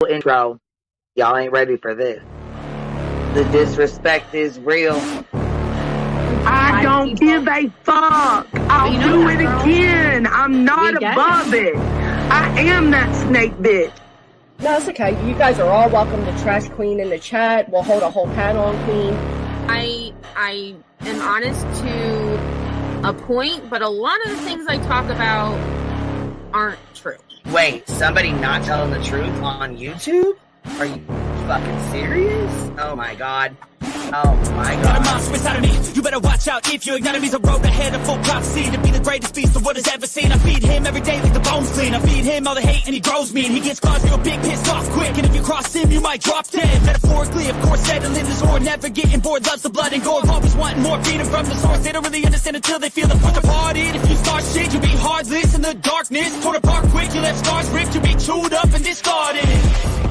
intro. Y'all ain't ready for this. The disrespect is real. I don't give a fuck. I'll do it again. I'm not above it. I am that snake bitch. No, it's okay. You guys are all welcome to trash Queen in the chat. We'll hold a whole panel on Queen. I am honest to a point, but a lot of the things I talk about aren't true. Wait, somebody not telling the truth on YouTube? Are you fucking serious? Oh my god. Oh my god. Got a monster inside of me. You better watch out if you gotta be the road ahead of full prophecy to be the greatest beast the world has ever seen. I feed him every day like the bones clean. I feed him all the hate and he grows me. And he gets claws real big, pissed off quick. And if you cross him, you might drop dead. Metaphorically, of course, settling the sword. Never getting bored, loves the blood and gore. Always wanting more, freedom from the source. They don't really understand until they feel the force departed. If you start shit, you'll be heartless in the darkness. Torn apart quick, you left scars ripped. You'll be chewed up and discarded.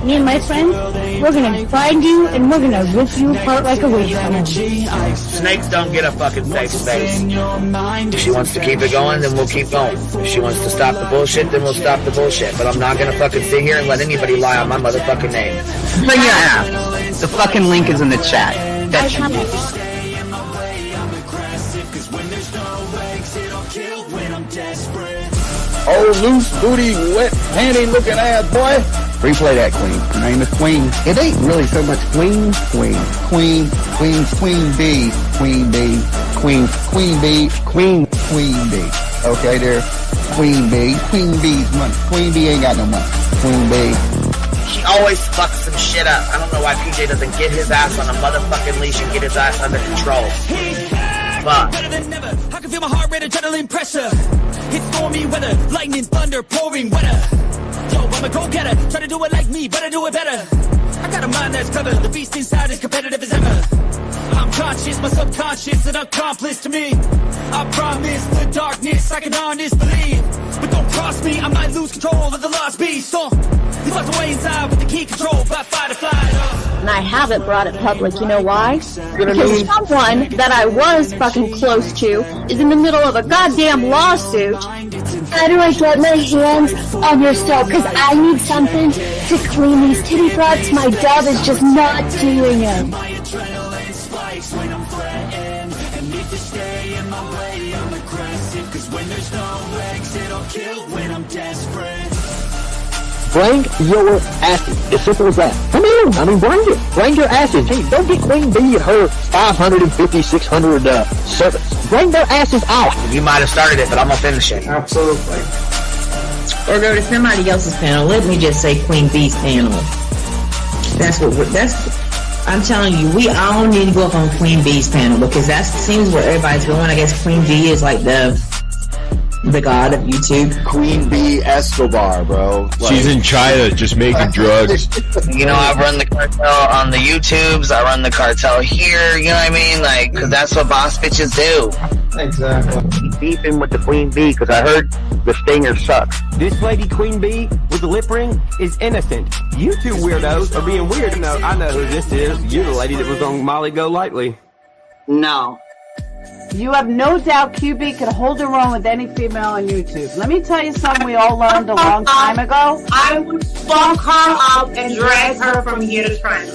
Me and my friends, we're gonna find you and we're gonna rip you apart like a witch funnel. Snakes don't get a fucking safe space. If she wants to keep it going, then we'll keep going. If she wants to stop the bullshit, then we'll stop the bullshit. But I'm not gonna fucking sit here and let anybody lie on my motherfucking name. Bring your ass. The fucking link is in the chat. That should be. Oh, loose booty, wet panty looking ass boy. Replay that, Queen. Her name is Queen. It ain't really so much Queen. Queen B. Queen B. Okay, there. Queen B. Queen B's money. Queen B ain't got no money. Queen B. She always fucks some shit up. I don't know why PJ doesn't get his ass on a motherfucking leash and get his ass under control. Fuck. Better than never. I can feel my heart rate, adrenaline pressure. It's stormy weather, lightning, thunder, pouring weather. Yo, I'm a go-getter, try to do it like me, but I do it better. I got a mind that's clever, the beast inside is competitive as ever. I'm conscious, my subconscious, an accomplice to me. I promise the darkness, I can honest believe. But don't cross me, I might lose control of the lost beast. So, you locked away inside with the key control by fight or flight. And I haven't brought it public, you know why? Because someone that I was fucking close to is in the middle of a goddamn lawsuit. How do I get my hands on your stove? Because I need something to clean these titty butts. My dove is just not doing it. Bring your asses. As simple as that. Come in. I mean, bring it. Bring your asses. Hey, don't get Queen B and her 550, 600 servants. Bring their asses out. You might have started it, but I'm gonna finish it. Absolutely. Or go to somebody else's panel. Let me just say Queen B's panel. I'm telling you, we all need to go up on Queen B's panel because that seems where everybody's going. I guess Queen B is like the god of YouTube. Queen B Escobar, bro. Like, she's in China just making drugs. You know, I run the cartel on the YouTubes. I run the cartel here. You know what I mean? Like, because that's what boss bitches do. Exactly. Beefing with the Queen Bee because I heard the stinger sucks. This lady Queen Bee with the lip ring is innocent. You two weirdos are being weird. No, I know who this is. You're the lady that was on Molly Go Lightly. No. You have no doubt QB could hold her own with any female on YouTube. Let me tell you something we all learned a long time ago. I would fuck her up and drag her from here to China.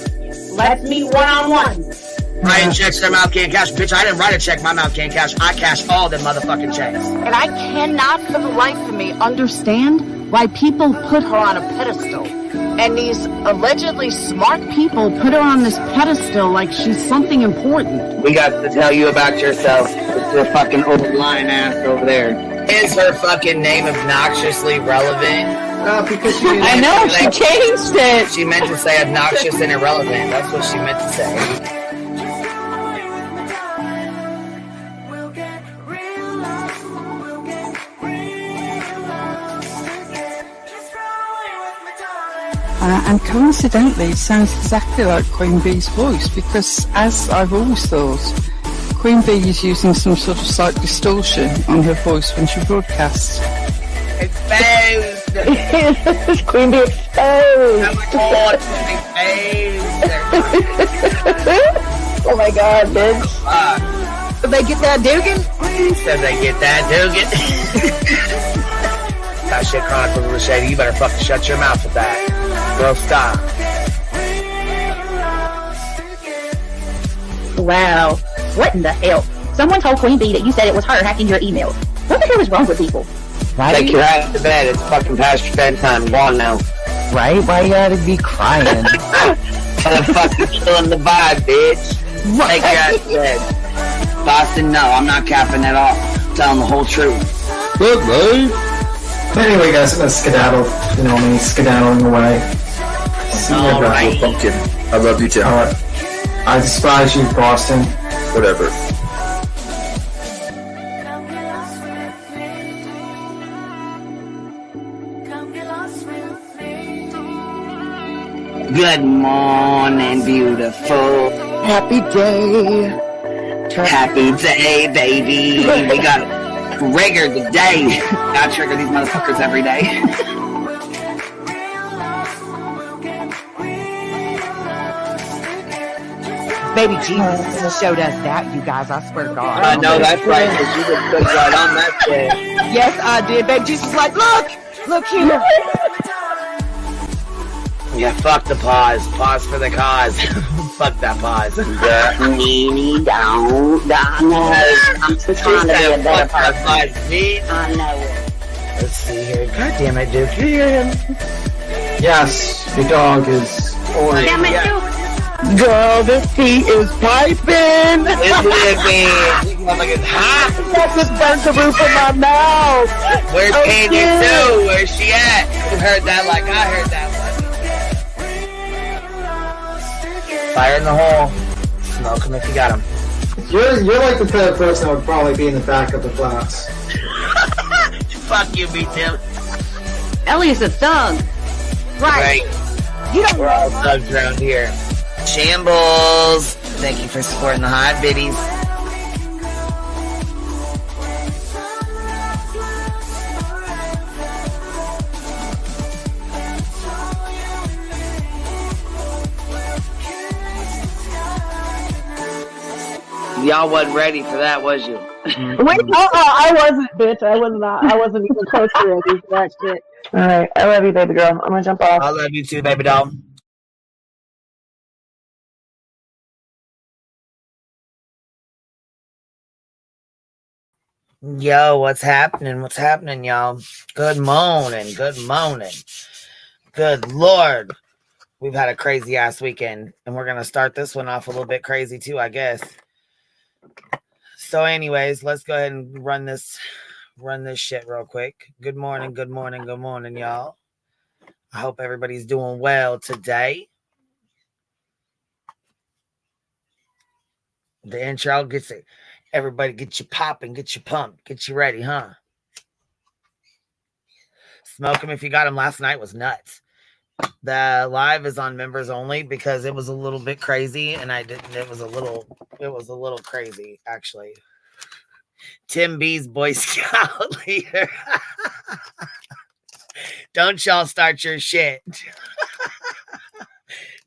Let's meet one-on-one. Writing checks, their mouth can't cash. Bitch, I didn't write a check, my mouth can't cash. I cash all them motherfucking checks. And I cannot for the life of me understand why people put her on a pedestal. And these allegedly smart people put her on this pedestal like she's something important. We got to tell you about yourself. It's your fucking overlying ass over there. Is her fucking name obnoxiously relevant? Because I know, she changed it. She meant to say obnoxious and irrelevant. That's what she meant to say. And coincidentally, it sounds exactly like Queen Bee's voice because, as I've always thought, Queen Bee is using some sort of slight distortion on her voice when she broadcasts. Exposed! Queen Bee exposed! Oh my god, bitch. Did they get that Dugan? Said they get that Dugan. that shit, Chronicles of the Shady. You better fucking shut your mouth with that. Girl, stop. Wow. What in the hell? Someone told Queen Bee that you said it was her hacking your emails. What the hell is wrong with people? Take your ass to bed. It's fucking past your bedtime. Go on now. Right? Why you gotta be crying? Motherfucking killing the vibe, bitch. Take your ass to bed. Boston, no, I'm not capping at all. I'm telling the whole truth. Good, babe. Anyway, guys, I'm gonna skedaddle. You know me, skedaddling away. See you guys. Pumpkin. I love you too. Alright. I despise you, Boston. Whatever. Good morning, beautiful. Happy day. Happy day, baby. We got rigor today. Gotta trigger these motherfuckers every day. Baby Jesus showed us that, you guys. I swear to God. I know that's right, because you just put right on that shit. Yes, I did. Baby Jesus was like, look here. Yeah, fuck the pause. Pause for the cause. Fuck that pause. I'm just trying to be a better person. I know it. Let's see here. God damn it, Duke. You hear him? Yes, your dog is orange. Damn it, Duke. Girl, this tea is piping. It's living. Motherfucker's hot. That just burnt the roof of my mouth. Where's Candy Sue? Where's she at? You heard that like I heard that one. Fire in the hole. Smoke him if you got him. You're like the type of person that would probably be in the back of the class. Fuck you, me Tim. Ellie's a thug. Right. You don't We're all thugs around here. Shambles. Thank you for supporting the hot biddies. Y'all wasn't ready for that, was you? Wait, I wasn't, bitch. I wasn't even close to ready for that shit. Alright, I love you, baby girl. I'm gonna jump off. I love you too, baby doll. Yo, what's happening? What's happening, y'all? Good morning. Good morning. Good Lord. We've had a crazy ass weekend, and we're gonna start this one off a little bit crazy too, I guess. So anyways, let's go ahead and run this shit real quick. Good morning, good morning, good morning, y'all. I hope everybody's doing well today. The intro gets it. Everybody get you popping, get you pumped, get you ready, huh? Smoke them if you got them. Last night was nuts. The live is on members only because it was a little bit crazy, and it was a little crazy, actually. Tim B's Boy Scout leader. Don't y'all start your shit.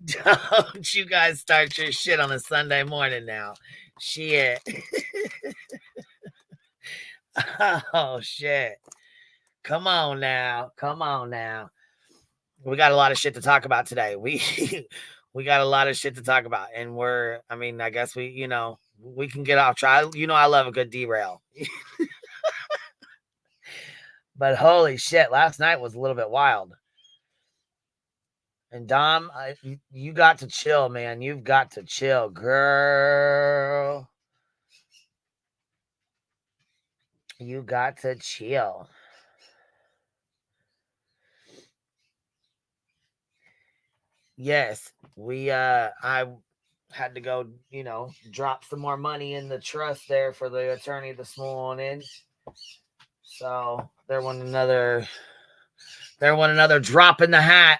Don't you guys start your shit on a Sunday morning now. Shit. Oh, shit. Come on now. Come on now. We got a lot of shit to talk about today. We got a lot of shit to talk about. And I guess we can get off track. I love a good derail. But holy shit, last night was a little bit wild. And Dom, you got to chill, man. You've got to chill, girl. You got to chill. Yes, I had to go, drop some more money in the trust there for the attorney this morning. So there went another drop in the hat.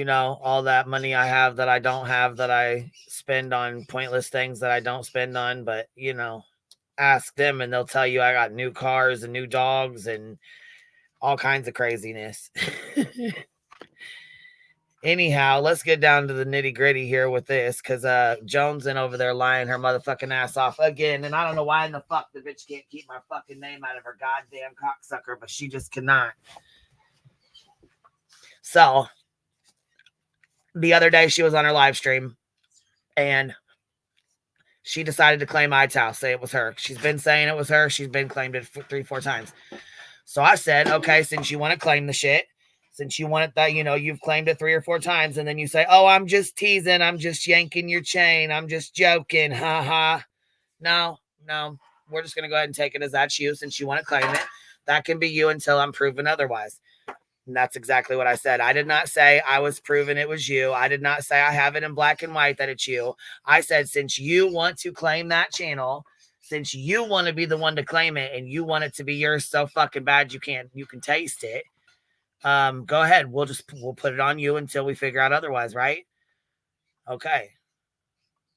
All that money I have that I don't have, that I spend on pointless things that I don't spend on. But, ask them and they'll tell you I got new cars and new dogs and all kinds of craziness. Anyhow, let's get down to the nitty gritty here with this, because Jones in over there lying her motherfucking ass off again, and I don't know why in the fuck the bitch can't keep my fucking name out of her goddamn cocksucker, but she just cannot. So, the other day she was on her live stream, and she decided to claim ITAL, say it was her. She's been saying it was her. She's been claimed it 3-4 times. So I said, okay, since you want to claim the shit, since you want it that, you know, you've claimed it 3 or 4 times, and then you say, oh, I'm just teasing, I'm just yanking your chain, I'm just joking, haha. No, we're just going to go ahead and take it as that's you, since you want to claim it. That can be you until I'm proven otherwise. And that's exactly what I said. I did not say I was proven it was you. I did not say I have it in black and white that it's you. I said, since you want to claim that channel, since you want to be the one to claim it, and you want it to be yours so fucking bad you can taste it, go ahead. We'll put it on you until we figure out otherwise, right? Okay.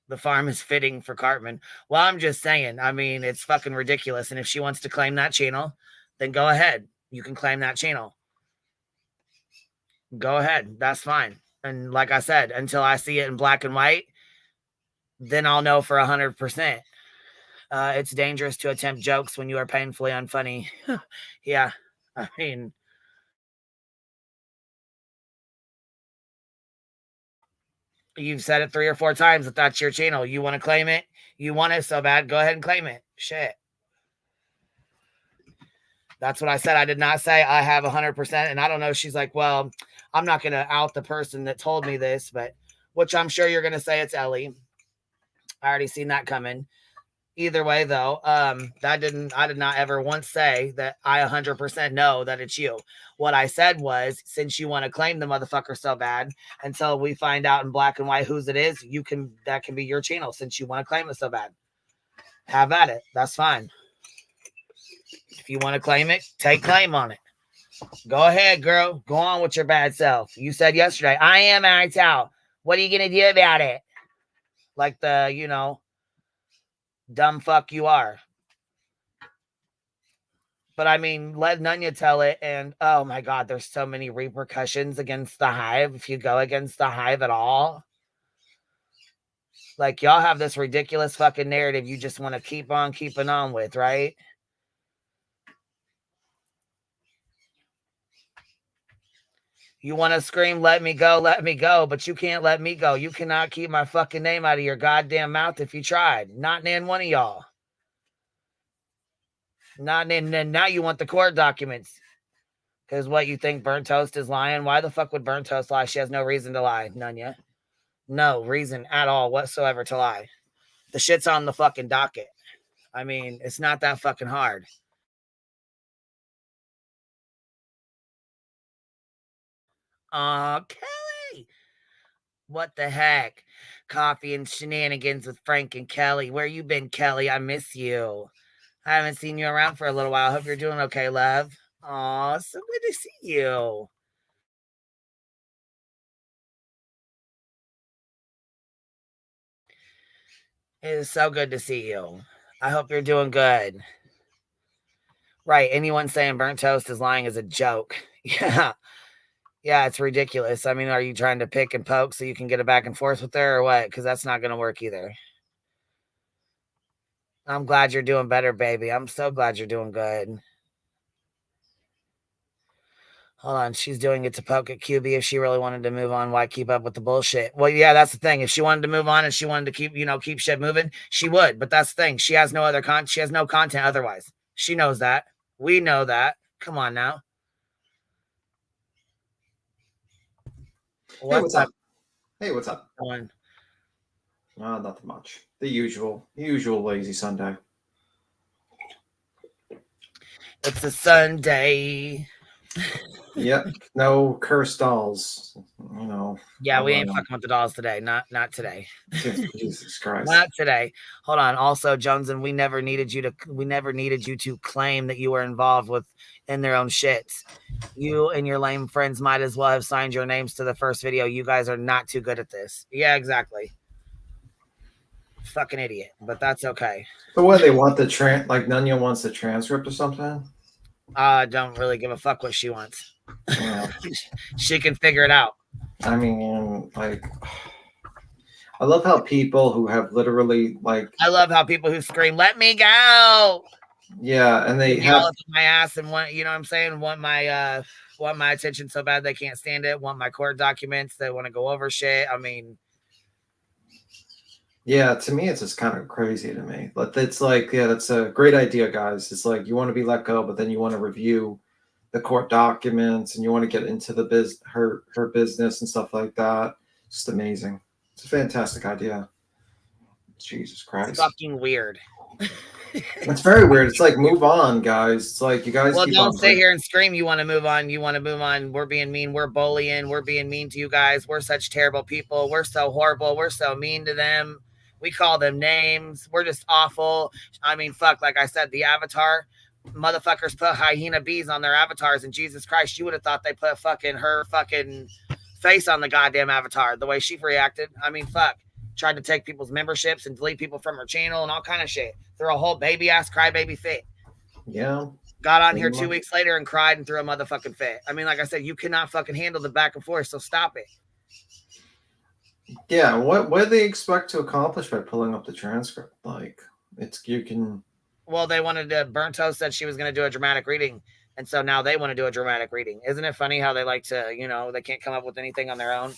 The farm is fitting for Cartman. Well, I'm just saying, I mean, it's fucking ridiculous. And if she wants to claim that channel, then go ahead. You can claim that channel. Go ahead. That's fine. And like I said, until I see it in black and white, then I'll know for 100%. It's dangerous to attempt jokes when you are painfully unfunny. Yeah. I mean, you've said it 3 or 4 times that that's your channel. You want to claim it? You want it so bad, go ahead and claim it. Shit. That's what I said. I did not say I have 100%. And I don't know. She's like, well, I'm not going to out the person that told me this, but which I'm sure you're going to say it's Ellie. I already seen that coming. Either way, though, I did not ever once say that I 100% know that it's you. What I said was, since you want to claim the motherfucker so bad, until we find out in black and white whose it is, that can be your channel since you want to claim it so bad. Have at it. That's fine. If you want to claim it, take claim on it. Go ahead, girl. Go on with your bad self. You said yesterday, I am act out. What are you going to do about it? Like the, dumb fuck you are. But I mean, let Nunya tell it, and oh my God, there's so many repercussions against the Hive if you go against the Hive at all. Like, y'all have this ridiculous fucking narrative you just want to keep on keeping on with, right? You want to scream, let me go, but you can't let me go. You cannot keep my fucking name out of your goddamn mouth if you tried. Not in one of y'all. Not in, and now you want the court documents. Because what, you think Burnt Toast is lying? Why the fuck would Burnt Toast lie? She has no reason to lie, Nunya. No reason at all whatsoever to lie. The shit's on the fucking docket. I mean, it's not that fucking hard. Kelly. What the heck? Coffee and Shenanigans with Frank and Kelly. Where you been, Kelly? I miss you. I haven't seen you around for a little while. Hope you're doing okay, love. Aw, so good to see you. It is so good to see you. I hope you're doing good. Right. Anyone saying Burnt Toast is lying is a joke. Yeah. Yeah, it's ridiculous. I mean, are you trying to pick and poke so you can get a back and forth with her or what? Because that's not going to work either. I'm glad you're doing better, baby. I'm so glad you're doing good. Hold on. She's doing it to poke at QB. If she really wanted to move on, why keep up with the bullshit? Well, yeah, that's the thing. If she wanted to move on and she wanted to keep shit moving, she would. But that's the thing. She has no other she has no content otherwise. She knows that. We know that. Come on now. Hey, what's up? Hey, what's up? Nothing much. The usual lazy Sunday. It's a Sunday. Yep. No cursed dolls. Yeah, we ain't fucking with the dolls today. Not today. Jesus Christ. Not today. Hold on. Also, Jones, and we never needed you to claim that you were involved in their own shits. You and your lame friends might as well have signed your names to the first video. You guys are not too good at this. Yeah, exactly. Fucking idiot. But that's okay. So what, they want the like Nunya wants the transcript or something? Don't really give a fuck what she wants. Yeah. She can figure it out. I mean, like, I love how people who have literally, like... I love how people who scream, "Let me go!" Yeah, and they yell have... up my ass and want, you know what I'm saying, want my attention so bad they can't stand it, want my court documents, they want to go over shit. I mean... Yeah, to me, it's just kind of crazy to me. But it's like, yeah, that's a great idea, guys. It's like you want to be let go, but then you want to review the court documents and you want to get into the her business and stuff like that. It's just amazing. It's a fantastic idea. Jesus Christ. It's fucking weird. It's very weird. It's like, move on, guys. It's like, you guys well, keep don't on sit here and scream you want to move on. You want to move on. We're being mean. We're bullying. We're being mean to you guys. We're such terrible people. We're so horrible. We're so mean to them. We call them names. We're just awful. I mean, fuck, like I said, the avatar, motherfuckers put hyena bees on their avatars, and Jesus Christ, you would have thought they put fucking her fucking face on the goddamn avatar, the way she reacted. I mean, fuck. Tried to take people's memberships and delete people from her channel and all kind of shit. Threw a whole baby-ass crybaby fit. Yeah. Got on here 2 weeks later and cried and threw a motherfucking fit. I mean, like I said, you cannot fucking handle the back and forth, so stop it. Yeah, what do they expect to accomplish by pulling up the transcript? Like, it's, you can... Well, they wanted to... Burnto said she was going to do a dramatic reading, and so now they want to do a dramatic reading. Isn't it funny how they like to, you know, they can't come up with anything on their own?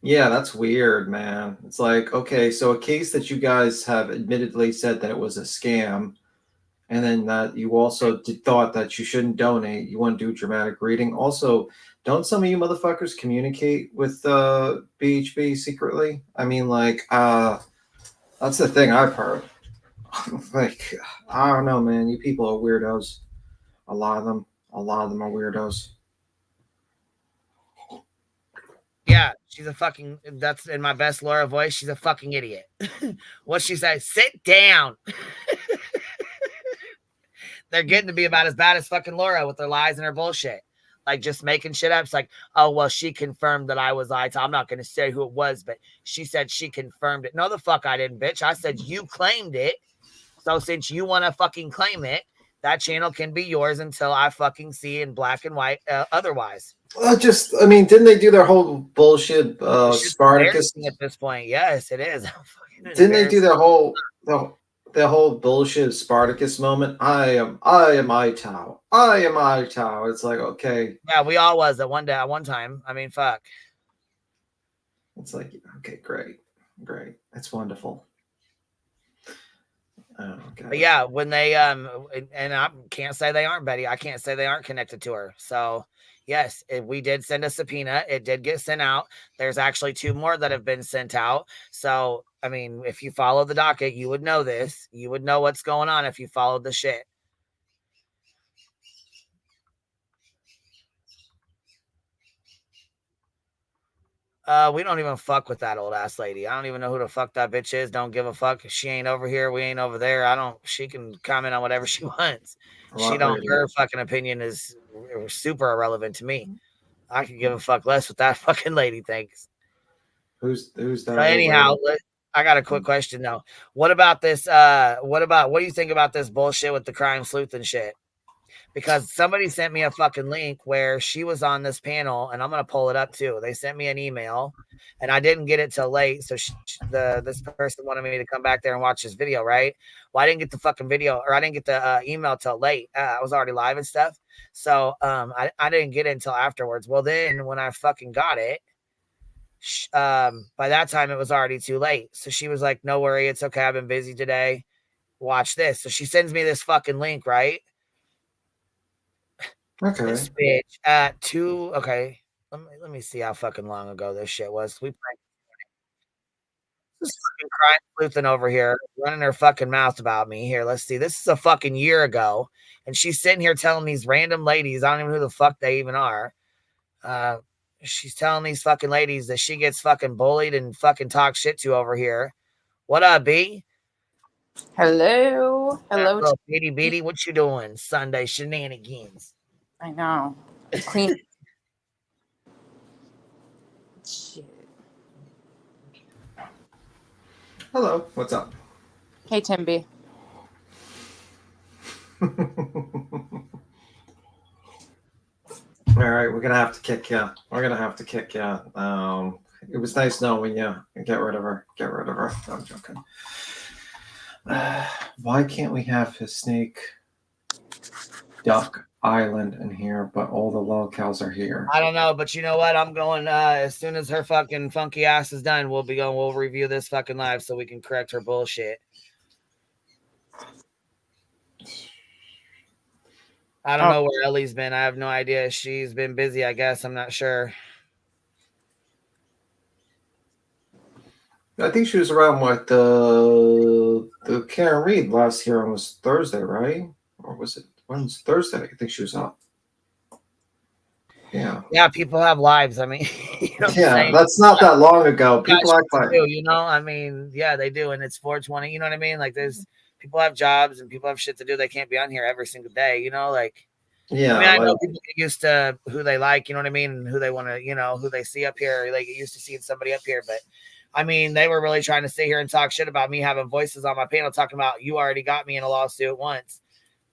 Yeah, that's weird, man. It's like, okay, so a case that you guys have admittedly said that it was a scam, and then that you also thought that you shouldn't donate, you want to do a dramatic reading. Also, don't some of you motherfuckers communicate with BHB secretly? I mean, like, that's the thing I've heard. Like, I don't know, man. You people are weirdos. A lot of them are weirdos. Yeah, she's a fucking, that's in my best Laura voice, she's a fucking idiot. What she say? Sit down. They're getting to be about as bad as fucking Laura with their lies and her bullshit. Like, just making shit up. It's like, oh, well, she confirmed that I was ITA. I'm not going to say who it was, but she said she confirmed it. No, the fuck I didn't, bitch. I said you claimed it. So since you want to fucking claim it, that channel can be yours until I fucking see in black and white otherwise. I mean, didn't they do their whole bullshit Spartacus at this point? Yes, it is. Didn't they do their whole bullshit Spartacus moment? I am ITAO. I am ITAO. It's like, okay. Yeah, we all was at one time. I mean, fuck. It's like, okay, great. That's wonderful. Oh, okay. But yeah, when they and I can't say they aren't, Betty. I can't say they aren't connected to her. So yes, we did send a subpoena. It did get sent out. There's actually 2 more that have been sent out. So I mean, if you follow the docket, you would know this. You would know what's going on if you followed the shit. We don't even fuck with that old ass lady. I don't even know who the fuck that bitch is. Don't give a fuck. She ain't over here. We ain't over there. She can comment on whatever she wants. Her fucking opinion is super irrelevant to me. I could give a fuck less what that fucking lady thinks. Who's that? So anyhow, I got a quick question though. What about this? What do you think about this bullshit with the crime sleuth and shit? Because somebody sent me a fucking link where she was on this panel, and I'm going to pull it up too. They sent me an email, and I didn't get it till late. So this person wanted me to come back there and watch this video, right? Well, I didn't get the fucking video, or I didn't get the email till late. I was already live and stuff. So I didn't get it until afterwards. Well, then when I fucking got it, by that time it was already too late. So she was like, no worry, it's okay. I've been busy today. Watch this. So she sends me this fucking link, right? Okay. This bitch at 2. Okay. Let me see how fucking long ago this shit was. We pranked this fucking crime sleuthing over here, running her fucking mouth about me. Here, let's see. This is a fucking year ago. And she's sitting here telling these random ladies, I don't even know who the fuck they even are. She's telling these fucking ladies that she gets fucking bullied and fucking talk shit to over here. What up, B? Hello. Hello. Beady Beady, what you doing? Sunday shenanigans. I know. Clean. Shit. Hello. What's up? Hey, Timby. All right, we're gonna have to kick you. We're gonna have to kick you. It was nice knowing you. Get rid of her. Get rid of her. I'm joking. Why can't we have his snake duck island in here, but all the locals are here? I don't know, but you know what? I'm going as soon as her fucking funky ass is done, we'll be going. We'll review this fucking live so we can correct her bullshit. I don't know where Ellie's been. I have no idea. She's been busy, I guess. I'm not sure. I think she was around what the Karen Reed last year was Thursday, right? Or was it Wednesday? Thursday? I think she was up. Yeah. Yeah, people have lives. I mean, you know yeah, that's not that long ago. People act like you know. I mean, yeah, they do, and it's 420. You know what I mean? Like, there's people have jobs and people have shit to do. They can't be on here every single day. You know, like. Yeah, I mean, I know people get used to who they like. You know what I mean? And who they want to, you know, who they see up here. They get used to seeing somebody up here, but. I mean, they were really trying to sit here and talk shit about me having voices on my panel, talking about you already got me in a lawsuit once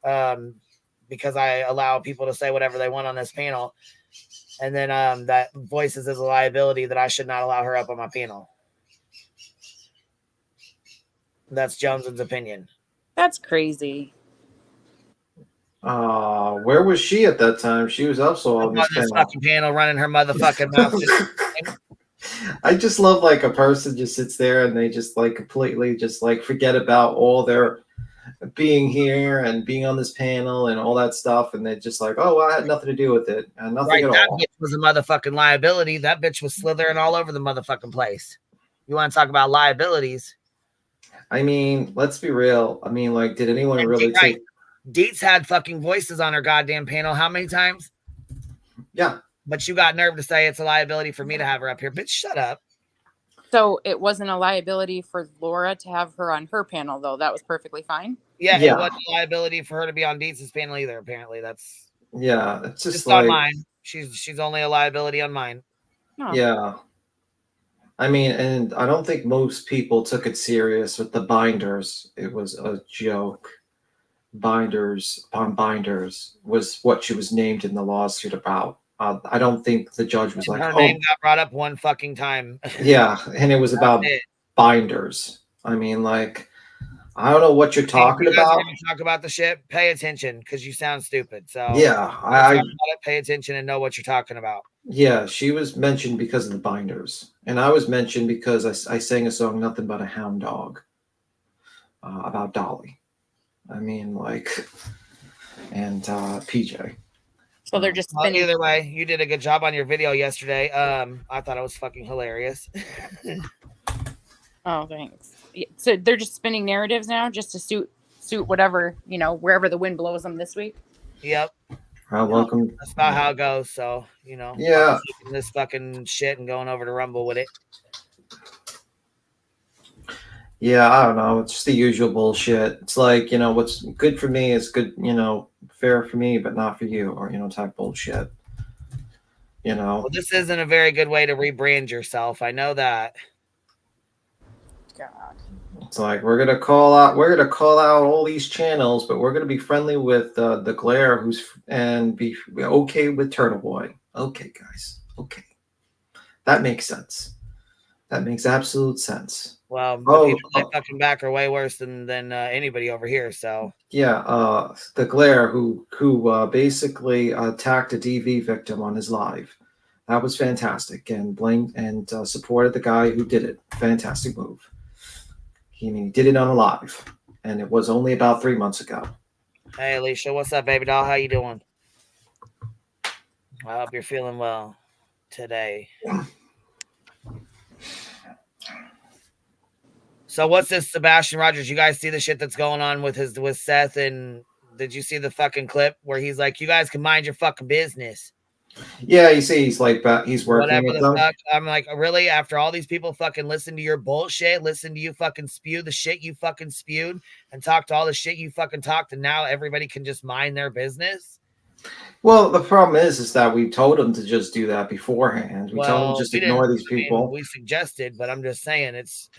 because I allow people to say whatever they want on this panel. And then that voices is a liability that I should not allow her up on my panel. That's Jones's opinion. That's crazy. Where was she at that time? She was also on this fucking panel running her motherfucking mouth. I just love like a person just sits there and they just like completely just like forget about all their being here and being on this panel and all that stuff, and they're just like, oh, well, I had nothing to do with it and nothing at that all. Bitch was a motherfucking liability. That bitch was slithering all over the motherfucking place. You want to talk about liabilities? I mean, let's be real. I mean, like, did anyone really take? Deets had fucking voices on her goddamn panel. How many times? Yeah. But you got nerve to say it's a liability for me to have her up here. Bitch, shut up. So it wasn't a liability for Laura to have her on her panel, though. That was perfectly fine. Yeah, it wasn't a liability for her to be on Deets' panel either, apparently. That's it's just on like, mine. She's only a liability on mine. Oh. Yeah. I mean, and I don't think most people took it serious with the binders. It was a joke. Binders upon binders was what she was named in the lawsuit about. I don't think the judge was like, her name got brought up one fucking time. Yeah, and it was about binders. I mean, like, I don't know what you're talking about. Talk about the shit. Pay attention because you sound stupid. So yeah, I pay attention and know what you're talking about. Yeah, she was mentioned because of the binders, and I was mentioned because I sang a song, "Nothing But a Hound Dog," about Dolly. I mean, like, and PJ. So they're just spinning. Either way, you did a good job on your video yesterday. I thought it was fucking hilarious. Oh, thanks. Yeah, so they're just spinning narratives now, just to suit whatever, you know, wherever the wind blows them this week. Yep. Welcome. That's not how it goes. So, you know, yeah, taking this fucking shit and going over to Rumble with it. Yeah, I don't know. It's just the usual bullshit. It's like, you know, what's good for me is good, you know, fair for me, but not for you, or, you know, type bullshit. You know. Well, this isn't a very good way to rebrand yourself. I know that. God. It's like we're gonna call out all these channels, but we're gonna be friendly with the Glare, and be okay with Turtle Boy. Okay, guys. Okay, that makes sense. That makes absolute sense. Well, the people that fucking back are way worse than anybody over here. So yeah, the Glare who basically attacked a DV victim on his live. That was fantastic, and blamed and supported the guy who did it. Fantastic move. He did it on a live, and it was only about 3 months ago. Hey, Alicia, what's up, baby doll? How you doing? I hope you're feeling well today. So what's this, Sebastian Rogers? You guys see the shit that's going on with Seth? And did you see the fucking clip where he's like, "You guys can mind your fucking business"? Yeah, you see, he's like, he's working whatever with the them. fuck. I'm like, really? After all these people fucking listen to your bullshit, listen to you fucking spew the shit you fucking spewed, and talk to all the shit you fucking talked, and now everybody can just mind their business? Well, the problem is that we told them to just do that beforehand. We told them just ignore these people. We suggested, but I'm just saying it's.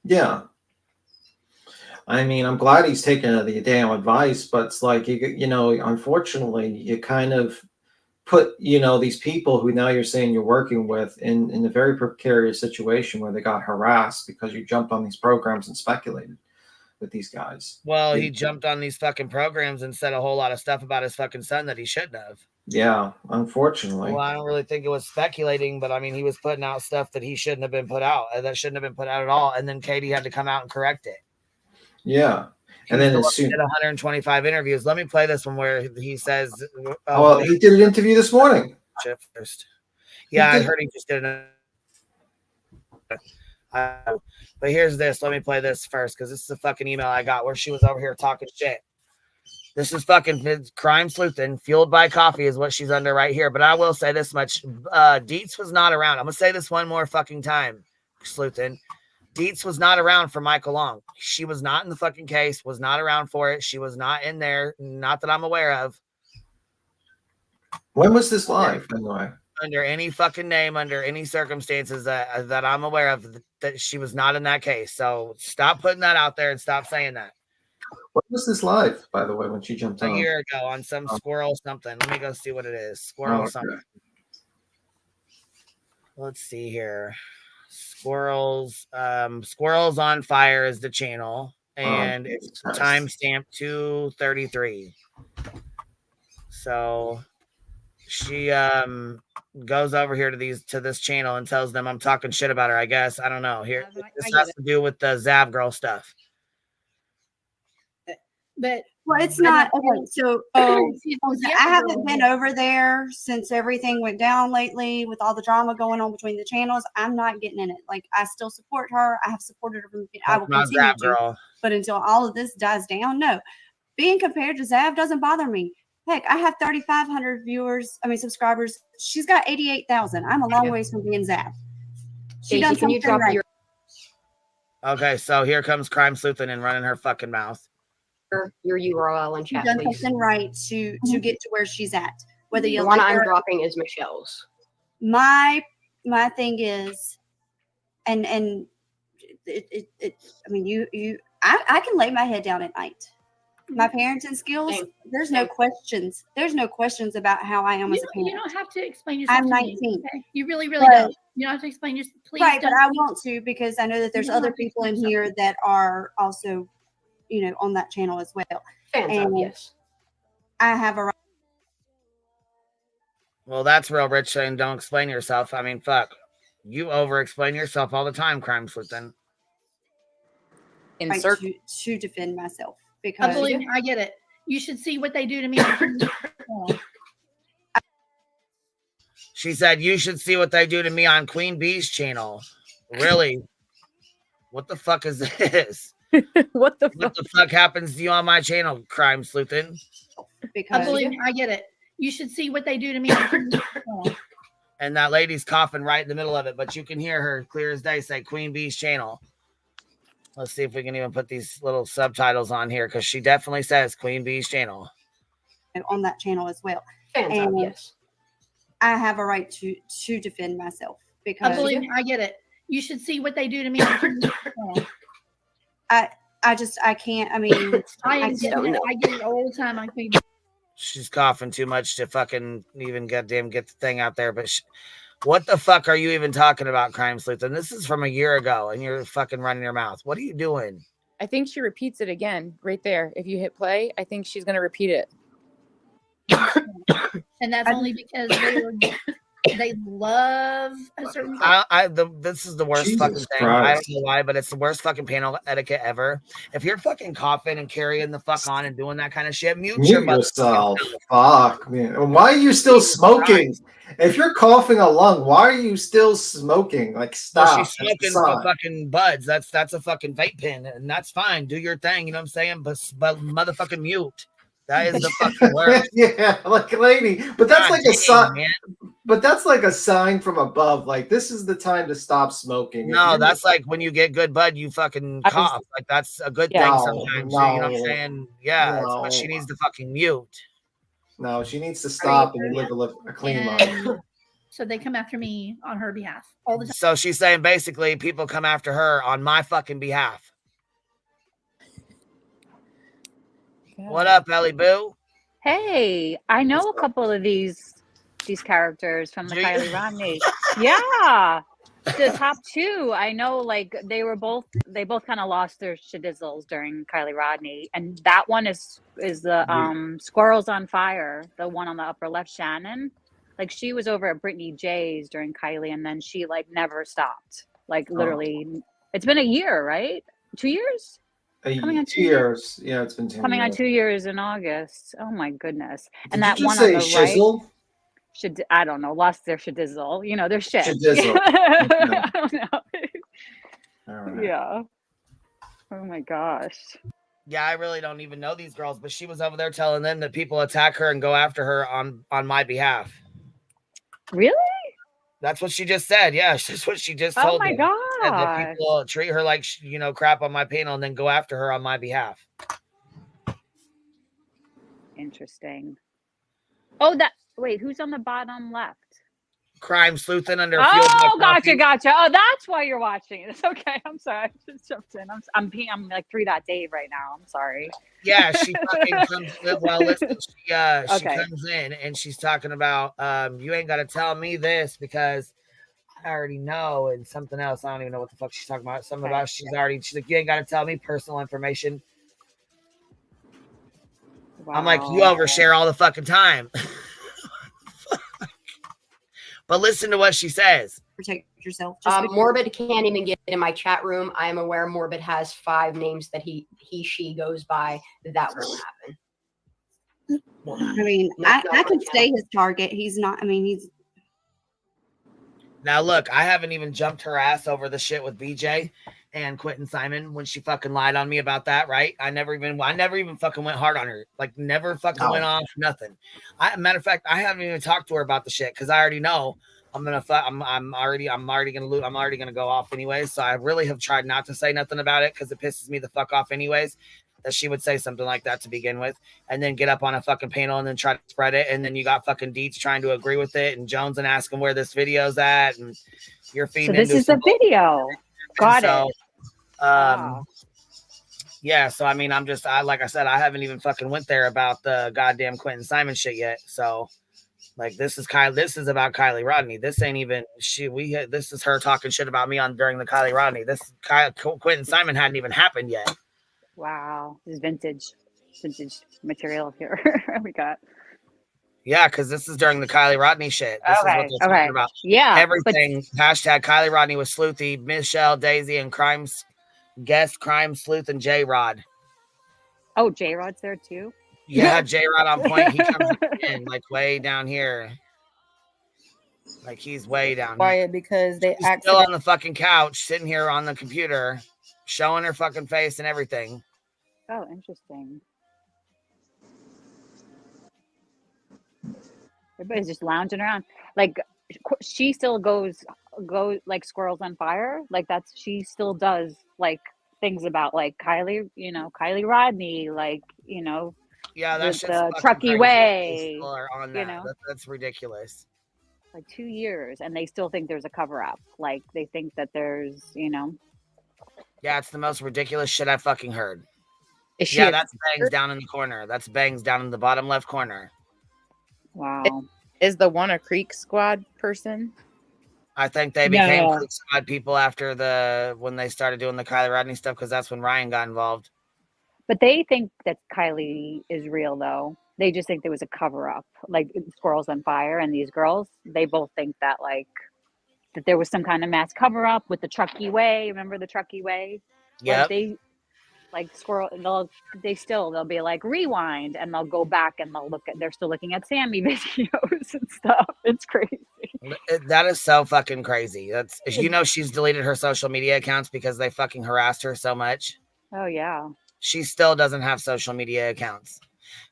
Yeah. I mean, I'm glad he's taking the damn advice, but it's like, you know, unfortunately, you kind of put, you know, these people who now you're saying you're working with in a very precarious situation where they got harassed because you jumped on these programs and speculated with these guys. Well, he jumped on these fucking programs and said a whole lot of stuff about his fucking son that he shouldn't have. Yeah, unfortunately. Well, I don't really think it was speculating, but I mean, he was putting out stuff that he shouldn't have been put out, that shouldn't have been put out at all. And then Katie had to come out and correct it. Yeah. And then as soon did 125 interviews. Let me play this one where he says, well, he did an interview this morning. First. Yeah, I heard he just did it. But here's this. Let me play this first because this is a fucking email I got where she was over here talking shit. This is fucking crime sleuthing, fueled by coffee is what she's under right here. But I will say this much. Dietz was not around. I'm going to say this one more fucking time, sleuthing. Dietz was not around for Michael Long. She was not in the fucking case, was not around for it. She was not in there, not that I'm aware of. When was this live, by the way? Under any fucking name, under any circumstances that I'm aware of, that she was not in that case. So stop putting that out there and stop saying that. When was this live, by the way, when she jumped on? A year ago on some squirrel something. Let me go see what it is. Squirrel something. Let's see here. Squirrels on Fire is the channel, and it's timestamp 2:33. So she goes over here to this channel and tells them I'm talking shit about her. I guess I don't know. Here, this has to do with the Zav girl stuff. But well, it's not okay. So I haven't been over there since everything went down lately with all the drama going on between the channels. I'm not getting in it. Like, I still support her. I have supported her from I will continue to. But until all of this dies down, no. Being compared to Zav doesn't bother me. Heck, I have 3,500 subscribers. She's got 88,000. I'm a long ways from being Zav. She done something right. Okay, so here comes crime sleuthing and running her fucking mouth. Your URL and chat. She's done something right to get to where she's at. Whether you the one I'm dropping is Michelle's. My thing is, and it I mean I can lay my head down at night. My parenting skills, there's no questions. There's no questions about how I am as a parent. You don't have to explain yourself. I'm 19. To me, okay? You really don't. You don't have to explain yourself. Please, right, but I want to because I know that there's other people in here that are also, on that channel as well. And yes, I have a. Well, that's real rich saying don't explain yourself. I mean, fuck, you over explain yourself all the time, crime sleuthing. Insert to defend myself. Because I get it. You should see what they do to me. She said you should see what they do to me on Queen Bee's channel. Really? What the fuck is this? What the fuck happens to you on my channel, crime sleuthing? Because I get it. You should see what they do to me. And that lady's coughing right in the middle of it, but you can hear her clear as day say Queen Bee's channel. Let's see if we can even put these little subtitles on here because she definitely says Queen Bee's channel. On that channel as well. And yes, I have a right to defend myself because I get it. You should see what they do to me. I can't. I mean, I get it all the time. I think she's coughing too much to fucking even get the thing out there. But what the fuck are you even talking about, crime sleuth? And this is from a year ago, and you're fucking running your mouth. What are you doing? I think she repeats it again right there. If you hit play, I think she's going to repeat it. And that's only because they love a certain. This is the worst fucking thing. I don't know why, but it's the worst fucking panel etiquette ever. If you're fucking coughing and carrying the fuck on and doing that kind of shit, mute yourself. Fuck, man. Why are you still smoking? If you're coughing a lung, why are you still smoking? Like, stop. Well, she's smoking for fucking buds. That's a fucking vape pen, and that's fine. Do your thing. You know what I'm saying? But motherfucking mute. That is the fucking worst. Yeah, like a lady. But that's like a sign. But that's like a sign from above. Like, this is the time to stop smoking. No, that's like when you get good bud, you fucking cough. Like, that's a good thing sometimes. You know what I'm saying? Yeah, but she needs to fucking mute. No, she needs to stop and live a clean life. So they come after me on her behalf all the time. So she's saying basically people come after her on my fucking behalf. God. What up, Ellie Boo? Hey, I know a couple of these these characters from the Kylie Rodney. Yeah. The top two, I know, like they both kind of lost their shadizzles during Kylie Rodney, and that one is the Squirrels on Fire, the one on the upper left, Shannon. Like she was over at Brittany J's during Kylie, and then she like never stopped. Like literally, it's been a year, right? 2 years? Coming on 2 years. Yeah, it's been 2 years. Coming on 2 years in August. Oh my goodness! And Did that you just one say on the shizzle? right. I don't know. Lost their shadizzle. You know, their shit. Shadizzle. I don't know. All right. Yeah. Oh my gosh. Yeah, I really don't even know these girls, but she was over there telling them that people attack her and go after her on my behalf. Really? That's what she just said. Yeah, that's what she just told Oh my them. Said that gosh. people treat her like, crap on my panel and then go after her on my behalf. Interesting. Oh, wait, who's on the bottom left? Crime sleuthing under. Oh, gotcha. Oh, that's why you're watching it. It's okay. I'm sorry. I just jumped in. I'm like 3.Dave right now. I'm sorry. Yeah, she fucking comes in. Well, listen, she Okay. comes in and she's talking about you ain't gotta tell me this because I already know, and something else. I don't even know what the fuck she's talking about. Something about she's like, you ain't gotta tell me personal information. Wow. I'm like, you overshare all the fucking time. But listen to what she says. Protect yourself. Morbid can't even get in my chat room. I am aware Morbid has 5 names that she goes by. That won't happen. I mean, I could stay his target. He's not. I mean, he's. Now look, I haven't even jumped her ass over the shit with BJ and Quentin Simon when she fucking lied on me about that, right? I never even fucking went hard on her. Like never fucking went off, nothing. Matter of fact, I haven't even talked to her about the shit because I already know I'm already gonna go off anyways. So I really have tried not to say nothing about it because it pisses me the fuck off anyways. That she would say something like that to begin with, and then get up on a fucking panel and then try to spread it, and then you got fucking Deets trying to agree with it, and Jones and asking where this video's at, and you're feeding. So this is the video. Got it. Yeah. So I mean, like I said, I haven't even fucking went there about the goddamn Quentin Simon shit yet. So, like, this is about Kylie Rodney. This ain't even this is her talking shit about me during the Kylie Rodney. Quentin Simon hadn't even happened yet. Wow, this is vintage material here. We got. Yeah, because this is during the Kylie Rodney shit. This is what they're talking about. Yeah, everything. Hashtag Kylie Rodney was sleuthy. Michelle, Daisy, and crime sleuth and J Rod. Oh, J Rod's there too. Yeah, J Rod on point. He comes in like way down here. Like he's way down. Quiet because they She's still on the fucking couch, sitting here on the computer, showing her fucking face and everything. Oh, interesting. Everybody's just lounging around. Like she still goes like Squirrels on Fire. Like she still does like things about like Kylie, Kylie Rodney, like, yeah, that's the Truckee Way. On that. That's ridiculous. Like 2 years, and they still think there's a cover up. Like they think that there's, Yeah, it's the most ridiculous shit I've fucking heard. Yeah, that's Bangs down in the corner. That's Bangs down in the bottom left corner. Wow. Is the one a Creek Squad person? I think they became Creek Squad people after when they started doing the Kylie Rodney stuff, because that's when Ryan got involved. But they think that Kylie is real, though. They just think there was a cover up, like Squirrels on Fire, and these girls. They both think that that there was some kind of mass cover up with the Truckee Way. Remember the Truckee Way? Yeah. They'll be like rewind, and they'll go back and they're still looking at Sammy videos and stuff. It's crazy. That is so fucking crazy. She's deleted her social media accounts because they fucking harassed her so much. Oh yeah. She still doesn't have social media accounts.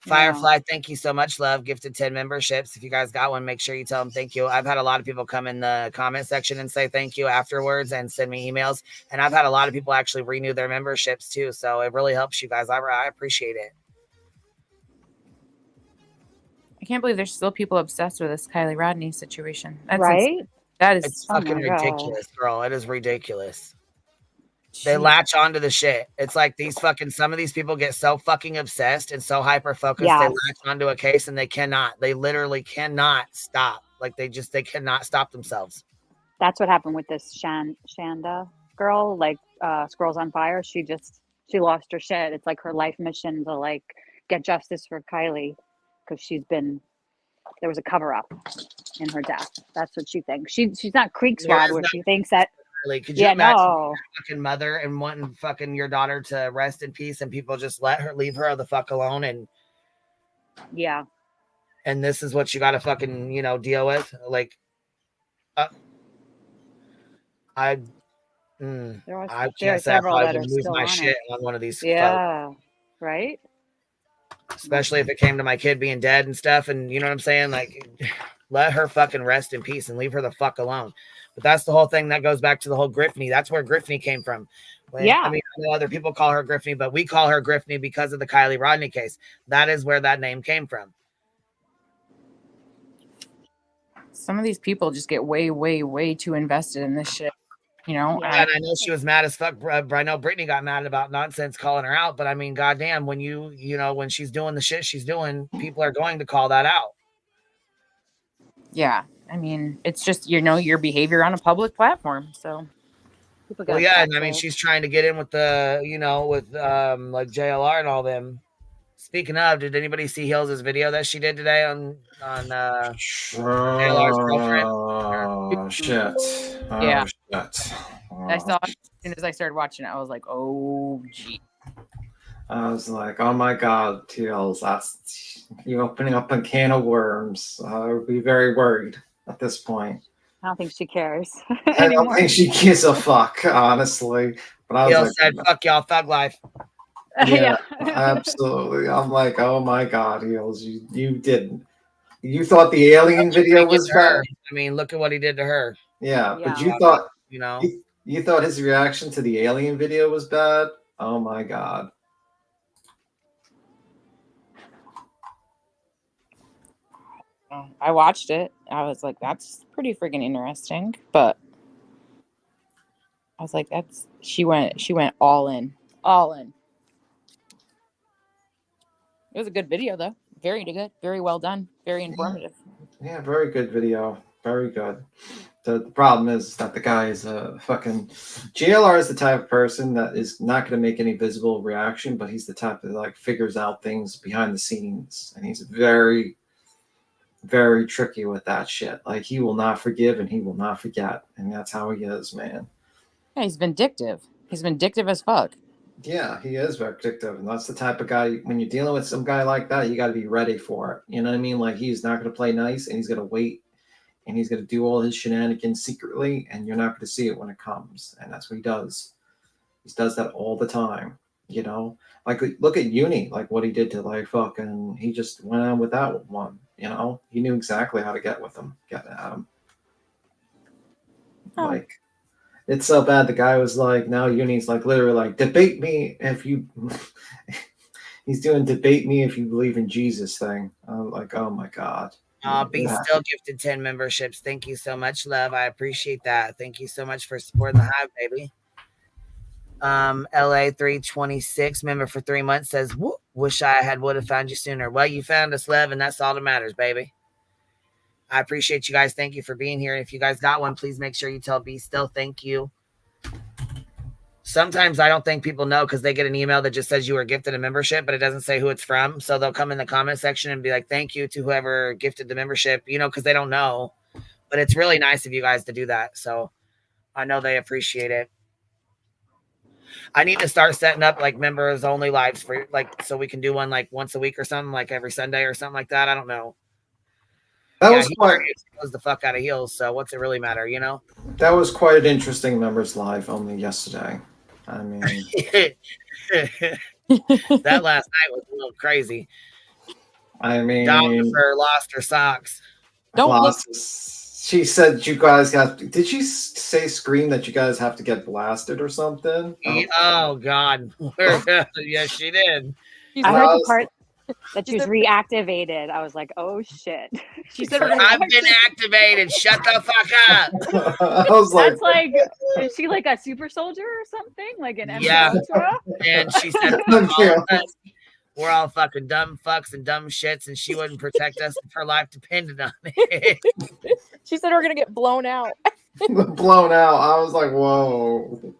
Firefly, thank you so much, love. Gifted 10 memberships. If you guys got one, make sure you tell them thank you. I've had a lot of people come in the comment section and say thank you afterwards and send me emails. And I've had a lot of people actually renew their memberships too. So it really helps you guys. I appreciate it. I can't believe there's still people obsessed with this Kylie Rodney situation. Right? That is it's fucking ridiculous, girl. It is ridiculous. They latch onto the shit. It's like some of these people get so fucking obsessed and so hyper focused. They latch onto a case and they literally cannot stop. Like they cannot stop themselves. That's what happened with this Shanda girl, like Scrolls on Fire. She lost her shit. It's like her life mission to like get justice for Kylie because there was a cover up in her death. That's what she thinks. She's not Creek Squad where she thinks that. Could you imagine your fucking mother and wanting fucking your daughter to rest in peace and people just leave her the fuck alone and this is what you gotta fucking deal with? Like I can't say if I would lose my shit on one of these folks. Right? Especially if it came to my kid being dead and stuff, and you know what I'm saying? Like let her fucking rest in peace and leave her the fuck alone. But that's the whole thing. That goes back to the whole Griffney. That's where Griffney came from. I mean, I know other people call her Griffney, but we call her Griffney because of the Kylie Rodney case. That is where that name came from. Some of these people just get way, way, way too invested in this shit. And I know she was mad as fuck. I know Brittany got mad about nonsense calling her out, but I mean, goddamn, when when she's doing the shit she's doing, people are going to call that out. Yeah. I mean, it's just, your behavior on a public platform. So well, yeah. And I mean, she's trying to get in with the, with like JLR and all them. Speaking of, did anybody see Hills' video that she did today on JLR's girlfriend? Oh, shit. Oh, yeah. Shit. Oh, I saw it as soon as I started watching it. I was like, oh, gee. I was like, oh my God, Hills, that's you opening up a can of worms. I would be very worried at this point. I don't think she cares. I don't think she gives a fuck, honestly. But I was Hills said, fuck y'all, thug life. Yeah, absolutely. I'm like, oh my God, Heels, you didn't. You thought the alien video was bad. I mean, look at what he did to her. Yeah, but you thought, you thought his reaction to the alien video was bad. Oh my God. I watched it. I was like, that's pretty freaking interesting. But I was like, she went all in. All in. It was a good video, though. Very good. Very well done. Very informative. Yeah, very good video. Very good. The problem is that the guy is a fucking... JLR is the type of person that is not going to make any visible reaction, but he's the type that like figures out things behind the scenes. And he's very, very tricky with that shit. Like, he will not forgive and he will not forget. And that's how he is, man. Yeah, he's vindictive. He's vindictive as fuck. Yeah, he is vindictive, and that's the type of guy, when you're dealing with some guy like that, you got to be ready for it. You know what I mean? Like, he's not going to play nice, and he's going to wait, and he's going to do all his shenanigans secretly, and you're not going to see it when it comes. And that's what he does. He does that all the time, Like, look at Uni, like what he did to, like, fucking, he just went on with that one, He knew exactly how to get with him, get at him. Oh. Like, it's so bad. The guy was like, now Uni's like literally like, debate me if you. He's doing debate me if you believe in Jesus thing. I'm like, oh my God. Be still gifted 10 memberships. Thank you so much, love. I appreciate that. Thank you so much for supporting the Hive, baby. LA 326 member for 3 months says, wish I would have found you sooner. Well, you found us, love, and that's all that matters, baby. I appreciate you guys. Thank you for being here. And if you guys got one, please make sure you tell Be Still thank you. Sometimes I don't think people know because they get an email that just says you were gifted a membership, but it doesn't say who it's from. So they'll come in the comment section and be like, thank you to whoever gifted the membership, because they don't know. But it's really nice of you guys to do that. So I know they appreciate it. I need to start setting up like members only lives for like, so we can do one like once a week or something, like every Sunday or something like that. I don't know. That was quite the fuck out of Heels. So what's it really matter, That was quite an interesting members live only yesterday. I mean, that last night was a little crazy. I mean, Jennifer lost her socks. She said you guys have to, did she say scream that you guys have to get blasted or something? Oh God. Yes, she did. I heard the part. that she was reactivated. I was like, oh shit. She said, I've been activated. Shut the fuck up. I was like, That's like, is she like a super soldier or something? Like an MK Yeah. Ultra? And she said, all of us, we're all fucking dumb fucks and dumb shits, and she wouldn't protect us if her life depended on it. She said we're gonna get blown out. blown out. I was like, whoa.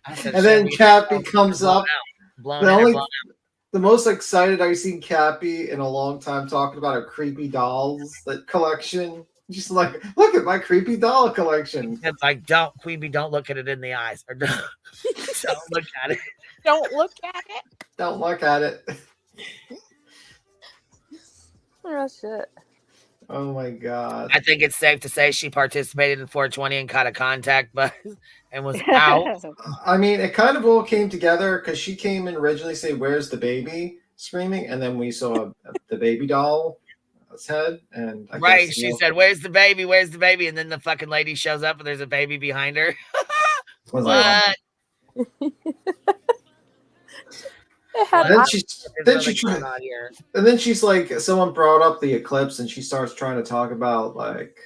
I said, And then "Shit, we Cappy all comes blown up. out. Blown The in or only- blown out. The most excited I've seen Cappy in a long time talking about her creepy dolls collection. Just like, look at my creepy doll collection. It's like, don't, Queen Bee, don't look at it in the eyes. Or don't look at it. Don't look at it. Don't look at it. Oh shit. Oh my god. I think it's safe to say she participated in 420 and caught a contact buzz and was out. I mean, it kind of all came together because she came in originally saying, "Where's the baby?" screaming, and then we saw the baby doll's head, and I Right, guess, she said, "Where's the baby? Where's the baby?" And then the fucking lady shows up and there's a baby behind her. Was What? And then she's like, someone brought up the eclipse, and she starts trying to talk about like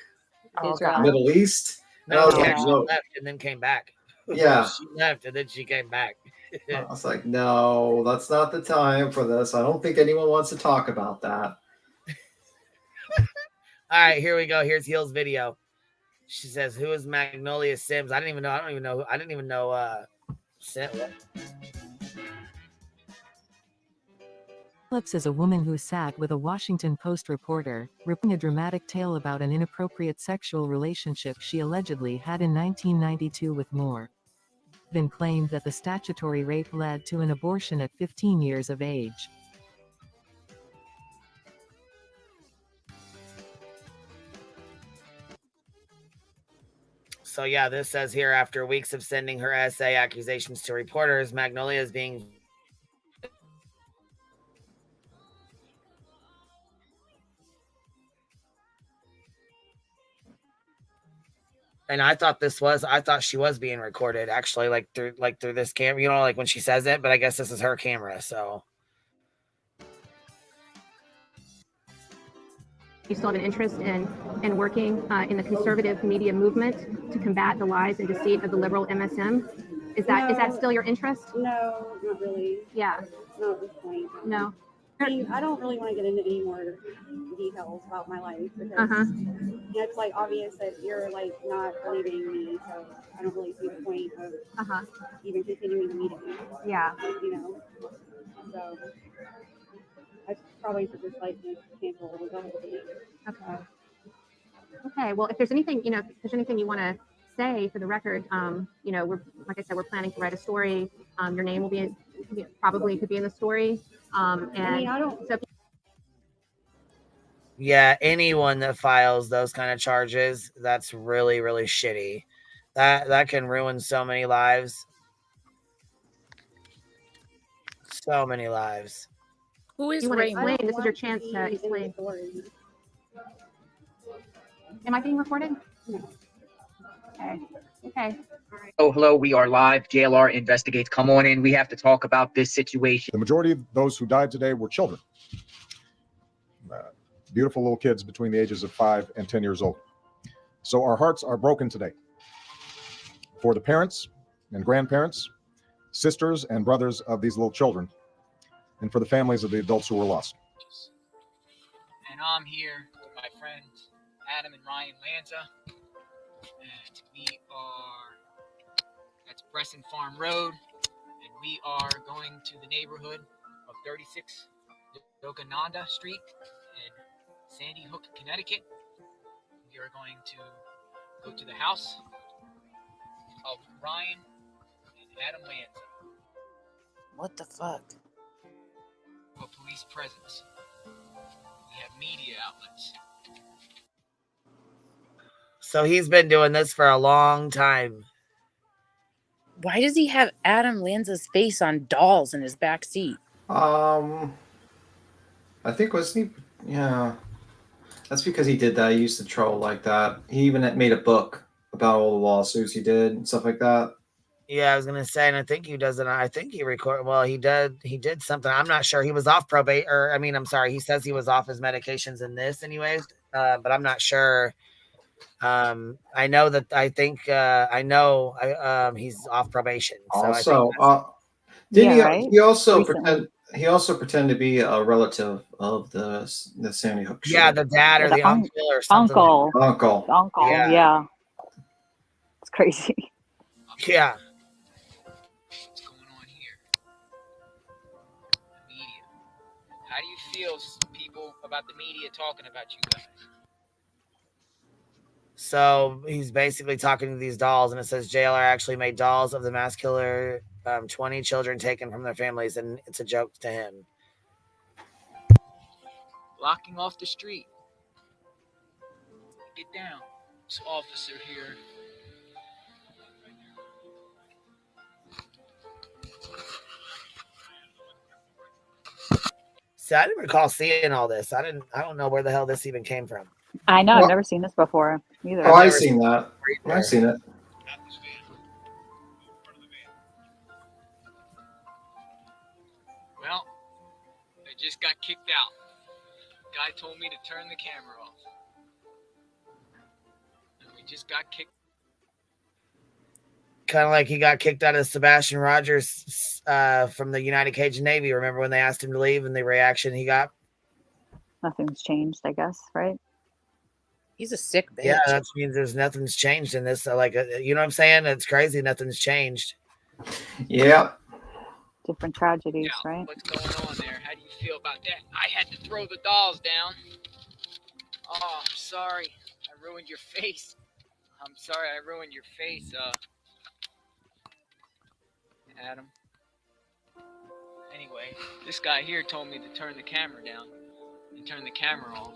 Middle East. And I was like, she whoa. left and then came back. Yeah. She left and then she came back. I was like, no, that's not the time for this. I don't think anyone wants to talk about that. All right, here we go. Here's Heel's video. She says, "Who is Magnolia Sims?" I didn't even know. Sim. Phillips is a woman who sat with a Washington Post reporter, reporting a dramatic tale about an inappropriate sexual relationship she allegedly had in 1992 with Moore. Then claimed that the statutory rape led to an abortion at 15 years of age. So yeah, this says here, after weeks of sending her essay accusations to reporters, Magnolia is being and I thought she was being recorded actually, like through this camera, you know, like when she says it, but I guess this is her camera, so. You still have an interest in working in the conservative media movement to combat the lies and deceit of the liberal MSM. Is that still your interest? No, not really. Yeah. Not at this point. No. I mean, I don't really want to get into any more details about my life because it's like obvious that you're like not believing me, so I don't really see the point of even continuing the meeting. Yeah. You know. So I probably should just like cancel the whole thing. Okay. Okay. Well, if there's anything, if there's anything you want to say for the record, we're, like I said, we're planning to write a story. Your name will be probably could be in the story. And I mean, I don't. Yeah, anyone that files those kind of charges, that's really, really shitty. That can ruin so many lives. So many lives. Who is Raymond? This is your chance to explain. Am I being recorded? No. Okay. Okay. Oh, hello, we are live. JLR investigates. Come on in. We have to talk about this situation. The majority of those who died today were children. Beautiful little kids between the ages of 5 and 10 years old. So our hearts are broken today for the parents and grandparents, sisters and brothers of these little children, and for the families of the adults who were lost. And I'm here with my friends Adam and Ryan Lanza, and we are at Bresson Farm Road, and we are going to the neighborhood of 36 Yogananda Street in Sandy Hook, Connecticut. We are going to go to the house of Ryan and Adam Lanza. What the fuck? For police presence. We have media outlets. So he's been doing this for a long time. Why does he have Adam Lanza's face on dolls in his back seat? I think wasn't he? Yeah, that's because he did that. He used to troll like that. He even made a book about all the lawsuits he did and stuff like that. Yeah, I was gonna say, and I think he doesn't. I think he recorded. Well, he did. He did something. I'm not sure. He was off probate, or I mean, I'm sorry. He says he was off his medications in this, anyways. But I'm not sure. I know that. I think. I know. He's off probation. So I think. Also, didn't he also pretend? He also pretended to be a relative of the Sandy Hook shooter. Yeah, the dad or the uncle or something. Uncle. Yeah. It's crazy. Yeah. How do you feel, people, about the media talking about you guys? So he's basically talking to these dolls, and it says JLR actually made dolls of the mass killer. 20 children taken from their families, and it's a joke to him. Blocking off the street. Get down. This officer here. See, I didn't recall seeing all this. I don't know where the hell this even came from. I know. I've never seen this before either. Oh, I've seen that. I've seen it. Well, I just got kicked out. Guy told me to turn the camera off. And we just got kicked. Kind of like he got kicked out of Sebastian Rogers from the United Cajun Navy. Remember when they asked him to leave and the reaction he got? Nothing's changed, I guess, right? He's a sick bitch. Yeah, that means there's nothing's changed in this. Like, you know what I'm saying? It's crazy. Nothing's changed. Yeah. Different tragedies, right? What's going on there? How do you feel about that? I had to throw the dolls down. Oh, I'm sorry. I ruined your face. I'm sorry I ruined your face, Adam. Anyway, this guy here told me to turn the camera down and turn the camera off.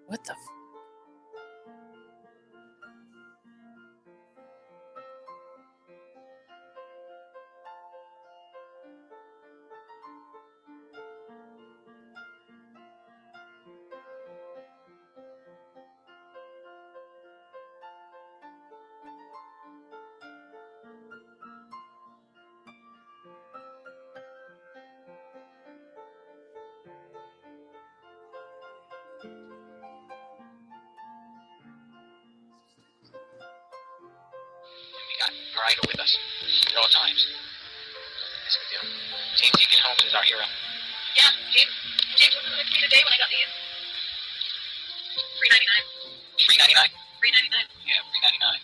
What the? Ryder with us at all times. Yes, we do. James Deacon Holmes is our hero. Yeah, James was with me today when I got these. $3.99. $3.99. $3.99. Yeah, $3.99.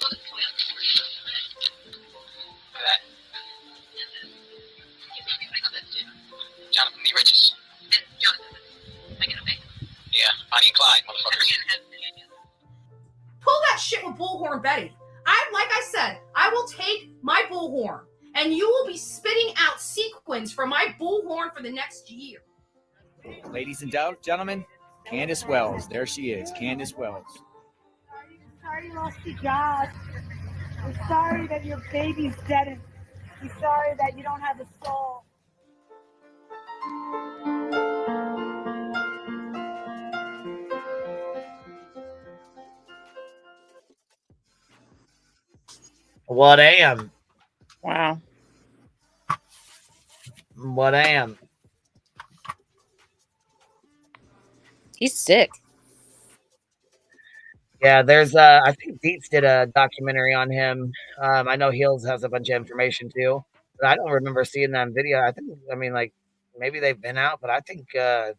Look at that. Jonathan Lee Riches. And Jonathan. I get away. Yeah, Bonnie and Clyde, motherfuckers. Pull that shit with Bullhorn Betty. Like I said, I will take my bullhorn, and you will be spitting out sequins from my bullhorn for the next year. Ladies and gentlemen, Candace Wells. There she is, Candace Wells. Sorry you lost your job. I'm sorry that your baby's dead. I'm sorry that you don't have a soul. What am? Wow. What am? He's sick. Yeah, there's I think Dietz did a documentary on him. I know Heels has a bunch of information too, but I don't remember seeing that video. I mean, like maybe they've been out, but I think I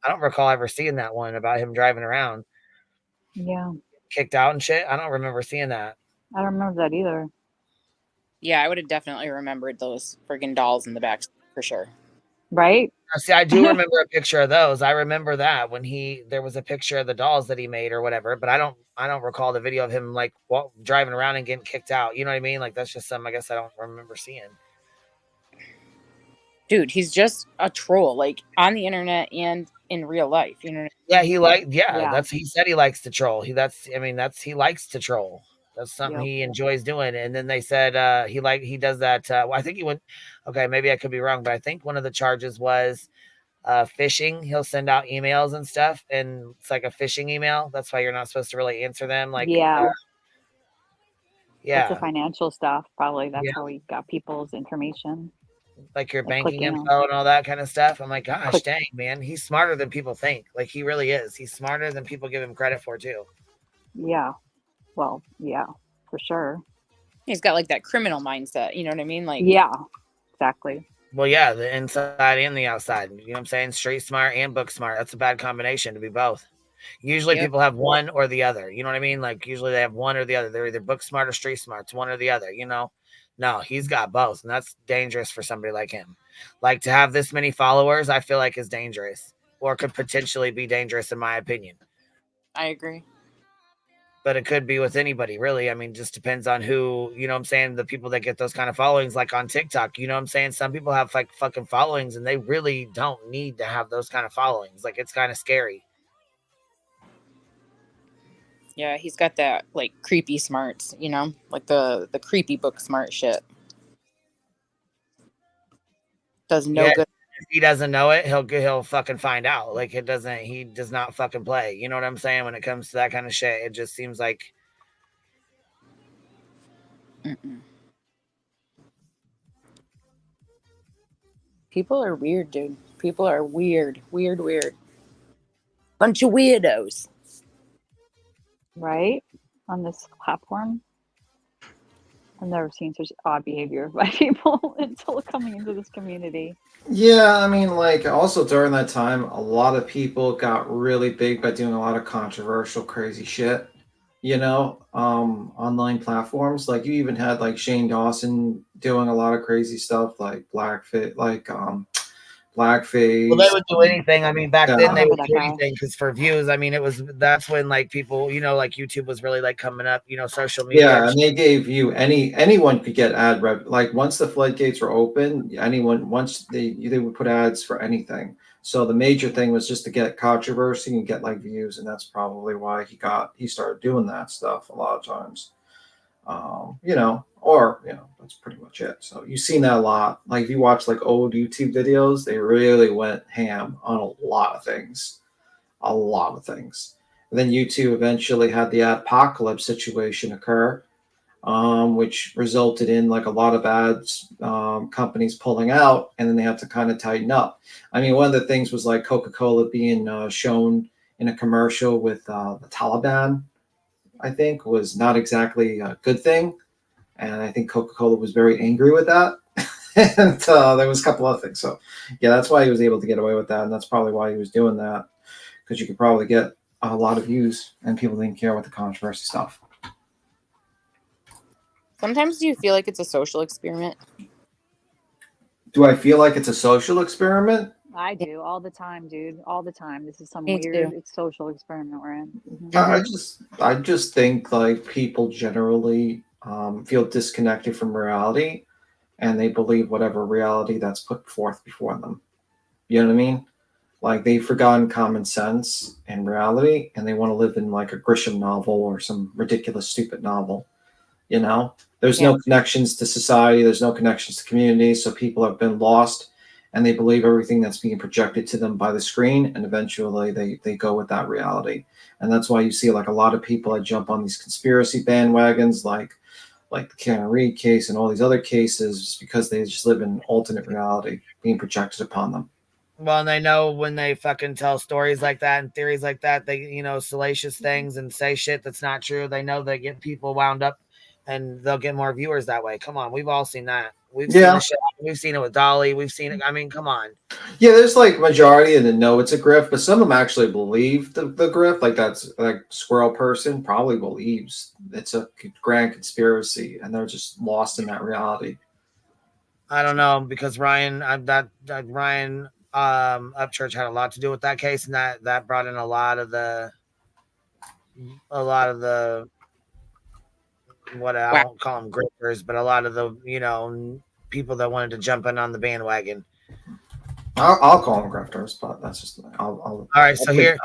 don't recall ever seeing that one about him driving around. Yeah. Kicked out and shit. I don't remember seeing that. I don't remember that either. Yeah, I would have definitely remembered those friggin' dolls in the back for sure. Right? See, I do remember a picture of those. I remember that when there was a picture of the dolls that he made or whatever, but I don't recall the video of him like driving around and getting kicked out. You know what I mean? Like that's just something I guess I don't remember seeing. Dude, he's just a troll, like on the internet and in real life. You know what I mean? Yeah, he said he likes to troll. He likes to troll. That's something he enjoys doing. And then they said he does that. Well, I think he went. Okay, maybe I could be wrong, but I think one of the charges was phishing. He'll send out emails and stuff, and it's like a phishing email. That's why you're not supposed to really answer them. Like, Yeah. yeah, It's the financial stuff. Probably that's Yeah. how he got people's information. like your Like banking clicking info on- and all that kind of stuff. I'm like, gosh, Click- dang, man, he's smarter than people think. Like, he really is. He's smarter than people give him credit for, too. Yeah. Well, yeah, for sure. He's got like that criminal mindset. You know what I mean? Like, Yeah, exactly. Well, yeah, the inside and the outside. You know what I'm saying? Street smart and book smart. That's a bad combination to be both. Usually Yep. people have one or the other. You know what I mean? Like, usually they have one or the other. They're either book smart or street smart. It's one or the other, you know? No, he's got both, and that's dangerous for somebody like him. Like, to have this many followers, I feel like is dangerous, or could potentially be dangerous in my opinion. I agree. But it could be with anybody, really. I mean, just depends on who, you know what I'm saying? The people that get those kind of followings, like on TikTok, you know what I'm saying? Some people have like fucking followings and they really don't need to have those kind of followings. Like, it's kind of scary. Yeah, he's got that like creepy smarts, you know, like the creepy book smart shit. Does no good. If he doesn't know it, he'll fucking find out. Like, he does not fucking play. You know what I'm saying? When it comes to that kind of shit, it just seems like. People are weird, dude. People are weird. Bunch of weirdos. Right? On this platform. I've never seen such odd behavior by people until coming into this community. Yeah, I mean, like, also during that time, a lot of people got really big by doing a lot of controversial, crazy shit, you know, online platforms. Like, you even had, like, Shane Dawson doing a lot of crazy stuff, like blackface. Well, they would do anything. I mean, back Yeah. then they would That do guy. anything because for views. I mean, that's when like people, you know, like YouTube was really like coming up. You know, social media. Yeah, and they gave you anyone could get ad rev. Like, once the floodgates were open, anyone once they would put ads for anything. So the major thing was just to get controversy and get like views, and that's probably why he started doing that stuff a lot of times. You know, that's pretty much it. So you've seen that a lot. Like, if you watch like old YouTube videos, they really went ham on a lot of things. And then YouTube eventually had the apocalypse situation occur, which resulted in like a lot of ads, companies pulling out, and then they had to kind of tighten up. I mean, one of the things was like Coca-Cola being shown in a commercial with the Taliban, I think, was not exactly a good thing. And I think Coca-Cola was very angry with that. And there was a couple other things. So, yeah, that's why he was able to get away with that. And that's probably why he was doing that, because you could probably get a lot of views and people didn't care with the controversy stuff. Sometimes do you feel like it's a social experiment? Do I feel like it's a social experiment? I do all the time, dude. All the time. This is some Me weird too. social experiment we're in. Mhm. I just think like people generally feel disconnected from reality, and they believe whatever reality that's put forth before them. You know what I mean? Like, they've forgotten common sense and reality, and they want to live in like a Grisham novel or some ridiculous, stupid novel. You know, there's no connections to society. There's no connections to community. So people have been lost, and they believe everything that's being projected to them by the screen. And eventually they go with that reality. And that's why you see like a lot of people that jump on these conspiracy bandwagons, like the Karen Reed case and all these other cases, just because they just live in alternate reality being projected upon them. Well, and they know when they fucking tell stories like that and theories like that, they, you know, salacious things and say shit that's not true. They know they get people wound up, and they'll get more viewers that way. Come on, we've all seen that. We've seen the shit. We've seen it with Dolly. We've seen it. I mean, come on. Yeah, there's like majority that know it's a grift, but some of them actually believe the grift. Like, that's like Squirrel Person probably believes it's a grand conspiracy, and they're just lost in that reality. I don't know, because Ryan Ryan Upchurch had a lot to do with that case, and that brought in a lot of the what I won't call them grifters, but a lot of the, you know, people that wanted to jump in on the bandwagon. I'll call them grifters, but that's just all right. So here,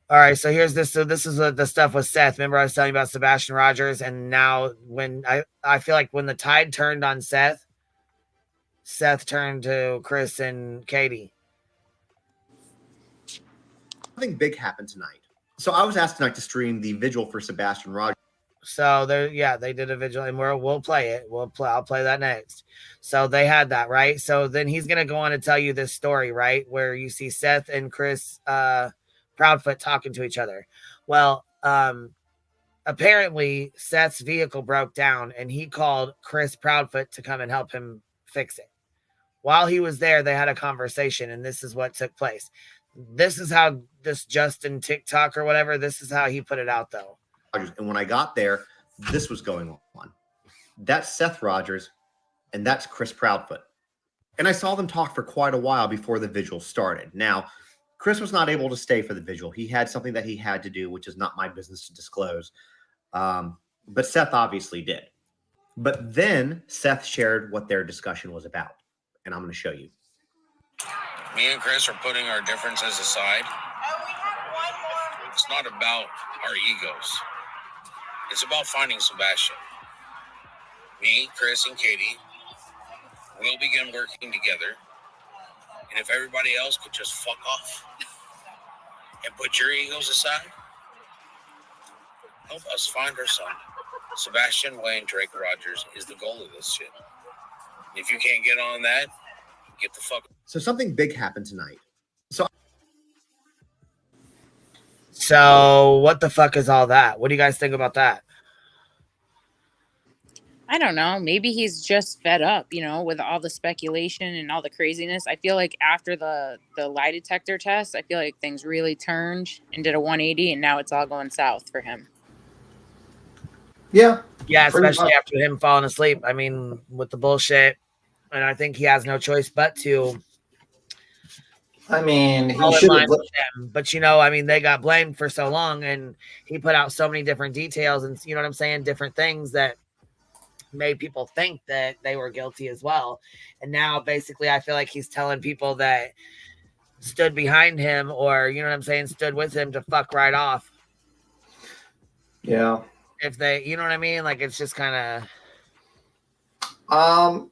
All right, so here's this. So this is the stuff with Seth. Remember I was telling you about Sebastian Rogers, and now when I feel like when the tide turned on Seth, Seth turned to Chris and Katie. Something big happened tonight. So I was asked tonight to stream the vigil for Sebastian Rogers. So they did a vigil, and we'll play it. I'll play that next. So they had that, right? So then he's gonna go on to tell you this story, right? Where you see Seth and Chris Proudfoot talking to each other. Well, apparently Seth's vehicle broke down and he called Chris Proudfoot to come and help him fix it. While he was there, they had a conversation, and this is what took place. This is how this Justin TikTok or whatever, this is how he put it out though. And when I got there, this was going on. That's Seth Rogers, and that's Chris Proudfoot. And I saw them talk for quite a while before the vigil started. Now, Chris was not able to stay for the vigil. He had something that he had to do, which is not my business to disclose. But Seth obviously did. But then Seth shared what their discussion was about. And I'm going to show you. Me and Chris are putting our differences aside. It's not about our egos. It's about finding Sebastian. Me, Chris, and Katie will begin working together. And if everybody else could just fuck off and put your egos aside, help us find our son. Sebastian Wayne Drake Rogers is the goal of this shit. If you can't get on that, get the fuck. So something big happened tonight. So what the fuck is all that? What do you guys think about that? I don't know. Maybe he's just fed up, with all the speculation and all the craziness. I feel like after the lie detector test, I feel like things really turned and did a 180, and now it's all going south for him. Yeah. Yeah, especially after him falling asleep. I mean, with the bullshit. And I think he has no choice but to. I mean, he should should have. have. But I mean, they got blamed for so long, and he put out so many different details, and you know what I'm saying, different things that made people think that they were guilty as well. And now, basically, I feel like he's telling people that stood behind him, or you know what I'm saying, stood with him to fuck right off. Yeah. If they, you know what I mean, like it's just kind of.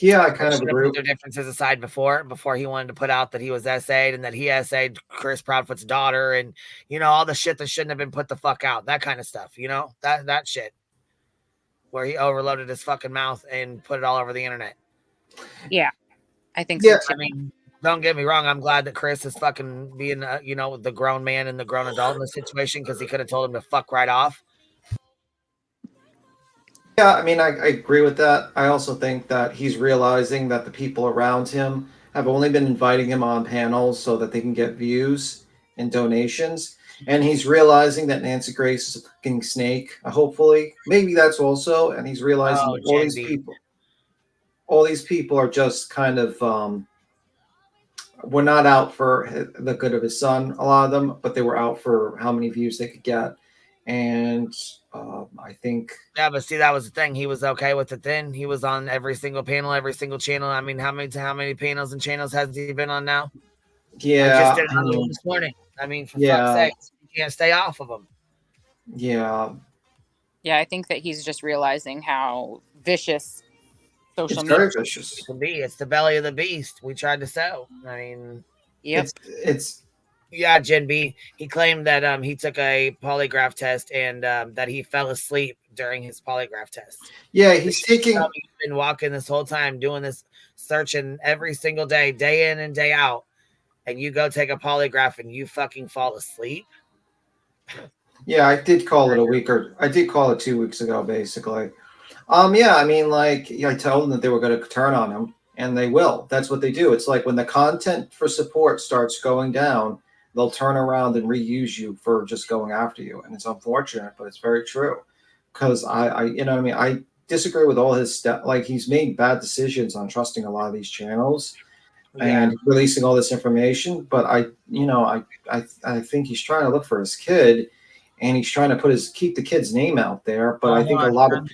Yeah, I kind of agree. Put their differences aside before he wanted to put out that he was SA'd and that he SA'd Chris Proudfoot's daughter and, all the shit that shouldn't have been put the fuck out. That kind of stuff, that shit. Where he overloaded his fucking mouth and put it all over the internet. Yeah, I think so. So I mean, don't get me wrong. I'm glad that Chris is fucking being, the grown man and the grown adult in the situation because he could have told him to fuck right off. Yeah, I mean, I agree with that. I also think that he's realizing that the people around him have only been inviting him on panels so that they can get views and donations. And he's realizing that Nancy Grace is a fucking snake, hopefully. Maybe that's also, and he's realizing all these people are just kind of, were not out for the good of his son, a lot of them, but they were out for how many views they could get. And I think. Yeah, but see, that was the thing. He was okay with it then. He was on every single panel, every single channel. I mean, how many panels and channels has he been on now? Yeah. I just did it this morning. I mean, for fuck's sake, you can't stay off of him. Yeah. Yeah, I think that he's just realizing how vicious social media is. Vicious. It can be. It's the belly of the beast we tried to sell. I mean, yep. It's yeah, Gen B. He claimed that he took a polygraph test and that he fell asleep during his polygraph test. Yeah, he's taking. He's been walking this whole time, doing this, searching every single day, day in and day out, and you go take a polygraph and you fucking fall asleep. Yeah, I did call it I did call it 2 weeks ago, basically. Yeah, I mean, like I told them that they were going to turn on him, and they will. That's what they do. It's like when the content for support starts going down, they'll turn around and reuse you for just going after you. And it's unfortunate, but it's very true. Because I disagree with all his stuff. Like he's made bad decisions on trusting a lot of these channels and releasing all this information. But I think he's trying to look for his kid, and he's trying to keep the kid's name out there. But I think a lot of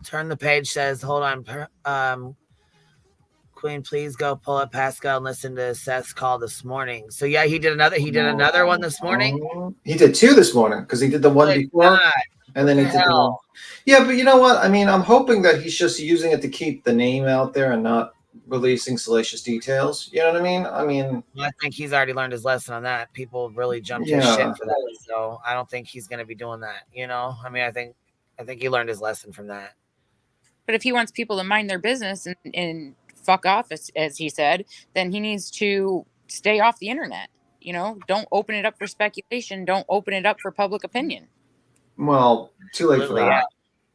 turn the page says, hold on. Queen, please go pull up Pascal and listen to Seth's call this morning. So yeah, he did another one this morning. He did 2 this morning because he did the one before, and then he did the one. Yeah, but you know what? I mean, I'm hoping that he's just using it to keep the name out there and not releasing salacious details. You know what I mean? I think he's already learned his lesson on that. People really jumped his Yeah. shit for that. So I don't think he's going to be doing that. You know, I mean, I think he learned his lesson from that. But if he wants people to mind their business and fuck off, as he said, then he needs to stay off the internet. You know, don't open it up for speculation. Don't open it up for public opinion. Well, too late for that. Yeah.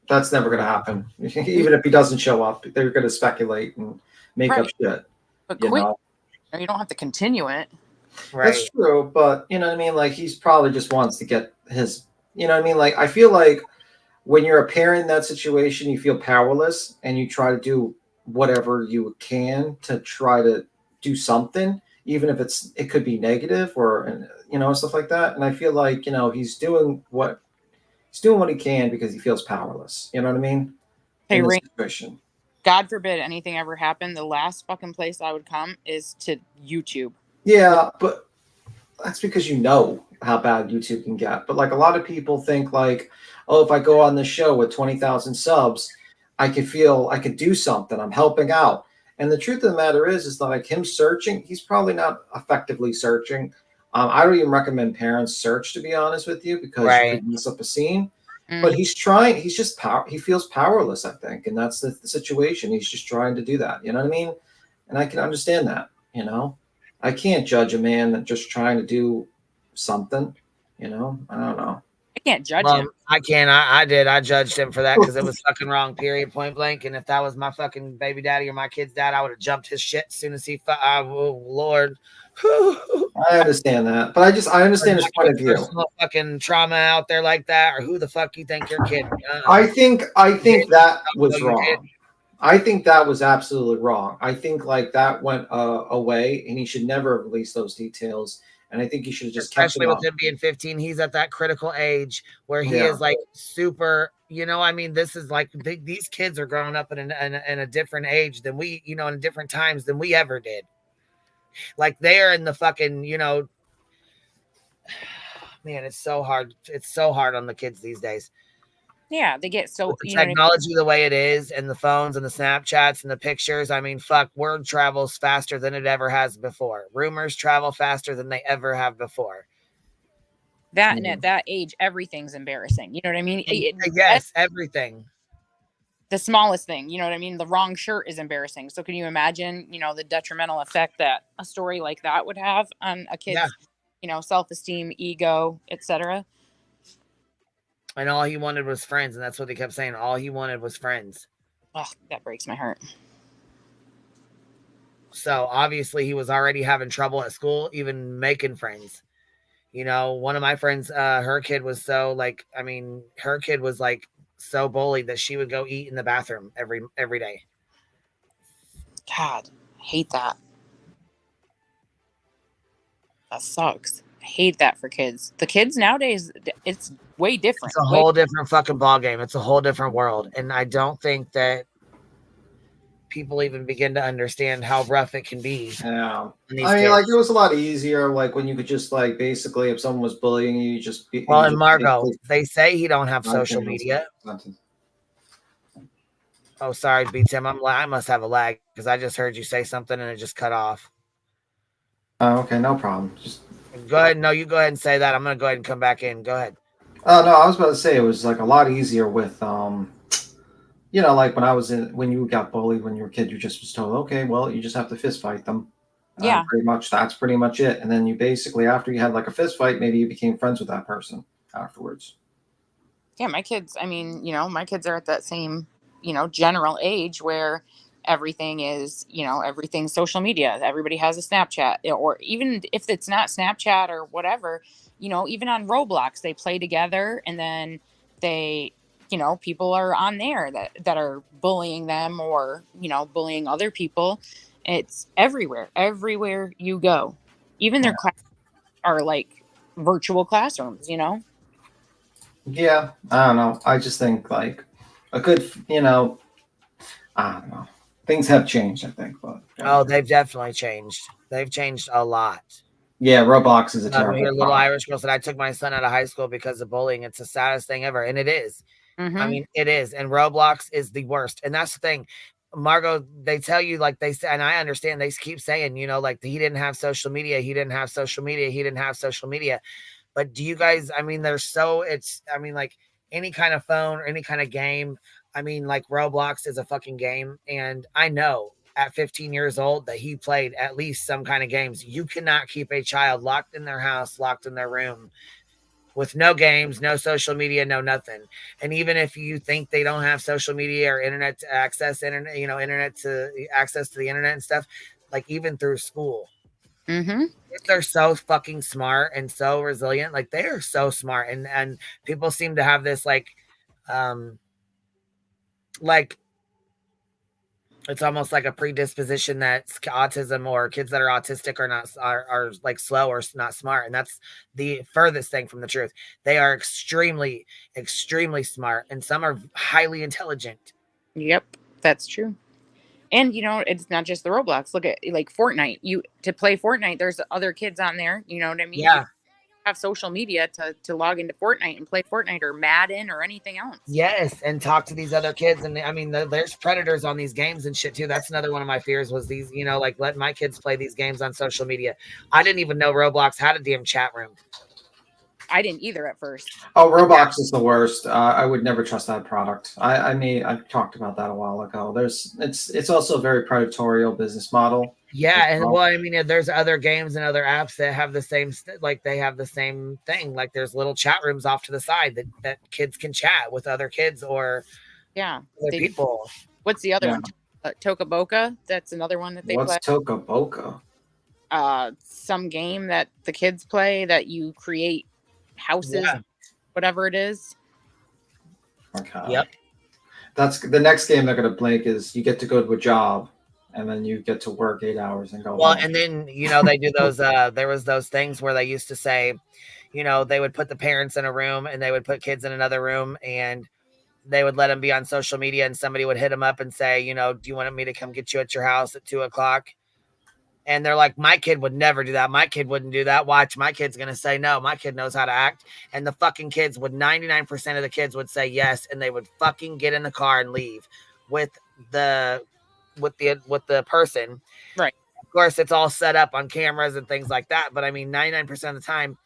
That's never going to happen. Even if he doesn't show up, they're going to speculate and make up shit. But You quit. know? You don't have to continue it. That's true, but you know what I mean? Like, he's probably just wants to get his, you know what I mean? Like, I feel like when you're a parent in that situation, you feel powerless and you try to do whatever you can to try to do something, even if it could be negative or, you know, stuff like that. And I feel like, you know, he's doing what he can because he feels powerless. You know what I mean? Hey, In this Ring, situation. God forbid anything ever happened. The last fucking place I would come is to YouTube. Yeah, but that's because you know how bad YouTube can get. But like a lot of people think like, oh, if I go on this show with 20,000 subs, I could do something. I'm helping out. And the truth of the matter is that like him searching, he's probably not effectively searching. I don't even recommend parents search, to be honest with you, because you could mess up a scene. But he's trying. He's just he feels powerless, I think, and that's the situation. He's just trying to do that. You know what I mean? And I can understand that. You know, I can't judge a man that just trying to do something. You know, I don't know. I can't judge him. I can't. I did. I judged him for that because it was fucking wrong. Period. Point blank. And if that was my fucking baby daddy or my kid's dad, I would have jumped his shit as soon as he. Oh Lord. I understand that, but I understand his point of view. Fucking trauma out there like that, or who the fuck you think you're kidding? I think that was wrong. I think that was absolutely wrong. I think like that went away, and he should never have released those details. And I think he should have just especially kept with him being 15. He's at that critical age where he is like super. You know, I mean, this is like these kids are growing up in a different age than we, you know, in different times than we ever did. Like they're in the fucking, you know, man, it's so hard. It's so hard on the kids these days. Yeah, they get so With the you know what I mean? technology the way it is, and the phones and the Snapchats and the pictures. I mean, fuck, word travels faster than it ever has before. Rumors travel faster than they ever have before. That and at that age, everything's embarrassing. You know what I mean? Yes, everything. The smallest thing, you know what I mean? The wrong shirt is embarrassing. So can you imagine, you know, the detrimental effect that a story like that would have on a kid's, you know, self-esteem, ego, etc. And all he wanted was friends, and that's what they kept saying. All he wanted was friends. Oh, that breaks my heart. So obviously he was already having trouble at school, even making friends. You know, one of my friends, her kid was so like, I mean, her kid was like so bullied that she would go eat in the bathroom every day. God, I hate that. That sucks. I hate that for kids. The kids nowadays, it's way different. It's a whole different fucking ball game. It's a whole different world. And I don't think that people even begin to understand how rough it can be. Yeah. I mean, like it was a lot easier, like when you could just like basically if someone was bullying you, you just be well. And Margot, they say he don't have social media. Oh, sorry, B Tim. I must have a lag because I just heard you say something and it just cut off. Oh, okay, no problem. Just go ahead. No, you go ahead and say that. I'm gonna go ahead and come back in. Go ahead. Oh no, I was about to say it was like a lot easier with you know, like when you got bullied when you were a kid, you just was told, okay, well, you just have to fist fight them. Yeah. That's pretty much it. And then you basically, after you had like a fist fight, maybe you became friends with that person afterwards. Yeah, my kids, I mean, you know, my kids are at that same, you know, general age where everything is, you know, everything's social media. Everybody has a Snapchat, or even if it's not Snapchat or whatever, you know, even on Roblox, they play together and then they, you know, people are on there that are bullying them or, you know, bullying other people. It's everywhere you go. Even their classes are like virtual classrooms, you know? Yeah, I don't know. I just think like a good, you know, I don't know. Things have changed, I think. But Oh, they've definitely changed. They've changed a lot. yeah, Roblox is a I terrible hear little product. Irish girl said, I took my son out of high school because of bullying. It's the saddest thing ever. And it is. I mean, it is. And Roblox is the worst. And that's the thing. Margot, they tell you, like they say, and I understand they keep saying, you know, like he didn't have social media. He didn't have social media. He didn't have social media. But do you guys, I mean, like any kind of phone or any kind of game. I mean, like Roblox is a fucking game. And I know at 15 years old that he played at least some kind of games. You cannot keep a child locked in their house, locked in their room with no games, no social media, no nothing. And even if you think they don't have social media or internet to access internet to access to the internet and stuff, like even through school, they're so fucking smart and so resilient. Like they are so smart. And people seem to have this like it's almost like a predisposition that autism or kids that are autistic are like slow or not smart. And that's the furthest thing from the truth. They are extremely, extremely smart. And some are highly intelligent. Yep, that's true. And you know, it's not just the Roblox. Look at like Fortnite. To play Fortnite, there's other kids on there. You know what I mean? Yeah. You have social media to log into Fortnite and play Fortnite or Madden or anything else. Yes, and talk to these other kids. And I mean, there's predators on these games and shit too. That's another one of my fears was these, you know, like let my kids play these games on social media. I didn't even know Roblox had a damn chat room. I didn't either at first. Oh, Roblox is the worst. I would never trust that product. I talked about that a while ago. It's also a very predatory business model. Yeah, and well, I mean, there's other games and other apps that have the same, they have the same thing. Like there's little chat rooms off to the side that kids can chat with other kids or other people. What's the other one? Toca Boca. That's another one that they play. What's Toca Boca? Some game that the kids play that you create houses, whatever it is. Okay. Yep. That's the next game they're gonna play is you get to go to a job and then you get to work 8 hours and go Well, home. and then, you know, they do those, there was those things where they used to say, you know, they would put the parents in a room and they would put kids in another room and they would let them be on social media and somebody would hit them up and say, you know, do you want me to come get you at your house at 2:00? And they're like, my kid would never do that. My kid wouldn't do that. Watch, my kid's going to say no. My kid knows how to act. And the fucking kids 99% of the kids would say yes. And they would fucking get in the car and leave with the person. Right. Of course, it's all set up on cameras and things like that. But I mean, 99% of the time,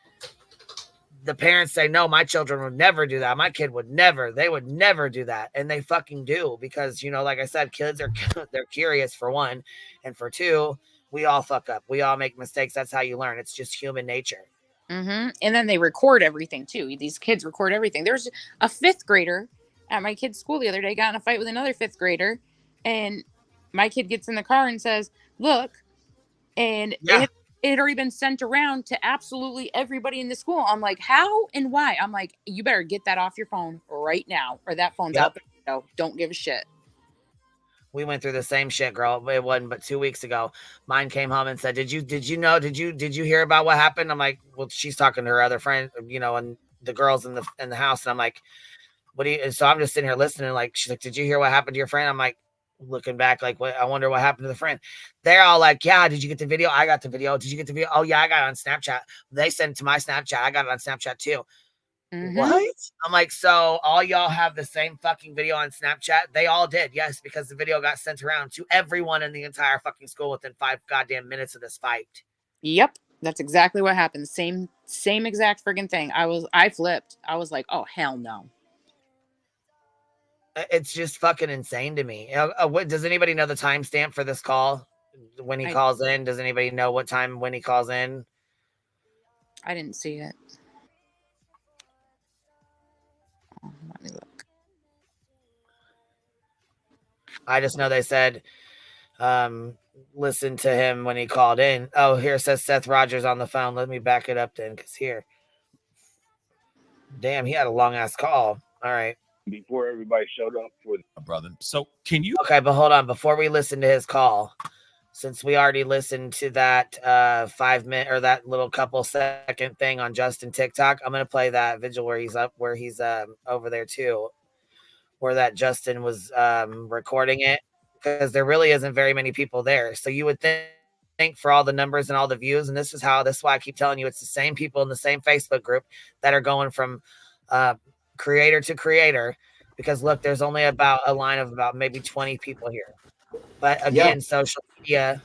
the parents say, no, my children would never do that. My kid would never. They would never do that. And they fucking do because, you know, like I said, kids they're curious for one. And for two, we all fuck up. We all make mistakes. That's how you learn. It's just human nature. And then they record everything too. These kids record everything. There's a 5th grader at my kid's school the other day got in a fight with another 5th grader. And my kid gets in the car and says, look, and it had already been sent around to absolutely everybody in the school. I'm like, how and why? I'm like, you better get that off your phone right now or that phone's out the window. Don't give a shit. We went through the same shit, girl. It wasn't but 2 weeks ago. Mine came home and said, did you hear about what happened? I'm like, well, she's talking to her other friend, you know, and the girls in the house. And I'm like, so I'm just sitting here listening. Like, she's like, did you hear what happened to your friend? I'm like, looking back, like, what? I wonder what happened to the friend. They're all like, yeah, did you get the video? I got the video. Did you get the video? Oh yeah, I got it on Snapchat. They sent it to my Snapchat. I got it on Snapchat too. What? I'm like, so all y'all have the same fucking video on Snapchat? They all did, yes, because the video got sent around to everyone in the entire fucking school within 5 goddamn minutes of this fight. Yep, that's exactly what happened. Same exact friggin' thing. I flipped. I was like, oh hell no. It's just fucking insane to me. Does anybody know the timestamp for this call when he calls in? Does anybody know what time when he calls in? I didn't see it. Let me look. I just know they said, listen to him when he called in. Oh, here it says Seth Rogers on the phone. Let me back it up then, because here. Damn, he had a long ass call. All right. Before everybody showed up for the brother. So can you? Okay, but hold on. Before we listen to his call, since we already listened to that 5 minute or that little couple second thing on Justin TikTok, I'm gonna play that vigil where he's over there too, where that Justin was recording it because there really isn't very many people there. So you would think for all the numbers and all the views, and this is why I keep telling you it's the same people in the same Facebook group that are going from creator to creator, because look, there's only about a line of about maybe 20 people here. But again, social media,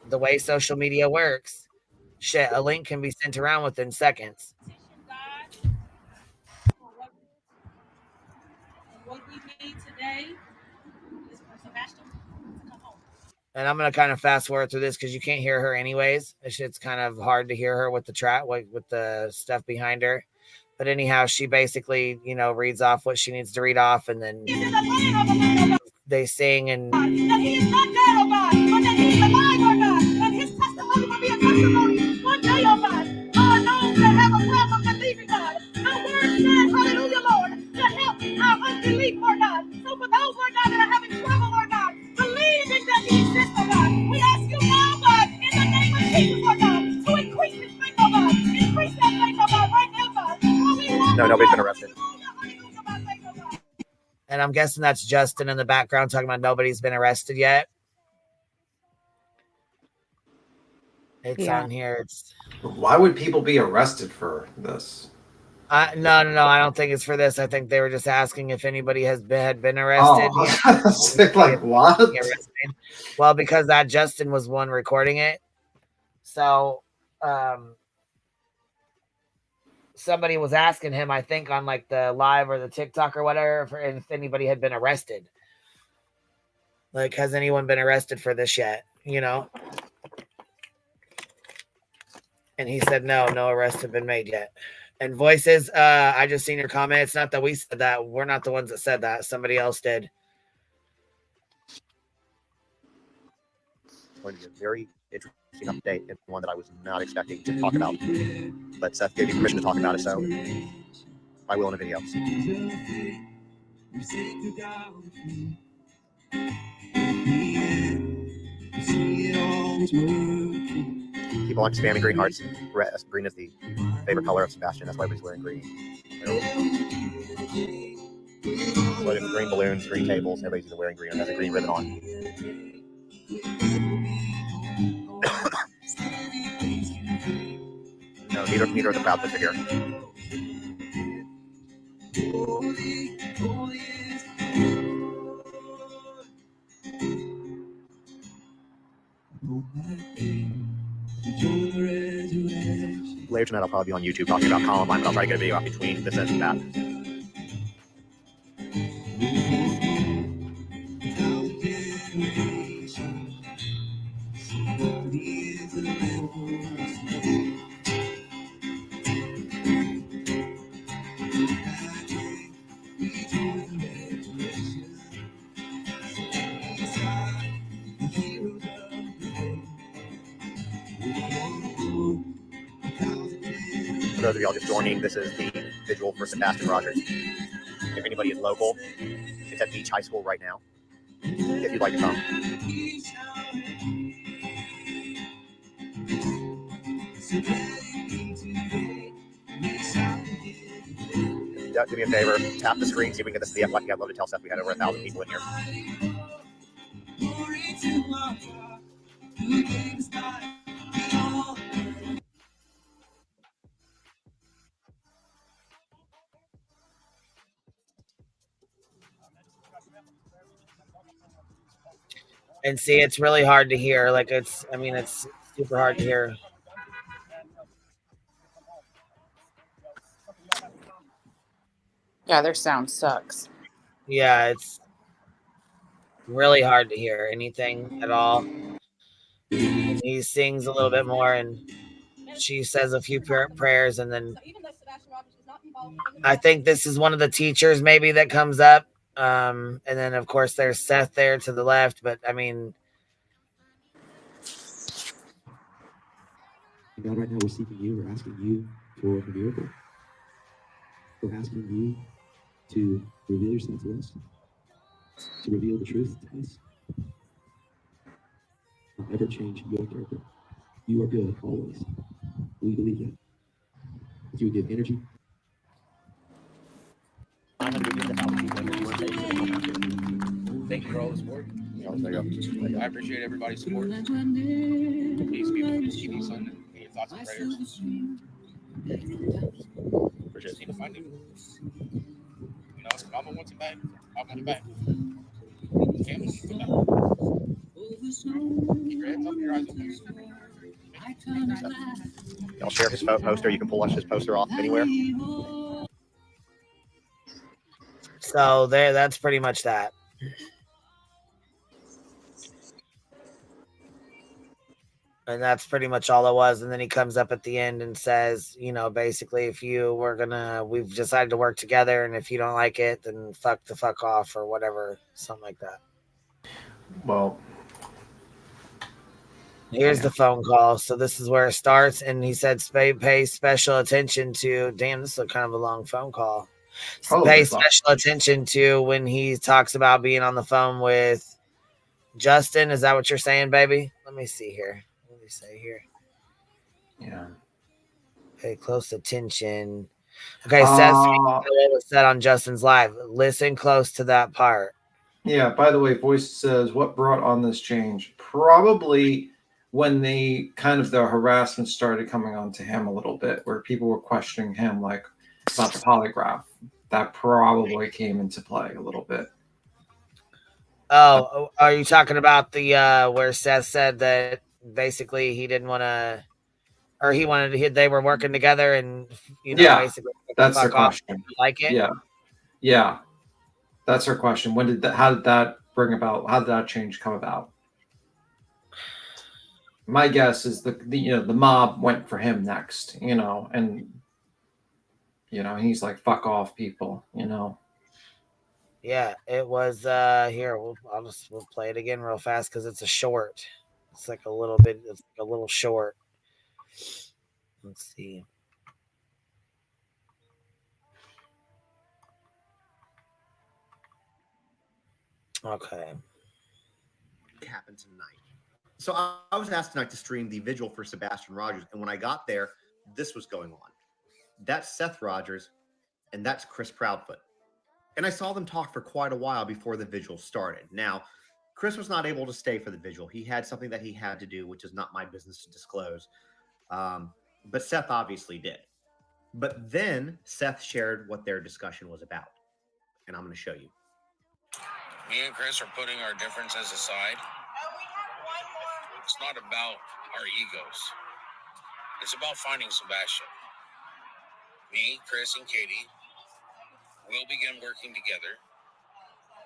the way social media works, shit, a link can be sent around within seconds. What we need today is for Sebastian to come home. And I'm gonna kind of fast forward through this because you can't hear her anyways. It's kind of hard to hear her with the stuff behind her. But anyhow, she basically, reads off what she needs to read off, and then they sing and. That he is not dead, oh God, but that he is alive, oh God, and his testimony will be a testimony one day, oh God. Those that have a problem believing, God, the word says, hallelujah, Lord, to help our unbelief, Lord God. So for those, Lord God, that are having trouble, Lord God, believing that he exists, oh God, we ask you now, God, in the name of Jesus, Lord God, to increase his faith, oh God, increase that faith, oh God, right now, God. No, nobody's been arrested. And I'm guessing that's Justin in the background talking about nobody's been arrested yet. It's on here. Why would people be arrested for this? No. I don't think it's for this. I think they were just asking if anybody had been arrested. Oh, like what? Well, because that Justin was one recording it. So, somebody was asking him, I think, on like the live or the TikTok or whatever, if anybody had been arrested. Like, has anyone been arrested for this yet? And he said, no arrests have been made yet. And Voices, I just seen your comment. It's not that we said that. We're not the ones that said that. Somebody else did. Going to be a very interesting update, and one that I was not expecting to talk about. But Seth gave me permission to talk about it, so I will in a video. People aren't spamming green hearts. Green is the favorite color of Sebastian. That's why he's wearing green. So there's green balloons, green tables. Everybody's either wearing green or has a green ribbon on. No, neither of the Proudfoots are here. Later tonight, I'll probably be on YouTube talking about Columbine, but I'll try to get a video out between this and that. For those of y'all just joining, this is the vigil for Sebastian Rogers. If anybody is local, it's at Beach High School right now. If you'd like to come. Do me a favor, tap the screen, see if we can get this PDF like I'd love to tell Seth we had over 1,000 people in here. And see, it's really hard to hear. Like it's super hard to hear. Yeah, their sound sucks. Yeah, it's really hard to hear anything at all. And he sings a little bit more, and she says a few prayers, and then I think this is one of the teachers maybe that comes up. And then of course there's Seth there to the left, but I mean, God, right now we're seeking you. We're asking you for a miracle. We're asking you to reveal yourself to us, to reveal the truth to us. Not ever change your character. You are good always. We believe that. That you would give energy. Thank you for all this work. I appreciate everybody's support. Please keep these on your thoughts and prayers. Just need to find him. You know, Mama wants him back. I want him back. Family wants him back. Keep your heads up, your eyes open. I'll share his poster. You can pull his poster off anywhere. So there, that's pretty much that. And that's pretty much all it was. And then he comes up at the end and says, you know, basically, if you were we've decided to work together, and if you don't like it, then fuck off or whatever, something like that. Well, here's the phone call. So this is where it starts. And he said, pay special attention to, damn, this is kind of a long phone call. Pay special attention to when he talks about being on the phone with Justin. Is that what you're saying, baby? Let me see here. What do we say here? Yeah. Pay close attention. Okay, Seth, what was said on Justin's live. Listen close to that part. Yeah, by the way, Voice says, what brought on this change? Probably when the harassment started coming on to him a little bit, where people were questioning him, like, about the polygraph. That probably came into play a little bit. Oh, are you talking about the where Seth said that basically he didn't want to, or he wanted they were working together, and you know, basically that's her question. Like it? Yeah, that's her question. How did that change come about? My guess is the mob went for him next, and he's like, fuck off, people, Yeah, it was here. We'll play it again real fast because it's a short. It's like a little bit. It's like a little short. Let's see. Okay. It happened tonight. So I was asked tonight to stream the vigil for Sebastian Rogers, and when I got there, this was going on. That's Seth Rogers, and that's Chris Proudfoot. And I saw them talk for quite a while before the vigil started. Now, Chris was not able to stay for the vigil. He had something that he had to do, which is not my business to disclose. But Seth obviously did. But then Seth shared what their discussion was about. And I'm going to show you. Me and Chris are putting our differences aside. It's not about our egos. It's about finding Sebastian. Me, Chris, and Katie will begin working together.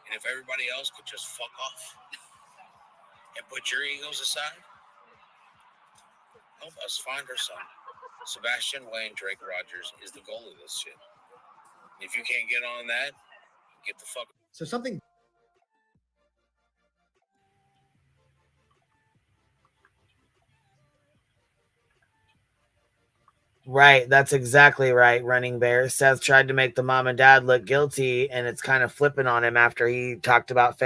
And if everybody else could just fuck off and put your egos aside, help us find our son. Sebastian Wayne Drake Rogers is the goal of this shit. If you can't get on that, get the fuck. So something. Right, that's exactly right, Running Bear. Seth tried to make the mom and dad look guilty, and it's kind of flipping on him after he talked about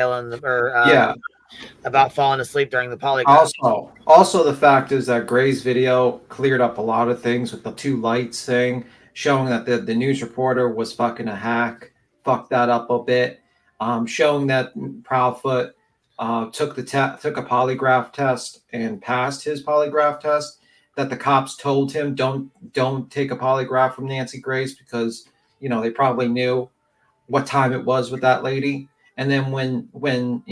about falling asleep during the polygraph. Also, the fact is that Gray's video cleared up a lot of things with the two lights thing, showing that the news reporter was fucking a hack, fucked that up a bit, showing that Proudfoot took a polygraph test and passed his polygraph test. That the cops told him don't take a polygraph from Nancy Grace because they probably knew what time it was with that lady. And then when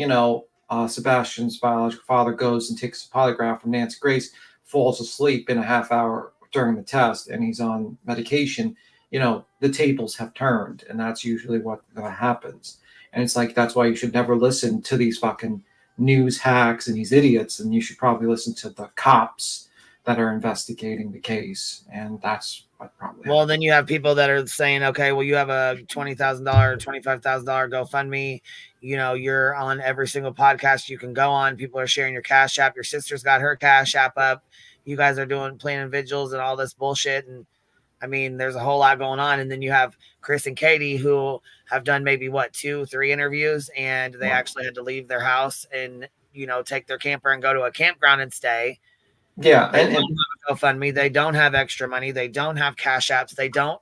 Sebastian's biological father goes and takes a polygraph from Nancy Grace, falls asleep in a half hour during the test, and he's on medication, the tables have turned, and that's usually what happens. And it's like, that's why you should never listen to these fucking news hacks and these idiots, and you should probably listen to the cops that are investigating the case. And that's what probably well, then you have people that are saying, okay, well, you have a $20,000, $25,000 GoFundMe. You're on every single podcast you can go on. People are sharing your Cash App. Your sister's got her Cash App up. You guys are planning vigils and all this bullshit. And I mean, there's a whole lot going on. And then you have Chris and Katie, who have done maybe 2-3 interviews, and they actually had to leave their house and take their camper and go to a campground and stay. Yeah, they don't have a GoFundMe. They don't have extra money. They don't have Cash Apps.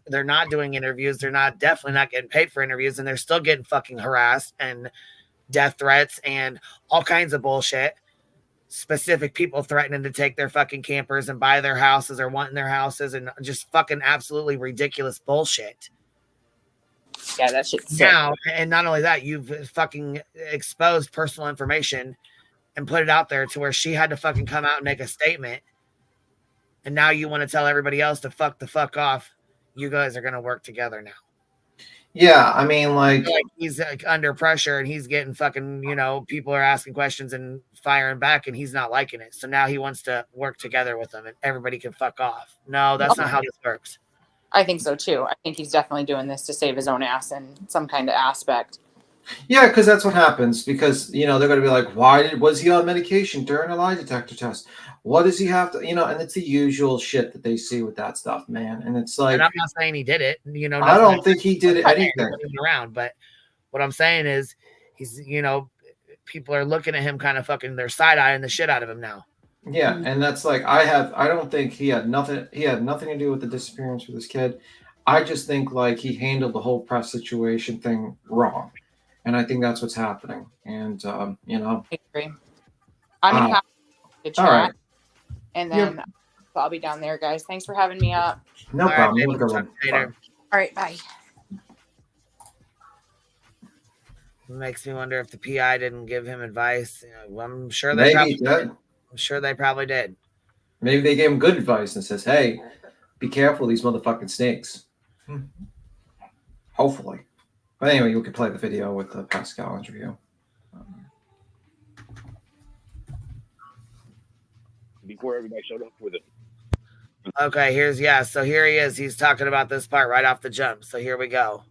They're not doing interviews. They're definitely not getting paid for interviews, and they're still getting fucking harassed. And death threats and all kinds of bullshit. Specific people threatening to take their fucking campers and buy their houses or wanting their houses and just fucking absolutely ridiculous bullshit. Yeah, that shit's now, and not only that, you've fucking exposed personal information and put it out there to where she had to fucking come out and make a statement. And now you want to tell everybody else to fuck the fuck off. You guys are going to work together now. Yeah, I mean, like he's like under pressure and he's getting fucking, you know, people are asking questions and firing back and he's not liking it. So now he wants to work together with them and everybody can fuck off. No, that's not how this works. I think so too. I think he's definitely doing this to save his own ass in some kind of aspect. Yeah, because that's what happens. Because, you know, they're going to be like, was he on medication during a lie detector test? What does he have to, you know, and it's the usual shit that they see with that stuff, man. And it's like, and I'm not saying he did it, you know, I don't think he did anything around, but what I'm saying is he's, you know, people are looking at him kind of fucking their side eyeing the shit out of him now. Yeah, and that's like I don't think he had nothing to do with the disappearance of this kid. I just think like he handled the whole press situation thing wrong. And I think that's what's happening. And you know, I agree. I'm gonna have to chat, all right. and then I'll be down there, guys. Thanks for having me up. No problem. You have a good one. Later. All right, bye. Makes me wonder if the PI didn't give him advice. You know, I'm sure they probably did. I'm sure they probably did. Maybe they gave him good advice and says, "Hey, be careful of these motherfucking snakes." Hopefully. But anyway, you can play the video with the Pascal interview. Before everybody showed up for the. Okay, so here he is. He's talking about this part right off the jump. So here we go.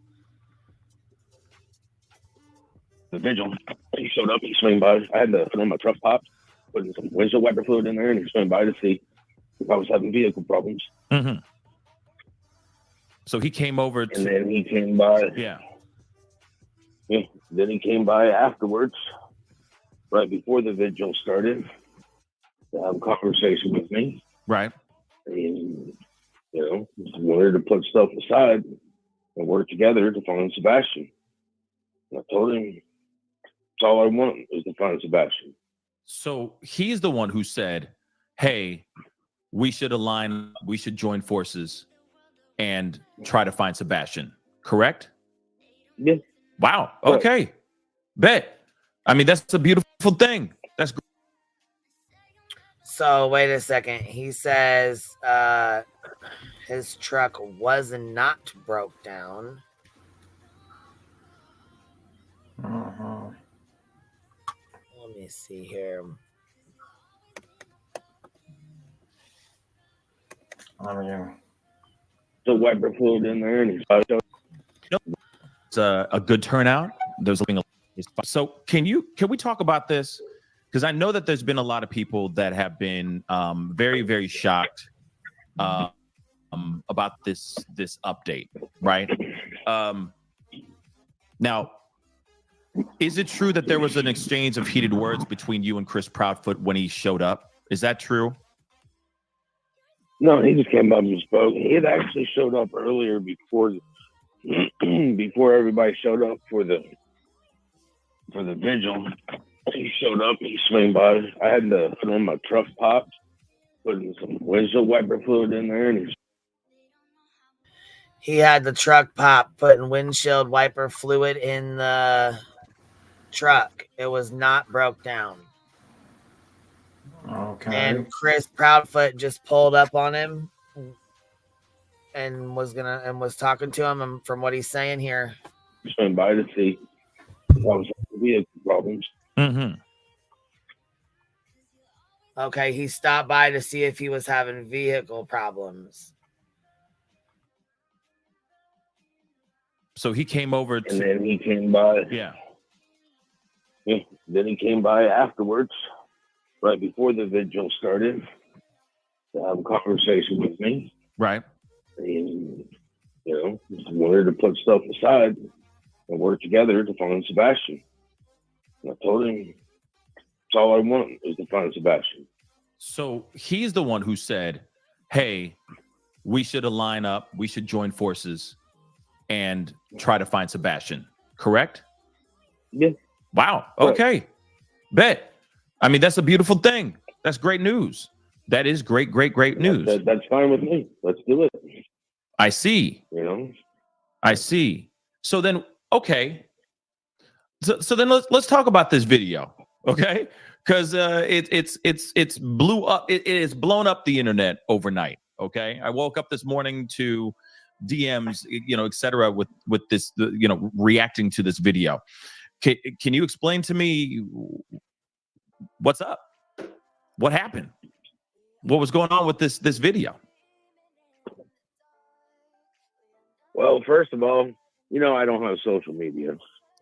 The vigil. He showed up. He swung by. I had to put on my truck pops, putting some windshield wiper fluid in there, and he swung by to see if I was having vehicle problems. Mm-hmm. So he came over, and then he came by. Yeah. Yeah. Then he came by afterwards, right before the vigil started, to have a conversation with me. Right. And, you know, just wanted to put stuff aside and work together to find Sebastian. And I told him that's all I want is to find Sebastian. So he's the one who said, "Hey, we should align, we should join forces and try to find Sebastian." Correct? Yeah. Wow. Okay. Bet. I mean, that's a beautiful thing. That's great. So wait a second. He says his truck was not broke down. Let me see here. The wiper fluid in there, and he's It's a good turnout. There's a so can we talk about this? Because I know that there's been a lot of people that have been very, very shocked about this update, right? Now, is it true that there was an exchange of heated words between you and Chris Proudfoot when he showed up? Is that true? No, he just came up and spoke. He had actually showed up earlier before everybody showed up for the vigil. He showed up. He swung by. I had to put on my truck pops, putting some windshield wiper fluid in there, and he had the truck pop, putting windshield wiper fluid in the truck. It was not broke down. Okay. And Chris Proudfoot just pulled up on him and was talking to him. And from what he's saying here, swung by to see if I was having vehicle problems. Mm-hmm. Okay, he stopped by to see if he was having vehicle problems. So he came over and then he came by. Yeah. Yeah. Then he came by afterwards, right before the vigil started, to have a conversation with me. Right. And, you know, just wanted to put stuff aside and work together to find Sebastian. And I told him that's all I want is to find Sebastian. So he's the one who said, "Hey, we should align up, we should join forces and try to find Sebastian." Correct? Yeah. Wow. Okay. Bet. I mean, that's a beautiful thing. That's great news. That is great news. That's fine with me. Let's do it. I see. You know. I see. So then, okay. So then let's talk about this video, okay? Because it's blew up. It is blown up the internet overnight. Okay. I woke up this morning to DMs, etc. with this, reacting to this video. Can you explain to me what's up? What happened? What was going on with this video? Well, first of all, I don't have social media.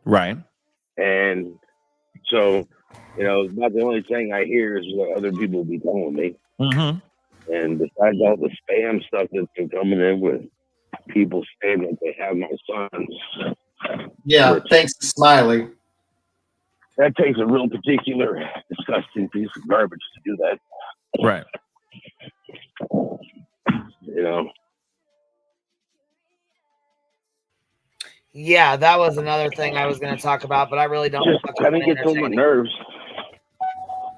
Right. And so, about the only thing I hear is what other people will be telling me. Mm-hmm. And besides all the spam stuff that's been coming in with people saying that they have my sons. Yeah, thanks to Smiley. That takes a real particular, disgusting piece of garbage to do that. Right. Yeah, that was another thing I was going to talk about, but I really don't. Just kind of gets on my nerves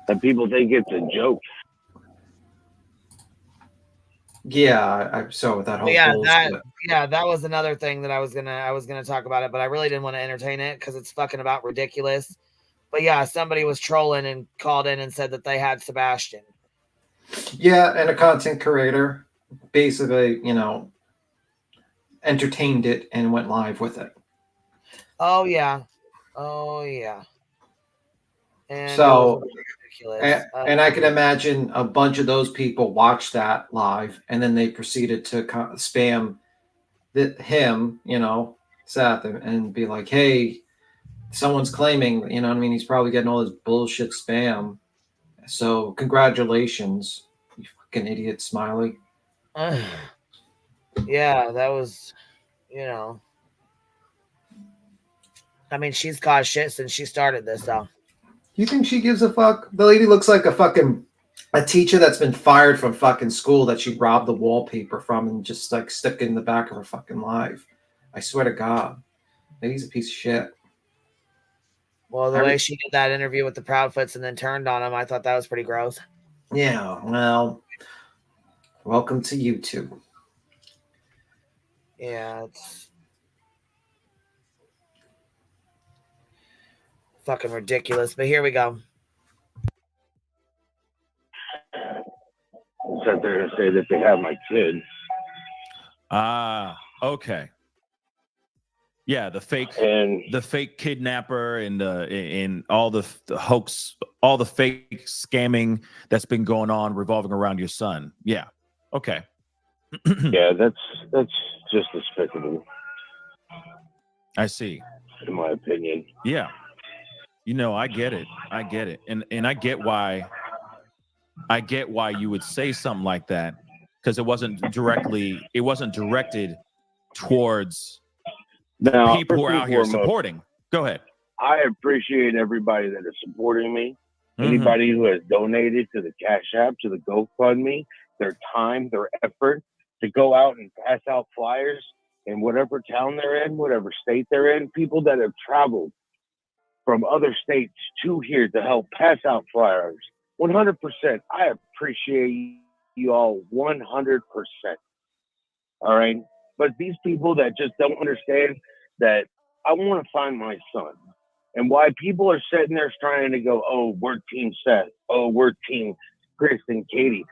that people think it's a joke. Yeah, I'm so with that whole that was another thing that I was gonna talk about it, but I really didn't want to entertain it because it's fucking about ridiculous. But yeah, somebody was trolling and called in and said that they had Sebastian. Yeah, and a content creator basically, entertained it and went live with it. Oh yeah. And so ridiculous. And I can imagine a bunch of those people watched that live and then they proceeded to spam him, Seth, and be like, hey, someone's claiming, he's probably getting all this bullshit spam. So congratulations, you fucking idiot, Smiley. Yeah, that was, I mean, she's caused shit since she started this, though. You think she gives a fuck? The lady looks like a teacher that's been fired from fucking school that she robbed the wallpaper from and just stuck in the back of her fucking live. I swear to God. Lady's a piece of shit. Well, the way she did that interview with the Proudfoots and then turned on him, I thought that was pretty gross. Yeah, well, welcome to YouTube. Yeah, it's fucking ridiculous, but here we go. Sat there and say that they have my kid. Okay. Yeah, the fake kidnapper and all the hoax, all the fake scamming that's been going on revolving around your son. Yeah. Okay. Yeah, that's just despicable. I see. In my opinion. Yeah. I get it. And I get why you would say something like that, because it wasn't directed towards people who are out here supporting. Go ahead. I appreciate everybody that is supporting me. Anybody who has donated to the Cash App, to the GoFundMe, their time, their effort to go out and pass out flyers in whatever town they're in, whatever state they're in, people that have traveled from other states to here to help pass out flyers. 100%. I appreciate you all 100%. All right. But these people that just don't understand that I want to find my son, and why people are sitting there trying to go, oh, we're Team Seth. Oh, we're Team Chris and Katie.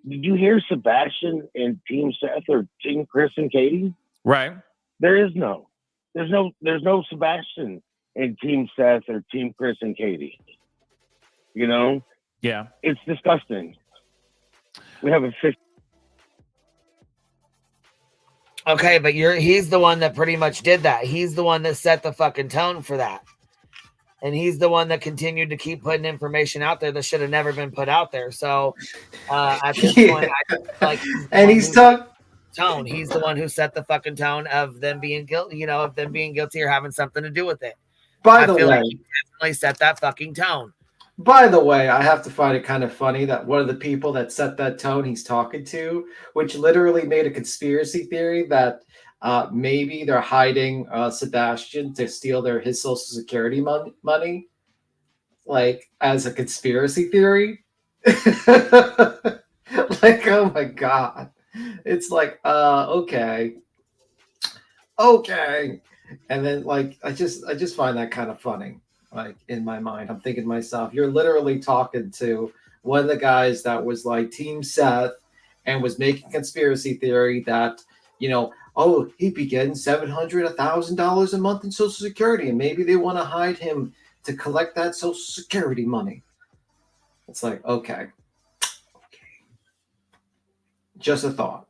Did you hear Sebastian and Team Seth or Team Chris and Katie? Right. There's no Sebastian and Team Seth or Team Chris and Katie. Yeah. It's disgusting. We have a fish. Okay, but he's the one that pretty much did that. He's the one that set the fucking tone for that. And he's the one that continued to keep putting information out there that should have never been put out there. So at this point, I like, and he's talking tone. He's the one who set the fucking tone of them being guilty, of them being guilty or having something to do with it. By the way, like he definitely set that fucking tone. By the way, I have to find it kind of funny that one of the people that set that tone he's talking to, which literally made a conspiracy theory that Maybe they're hiding Sebastian to steal his Social Security money, like as a conspiracy theory. Like, oh my God. It's like, okay. And then like I just find that kind of funny. Like in my mind, I'm thinking to myself, you're literally talking to one of the guys that was like Team Seth and was making conspiracy theory that, oh, he'd be getting $700, $1,000 a month in Social Security, and maybe they want to hide him to collect that Social Security money. It's like, okay. Just a thought.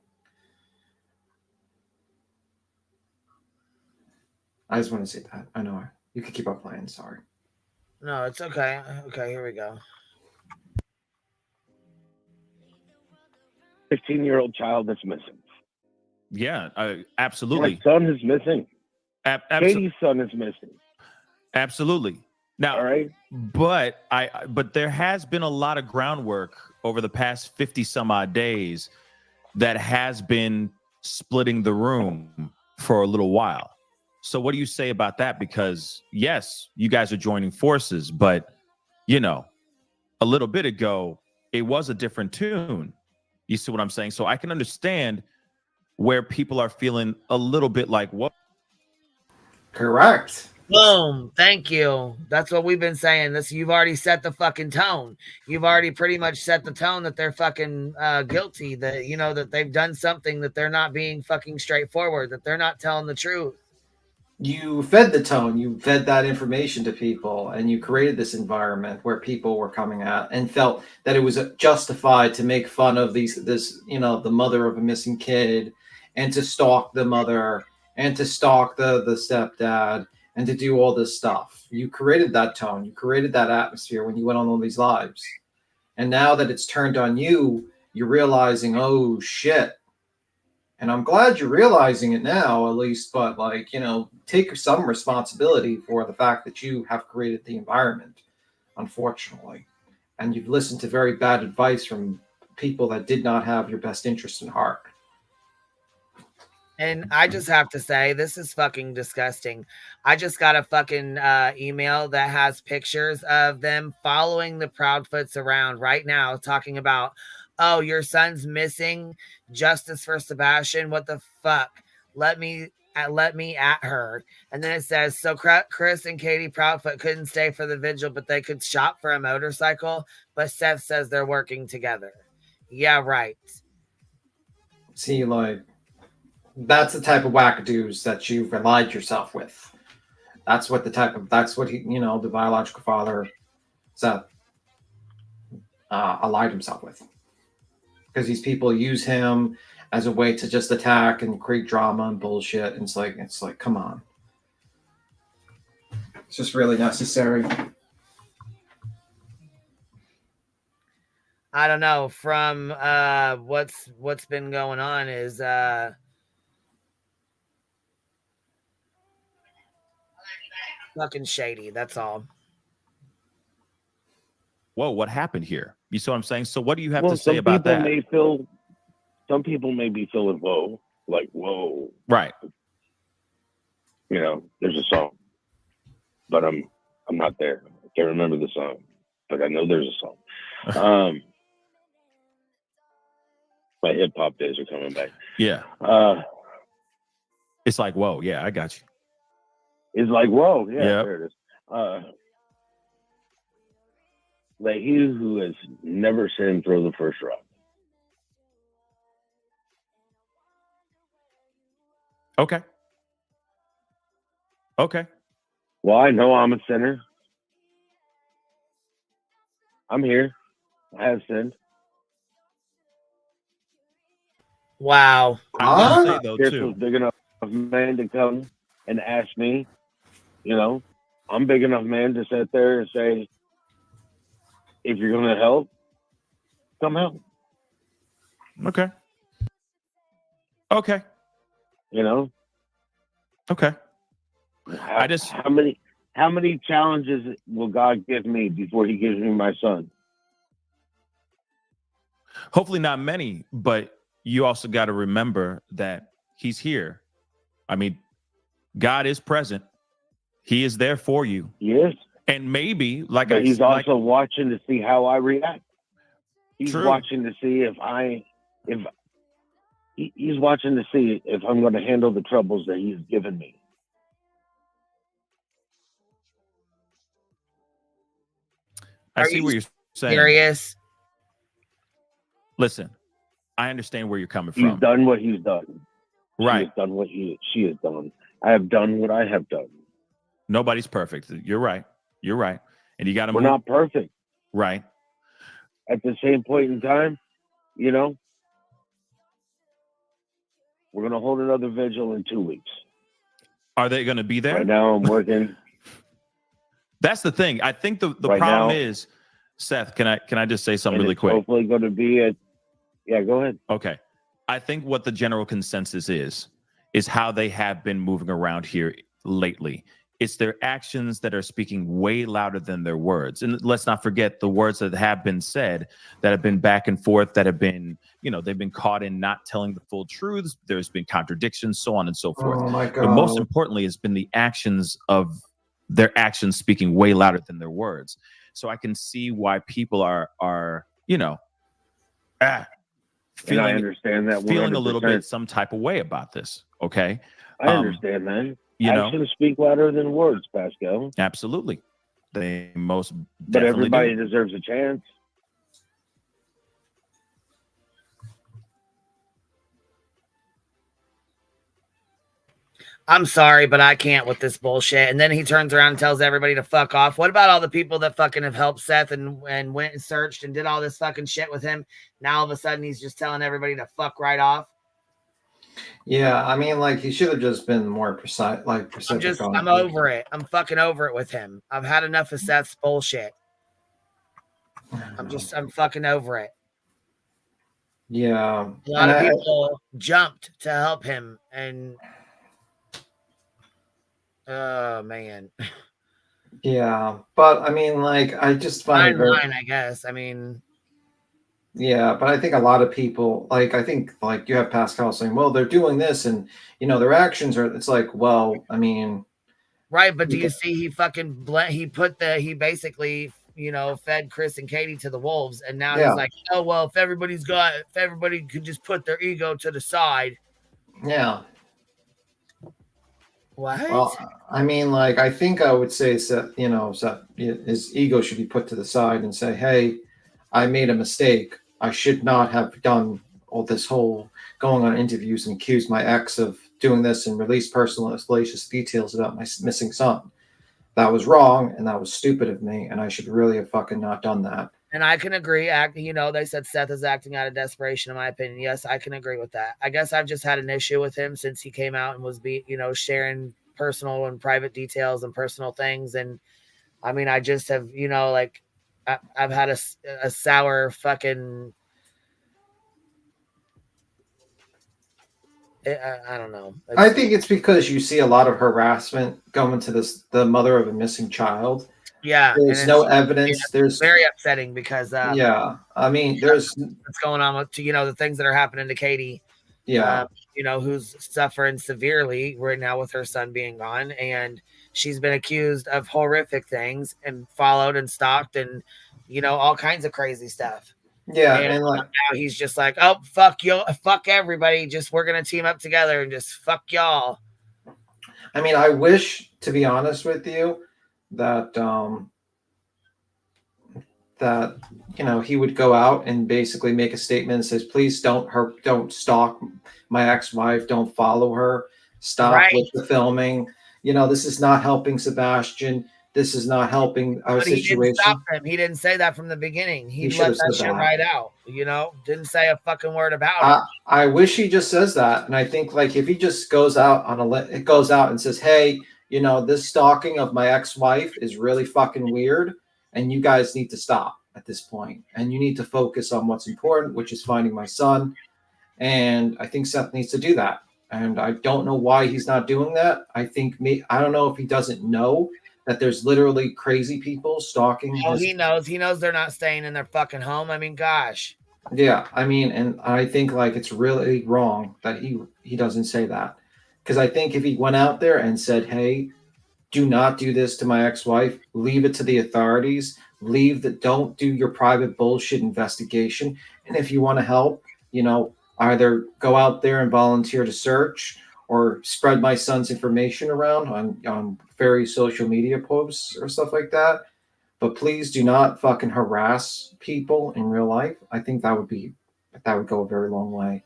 I just want to say that. I know you can keep up playing. Sorry. No, it's okay. Okay, here we go. 15-year-old child that's missing. Yeah, absolutely. My son is missing. Katie's son is missing. Absolutely. Now, all right. But there has been a lot of groundwork over the past 50 some odd days that has been splitting the room for a little while. So what do you say about that? Because yes, you guys are joining forces, but a little bit ago, it was a different tune. You see what I'm saying? So I can understand where people are feeling a little bit like, what? Correct. Boom. Thank you. That's what we've been saying. You've already set the fucking tone. You've already pretty much set the tone that they're fucking guilty, that, that they've done something, that they're not being fucking straightforward, that they're not telling the truth. You fed the tone, you fed that information to people, and you created this environment where people were coming at and felt that it was justified to make fun of the mother of a missing kid, and to stalk the mother, and to stalk the stepdad, and to do all this stuff. You created that tone, you created that atmosphere when you went on all these lives. And now that it's turned on you, you're realizing, oh shit. And I'm glad you're realizing it now, at least, but take some responsibility for the fact that you have created the environment, unfortunately. And you've listened to very bad advice from people that did not have your best interest in heart. And I just have to say, this is fucking disgusting. I just got a fucking email that has pictures of them following the Proudfoots around right now, talking about, oh, your son's missing, justice for Sebastian. What the fuck? Let me at her. And then it says, so Chris and Katie Proudfoot couldn't stay for the vigil, but they could shop for a motorcycle. But Seth says they're working together. Yeah, right. See, that's the type of wackadoos that you've allied yourself with. That's what the biological father Seth allied himself with. Because these people use him as a way to just attack and create drama and bullshit. And it's like, come on. It's just really necessary. I don't know. From what's been going on is fucking shady. That's all. Whoa, what happened here? You see what I'm saying? So what do you have to say about that? Some people may be feeling whoa. Right. There's a song, but I'm not there. I can't remember the song, but I know there's a song. My hip hop days are coming back. Yeah. It's like, whoa, yeah, I got you. It's like, whoa, yeah, Yep. there it is. Like he who has never sinned, throw the first rock. Okay. Well, I know I'm a sinner. I'm here. I have sinned. Wow. I say though This too. was big enough man to come and ask me. I'm big enough man to sit there and say, if you're going to help, come help. Okay. Okay. How many challenges will God give me before he gives me my son? Hopefully not many, but you also got to remember that he's here I mean, God is present. He is there for you. Yes. And maybe, like but he's also watching to see how I react. He's True. watching to see he's watching to see if I'm going to handle the troubles that he's given me. I see what you're saying. Serious? Listen, I understand where you're coming He's from. done what he's done. Right. She has done what she has done. I have done what I have done. Nobody's perfect. You're right. You're right. And you got to We're not perfect. Right. At the same point in time, you know, we're going to hold another vigil in 2 weeks. Are they going to be there? Right now I'm working. That's the thing. I think the Right problem now- is, Seth, can I just say something and really it's quick? hopefully going to be yeah, go ahead. Okay. I think what the general consensus is how they have been moving around here lately. It's their actions that are speaking way louder than their words. And let's not forget the words that have been said, that have been back and forth, that have been, they've been caught in not telling the full truths. There's been contradictions, so on and so forth. Oh my But most God. importantly, it's been the actions of their actions speaking way louder than their words. So I can see why people are And I understand that 100%. feeling a little bit some type of way about this. Okay. I understand, man. you know- Actions speak louder than words, Pascal. Absolutely. They most But definitely everybody do. deserves a chance. I'm sorry, but I can't with this bullshit. And then he turns around and tells everybody to fuck off. What about all the people that fucking have helped Seth and went and searched and did all this fucking shit with him? Now all of a sudden he's just telling everybody to fuck right off. Yeah, I mean, like, he should have just been more precise, I'm over it. I'm fucking over it with him. I've had enough of Seth's bullshit. I'm fucking over it. Yeah. A lot of people jumped to help him, and oh man. Yeah, but I mean, like, I just find Fine, I guess. I mean, yeah, but I think a lot of people, like, I think, like, you have Pascal saying, well, they're doing this, and their actions are. It's like, well, I mean, right, but do you see he fucking he basically fed Chris and Katie to the wolves, and now Yeah. he's like, oh well, if everybody could just put their ego to the side. yeah. What? Well, I mean, like, I think I would say that his ego should be put to the side and say, hey, I made a mistake. I should not have done all this whole going on interviews and accuse my ex of doing this and release personal and salacious details about my missing son. That was wrong, and that was stupid of me, and I should really have fucking not done that. And I can agree. They said Seth is acting out of desperation, in my opinion. Yes, I can agree with that. I guess I've just had an issue with him since he came out and was sharing personal and private details and personal things. And I mean, I just have, I've had a sour fucking, I don't know. I think it's because you see a lot of harassment going to the mother of a missing child. Yeah, There's no evidence. There's very upsetting because yeah, I mean, there's what's going on with the things that are happening to Katie. Yeah. Who's suffering severely right now with her son being gone, and she's been accused of horrific things and followed and stalked and all kinds of crazy stuff. Yeah, and like now he's just like, oh fuck you, fuck everybody, we're gonna team up together and just fuck y'all. I mean, I wish, to be honest with you, that he would go out and basically make a statement that says, please don't stalk my ex-wife, don't follow her, stop with the filming. This is not helping Sebastian. This is not helping our But he situation. didn't stop him. He didn't say that from the beginning. He He let should've that said shit that. right out. Didn't say a fucking word about it. I wish he just says that, and I think, like, if he just goes out and says, hey, this stalking of my ex-wife is really fucking weird, and you guys need to stop at this point, and you need to focus on what's important, which is finding my son. And I think Seth needs to do that, and I don't know why he's not doing that. I don't know if he doesn't know that there's literally crazy people stalking. Oh, he knows they're not staying in their fucking home. I mean, gosh. Yeah, I mean, and I think, like, it's really wrong that he doesn't say that. Because I think if he went out there and said, hey, do not do this to my ex-wife, leave it to the authorities, don't do your private bullshit investigation. And if you want to help, either go out there and volunteer to search or spread my son's information around on various social media posts or stuff like that. But please do not fucking harass people in real life. I think that would go a very long way.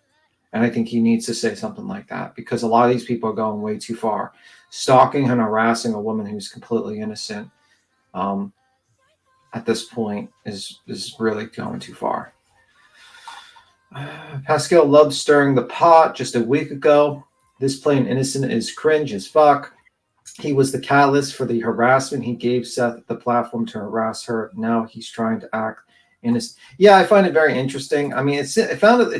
And I think he needs to say something like that, because a lot of these people are going way too far. Stalking and harassing a woman who's completely innocent at this point is really going too far. Pascal loved stirring the pot just a week ago. This plain innocent is cringe as fuck. He was the catalyst for the harassment. He gave Seth the platform to harass her. Now he's trying to act innocent. Yeah, I find it very interesting. I mean, it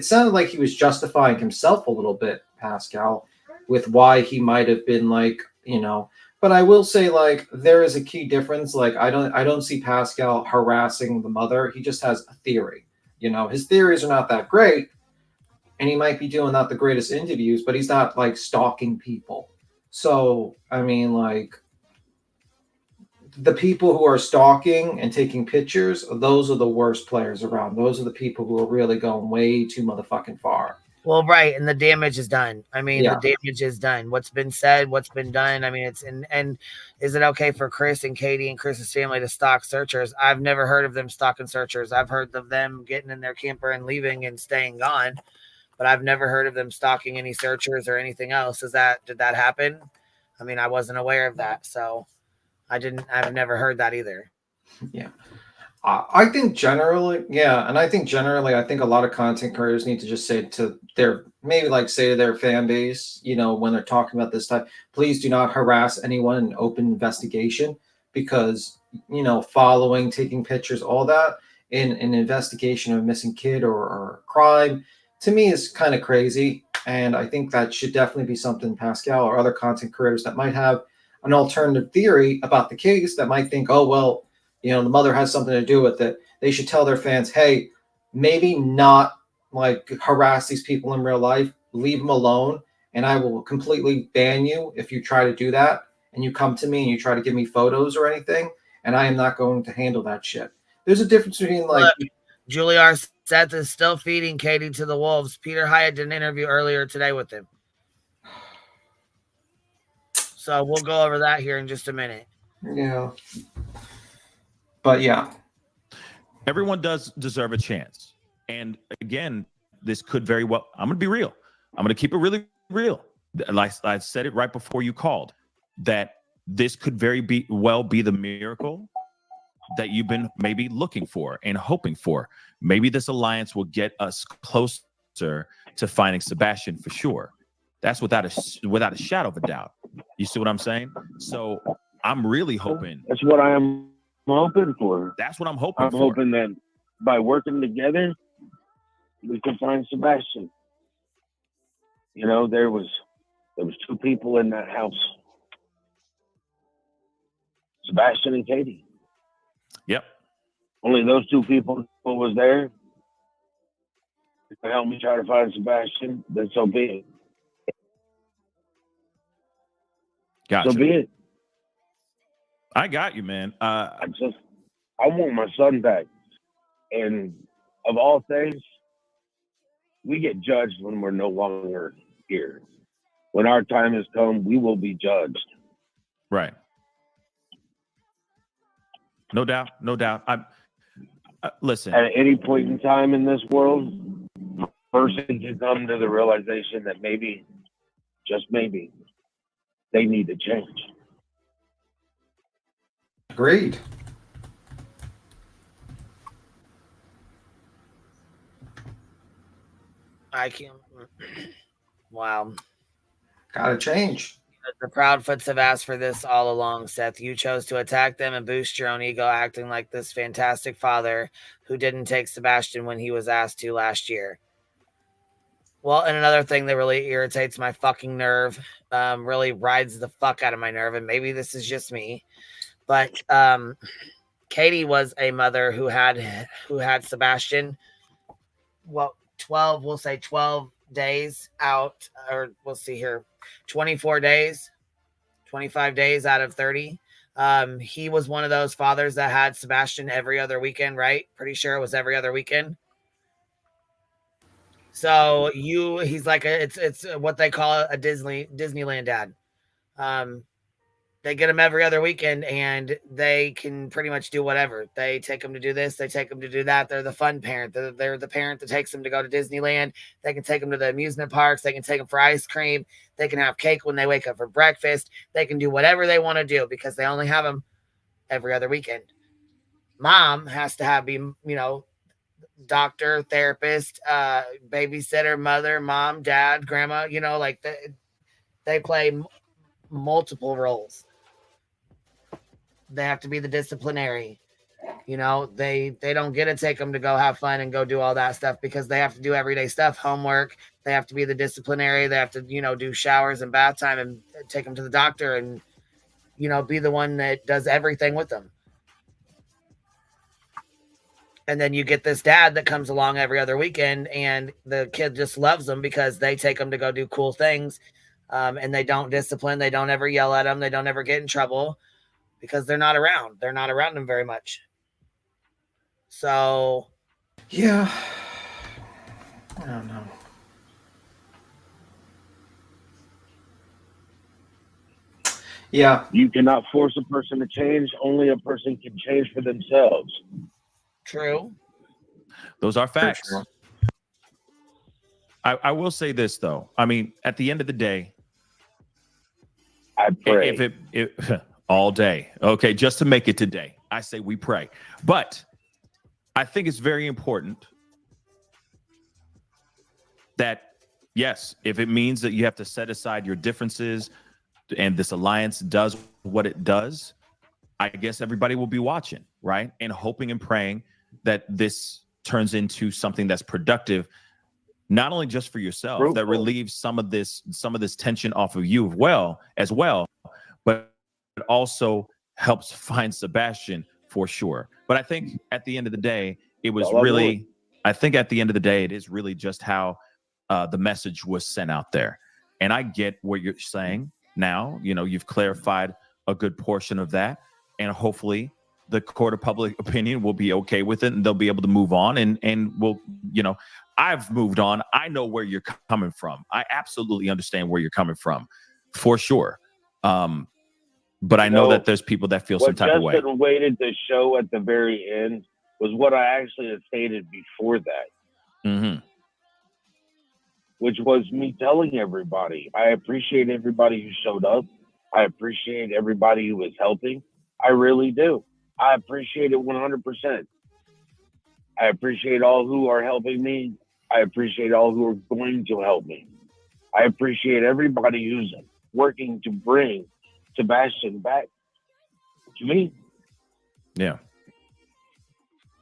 sounded like he was justifying himself a little bit, Pascal, with why he might have been like, But I will say, like, there is a key difference. Like, I don't see Pascal harassing the mother. He just has a theory. His theories are not that great, and he might be doing not the greatest interviews, but he's not like stalking people. So, I mean, like, the people who are stalking and taking pictures, those are the worst players around. Those are the people who are really going way too motherfucking far. Well, right, and the damage is done. I mean, Yeah. the damage is done. What's been said, what's been done. I mean, and is it okay for Chris and Katie and Chris's family to stalk searchers? I've never heard of them stalking searchers. I've heard of them getting in their camper and leaving and staying gone, but I've never heard of them stalking any searchers or anything else. Did that happen? I mean, I wasn't aware of that, so I've never heard that either. Yeah. I think generally, I think a lot of content creators need to just say to their fan base, when they're talking about this type, please do not harass anyone in open investigation, because, following, taking pictures, all that in an investigation of a missing kid or a crime, to me is kind of crazy. And I think that should definitely be something Pascal or other content creators that might have an alternative theory about the case, that might think, oh, well, the mother has something to do with it. They should tell their fans, hey, maybe not like harass these people in real life, leave them alone, and I will completely ban you if you try to do that and you come to me and you try to give me photos or anything, and I am not going to handle that shit. There's a difference between like... Look, Juliar Seth is still feeding Katie to the wolves. Peter Hyatt did an interview earlier today with him. So we'll go over that here in just a minute. Yeah. But yeah. Everyone does deserve a chance. And again, this could very well, I'm going to be real. I'm going to keep it really real. Like I said it right before you called, that this could very well be the miracle that you've been maybe looking for and hoping for. Maybe this alliance will get us closer to finding Sebastian for sure. That's without a shadow of a doubt. You see what I'm saying? So I'm really hoping. That's what I am hoping for. That's what I'm hoping for. I'm hoping that by working together, we can find Sebastian. There was two people in that house. Sebastian and Katie. Yep. Only those two people was there to help me try to find Sebastian. Then so be it. Gotcha. So be it. I got you, man. I want my son back. And of all things, we get judged when we're no longer here. When our time has come, we will be judged. Right. No doubt. Listen. At any point in time in this world, a person can come to the realization that maybe, just maybe, they need to change. Agreed. I can't. Wow. Gotta change. The Proudfoots have asked for this all along, Seth. You chose to attack them and boost your own ego, acting like this fantastic father who didn't take Sebastian when he was asked to last year. Well, and another thing that really irritates my fucking nerve, really rides the fuck out of my nerve, and maybe this is just me, but Katie was a mother who had Sebastian, 12 days out, or we'll see here. 24 days, 25 days out of 30. He was one of those fathers that had Sebastian every other weekend, right? Pretty sure it was every other weekend. So he's like it's what they call a Disneyland dad. They get him every other weekend, and they can pretty much do whatever. They take him to do this, they take him to do that. They're the fun parent. They're the parent that takes him to go to Disneyland. They can take him to the amusement parks. They can take him for ice cream. They can have cake when they wake up for breakfast. They can do whatever they want to do because they only have him every other weekend. Mom has to be, doctor, therapist, babysitter, mother, mom, dad, grandma, like they play multiple roles. They have to be the disciplinary. They don't get to take them to go have fun and go do all that stuff because they have to do everyday stuff, homework. They have to be the disciplinary. They have to, do showers and bath time and take them to the doctor and, be the one that does everything with them. And then you get this dad that comes along every other weekend and the kid just loves them because they take them to go do cool things. And they don't discipline. They don't ever yell at them. They don't ever get in trouble because they're not around. They're not around them very much. So. Yeah. I don't know. Yeah. You cannot force a person to change. Only a person can change for themselves. True. Those are facts. Sure. I will say this, though. I mean, at the end of the day, I pray. If it all day. Okay, just to make it today. I say we pray. But I think it's very important that, yes, if it means that you have to set aside your differences and this alliance does what it does, I guess everybody will be watching, right? And hoping and praying that this turns into something that's productive, not only just for yourself, that relieves some of this tension off of you as well, but it also helps find Sebastian for sure. But I think at the end of the day, it was really, I think at the end of the day, it is really just how the message was sent out there. And I get what you're saying now. You've clarified a good portion of that, and hopefully the court of public opinion will be okay with it and they'll be able to move on and we'll, I've moved on. I know where you're coming from. I absolutely understand where you're coming from for sure. But I know that there's people that feel some type of way. What Justin waited to show at the very end was what I actually had stated before that. Mm-hmm. Which was me telling everybody, I appreciate everybody who showed up. I appreciate everybody who was helping. I really do. I appreciate it 100%. I appreciate all who are helping me. I appreciate all who are going to help me. I appreciate everybody who's working to bring Sebastian back to me. Yeah.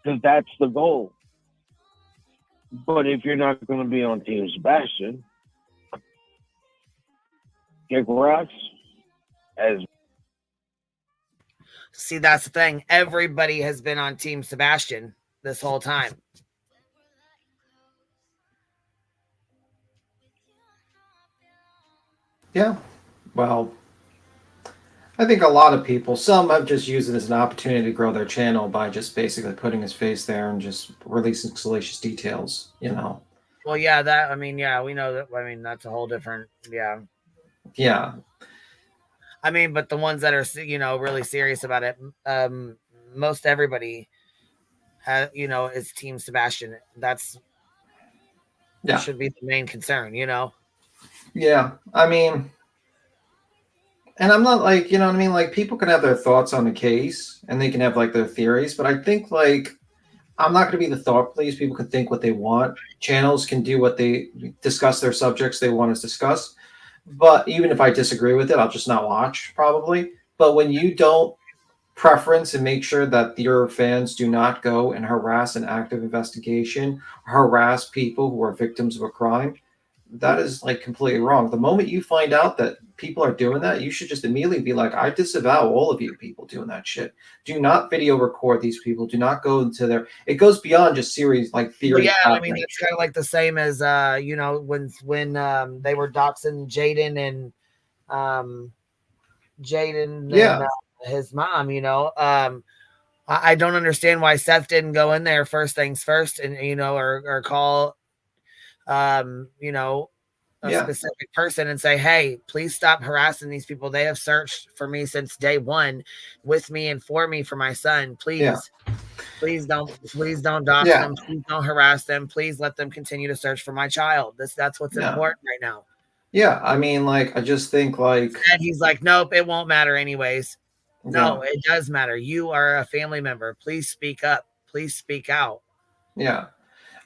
Because that's the goal. But if you're not going to be on Team Sebastian, kick rocks as. See, that's the thing. Everybody has been on Team Sebastian this whole time. Yeah. Well, I think a lot of people, some have just used it as an opportunity to grow their channel by just basically putting his face there and just releasing salacious details, Well, yeah, we know that. I mean, that's a whole different, yeah. Yeah. I mean, but the ones that are, really serious about it, most everybody is Team Sebastian. That should be the main concern, Yeah. I mean, and I'm not like, you know what I mean? Like, people can have their thoughts on the case and they can have like their theories, but I think I'm not going to be the thought police. People can think what they want. Channels can do what they discuss their subjects they want us to discuss. But even if I disagree with it, I'll just not watch probably. But when you don't preference and make sure that your fans do not go and harass an active investigation, harass people who are victims of a crime, that is like completely wrong. The moment you find out that people are doing that, you should just immediately be like, I disavow all of you people doing that shit. Do not video record these people. Do not go into their, it goes beyond just series like Well, theory. yeah, I mean, it's kind of like the same as, you know, when they were doxing Jaden and his mom, you know, I don't understand why Seth didn't go in there first things first and, you know, or call, you know, a specific person and say, hey, please stop harassing these people. They have searched for me since day one with me and for me for my son. Please, please don't dox them. Please don't harass them. Please let them continue to search for my child. That's what's important right now. Yeah, I mean, like, I just think like, and he's like, nope, it won't matter anyways. No, it does matter. You are a family member. Please speak up. Please speak out. Yeah,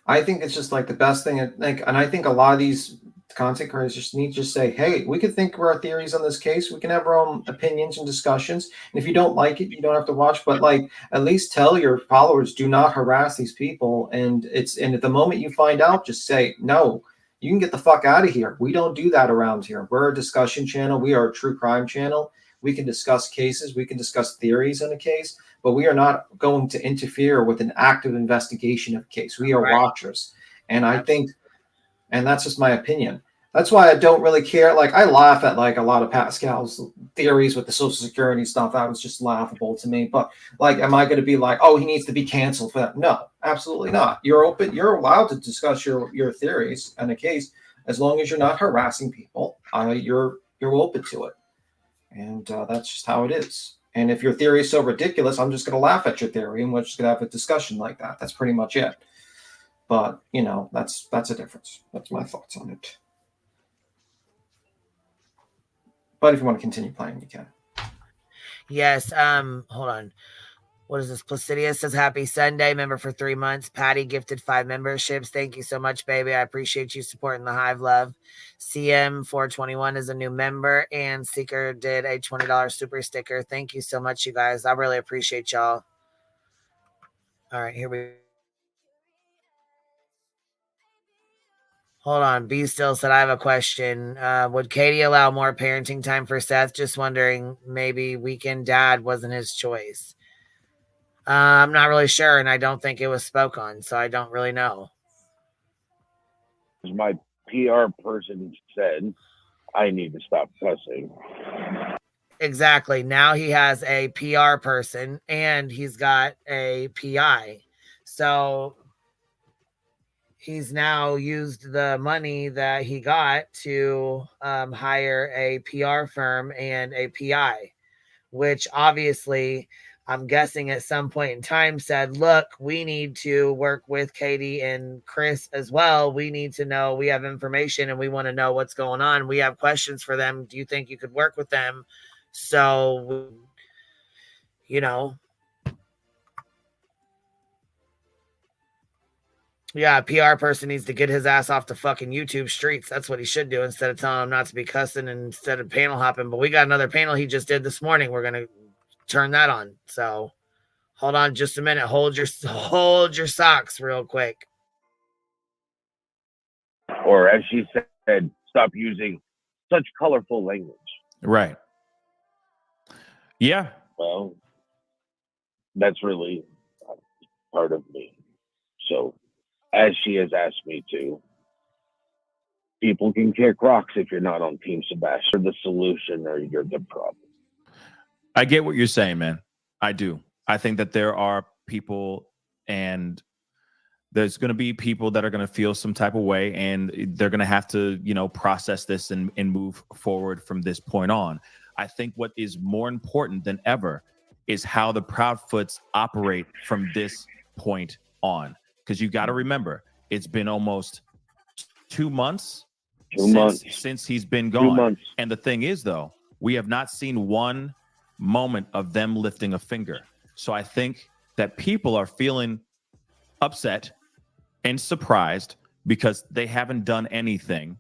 I think it's just like the best thing. Like, and I think a lot of these content creators just need to just say, hey, we can think of our theories on this case. We can have our own opinions and discussions. And if you don't like it, you don't have to watch. But like, at least tell your followers, do not harass these people. And at the moment you find out, just say, no, you can get the fuck out of here. We don't do that around here. We're a discussion channel. We are a true crime channel. We can discuss cases. We can discuss theories in a case, but we are not going to interfere with an active investigation of a case. We are watchers. And I think, and that's just my opinion. That's why I don't really care. Like, I laugh at like a lot of Pascal's theories with the Social Security stuff. That was just laughable to me. But like, am I going to be like, oh, he needs to be canceled for that? No, absolutely not. You're open. You're allowed to discuss your theories in a case as long as you're not harassing people. You're open to it, and that's just how it is. And if your theory is so ridiculous, I'm just going to laugh at your theory, and we're just going to have a discussion like that. That's pretty much it. But you know, that's a difference. That's my thoughts on it. But if you want to continue playing, you can. Yes. Hold on. What is this? Placidia says, happy Sunday. Member for 3 months. Patty gifted 5 memberships. Thank you so much, baby. I appreciate you supporting the Hive Love. CM421 is a new member. And Seeker did a $20 super sticker. Thank you so much, you guys. I really appreciate y'all. All right, here we go. Hold on. B still said, I have a question. Would Katie allow more parenting time for Seth? Just wondering, maybe weekend dad wasn't his choice. I'm not really sure, and I don't think it was spoke on, so I don't really know. My PR person said, I need to stop cussing. Exactly. Now he has a PR person, and he's got a PI. So he's now used the money that he got to hire a PR firm and a PI, which obviously I'm guessing at some point in time said, look, we need to work with Katie and Chris as well. We need to know, we have information and we want to know what's going on. We have questions for them. Do you think you could work with them? So, you know, yeah, a PR person needs to get his ass off the fucking YouTube streets. That's what he should do instead of telling him not to be cussing and instead of panel hopping. But we got another panel he just did this morning. We're going to turn that on. So hold on just a minute. Hold your socks real quick. Or as she said, stop using such colorful language. Right. Yeah. Well, that's really part of me. So as she has asked me to, people can kick rocks if you're not on Team Sebastian. You're the solution or you're the problem. I get what you're saying, man. I do. I think that there are people, and there's going to be people that are going to feel some type of way, and they're going to have to, you know, process this and move forward from this point on. I think what is more important than ever is how the Proudfoots operate from this point on. Because you got to remember, it's been almost 2 months since he's been gone. 2 months. And the thing is, though, we have not seen one moment of them lifting a finger. So I think that people are feeling upset and surprised because they haven't done anything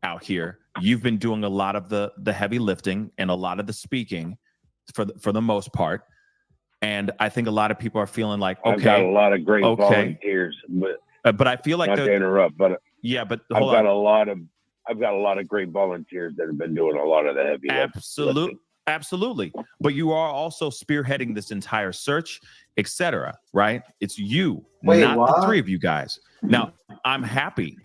out here. You've been doing a lot of the heavy lifting and a lot of the speaking for the most part. And I think a lot of people are feeling like, okay, I've got a lot of great volunteers, but I feel like not to interrupt, but yeah, but I've got a lot of I've got a lot of great volunteers that have been doing a lot of the heavy lifting. Absolutely. But you are also spearheading this entire search, etc. Right? It's you, not the three of you guys. Now, I'm happy.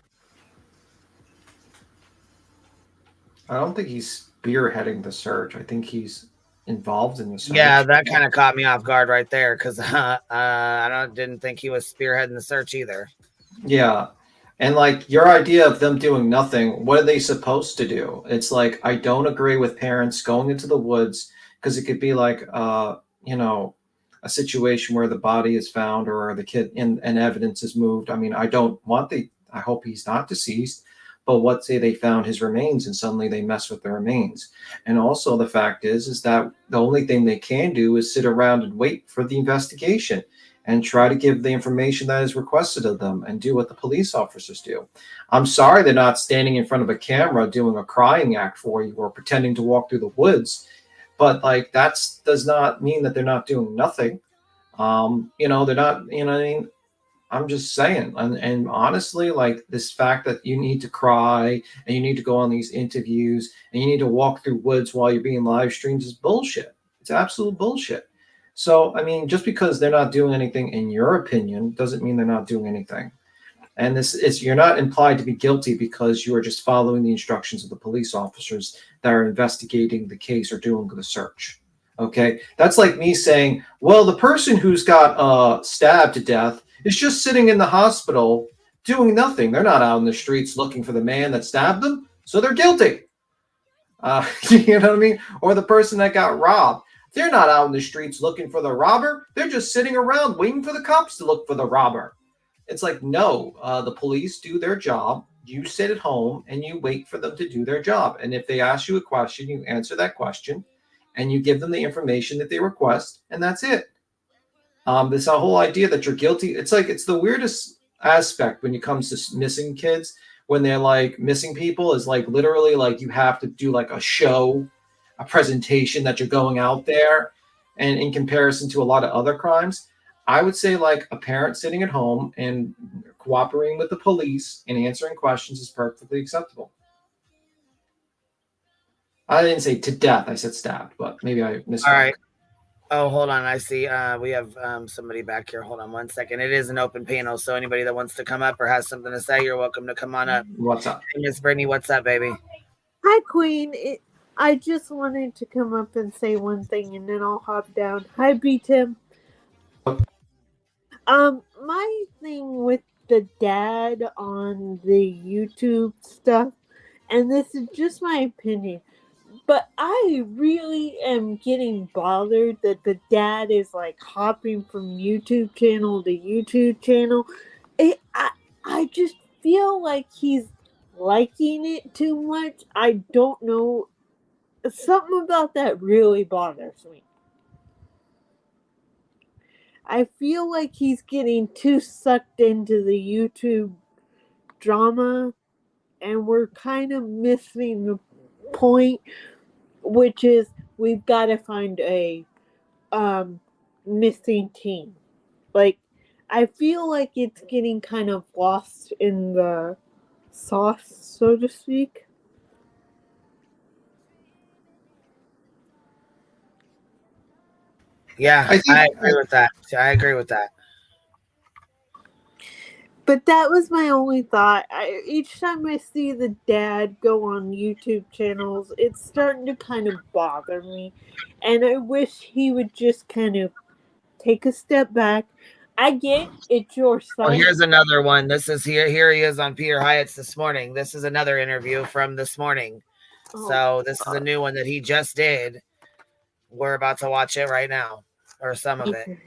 I don't think he's spearheading the search. I think he's involved in the search. Yeah, that kind of caught me off guard right there because I didn't think he was spearheading the search either. Yeah. And like your idea of them doing nothing, what are they supposed to do? It's like, I don't agree with parents going into the woods because it could be like, you know, a situation where the body is found or the kid and evidence is moved. I mean, I hope he's not deceased, but what say they found his remains and suddenly they mess with the remains. And also the fact is that the only thing they can do is sit around and wait for the investigation and try to give the information that is requested of them and do what the police officers do. I'm sorry they're not standing in front of a camera doing a crying act for you or pretending to walk through the woods, but like does not mean that they're not doing nothing. You know, they're not, you know what I mean? I'm just saying. And honestly, like this fact that you need to cry and you need to go on these interviews and you need to walk through woods while you're being live streamed is bullshit. It's absolute bullshit. So, I mean, just because they're not doing anything in your opinion doesn't mean they're not doing anything. And you're not implied to be guilty because you are just following the instructions of the police officers that are investigating the case or doing the search. Okay? That's like me saying, well, the person who's got stabbed to death is just sitting in the hospital doing nothing. They're not out in the streets looking for the man that stabbed them, so they're guilty. You know what I mean? Or the person that got robbed. They're not out in the streets looking for the robber. They're just sitting around waiting for the cops to look for the robber. It's like, no, the police do their job. You sit at home and you wait for them to do their job. And if they ask you a question, you answer that question and you give them the information that they request, and that's it. This whole idea that you're guilty, it's like, it's the weirdest aspect when it comes to missing kids, when they're like missing people is like literally like you have to do like a show, a presentation that you're going out there. And in comparison to a lot of other crimes, I would say like a parent sitting at home and cooperating with the police and answering questions is perfectly acceptable. I didn't say to death, I said stabbed, but maybe I missed. All right. Oh, hold on. I see we have somebody back here. Hold on one second. It is an open panel, so anybody that wants to come up or has something to say, you're welcome to come on up. What's up? Hey, Miss Brittany, what's up, baby? Hi, Queen. I just wanted to come up and say one thing, and then I'll hop down. Hi, B-Tim. My thing with the dad on the YouTube stuff, and this is just my opinion, but I really am getting bothered that the dad is like hopping from YouTube channel to YouTube channel. I just feel like he's liking it too much. I don't know. Something about that really bothers me. I feel like he's getting too sucked into the YouTube drama, and we're kind of missing the point, which is we've got to find a missing teen. Like, I feel like it's getting kind of lost in the sauce, so to speak. Yeah, I agree with that. I agree with that. But that was my only thought. Each time I see the dad go on YouTube channels, it's starting to kind of bother me. And I wish he would just kind of take a step back. I get it's your son. Oh, here's another one. This is here he is on Peter Hyatt's this morning. This is another interview from this morning. So this is a new one that he just did. We're about to watch it right now, or some of it.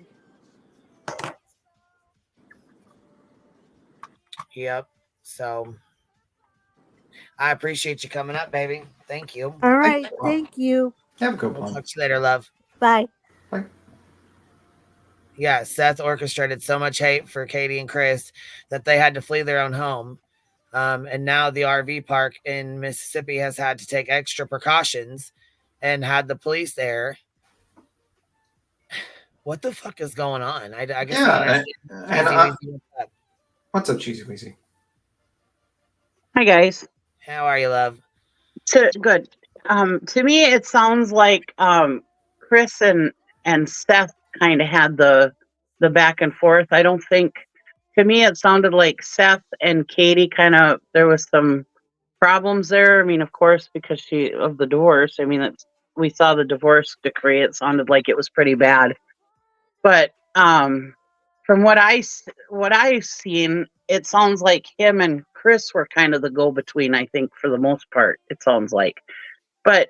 Yep. So I appreciate you coming up, baby. Thank you. All right. Thank you. Have a good one. Talk to you later, love. Bye. Bye. Yeah, Seth orchestrated so much hate for Katie and Chris that they had to flee their own home. And now the RV park in Mississippi has had to take extra precautions and had the police there. What the fuck is going on? I guess. Yeah. What's up, Cheesy Weezy? Hi, guys. How are you, love? Good. To me, it sounds like Chris and Seth kind of had the back and forth. I don't think. To me, it sounded like Seth and Katie kind of there was some problems there. I mean, of course, because of the divorce. I mean, we saw the divorce decree. It sounded like it was pretty bad. But from what I've seen, it sounds like him and Chris were kind of the go between. I think for the most part, it sounds like. But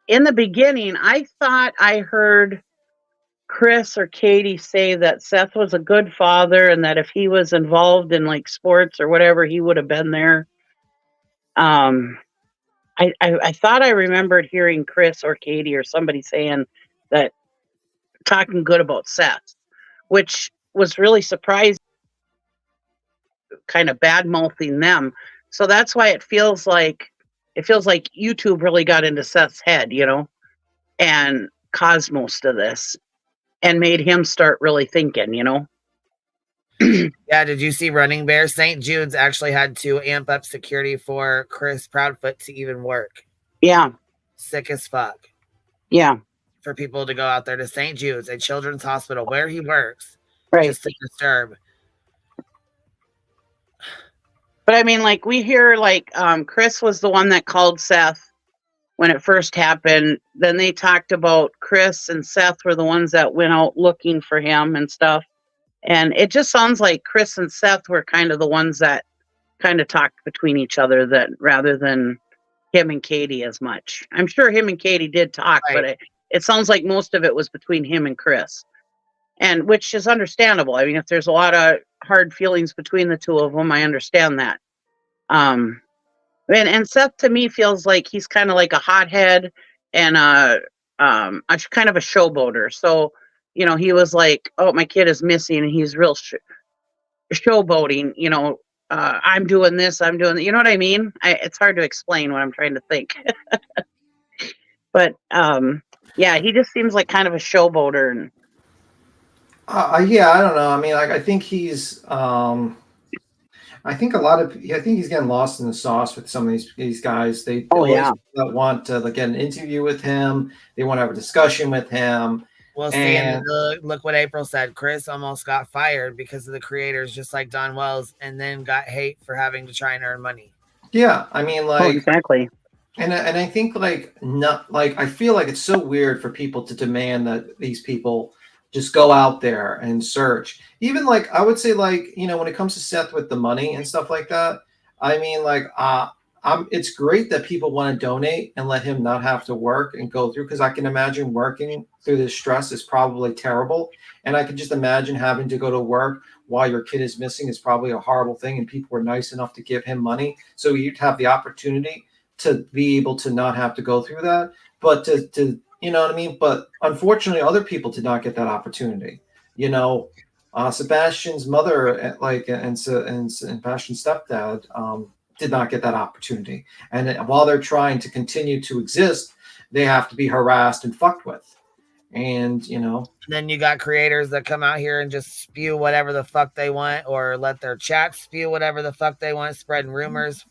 in the beginning, I thought I heard Chris or Katie say that Seth was a good father and that if he was involved in like sports or whatever, he would have been there. I thought I remembered hearing Chris or Katie or somebody saying that, talking good about Seth, which was really surprising, kind of bad mouthing them. So that's why it feels like YouTube really got into Seth's head, and caused most of this and made him start really thinking, Yeah, did you see Running Bear? St. Jude's actually had to amp up security for Chris Proudfoot to even work. Yeah. Sick as fuck. Yeah. For people to go out there to St. Jude's, a children's hospital where he works, right, just to disturb. But I mean, like we hear, like Chris was the one that called Seth when it first happened. Then they talked about Chris and Seth were the ones that went out looking for him and stuff. And it just sounds like Chris and Seth were kind of the ones that kind of talked between each other, that rather than him and Katie as much. I'm sure him and Katie did talk, right, but it sounds like most of it was between him and Chris, and which is understandable. I mean, if there's a lot of hard feelings between the two of them, I understand that. And Seth to me feels like he's kind of like a hothead and a kind of a showboater. So, he was like, "Oh, my kid is missing," and he's real showboating. I'm doing this, I'm doing that. You know what I mean? It's hard to explain what I'm trying to think. But yeah, he just seems like kind of a showboater. And yeah, I don't know. I mean, like, I think he's I think he's getting lost in the sauce with some of these guys. They always want to get an interview with him. They want to have a discussion with him. Well, and look what April said. Chris almost got fired because of the creators, just like Don Wells, and then got hate for having to try and earn money. Yeah, I mean, like exactly. And I think I feel like it's so weird for people to demand that these people just go out there and search. Even like I would say, like, when it comes to Seth with the money and stuff like that, I mean, like it's great that people want to donate and let him not have to work and go through, because I can imagine working through this stress is probably terrible. And I can just imagine having to go to work while your kid is missing is probably a horrible thing. And people were nice enough to give him money, so you'd have the opportunity to be able to not have to go through that. But to you know what I mean? But unfortunately, other people did not get that opportunity. Sebastian's mother, and Sebastian's stepdad, did not get that opportunity. And while they're trying to continue to exist, they have to be harassed and fucked with. And, then you got creators that come out here and just spew whatever the fuck they want, or let their chat spew whatever the fuck they want, spreading rumors.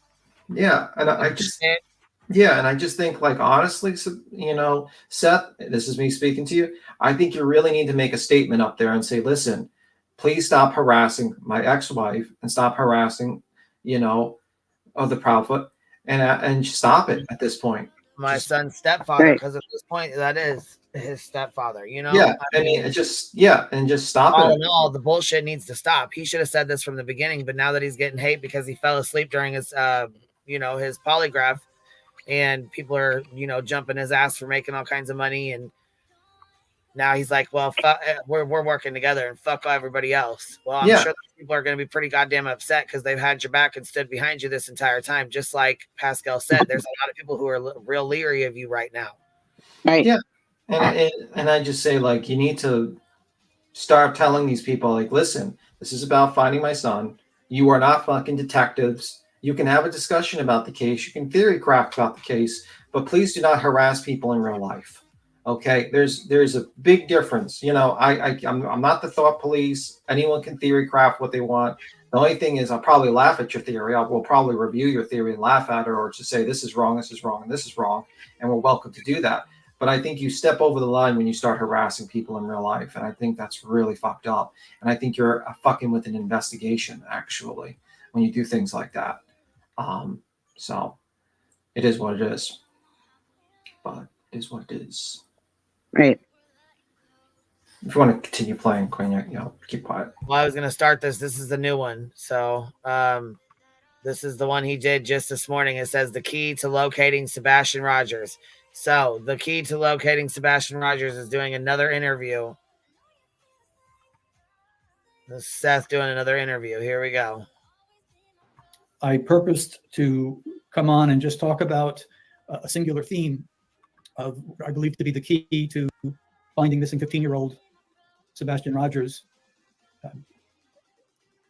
Yeah. And I just think, like, honestly, Seth, this is me speaking to you. I think you really need to make a statement up there and say, listen, please stop harassing my ex-wife and stop harassing, of the Proudfoot, and stop it at this point. My son's stepfather, because at this point, that is his stepfather, Yeah, I mean, and just stop all it. in all, the bullshit needs to stop. He should have said this from the beginning, but now that he's getting hate because he fell asleep during his, his polygraph, and people are, jumping his ass for making all kinds of money, and now he's like, well, we're working together and fuck everybody else. Well, I'm sure people are going to be pretty goddamn upset because they've had your back and stood behind you this entire time. Just like Pascal said, there's a lot of people who are real leery of you right now. Right. Yeah. And I just say, like, you need to start telling these people, like, listen, this is about finding my son. You are not fucking detectives. You can have a discussion about the case. You can theory craft about the case, but please do not harass people in real life. Okay, there's a big difference. You know, I'm not the thought police. Anyone can theory craft what they want. The only thing is, I'll probably laugh at your theory. We'll probably review your theory and laugh at it, or to say this is wrong, this is wrong, and this is wrong, and we're welcome to do that. But I think you step over the line when you start harassing people in real life, and I think that's really fucked up. And I think you're fucking with an investigation, actually, when you do things like that. So it is what it is. But it is what it is. Right. If you want to continue playing, Queen, you know, keep quiet. Well, I was gonna start this. This is the new one. So this is the one he did just this morning. It says the key to locating Sebastian Rogers. So the key to locating Sebastian Rogers is doing another interview. This is Seth doing another interview. Here we go. I purposed to come on and just talk about a singular theme of what I believe to be the key to finding missing 15-year-old Sebastian Rogers,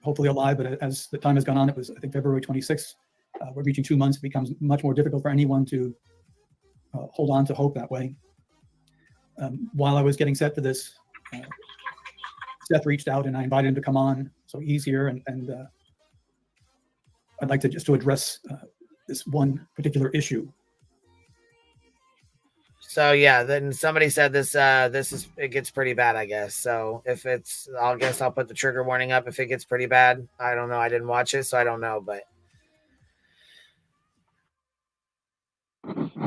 hopefully alive, but as the time has gone on, it was, I think, February 26th. We're reaching 2 months. It becomes much more difficult for anyone to hold on to hope that way. While I was getting set for this, Seth reached out and I invited him to come on. So he's here, and I'd like to just to address this one particular issue. So yeah, then somebody said this it gets pretty bad, I guess. So if it's, I'll put the trigger warning up if it gets pretty bad. I don't know. I didn't watch it, so I don't know, but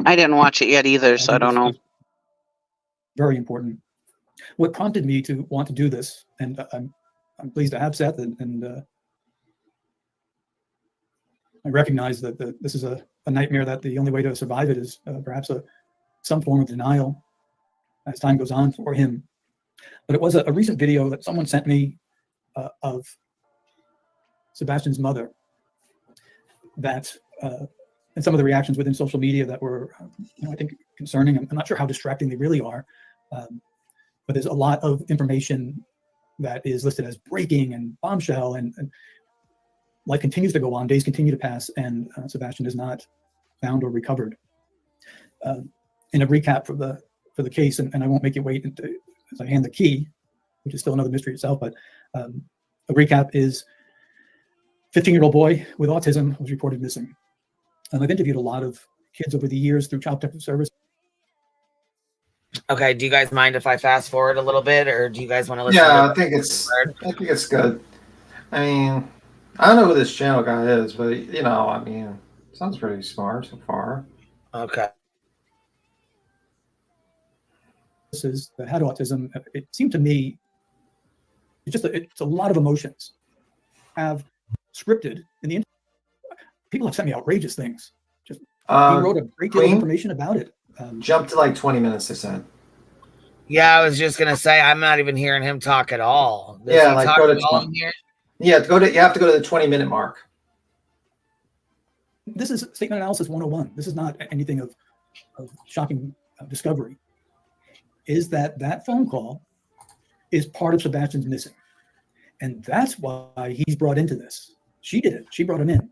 I didn't watch it yet either, so I don't know. Very important. What prompted me to want to do this, and I'm pleased to have Seth, and I recognize that this is a nightmare, that the only way to survive it is perhaps some form of denial as time goes on for him. But it was a recent video that someone sent me of Sebastian's mother, that and some of the reactions within social media that were, I think, concerning. I'm not sure how distracting they really are, but there's a lot of information that is listed as breaking and bombshell, and life continues to go on, days continue to pass, and Sebastian is not found or recovered. In a recap for the case, and I won't make you wait as I hand the key, which is still another mystery itself, but a recap is 15-year-old boy with autism was reported missing. And I've interviewed a lot of kids over the years through Child Protective Service. okay. Do you guys mind if I fast forward a little bit, or do you guys want to listen? Yeah, I think it's good. I mean, I don't know who this channel guy is, but you know, I mean, sounds pretty smart so far. Okay. This is that had autism. It seemed to me it's a lot of emotions have scripted in the people have sent me outrageous things. Just he wrote a great deal of information about it. Jump to like 20 minutes, they said. Yeah, I was just gonna say I'm not even hearing him talk at all. Does Yeah, he like talk go to at all 20. in here? Yeah, you have to go to the 20-minute mark. This is statement analysis 101. This is not anything of shocking discovery. Is that phone call is part of Sebastian's missing. And that's why he's brought into this. She did it. She brought him in.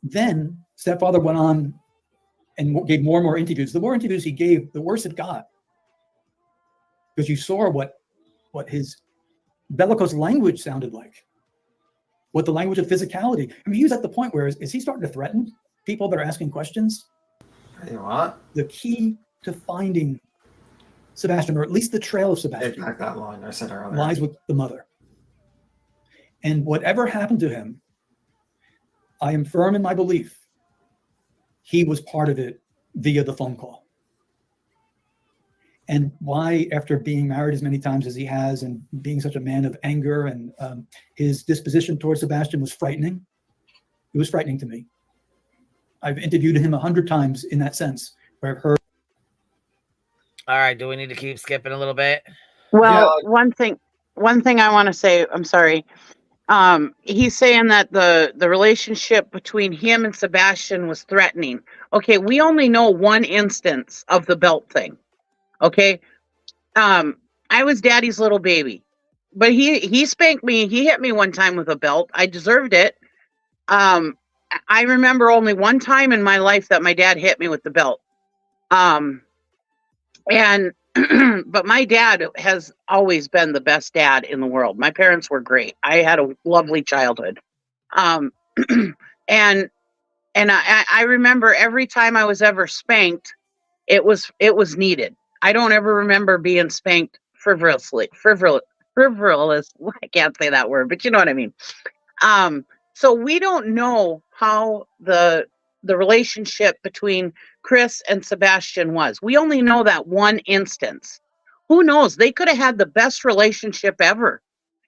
Then stepfather went on and gave more and more interviews. The more interviews he gave, the worse it got. Because you saw what his bellicose language sounded like. What the language of physicality. I mean, he was at the point where is he starting to threaten people that are asking questions? You know what? The key to finding Sebastian, or at least the trail of Sebastian, Back that line I said earlier, lies with the mother. And whatever happened to him, I am firm in my belief he was part of it via the phone call. And why, after being married as many times as he has and being such a man of anger, and his disposition towards Sebastian was frightening. It was frightening to me. I've interviewed him 100 times in that sense, where I've heard. All right. Do we need to keep skipping a little bit? Well, one thing I want to say, I'm sorry. He's saying that the relationship between him and Sebastian was threatening. Okay, we only know one instance of the belt thing. Okay. I was daddy's little baby, but he spanked me. He hit me one time with a belt. I deserved it. I remember only one time in my life that my dad hit me with the belt. And but my dad has always been the best dad in the world. My parents were great. I had a lovely childhood. Um, and I remember every time I was ever spanked, it was needed. I don't ever remember being spanked frivolously. Frivolous. I can't say that word, but you know what I mean. So we don't know how the relationship between Chris and Sebastian was. We only know that one instance. Who knows? They could have had the best relationship ever,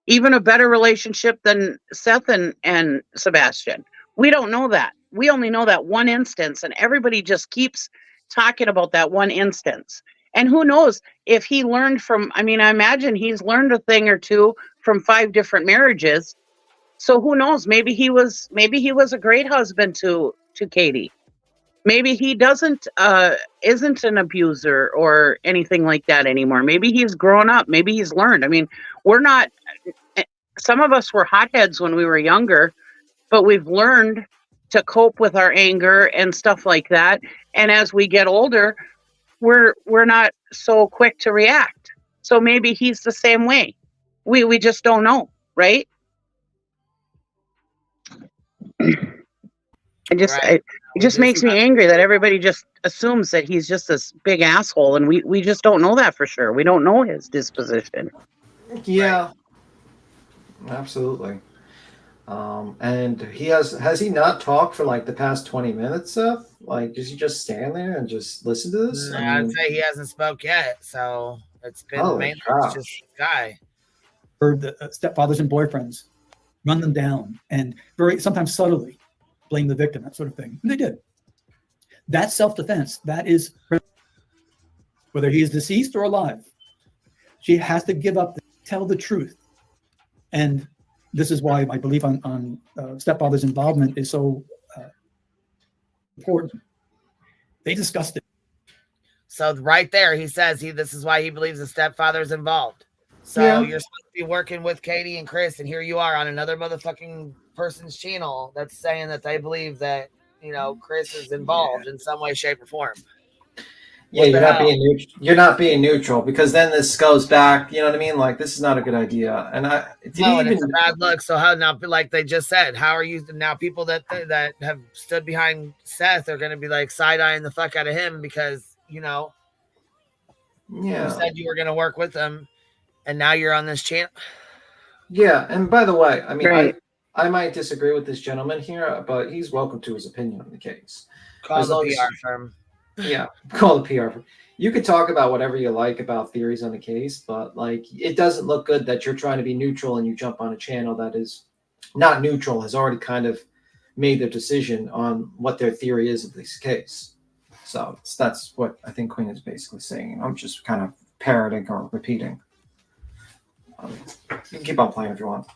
even a better relationship than Seth and Sebastian. We don't know that. We only know that one instance, and everybody just keeps talking about that one instance. And who knows if he learned from, I mean, I imagine he's learned a thing or two from 5 different marriages. So who knows? Maybe he was a great husband to Katie. Maybe he isn't an abuser or anything like that anymore. Maybe he's grown up. Maybe he's learned. I mean, we're not. Some of us were hotheads when we were younger, but we've learned to cope with our anger and stuff like that. And as we get older, we're not so quick to react. So maybe he's the same way. We just don't know, right? It just makes me angry that everybody just assumes that he's just this big asshole, and we just don't know that for sure. We don't know his disposition. Yeah, absolutely. And has he not talked for like the past 20 minutes, Seth? Like, does he just stand there and just listen to this? I'd say he hasn't spoke yet, so it's been mainly just this guy. Heard the stepfathers and boyfriends run them down and very sometimes subtly blame the victim, that sort of thing. And they did. That's self-defense. That is, whether he is deceased or alive, she has to give up, tell the truth. And this is why my belief on stepfather's involvement is so important. They discussed it. So right there, he says this is why he believes the stepfather's involved. So you're supposed to be working with Katie and Chris, and here you are on another motherfucking person's channel that's saying that they believe that, you know, Chris is involved in some way, shape, or form. Yeah, you're not being neutral, because then this goes back, you know what I mean? Like, this is not a good idea. And it's a bad look. So how now, like they just said, how are you now? People that have stood behind Seth are going to be like side-eyeing the fuck out of him because, you know, you said you were going to work with him, and now you're on this channel. Yeah, and by the way, I mean, I might disagree with this gentleman here, but he's welcome to his opinion on the case. Call the PR firm. Yeah, call the PR firm. You could talk about whatever you like about theories on the case, but like, it doesn't look good that you're trying to be neutral and you jump on a channel that is not neutral, has already kind of made their decision on what their theory is of this case. So that's what I think Queen is basically saying. I'm just kind of parroting or repeating. You can keep on playing if you want.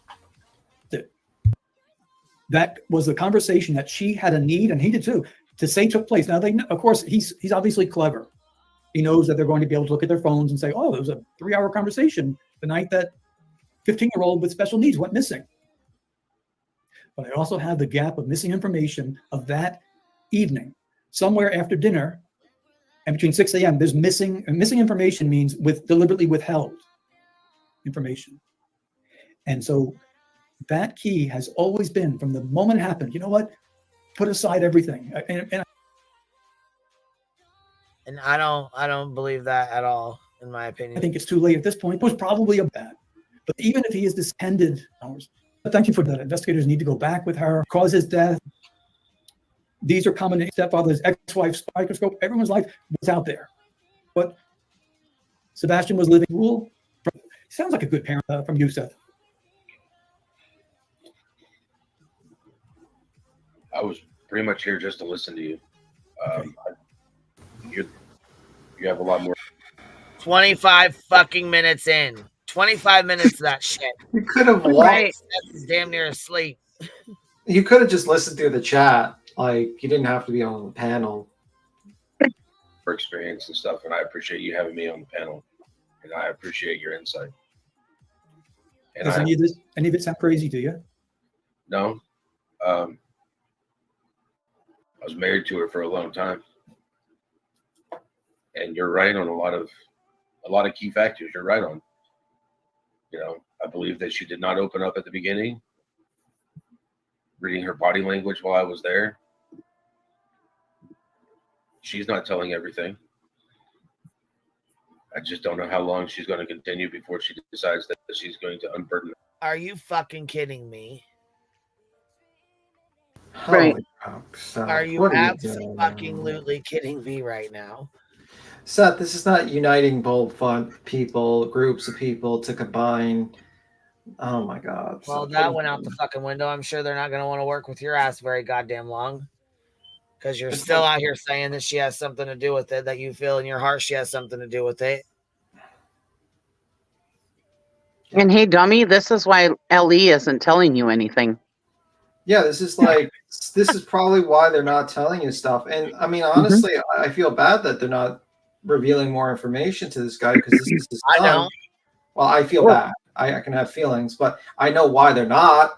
That was the conversation that she had a need, and he did too, to say took place. Now, of course, he's obviously clever. He knows that they're going to be able to look at their phones and say, oh, there was a 3-hour conversation the night that 15-year-old with special needs went missing. But I also have the gap of missing information of that evening. Somewhere after dinner, and between 6 a.m., there's missing information means deliberately withheld information. And so that key has always been, from the moment it happened, you know what? Put aside everything. And I don't believe that at all, in my opinion. I think it's too late at this point. It was probably a bad. But even if he is disbanded, thank you for that. Investigators need to go back with her, cause his death. These are common stepfather's ex-wife's microscope. Everyone's life was out there. But Sebastian was living rule. Sounds like a good parent from you, Seth. I was pretty much here just to listen to you. You have a lot more. 25 fucking minutes in. 25 minutes of that shit. You could have walked. That's damn near asleep. You could have just listened through the chat. Like, you didn't have to be on the panel. For experience and stuff, and I appreciate you having me on the panel, and I appreciate your insight. And Does any of it sound crazy to you? No. I was married to her for a long time. And you're right on a lot of key factors. You're right on. I believe that she did not open up at the beginning. Reading her body language while I was there, she's not telling everything. I just don't know how long she's going to continue before she decides that she's going to unburden. Are you fucking kidding me? Right. Are you absolutely kidding me right now? Seth, this is not uniting both people, groups of people to combine. Oh my God. Well, that went out the fucking window. I'm sure they're not going to want to work with your ass very goddamn long. Because you're still out here saying that she has something to do with it, that you feel in your heart she has something to do with it. And hey, dummy, this is why LE isn't telling you anything. Yeah, this is probably why they're not telling you stuff. And I mean, honestly, I feel bad that they're not revealing more information to this guy because this is his son. I don't. Well, I feel bad. I can have feelings, but I know why they're not.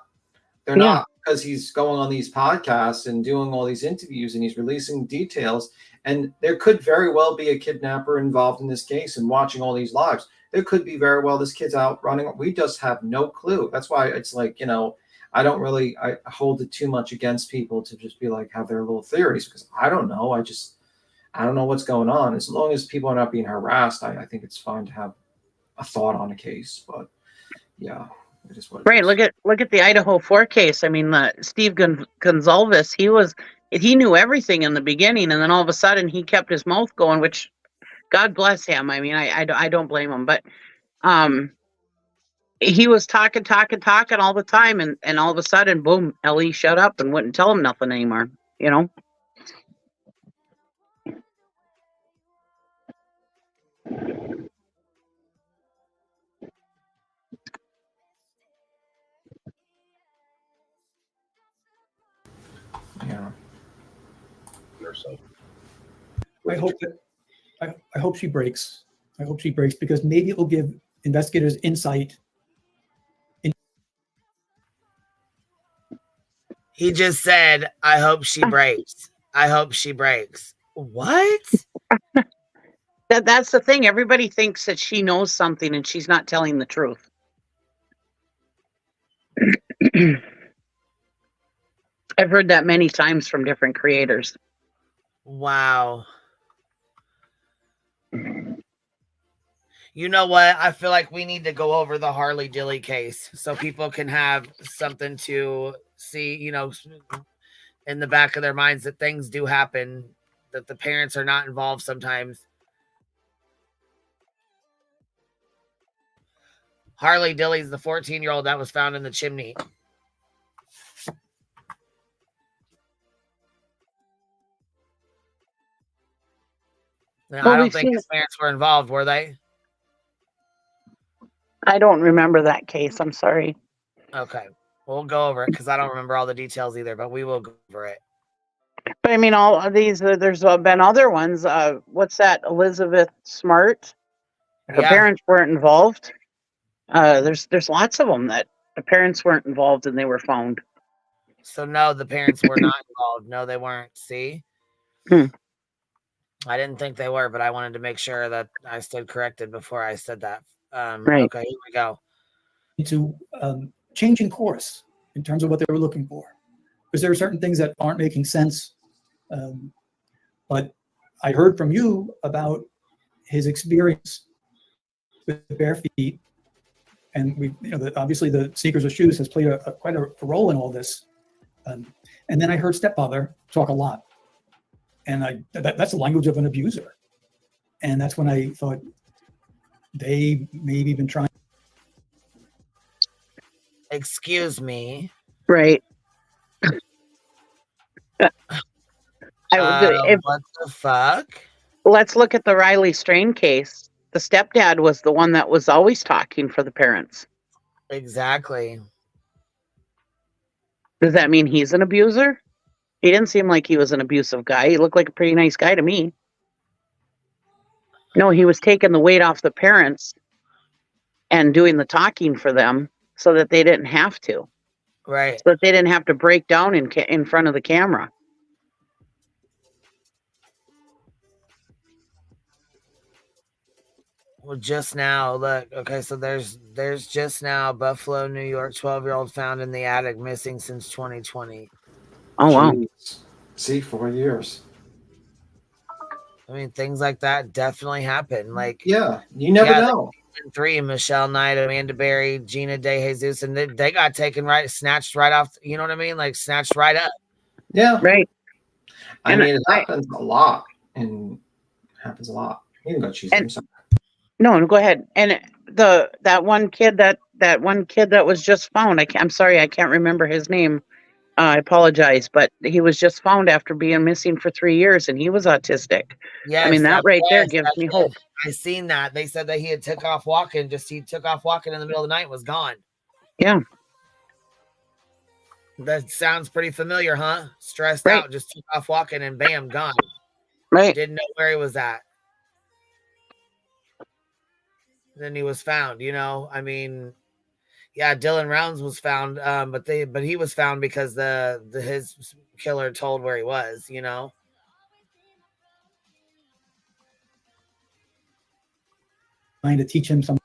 They're not because he's going on these podcasts and doing all these interviews and he's releasing details. And there could very well be a kidnapper involved in this case and watching all these lives. There could be very well this kid's out running. We just have no clue. That's why it's like, I hold it too much against people to just be like, have their little theories because I don't know. I don't know what's going on. As long as people are not being harassed, I think it's fine to have a thought on a case. But yeah, it is what it is. Look at the Idaho 4 case. I mean, Steve Gonzalez, he knew everything in the beginning, and then all of a sudden he kept his mouth going, which God bless him. I mean, I don't blame him, but he was talking all the time, and all of a sudden, boom, Ellie shut up and wouldn't tell him nothing anymore. Yeah. I hope she breaks. I hope she breaks because maybe it will give investigators insight. He just said, I hope she breaks. I hope she breaks. What? That's the thing. Everybody thinks that she knows something and she's not telling the truth. I've heard that many times from different creators. Wow. You know what? I feel like we need to go over the Harley Dilly case so people can have something to see, in the back of their minds that things do happen, that the parents are not involved sometimes. Harley Dilly's the 14-year-old that was found in the chimney. Now, I don't think his parents were involved, were they? I don't remember that case. I'm sorry. Okay. We'll go over it because I don't remember all the details either, but we will go over it. But I mean, all of these, there's been other ones. What's that? Elizabeth Smart? Her parents weren't involved. There's lots of them that the parents weren't involved and they were found. So no, the parents were not involved. No, they weren't. See? I didn't think they were, but I wanted to make sure that I stood corrected before I said that. Right. Okay, here we go. To changing course in terms of what they were looking for. Because there are certain things that aren't making sense. But I heard from you about his experience with bare feet. And obviously the sneakers or shoes has played quite a role in all this. And then I heard stepfather talk a lot. And that's the language of an abuser. And that's when I thought they maybe been trying. Excuse me. Right. What the fuck? Let's look at the Riley Strain case. The stepdad was the one that was always talking for the parents. Exactly. Does that mean he's an abuser? He didn't seem like he was an abusive guy. He looked like a pretty nice guy to me. No, he was taking the weight off the parents and doing the talking for them so that they didn't have to. Right. So that they didn't have to break down in front of the camera. Well, just now, look. Okay, so there's just now Buffalo, New York, 12-year-old found in the attic, missing since 2020. Oh wow. Jeez. See, 4 years. I mean, things like that definitely happen. Like, Yeah, you never know. 3, Michelle Knight, Amanda Berry, Gina De Jesus, and they got taken snatched right off. You know what I mean? Like snatched right up. Yeah. Right. I And mean, it happens a lot. And happens a lot. You can go choose. I'm sorry. No, go ahead. And that one kid that was just found. I'm sorry, I can't remember his name. I apologize, but he was just found after being missing for 3 years, and he was autistic. Yes, I mean, that right there gives me hope. I seen that. They said that he took off walking in the middle of the night and was gone. Yeah. That sounds pretty familiar, huh? Stressed Right. out, just took off walking and bam, gone. Right. Didn't know where he was at. Then he was found, you know. I mean, yeah, Dylan Rounds was found, but he was found because his killer told where he was, you know. Trying to teach him some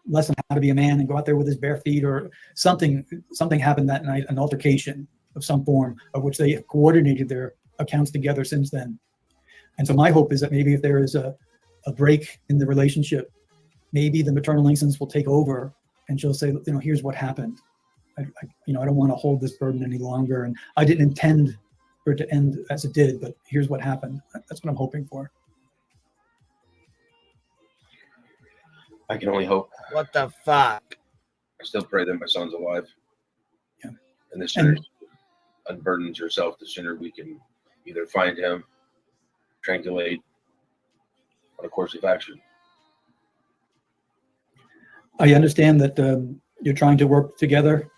lesson how to be a man and go out there with his bare feet, or something happened that night, an altercation of some form, of which they have coordinated their accounts together since then. And so my hope is that maybe if there is a break in the relationship, maybe the maternal instincts will take over and she'll say, you know, here's what happened. I don't want to hold this burden any longer, and I didn't intend for it to end as it did, but here's what happened. That's what I'm hoping for. I can only hope. What the fuck? I still pray that my son's alive. Yeah. And the sooner unburdens yourself, the sooner we can either find him, triangulate on a course of action. I understand that you're trying to work together.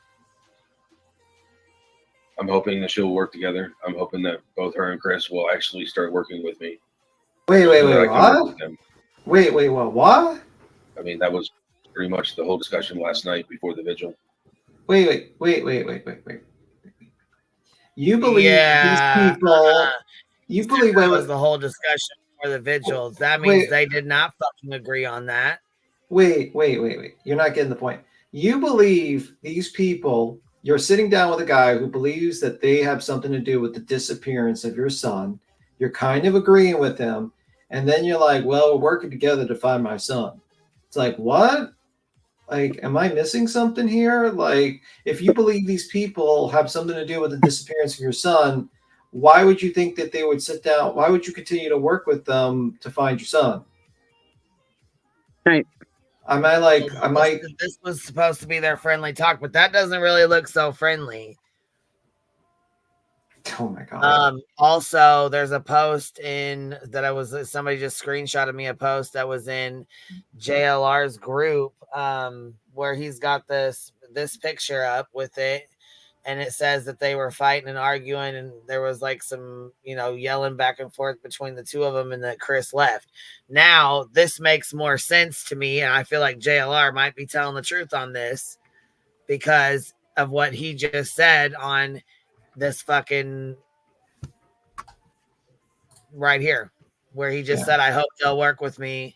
I'm hoping that she'll work together. I'm hoping that both her and Chris will actually start working with me. Wait, so that I can work what? with them. Wait, what? I mean, that was pretty much the whole discussion last night before the vigil. Wait. You believe these people? You believe that was the whole discussion for the vigils. That means they did not fucking agree on that. Wait. You're not getting the point. You believe these people, you're sitting down with a guy who believes that they have something to do with the disappearance of your son. You're kind of agreeing with him. And then you're like, well, we're working together to find my son. It's like, what? Like, am I missing something here? Like, if you believe these people have something to do with the disappearance of your son, why would you think that they would sit down? Why would you continue to work with them to find your son? Right. This was supposed to be their friendly talk, but that doesn't really look so friendly. Oh my god. Also, there's a post somebody just screenshotted me a post that was in JLR's group, where he's got this picture up with it, and it says that they were fighting and arguing, and there was like some, yelling back and forth between the two of them, and that Chris left. Now, this makes more sense to me, and I feel like JLR might be telling the truth on this because of what he just said on this fucking right here, where he just said, I hope they'll work with me.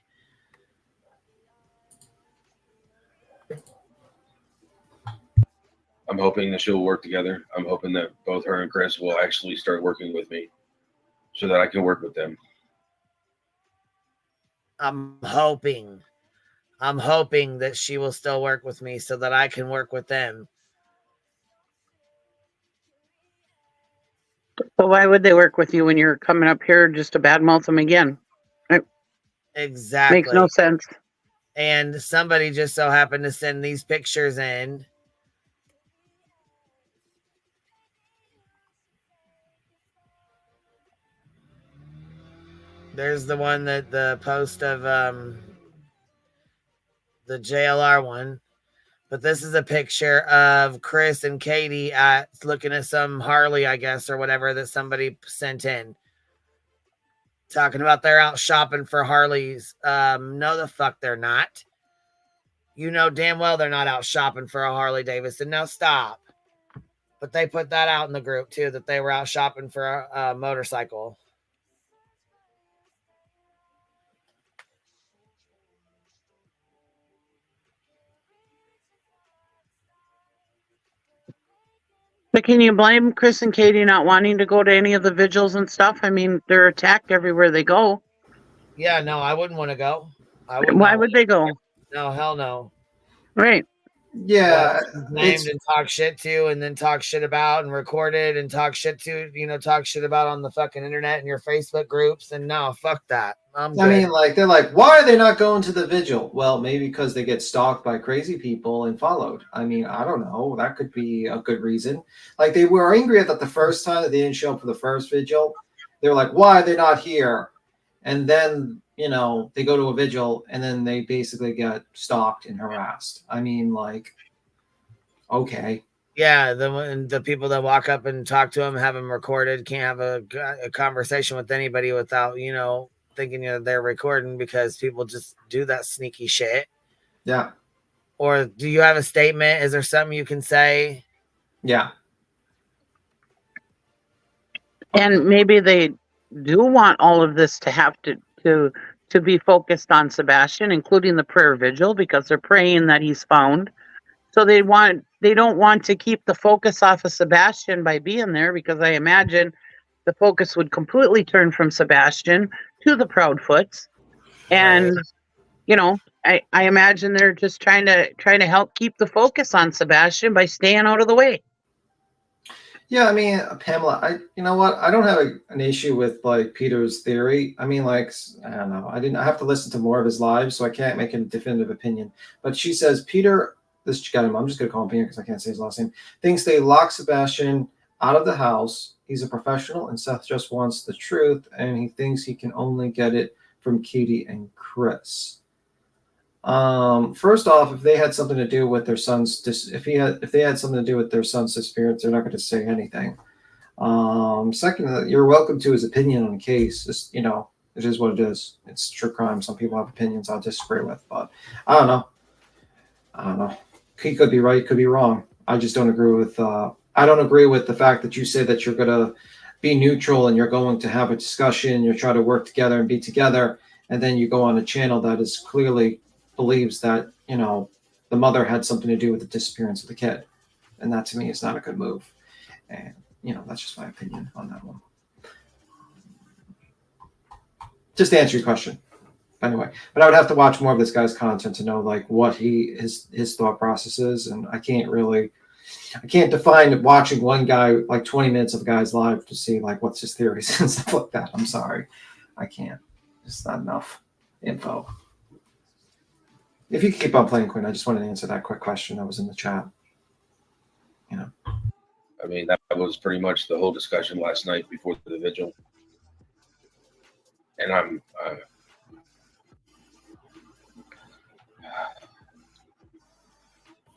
I'm hoping that she'll work together. I'm hoping that both her and Chris will actually start working with me so that I can work with them. I'm hoping that she will still work with me so that I can work with them. But why would they work with you when you're coming up here just to badmouth them again? Exactly. Makes no sense. And somebody just so happened to send these pictures in. There's the one the post of the JLR one. But this is a picture of Chris and Katie looking at some Harley, I guess, or whatever that somebody sent in. Talking about they're out shopping for Harleys. No, the fuck they're not. You know damn well they're not out shopping for a Harley Davidson. Now stop. But they put that out in the group too, that they were out shopping for a motorcycle. But can you blame Chris and Katie not wanting to go to any of the vigils and stuff? I mean, they're attacked everywhere they go. Yeah, no, I wouldn't want to go. I would Why not. would they go? No, hell no. Right. Yeah, What, named and talk shit to, and then talk shit about, and recorded and talk shit to, talk shit about on the fucking internet and your Facebook groups. And no, fuck that. I'm good. I mean, like, they're like, why are they not going to the vigil? Well, maybe because they get stalked by crazy people and followed. I mean, I don't know. That could be a good reason. Like, they were angry at that the first time that they didn't show up for the first vigil. They were like, why are they not here? And then, they go to a vigil and then they basically get stalked and harassed. I mean, like, okay. Yeah, the people that walk up and talk to him, have him recorded, can't have a conversation with anybody without, thinking they're recording, because people just do that sneaky shit. Yeah. Or do you have a statement? Is there something you can say? Yeah. And maybe they do want all of this to have to be focused on Sebastian, including the prayer vigil, because they're praying that he's found. So they don't want to keep the focus off of Sebastian by being there, because I imagine the focus would completely turn from Sebastian to the Proudfoots. And I imagine they're just trying to help keep the focus on Sebastian by staying out of the way. Yeah, I mean, Pamela, you know what? I don't have an issue with like Peter's theory. I mean, like, I don't know. I have to listen to more of his lives, so I can't make a definitive opinion. But she says Peter, this guy, I'm just gonna call him Peter because I can't say his last name, thinks they lock Sebastian out of the house. He's a professional, and Seth just wants the truth, and he thinks he can only get it from Katie and Chris. First off, if they had something to do with their son's if they had something to do with their son's disappearance, they're not going to say anything. Second, you're welcome to his opinion on the case. Just, it is what it is. It's true crime. Some people have opinions I'll disagree with, but I don't know. He could be right, could be wrong. I just don't agree with I don't agree with the fact that you say that you're gonna be neutral and you're going to have a discussion, you're trying to work together and be together, and then you go on a channel that is clearly believes that the mother had something to do with the disappearance of the kid, and that to me is not a good move. And that's just my opinion on that one. Just to answer your question anyway, but I would have to watch more of this guy's content to know like what his thought process is, and I can't define watching one guy like 20 minutes of a guy's live to see like what's his theories and stuff like that. I'm sorry, I can't. It's not enough info. If you could keep on playing, Quinn, I just wanted to answer that quick question that was in the chat. I mean, that was pretty much the whole discussion last night before the vigil. And I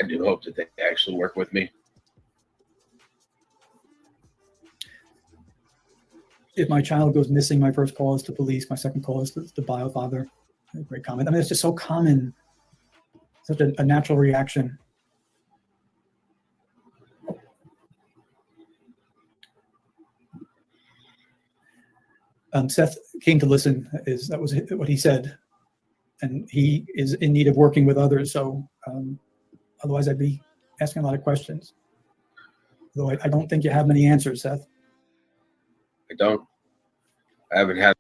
do hope that they actually work with me. If my child goes missing, my first call is to police. My second call is to the bio father. Great comment. I mean, it's just so common. Such a natural reaction. Seth came to listen. That was what he said, and he is in need of working with others. So otherwise, I'd be asking a lot of questions. Though I don't think you have many answers, Seth. I don't. I haven't had.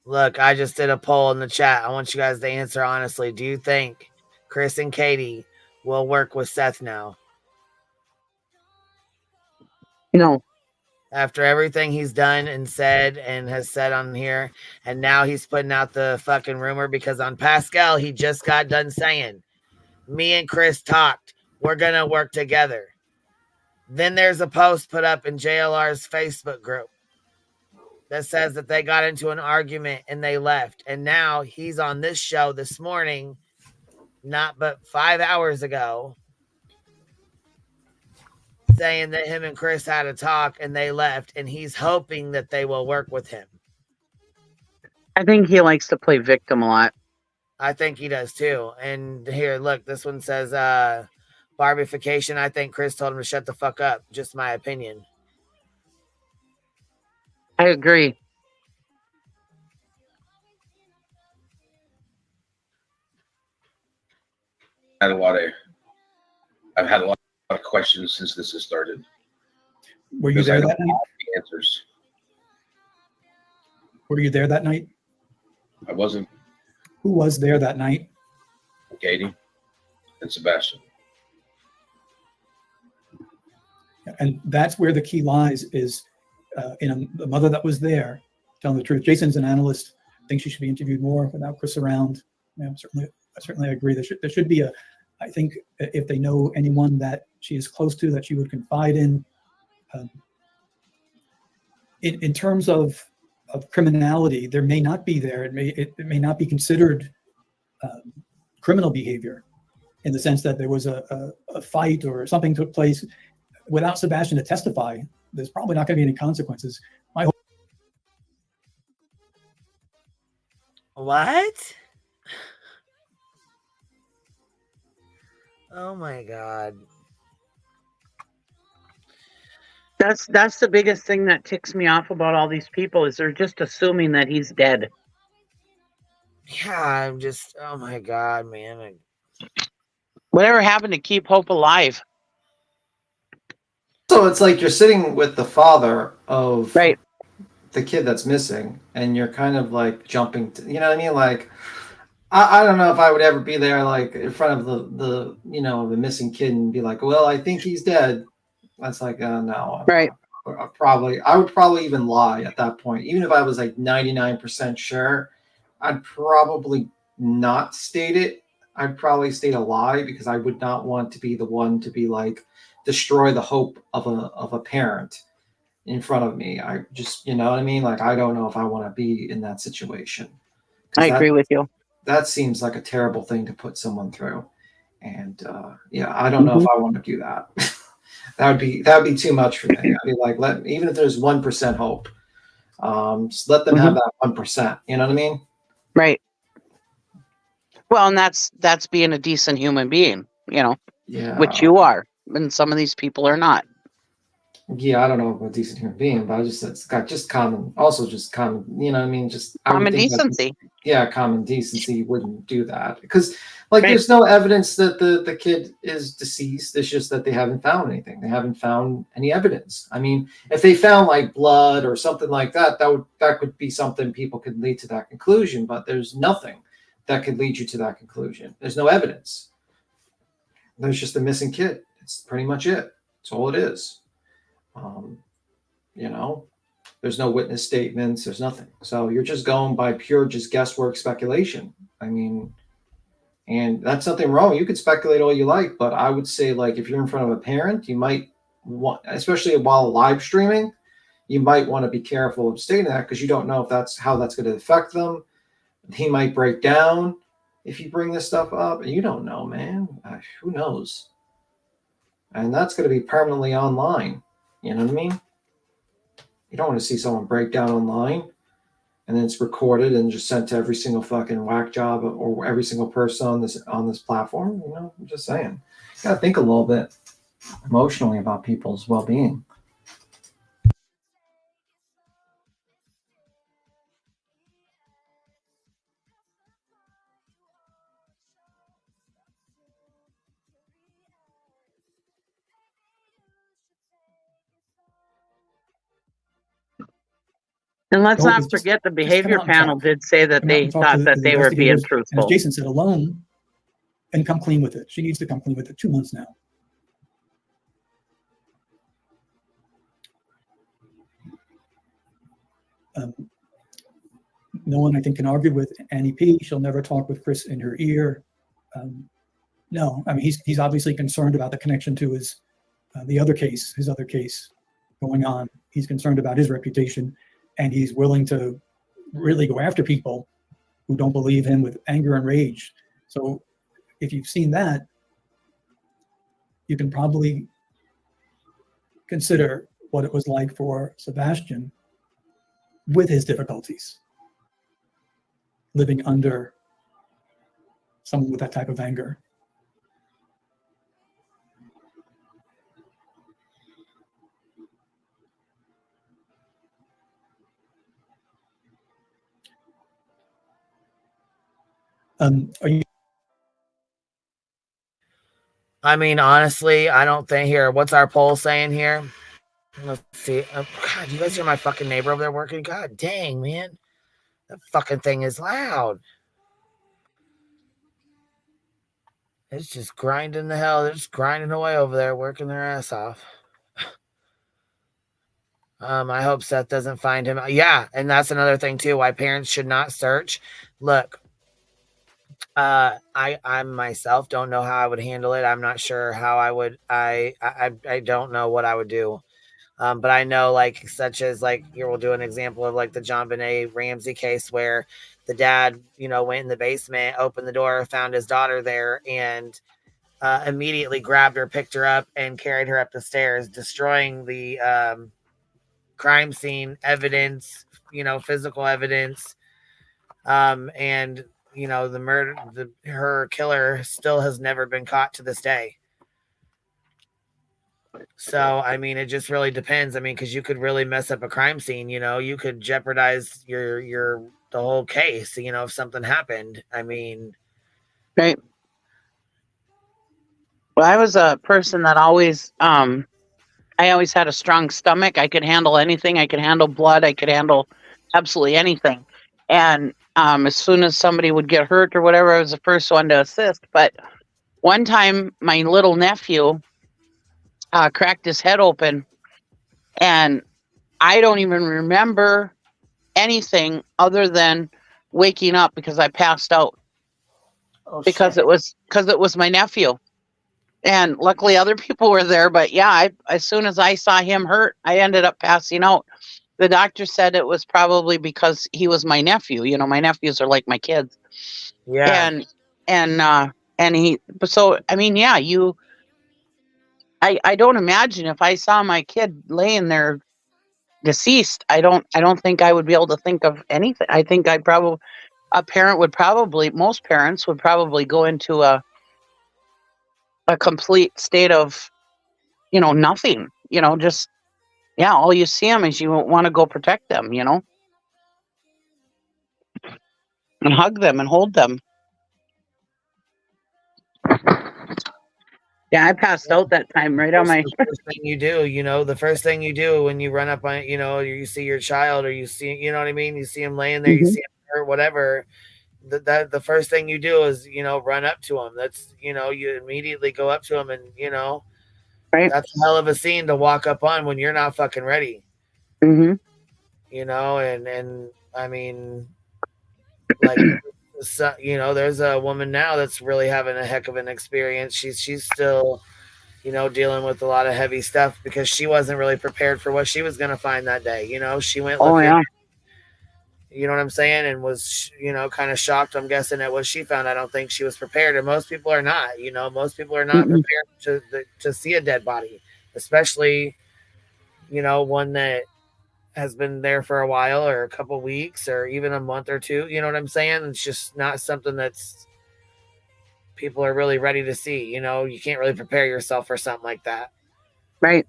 Look, I just did a poll in the chat. I want you guys to answer honestly. Do you think Chris and Katie will work with Seth now? No. After everything he's done and said and has said on here, and now he's putting out the fucking rumor, because on Pascal, he just got done saying, me and Chris talked. We're going to work together. Then there's a post put up in JLR's Facebook group that says that they got into an argument and they left. And now he's on this show this morning, not but 5 hours ago, saying that him and Chris had a talk and they left, and he's hoping that they will work with him. I think he likes to play victim a lot. I think he does too. And here, look, this one says Fvckery. I think Chris told him to shut the fuck up. Just my opinion. I agree. I've had a lot of questions since this has started. Were you Because I there don't that night? have the answers. Were you there that night? I wasn't. Who was there that night? Katie and Sebastian. And that's where the key lies, is in the mother that was there telling the truth. Jason's an analyst, thinks she should be interviewed more without Chris around. Yeah, I certainly agree. There should be a, I think if they know anyone that she is close to, that she would confide in. In terms of criminality, there may not be there. It may not be considered criminal behavior, in the sense that there was a fight or something took place. Without Sebastian to testify, there's probably not going to be any consequences. What? Oh my God. That's the biggest thing that ticks me off about all these people, is they're just assuming that he's dead. Yeah, I'm just, oh my God, man. Whatever happened to keep hope alive? So it's like you're sitting with the father of right. the kid that's missing, and you're kind of like jumping to, you know what I mean? Like, I don't know if I would ever be there, like in front of the the missing kid and be like, well, I think he's dead. That's like, no. Right. I would probably even lie at that point. Even if I was like 99% sure, I'd probably not state it. I'd probably state a lie, because I would not want to be the one to be like, destroy the hope of a parent in front of me. I just, you know what I mean? Like, I don't know if I want to be in that situation. I agree with you. That seems like a terrible thing to put someone through. And yeah, I don't know if I want to do that. That would be too much for me. I'd be like, even if there's 1% hope, just let them have that 1%. You know what I mean? Right. Well, and that's being a decent human being, Yeah. which you are, and some of these people are not. Yeah, I don't know if I'm a decent human being, but it's got just common, you know what I mean? Just common decency. Common decency. You wouldn't do that, because there's no evidence that the kid is deceased. It's just that they haven't found anything. They haven't found any evidence. I mean, if they found like blood or something like that, that could be something people could lead to that conclusion, but there's nothing that could lead you to that conclusion. There's no evidence. There's just a missing kid. It's pretty much it. That's all it is. There's no witness statements, there's nothing. So you're just going by pure just guesswork speculation. I mean, and that's nothing wrong. You could speculate all you like, but I would say, like, if you're in front of a parent, you might want, especially while live streaming, you might want to be careful of stating that, because you don't know if that's how that's going to affect them. He might break down if you bring this stuff up. You don't know, man. Who knows? And that's going to be permanently online. You know what I mean? You don't want to see someone break down online and then it's recorded and just sent to every single fucking whack job or every single person on this platform. I'm just saying. You gotta think a little bit emotionally about people's well-being. And let's not forget the behavior panel did say that they thought that they were being And as truthful. Jason said, alone, and come clean with it. She needs to come clean with it. 2 months now. No one, I think, can argue with Annie P. She'll never talk with Chris in her ear. No, I mean, he's obviously concerned about the connection to his other case going on. He's concerned about his reputation, and he's willing to really go after people who don't believe him with anger and rage. So if you've seen that, you can probably consider what it was like for Sebastian with his difficulties, living under someone with that type of anger. Are you? I mean, honestly, I don't think here. What's our poll saying here? Let's see. God, you guys hear my fucking neighbor over there working? God dang, man. That fucking thing is loud. It's just grinding the hell. They're just grinding away over there, working their ass off. I hope Seth doesn't find him. Yeah, and that's another thing too. Why parents should not search. Look, I myself don't know how I would handle it. I'm not sure how I would. I don't know what I would do. But I know, like, such as like here, we'll do an example of like the John Benet Ramsey case where the dad, went in the basement, opened the door, found his daughter there, and immediately grabbed her, picked her up, and carried her up the stairs, destroying the crime scene evidence, physical evidence, and the murder, her killer still has never been caught to this day. So, I mean, it just really depends. I mean, because you could really mess up a crime scene. You could jeopardize the whole case. If something happened. I mean, Right. Well, I was a person that always, I always had a strong stomach. I could handle anything. I could handle blood. I could handle absolutely anything. And as soon as somebody would get hurt or whatever, I was the first one to assist. But one time, my little nephew cracked his head open, and I don't even remember anything other than waking up because I passed out. Because it was my nephew. And luckily other people were there, but yeah, as soon as I saw him hurt, I ended up passing out. The doctor said it was probably because he was my nephew. My nephews are like my kids. Yeah. And he, so I mean, yeah, I don't imagine if I saw my kid laying there deceased, I don't think I would be able to think of anything. I think most parents would probably go into a complete state of, nothing, just, yeah, all you see them is you want to go protect them, and hug them and hold them. Yeah, I passed out that time right on my. The first thing you do, the first thing you do when you run up on, you see your child, or you see, you know what I mean? You see him laying there, you see him hurt, whatever. The first thing you do is, run up to him. That's, you immediately go up to him, and, right. That's a hell of a scene to walk up on when you're not fucking ready. Mm-hmm. And I mean, like, so, there's a woman now that's really having a heck of an experience. She's still, dealing with a lot of heavy stuff because she wasn't really prepared for what she was going to find that day. She went looking. Oh, yeah. You know what I'm saying? And was, kind of shocked, I'm guessing, at what she found. I don't think she was prepared. And most people are not. Most people are not prepared to see a dead body, especially, one that has been there for a while or a couple of weeks or even a month or two. You know what I'm saying? It's just not something that's people are really ready to see. You can't really prepare yourself for something like that. Right.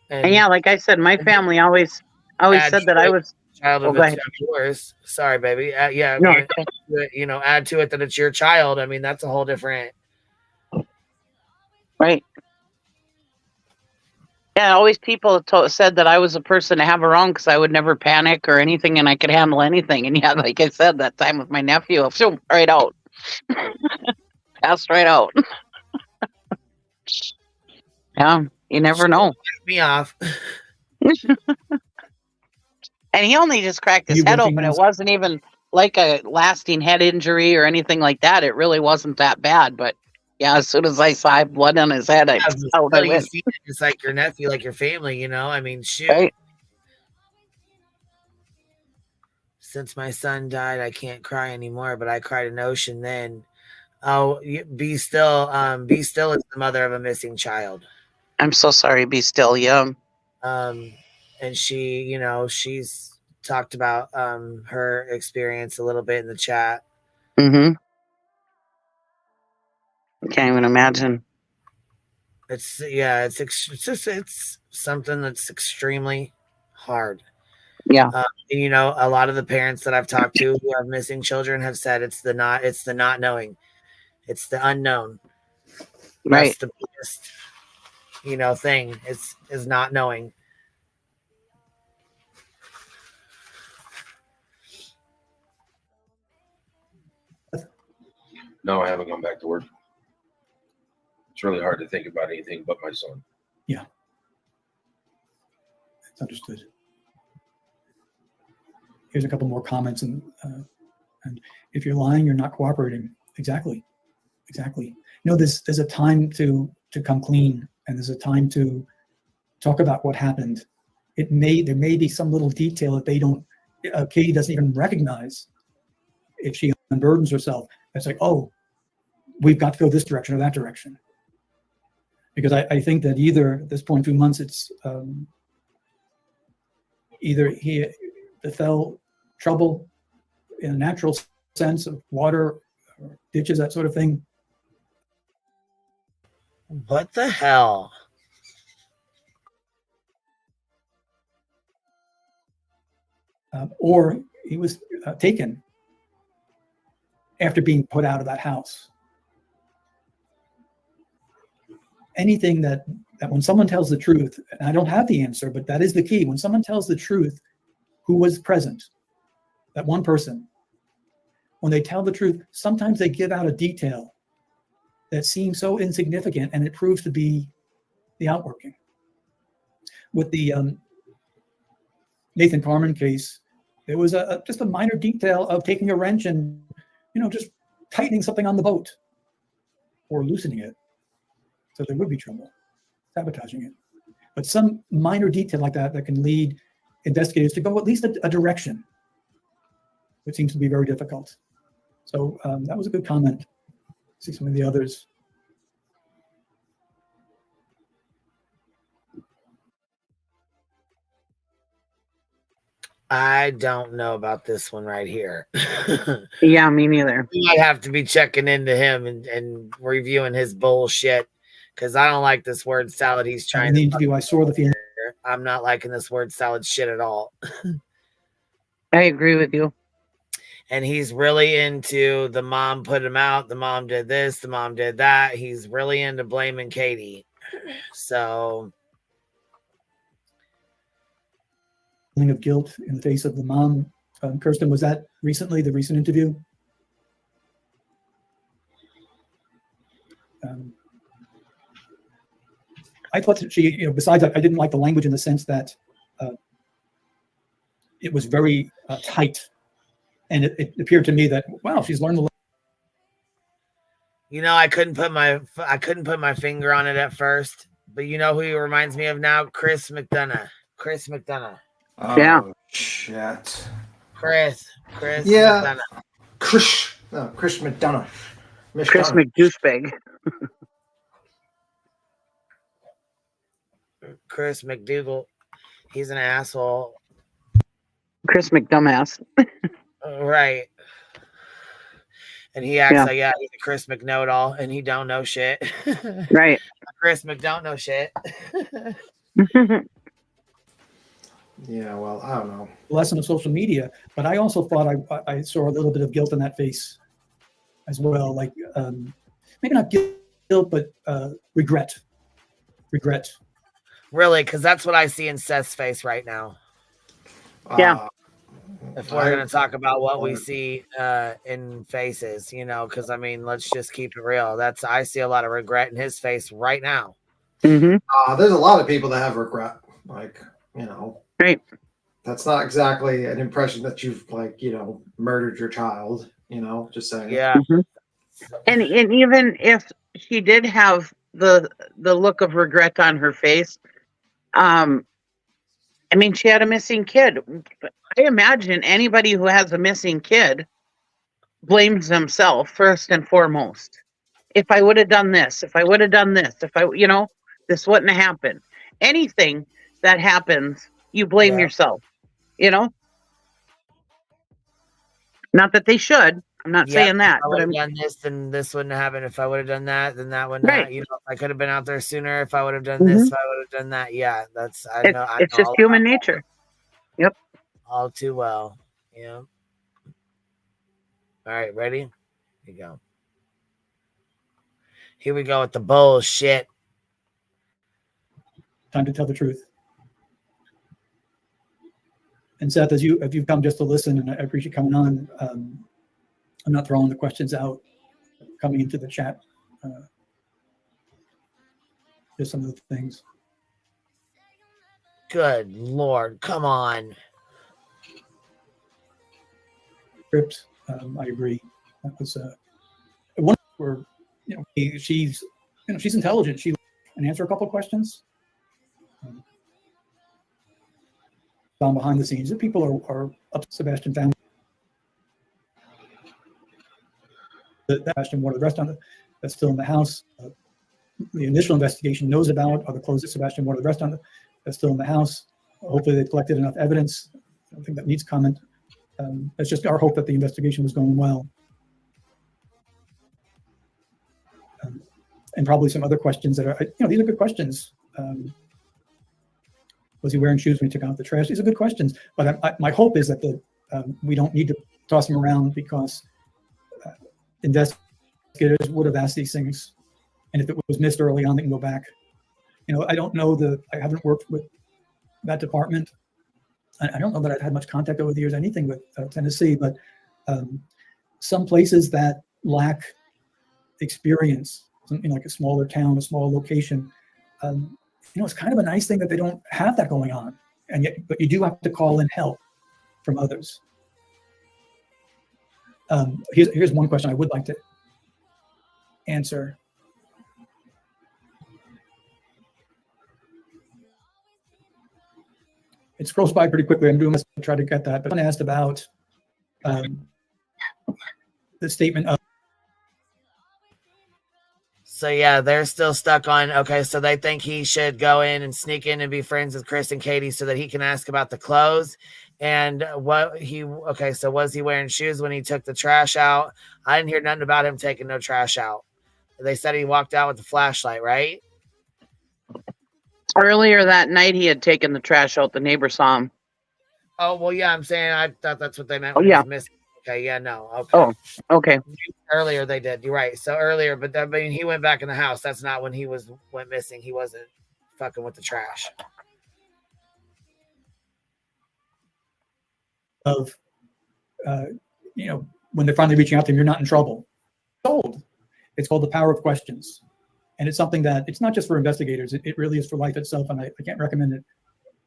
And yeah, like I said, my family always said that I was child of it's yours. Sorry, baby. Yeah. No. Add to it that it's your child. I mean, that's a whole different. Right. Yeah, always people said that I was a person to have around because I would never panic or anything, and I could handle anything. And yeah, like I said, that time with my nephew, right out, passed right out. Yeah, you never know. Me off. And he only just cracked his head open. It wasn't even like a lasting head injury or anything like that. It really wasn't that bad. But yeah, as soon as I saw blood on his head, It's like your nephew, like your family, I mean, shoot. Right. Since my son died, I can't cry anymore, but I cried an ocean then. Oh, Be Still. Be Still is the mother of a missing child. I'm so sorry, Be Still. Yeah. And she, she's talked about her experience a little bit in the chat. Mm-hmm. I can't even imagine. It's something that's extremely hard. Yeah. And, a lot of the parents that I've talked to who have missing children have said it's the not knowing. It's the unknown. Right. That's the biggest, thing is not knowing. No, I haven't gone back to work. It's really hard to think about anything but my son. Yeah. It's understood. Here's a couple more comments, and if you're lying, you're not cooperating. Exactly. There's a time to come clean, and there's a time to talk about what happened. There may be some little detail that they don't, Katie doesn't even recognize. If she unburdens herself, it's like, oh, we've got to go this direction or that direction. Because I think that either at this point, 2 months, it's either he fell trouble in a natural sense of water, or ditches, that sort of thing. What the hell? Or he was taken after being put out of that house. Anything that when someone tells the truth, and I don't have the answer, but that is the key. When someone tells the truth, who was present, that one person, when they tell the truth, sometimes they give out a detail that seems so insignificant, and it proves to be the outworking. With the Nathan Carmen case, there was just a minor detail of taking a wrench and, just tightening something on the boat or loosening it. So there would be trouble, sabotaging it. But some minor detail like that can lead investigators to go at least a direction, which seems to be very difficult. So that was a good comment. See some of the others. I don't know about this one right here. Yeah, me neither. You might have to be checking into him and reviewing his bullshit, because I don't like this word salad. He's trying in the to interview, I saw the feeling. I'm not liking this word salad shit at all. I agree with you. And he's really into the mom put him out. The mom did this. The mom did that. He's really into blaming Katie. So Feeling of guilt in the face of the mom. Kirsten, was that recently, the recent interview? I thought that she, besides, I didn't like the language in the sense that it was very tight. And it appeared to me that, wow, she's learned the. I couldn't put my finger on it at first, but you know who he reminds me of now? Chris McDonough. Oh, yeah. Shit. Chris. Yeah. McDonough. Chris McDonough. Chris McDouchebag. Chris McDougal. He's an asshole. Chris McDumbass. Right. And he acts like, he's a Chris McKnow-it-all, and he don't know shit. Right. Chris McDon't know shit. Yeah, well, I don't know. Lesson of social media, but I also thought I saw a little bit of guilt in that face as well. Like maybe not guilt, but regret. Really, because that's what I see in Seth's face right now. Yeah. If we're going to talk about what we see in faces, because let's just keep it real. I see a lot of regret in his face right now. Mm-hmm. There's a lot of people that have regret, Right. That's not exactly an impression that you've murdered your child, just saying. Yeah. Mm-hmm. And even if she did have the look of regret on her face, she had a missing kid. I imagine anybody who has a missing kid blames themselves first and foremost. If I would have done this, if this wouldn't have happened. Anything that happens, you blame yourself, Not that they should. I'm not saying that. If I would have done this, then this wouldn't happen. If I would have done that, then that wouldn't happen. If I could have been out there sooner, if I would have done this, if I would have done that. Yeah, It's just human nature. Yep. All too well. Yeah. All right, ready? Here you go. Here we go with the bullshit. Time to tell the truth. And Seth, as you've come just to listen, and I appreciate you coming on. I'm not throwing the questions out coming into the chat. Just some of the things. Good Lord, come on. Script, I agree. That was one where she's intelligent. She can answer a couple of questions. Down behind the scenes, the people are up to Sebastian family. Sebastian, what are the rest of that's still in the house? The initial investigation knows about are the clothes that Sebastian wore to the restaurant that's still in the house. Hopefully they've collected enough evidence. I don't think that needs comment. It's just our hope that the investigation was going well. And probably some other questions that are, these are good questions. Was he wearing shoes when he took out the trash? These are good questions. But my hope is that we don't need to toss them around because investigators would have asked these things. And if it was missed early on, they can go back. I don't know I haven't worked with that department. I don't know that I've had much contact over the years, anything with Tennessee, but some places that lack experience, something like a smaller town, a small location, it's kind of a nice thing that they don't have that going on. But you do have to call in help from others. Here's one question I would like to answer. It scrolls by pretty quickly. I'm doing this to try to get that. But someone asked about the statement of. So yeah, they're still stuck on, okay, so they think he should go in and sneak in and be friends with Chris and Katie so that he can ask about the clothes. And so was he wearing shoes when he took the trash out? I didn't hear nothing about him taking no trash out. They said he walked out with the flashlight, right? Earlier that night, he had taken the trash out. The neighbor saw him. Oh, well, yeah, I'm saying I thought that's what they meant. Oh, When he yeah. was missing. Okay, yeah, no. Okay. Oh, okay. Earlier they did. You're right. So earlier, but he went back in the house. That's not when he went missing. He wasn't fucking with the trash. Of, when they're finally reaching out to him, you're not in trouble. It's called the power of questions. And it's something that it's not just for investigators. It really is for life itself. And I can't recommend it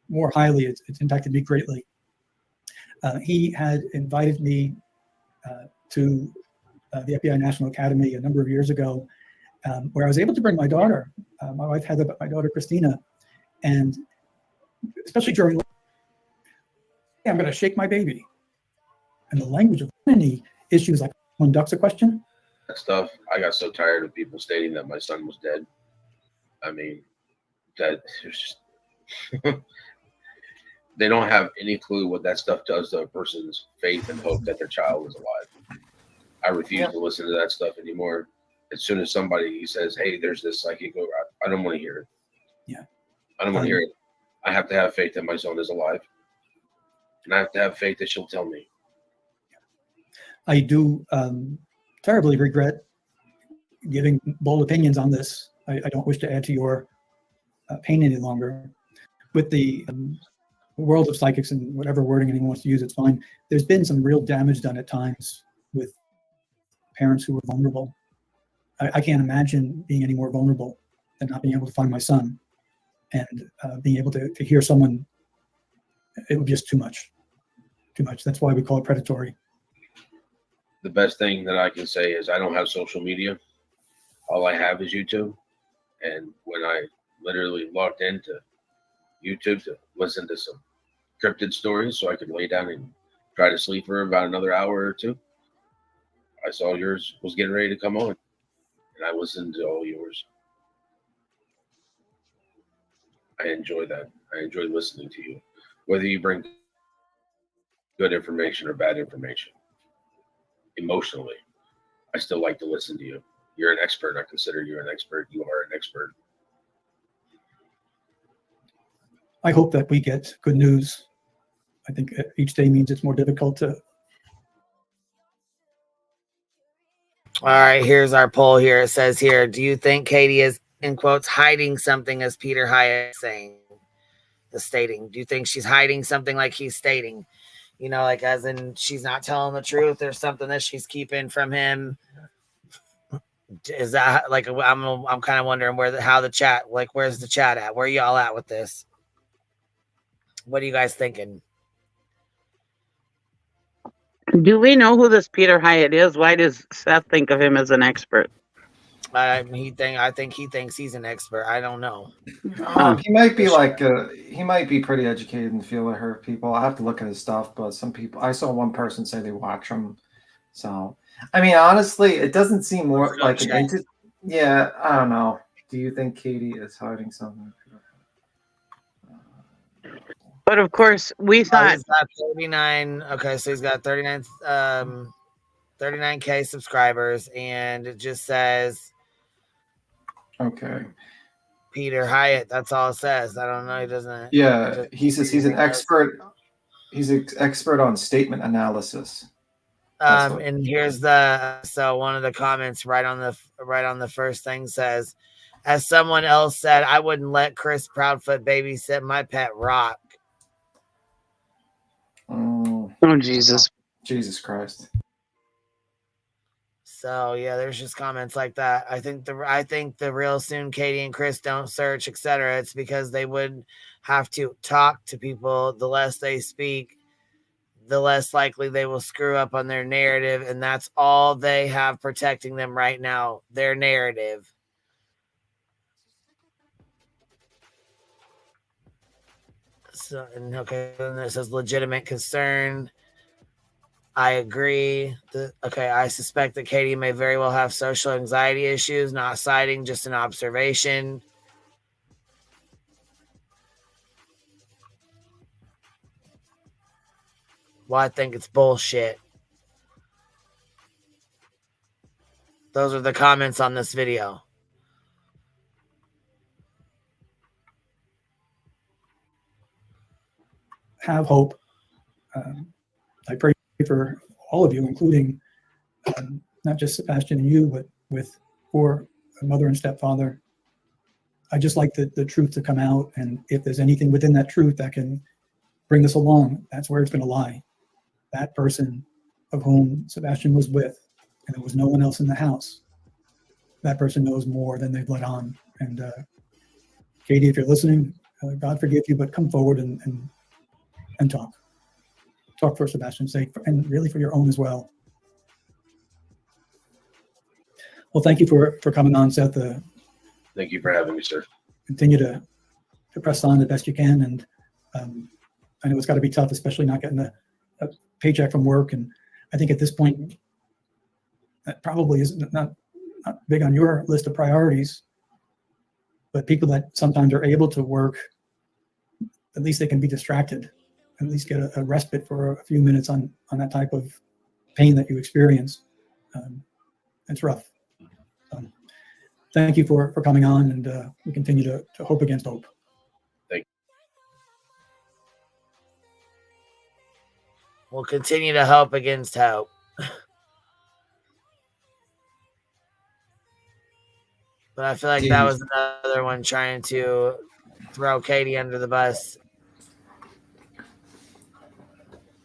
more highly. It's impacted me greatly. He had invited me to the FBI National Academy a number of years ago, where I was able to bring my daughter. My wife had my daughter, Christina. And especially during, I'm going to shake my baby. And the language of many issues, like when ducks a question. That stuff, I got so tired of people stating that my son was dead. I mean, that just they don't have any clue what that stuff does to a person's faith and hope that their child is alive. I refuse to listen to that stuff anymore. As soon as somebody says, hey, there's this psychic, I don't want to hear it. Yeah. I don't want to hear it. I have to have faith that my son is alive. And I have to have faith that she'll tell me. I do terribly regret giving bold opinions on this. I don't wish to add to your pain any longer. With the world of psychics and whatever wording anyone wants to use, it's fine. There's been some real damage done at times with parents who were vulnerable. I can't imagine being any more vulnerable than not being able to find my son and being able to hear someone. It would be just too much. Too much. That's why we call it predatory. The best thing that I can say is I don't have social media. All I have is YouTube. And when I literally logged into YouTube to listen to some cryptid stories so I could lay down and try to sleep for about another hour or two, I saw yours was getting ready to come on. And I listened to all yours. I enjoy that. I enjoy listening to you. Whether you bring good information or bad information. Emotionally, I still like to listen to you. You're an expert. I consider you an expert. You are an expert. I hope that we get good news. I think each day means it's more difficult to. All right, here's our poll here. It says here, do you think Katie is, in quotes, hiding something, as Peter Hyatt is stating? Do you think she's hiding something like he's stating? You know, like as in she's not telling the truth or something that she's keeping from him? Is that like, I'm kind of wondering how the chat, like, where's the chat at? Where y'all at with this? What are you guys thinking? Do we know who this Peter Hyatt is? Why does Seth think of him as an expert? I think he thinks he's an expert. I don't know. He might be like he might be pretty educated in the field. I heard people. I have to look at his stuff, but some people. I saw one person say they watch him. So I mean, honestly, it doesn't seem more like an yeah. I don't know. Do you think Katie is hiding something? But of course, we thought he's got 39. Okay, so he's got 39K subscribers, and it just says, okay, Peter Hyatt. That's all it says. I don't know. He doesn't. Yeah, he says he's an expert. He's an expert on statement analysis. And here's one of the comments right on the first thing says, as someone else said, I wouldn't let Chris Proudfoot babysit my pet Rock. Oh, Jesus Christ. So yeah, there's just comments like that. I think the real soon Katie and Chris don't search, etc. It's because they would have to talk to people. The less they speak, the less likely they will screw up on their narrative, and that's all they have protecting them right now, their narrative. So, and okay, then it says legitimate concern. I agree. I suspect that Katie may very well have social anxiety issues, not citing, just an observation. Well, I think it's bullshit. Those are the comments on this video. Have hope. I pray for all of you, including not just Sebastian and you, but for mother and stepfather. I just like the truth to come out, and if there's anything within that truth that can bring this along, that's where it's going to lie. That person of whom Sebastian was with, and there was no one else in the house, that person knows more than they've let on. And Katie, if you're listening, God forgive you, but come forward and talk. Talk for Sebastian's sake, and really for your own as well. Well, thank you for coming on, Seth. Thank you for having me, sir. Continue to press on the best you can, and I know it's got to be tough, especially not getting a paycheck from work. And I think at this point, that probably is not big on your list of priorities. But people that sometimes are able to work, at least they can be distracted, at least get a respite for a few minutes on that type of pain that you experience. It's rough. Thank you for coming on, and we continue to hope against hope. Thank you. We'll continue to hope against hope. But I feel like that was another one trying to throw Katie under the bus.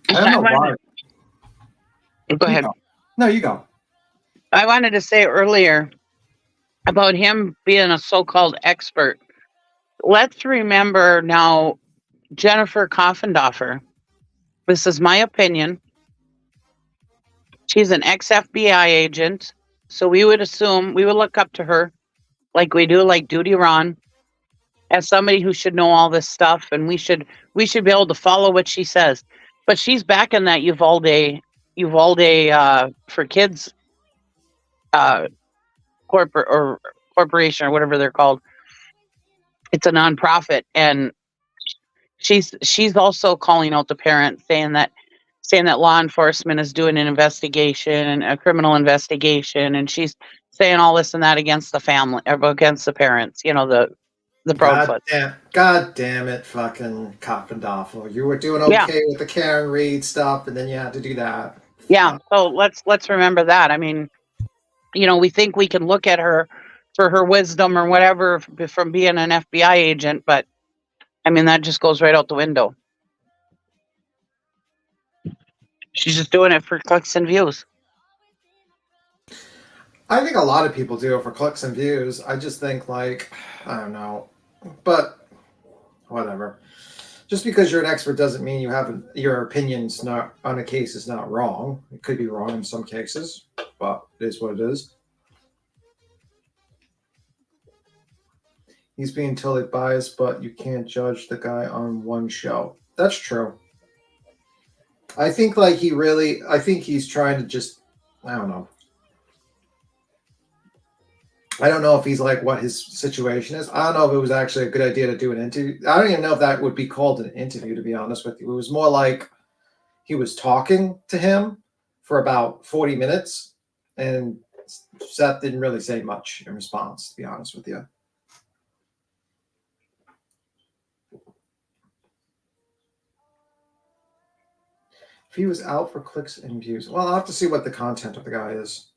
I don't know why. Go ahead. No, you go. I wanted to say earlier about him being a so-called expert. Let's remember now, Jennifer Coffendorfer. This is my opinion. She's an ex-FBI agent, so we would look up to her like we do, like Duty Ron, as somebody who should know all this stuff, and we should be able to follow what she says. But she's back in that Uvalde for kids corporation or whatever they're called. It's a nonprofit, and she's also calling out the parents, saying that law enforcement is doing an investigation, a criminal investigation, and she's saying all this and that against the family, against the parents. You know, the Proudfoot. God damn it, fucking Coffendorfer. You were doing okay with the Karen Reed stuff, and then you had to do that. Yeah, so let's remember that. I mean, we think we can look at her for her wisdom or whatever from being an FBI agent, but I mean, that just goes right out the window. She's just doing it for clicks and views. I think a lot of people do it for clicks and views. I just think, like, I don't know, but whatever. Just because you're an expert doesn't mean your opinion's not on a case is not wrong. It could be wrong in some cases, but it is what it is. He's being totally biased, but you can't judge the guy on one show. That's true. I think I think he's trying to just, I don't know. I don't know if he's like what his situation is. I don't know if it was actually a good idea to do an interview. I don't even know if that would be called an interview, to be honest with you. It was more like he was talking to him for about 40 minutes, and Seth didn't really say much in response, to be honest with you. If he was out for clicks and views, well, I'll have to see what the content of the guy is.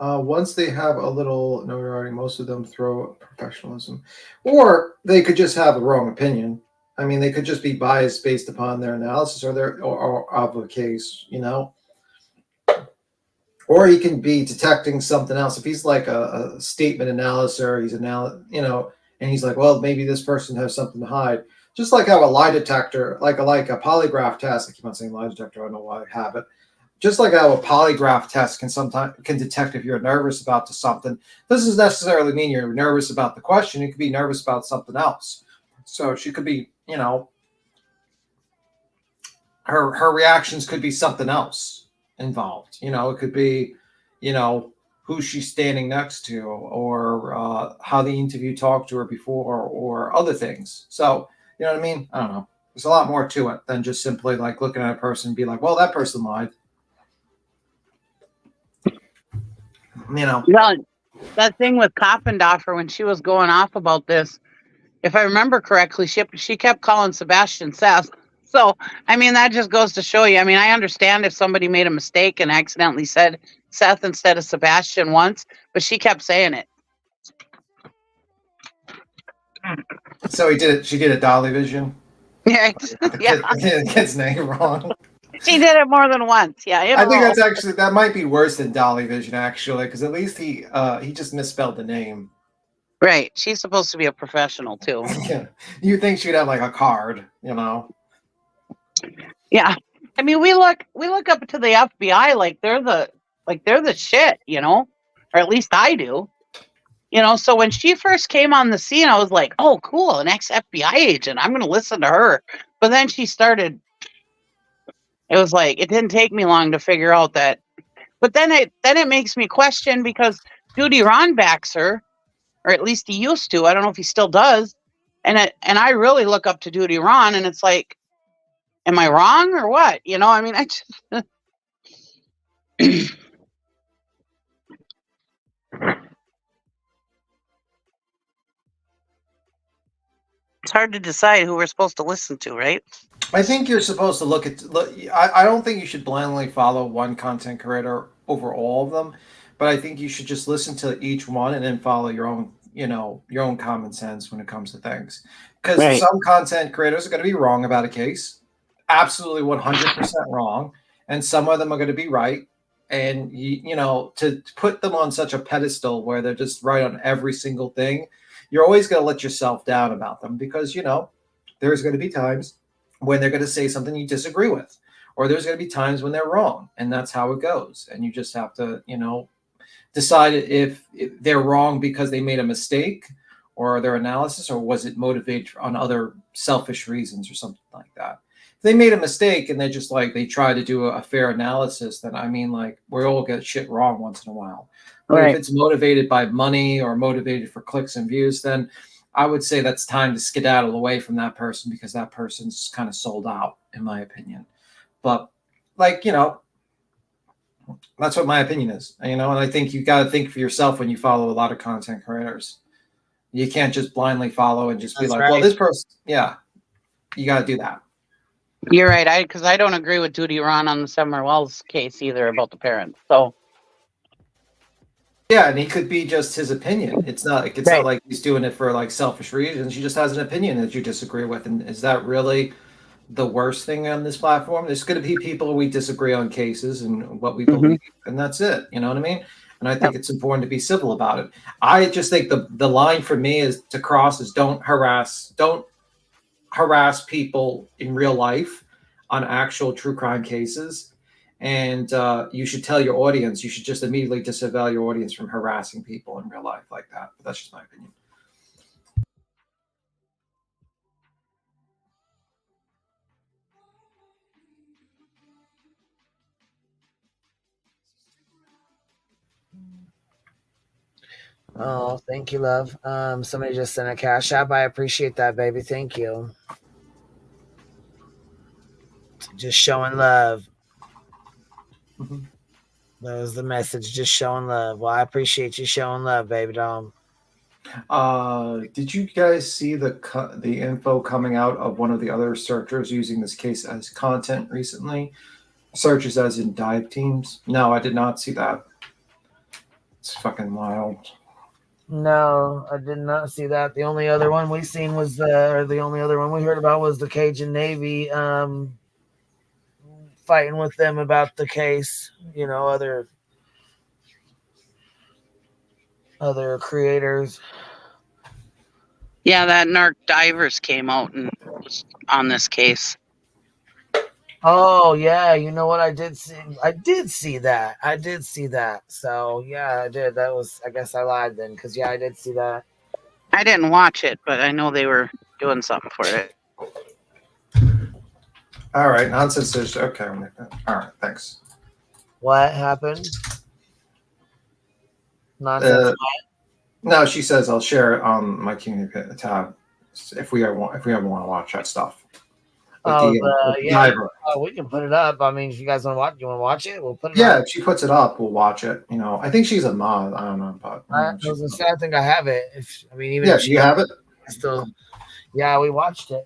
Once they have a little notoriety, most of them throw professionalism. Or they could just have a wrong opinion. I mean, they could just be biased based upon their analysis or of a case, Or he can be detecting something else. If he's like a statement analyzer, and he's like, well, maybe this person has something to hide. Just like how a lie detector, like a polygraph test, I keep on saying lie detector, I don't know why I have it. Just like how a polygraph test can detect if you're nervous about something. This doesn't necessarily mean you're nervous about the question. You could be nervous about something else. So she could be, her reactions could be something else involved. It could be, who she's standing next to, or how the interview talked to her before, or other things. So, you know what I mean? I don't know. There's a lot more to it than just simply like looking at a person and be like, well, that person lied. Well, that thing with Koppendorfer, when she was going off about this, if I remember correctly, she kept calling Sebastian Seth. So, I mean, that just goes to show you. I mean, I understand if somebody made a mistake and accidentally said Seth instead of Sebastian once, but she kept saying it. So she did a dolly vision. Yeah, The kid's name wrong. She did it more than once. Yeah, I think that might be worse than dolly vision, actually, because at least he just misspelled the name. Right. She's supposed to be a professional too. Yeah. You think she'd have like a card, Yeah. I mean, we look up to the FBI like they're the shit, or at least I do. So when she first came on the scene, I was like, oh, cool, an ex-FBI agent. I'm going to listen to her. But then she started, it was like, it didn't take me long to figure out that. But then it makes me question, because Duty Ron backs her, or at least he used to. I don't know if he still does. And I really look up to Duty Ron, and it's like, am I wrong or what? I mean, I just... It's hard to decide who we're supposed to listen to, right? I think you're supposed to look. I don't think you should blindly follow one content creator over all of them, but I think you should just listen to each one and then follow your own, your own common sense when it comes to things. Because some content creators are going to be wrong about a case, absolutely 100% wrong, and some of them are going to be right. And to put them on such a pedestal where they're just right on every single thing, you're always going to let yourself down about them, because there's going to be times when they're going to say something you disagree with, or there's going to be times when they're wrong, and that's how it goes. And you just have to decide if they're wrong because they made a mistake or their analysis, or was it motivated on other selfish reasons or something like that. If they made a mistake and they're just like, they try to do a fair analysis, then I mean, like, we all get shit wrong once in a while. But if it's motivated by money or motivated for clicks and views, then I would say that's time to skedaddle away from that person, because that person's kind of sold out, in my opinion. But that's what my opinion is, and I think you got to think for yourself when you follow a lot of content creators. You can't just blindly follow and just be like, well, this person, yeah, you got to do that. You're right. Because I don't agree with Duty Ron on the Summer Wells case either about the parents. So Yeah, and he could be just his opinion. It's not like he's doing it for like selfish reasons. He just has an opinion that you disagree with. And is that really the worst thing on this platform? There's going to be people we disagree on cases and what we believe, and that's it. You know what I mean? And I think it's important to be civil about it. I just think the line for me is to cross is don't harass people in real life on actual true crime cases. And you should tell your audience, you should just immediately disavow your audience from harassing people in real life like that. But that's just my opinion. Oh, thank you, love. Somebody just sent a cash app. I appreciate that, baby. Thank you. Just showing love. That was the message. Just showing love. Well, I appreciate you showing love, baby Dom. Did you guys see the info coming out of one of the other searchers using this case as content recently? Searches as in dive teams? No, I did not see that. It's fucking wild. No, I did not see that. The only other one we seen was the only other one we heard about was the Cajun Navy fighting with them about the case. You know, other creators. yeah, that Narc Divers came out and was on this case. Oh yeah, you know what? I did see that. So yeah, I did. That was, I guess I lied then, because yeah, I did see that. I didn't watch it, but I know they were doing something for it. All right, nonsense is okay. All right, thanks. What happened? Nonsense. No, she says I'll share it on my community tab if we ever want to watch that stuff. Yeah. We can put it up. I mean, if you guys want to watch it, we'll put it up. Yeah, if she puts it up, we'll watch it. You know, I think she's a mod. I don't know, but I was gonna say, I think I have it. If you have it. Still, yeah, we watched it.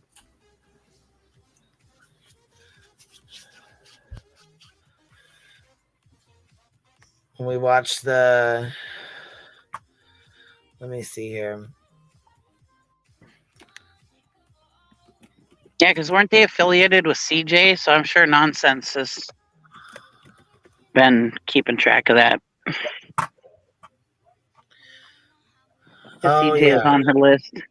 We watched the. Let me see here. Yeah, because weren't they affiliated with CJ? So I'm sure Nonsense has been keeping track of that. CJ is on her list.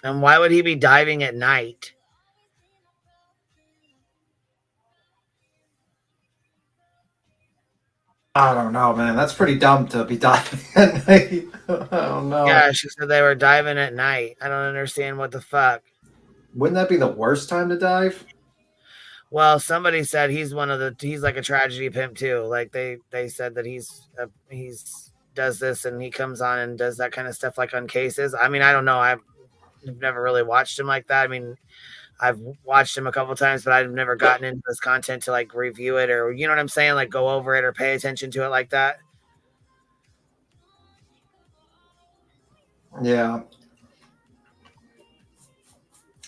And why would he be diving at night? I don't know, man. That's pretty dumb to be diving at night. I don't know. Yeah, she said they were diving at night. I don't understand what the fuck. Wouldn't that be the worst time to dive? Well, somebody said he's like a tragedy pimp too. Like they said that he's does this and he comes on and does that kind of stuff like on cases. I mean, I don't know. I've never really watched him like that. I mean, I've watched him a couple times, but I've never gotten into this content to like review it or, you know what I'm saying? Like go over it or pay attention to it like that. Yeah.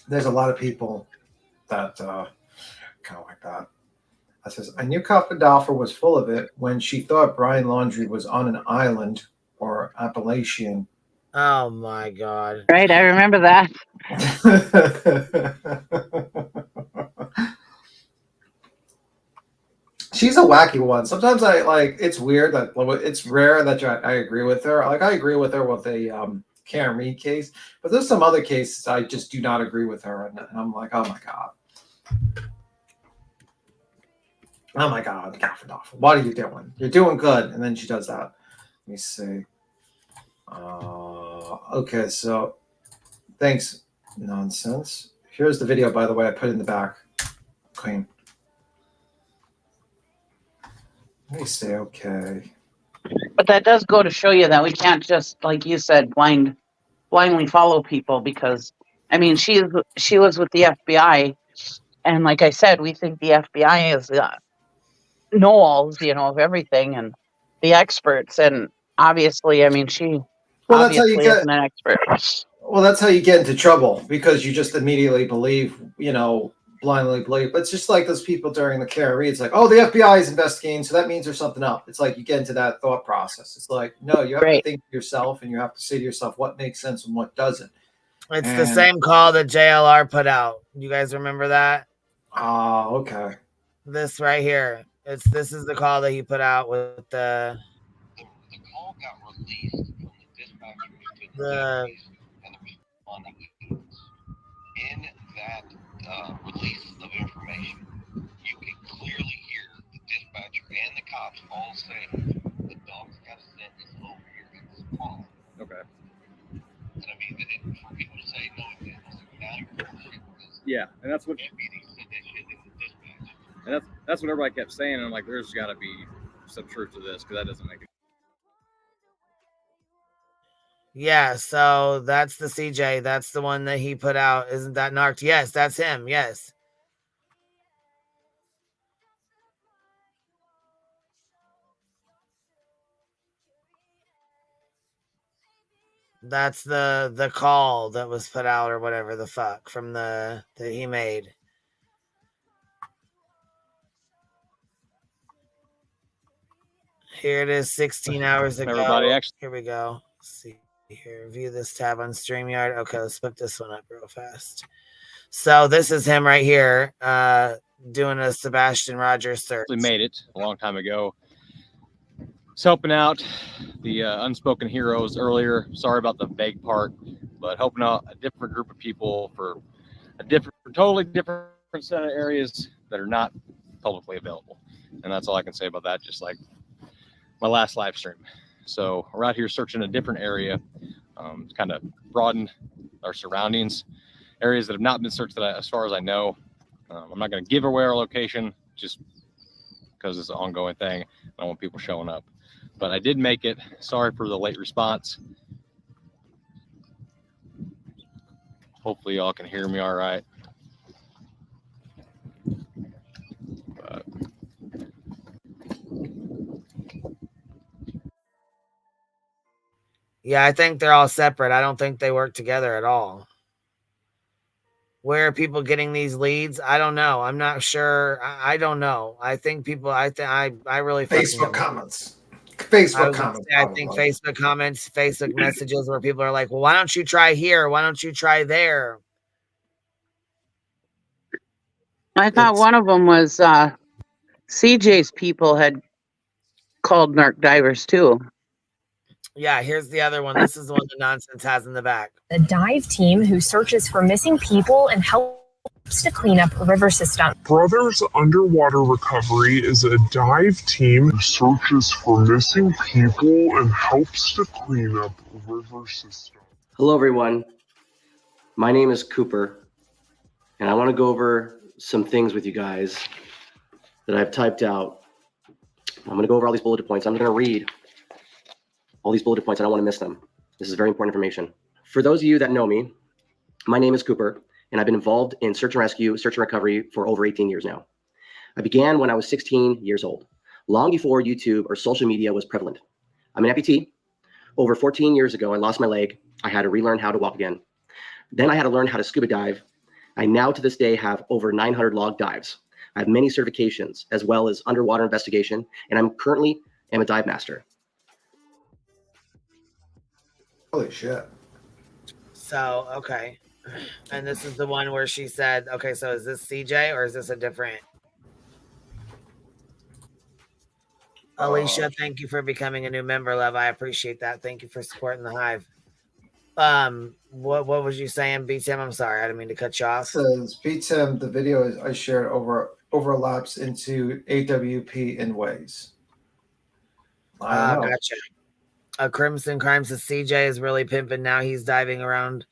There's a lot of people that kind of like that. I says, I knew Coffindolfer was full of it when she thought Brian Laundrie was on an island or Appalachian. Oh my God. Right, I remember that. She's a wacky one. Sometimes I like, it's weird that it's rare that I agree with her. Like I agree with her with the Karen Reed case, but there's some other cases I just do not agree with her. And I'm like, oh my God. Oh my God, Coffindolfer. What are you doing? You're doing good. And then she does that. Let me see. Okay, so thanks, Nonsense. Here's the video, by the way, I put in the back. Clean. Let me say, okay. But that does go to show you that we can't just, like you said, blind blindly follow people because, I mean, she was with the FBI, and like I said, we think the FBI is know-alls, of everything and the experts, and obviously, I mean, she Well, that's how you obviously get. isn't an expert. Well, that's how you get into trouble because you just immediately believe, blindly believe. It's just like those people during the KRE. It's like, oh, the FBI is investigating, so that means there's something up. It's like you get into that thought process. It's like, no, you have to think for yourself, and you have to say to yourself what makes sense and what doesn't. It's the same call that JLR put out. You guys remember that? Oh, okay. This right here. This is the call that he put out with the call got released from the dispatchers to the and the responding units. In that release of information, you can clearly hear the dispatcher and the cops all say, "The dog's got a scent. It's over here. It's calling." Okay. And I mean, for people to say, "No, it doesn't matter." Yeah, and that's what. Deputies said that shit in the dispatch. And that's what everybody kept saying. And I'm like, there's got to be some truth to this because that doesn't make it. Yeah, so that's the CJ. That's the one that he put out. Isn't that narked? Yes, that's him. Yes. That's the call that was put out or whatever the fuck from that he made. Here it is 16 hours ago. Everybody actually. Here we go. Let's see here. View this tab on StreamYard. Okay, let's put this one up real fast. So this is him right here doing a Sebastian Rogers search. We made it a long time ago. It's helping out the unspoken heroes earlier. Sorry about the vague part, but helping out a different group of people for totally different set of areas that are not publicly available. And that's all I can say about that, just like my last live stream. So we're out here searching a different area to kind of broaden our surroundings, areas that have not been searched as far as I know. I'm not going to give away our location just because it's an ongoing thing. I don't want people showing up. But I did make it. Sorry for the late response. Hopefully y'all can hear me all right. But Yeah, I think they're all separate. I don't think they work together at all. Where are people getting these leads? I don't know. I'm not sure. I don't know. I think people. I really Facebook comments. Facebook comments. I think Facebook comments, Facebook messages, where people are like, "Well, why don't you try here? Why don't you try there?" I thought one of them was CJ's people had called narc divers too. Yeah, here's the other one. This is the one the nonsense has in the back. A dive team who searches for missing people and helps to clean up river systems. Brothers Underwater Recovery is a dive team who searches for missing people and helps to clean up river systems. Hello, everyone. My name is Cooper, and I want to go over some things with you guys that I've typed out. I'm going to go over all these bullet points. I'm going to read all these bullet points. I don't want to miss them. This is very important information. For those of you that know me, my name is Cooper, and I've been involved in search and rescue, search and recovery for over 18 years now. I began when I was 16 years old, long before YouTube or social media was prevalent. I'm an amputee. Over 14 years ago, I lost my leg. I had to relearn how to walk again. Then I had to learn how to scuba dive. I now to this day have over 900 log dives. I have many certifications as well as underwater investigation, and I'm currently a dive master. Holy shit. So, okay. And this is the one where she said, okay, so is this CJ or is this a different? Alicia, thank you for becoming a new member, love. I appreciate that. Thank you for supporting the hive. What was you saying, BTM? I'm sorry, I didn't mean to cut you off. Says BTM, the video I shared overlaps into AWP in ways. I don't know. Gotcha. A Crimson Crime says CJ is really pimping. Now he's diving around.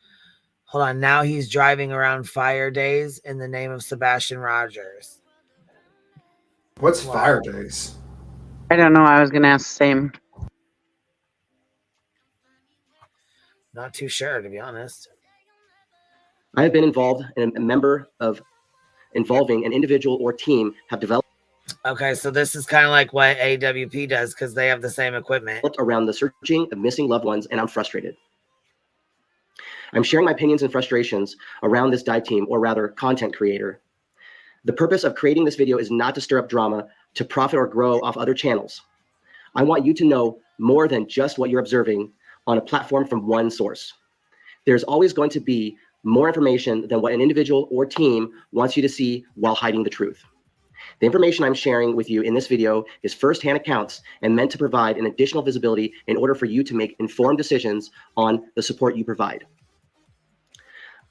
Hold on. Now he's driving around fire days in the name of Sebastian Rogers. What's fire days? I don't know. I was going to ask the same. Not too sure, to be honest. I have been involved and a member of involving an individual or team have developed. Okay, so this is kind of like what AWP does because they have the same equipment. Around the searching of missing loved ones, and I'm frustrated. I'm sharing my opinions and frustrations around this dive team, or rather content creator. The purpose of creating this video is not to stir up drama, to profit or grow off other channels. I want you to know more than just what you're observing on a platform from one source. There's always going to be more information than what an individual or team wants you to see while hiding the truth. The information I'm sharing with you in this video is firsthand accounts and meant to provide an additional visibility in order for you to make informed decisions on the support you provide.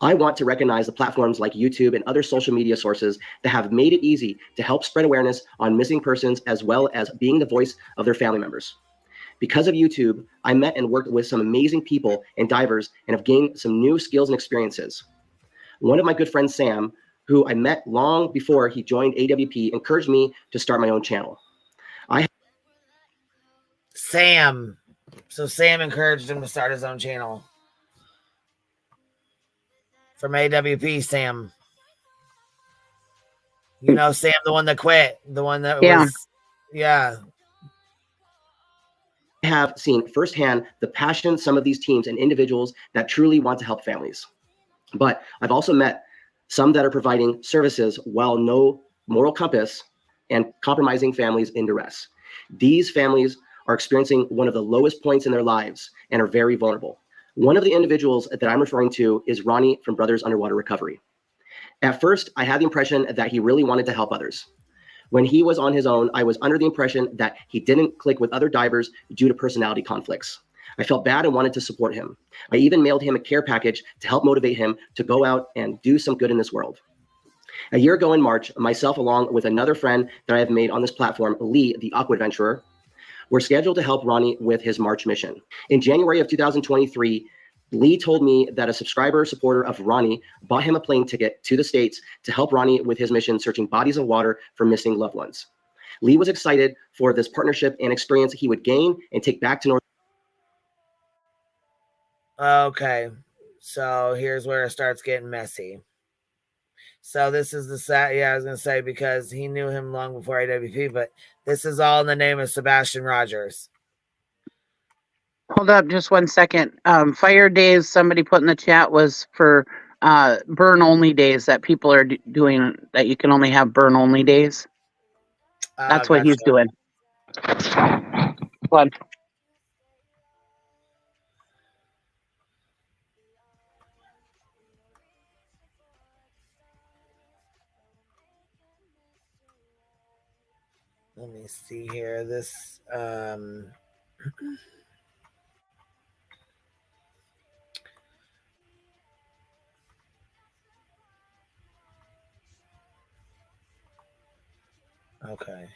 I want to recognize the platforms like YouTube and other social media sources that have made it easy to help spread awareness on missing persons as well as being the voice of their family members. Because of YouTube, I met and worked with some amazing people and divers and have gained some new skills and experiences. One of my good friends, Sam, who I met long before he joined AWP, encouraged me to start my own channel. Sam. So Sam encouraged him to start his own channel. From AWP, Sam. You know Sam, the one that quit. The one that was... Yeah. I have seen firsthand the passion some of these teams and individuals that truly want to help families. But I've also met some that are providing services while no moral compass and compromising families in duress. These families are experiencing one of the lowest points in their lives and are very vulnerable. One of the individuals that I'm referring to is Ronnie from Brothers Underwater Recovery. At first, I had the impression that he really wanted to help others. When he was on his own, I was under the impression that he didn't click with other divers due to personality conflicts. I felt bad and wanted to support him. I even mailed him a care package to help motivate him to go out and do some good in this world. A year ago in March, myself along with another friend that I have made on this platform, Lee, the Aqua Adventurer, were scheduled to help Ronnie with his March mission. In January of 2023, Lee told me that a subscriber supporter of Ronnie bought him a plane ticket to the States to help Ronnie with his mission searching bodies of water for missing loved ones. Lee was excited for this partnership and experience he would gain and take back to North. Okay, so here's where it starts getting messy. So this is the I was gonna say because he knew him long before AWP, but this is all in the name of Sebastian Rogers. Hold up just 1 second. Fire days somebody put in the chat was for burn only days that people are doing, that you can only have burn only days. That's what he's doing. Go on. Let me see here. This okay.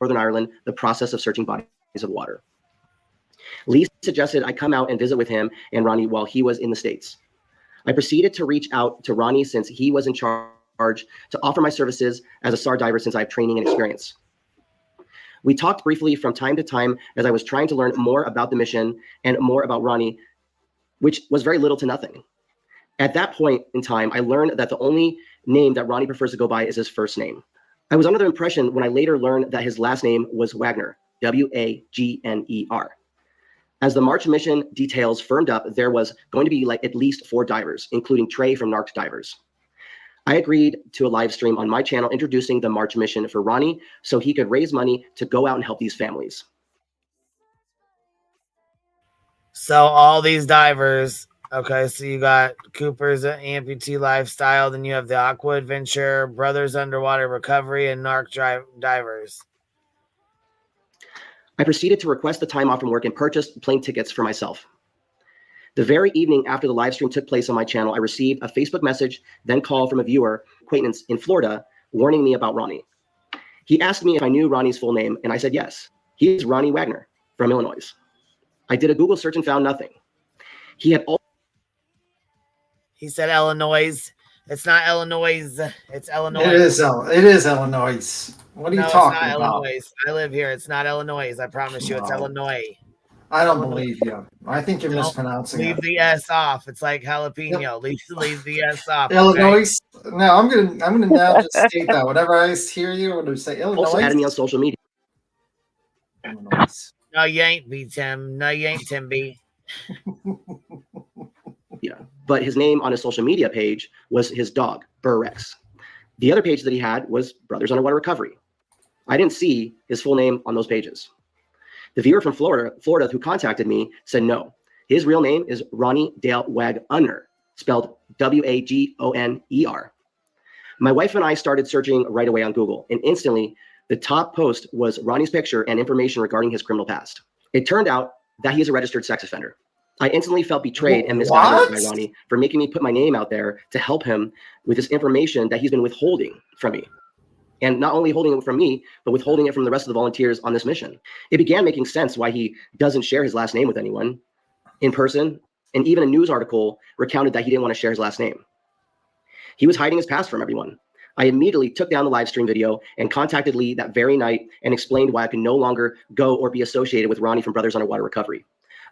Northern Ireland, the process of searching bodies of water. Lee suggested I come out and visit with him and Ronnie while he was in the States. I proceeded to reach out to Ronnie since he was in charge to offer my services as a SAR diver since I have training and experience. We talked briefly from time to time as I was trying to learn more about the mission and more about Ronnie, which was very little to nothing. At that point in time, I learned that the only name that Ronnie prefers to go by is his first name. I was under the impression when I later learned that his last name was Wagner, W-A-G-N-E-R. As the March mission details firmed up, there was going to be like at least 4 divers, including Trey from Narc Divers. I agreed to a live stream on my channel introducing the March mission for Ronnie so he could raise money to go out and help these families. So all these divers, okay, so you got Cooper's Amputee Lifestyle, then you have the Aqua Adventure, Brothers Underwater Recovery, and Narc Divers. I proceeded to request the time off from work and purchased plane tickets for myself. The very evening after the live stream took place on my channel, I received a Facebook message, then call from a viewer, acquaintance in Florida, warning me about Ronnie. He asked me if I knew Ronnie's full name, and I said yes. He's Ronnie Wagner from Illinois. I did a Google search and found nothing. He said Illinois. It's not Illinois. It's Illinois. It is Illinois. What are you talking it's not about? Illinois. I live here. It's not Illinois. I promise you, it's Illinois. I don't believe you. I think you're Don't mispronouncing leave it. the S off. It's like jalapeno. Leave the S off. Okay? Illinois. No, I'm gonna now just state that whenever I hear you, I'm gonna say Illinois. Also added me on social media. No, you ain't B Tim. No, you ain't Tim B. Yeah, but his name on his social media page was his dog, Burr Rex. The other page that he had was Brothers Underwater Recovery. I didn't see his full name on those pages. The viewer from Florida who contacted me said no. His real name is Ronnie Dale Wagoner, spelled Wagoner. My wife and I started searching right away on Google, and instantly the top post was Ronnie's picture and information regarding his criminal past. It turned out that he is a registered sex offender. I instantly felt betrayed and misguided by Ronnie for making me put my name out there to help him with this information that he's been withholding from me. And not only holding it from me, but withholding it from the rest of the volunteers on this mission. It began making sense why he doesn't share his last name with anyone in person, and even a news article recounted that he didn't want to share his last name. He was hiding his past from everyone. I immediately took down the live stream video and contacted Lee that very night and explained why I could no longer go or be associated with Ronnie from Brothers Underwater Recovery.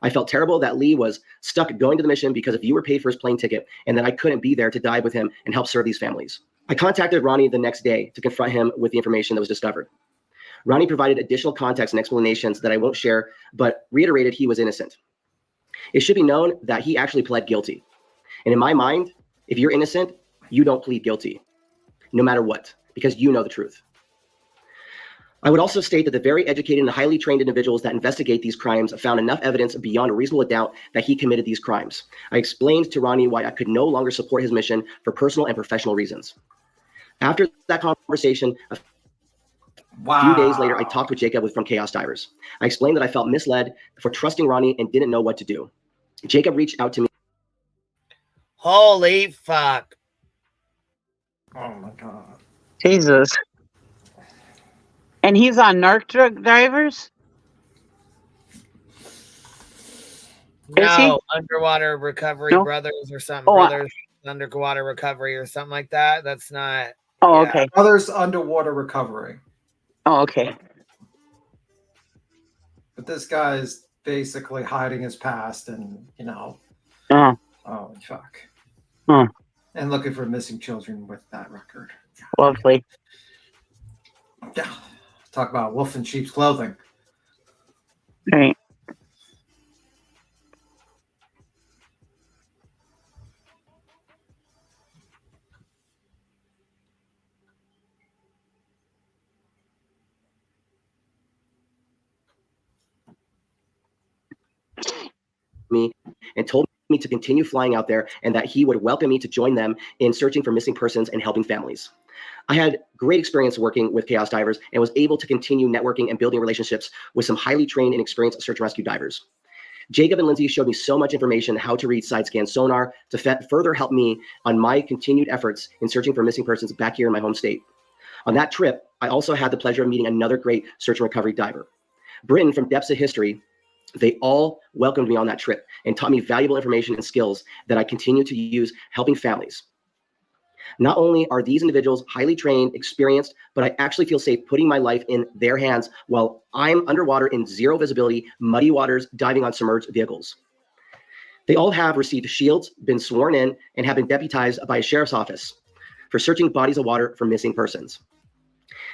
I felt terrible that Lee was stuck going to the mission because a viewer paid for his plane ticket and that I couldn't be there to dive with him and help serve these families. I contacted Ronnie the next day to confront him with the information that was discovered. Ronnie provided additional context and explanations that I won't share, but reiterated he was innocent. It should be known that he actually pled guilty. And in my mind, if you're innocent, you don't plead guilty, no matter what, because you know the truth. I would also state that the very educated and highly trained individuals that investigate these crimes found enough evidence beyond a reasonable doubt that he committed these crimes. I explained to Ronnie why I could no longer support his mission for personal and professional reasons. After that conversation, a few days later, I talked with Jacob from Chaos Divers. I explained that I felt misled for trusting Ronnie and didn't know what to do. Jacob reached out to me. Holy fuck. Oh my God. Jesus. And he's on narc drug divers? No, Underwater Recovery Brothers or something. Oh, Brothers Underwater Recovery or something like that. That's not. Oh, okay. Brothers Underwater Recovery. Oh, okay. But this guy is basically hiding his past and, you know. Oh, fuck. Huh. And looking for missing children with that record. Lovely. Yeah. Talk about wolf in sheep's clothing. Right. Me and told me to continue flying out there and that he would welcome me to join them in searching for missing persons and helping families. I had great experience working with Chaos Divers and was able to continue networking and building relationships with some highly trained and experienced search and rescue divers. Jacob and Lindsay showed me so much information how to read side scan sonar to further help me on my continued efforts in searching for missing persons back here in my home state. On that trip, I also had the pleasure of meeting another great search and recovery diver. Britton from Depths of History. They all welcomed me on that trip and taught me valuable information and skills that I continue to use helping families. Not only are these individuals highly trained, experienced, but I actually feel safe putting my life in their hands while I'm underwater in zero visibility, muddy waters, diving on submerged vehicles. They all have received shields, been sworn in, and have been deputized by a sheriff's office for searching bodies of water for missing persons.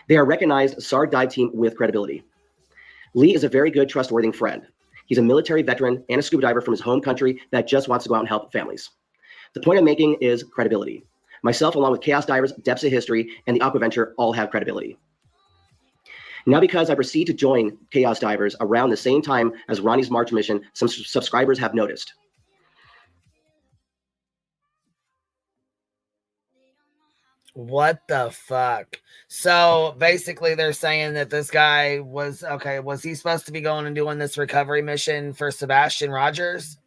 They are recognized SAR dive team with credibility. Lee is a very good, trustworthy friend. He's a military veteran and a scuba diver from his home country that just wants to go out and help families. The point I'm making is credibility. Myself, along with Chaos Divers, Depths of History, and the Aquaventure all have credibility. Now, because I proceed to join Chaos Divers around the same time as Ronnie's March mission, some subscribers have noticed. What the fuck? So basically they're saying that this guy was he supposed to be going and doing this recovery mission for Sebastian Rogers?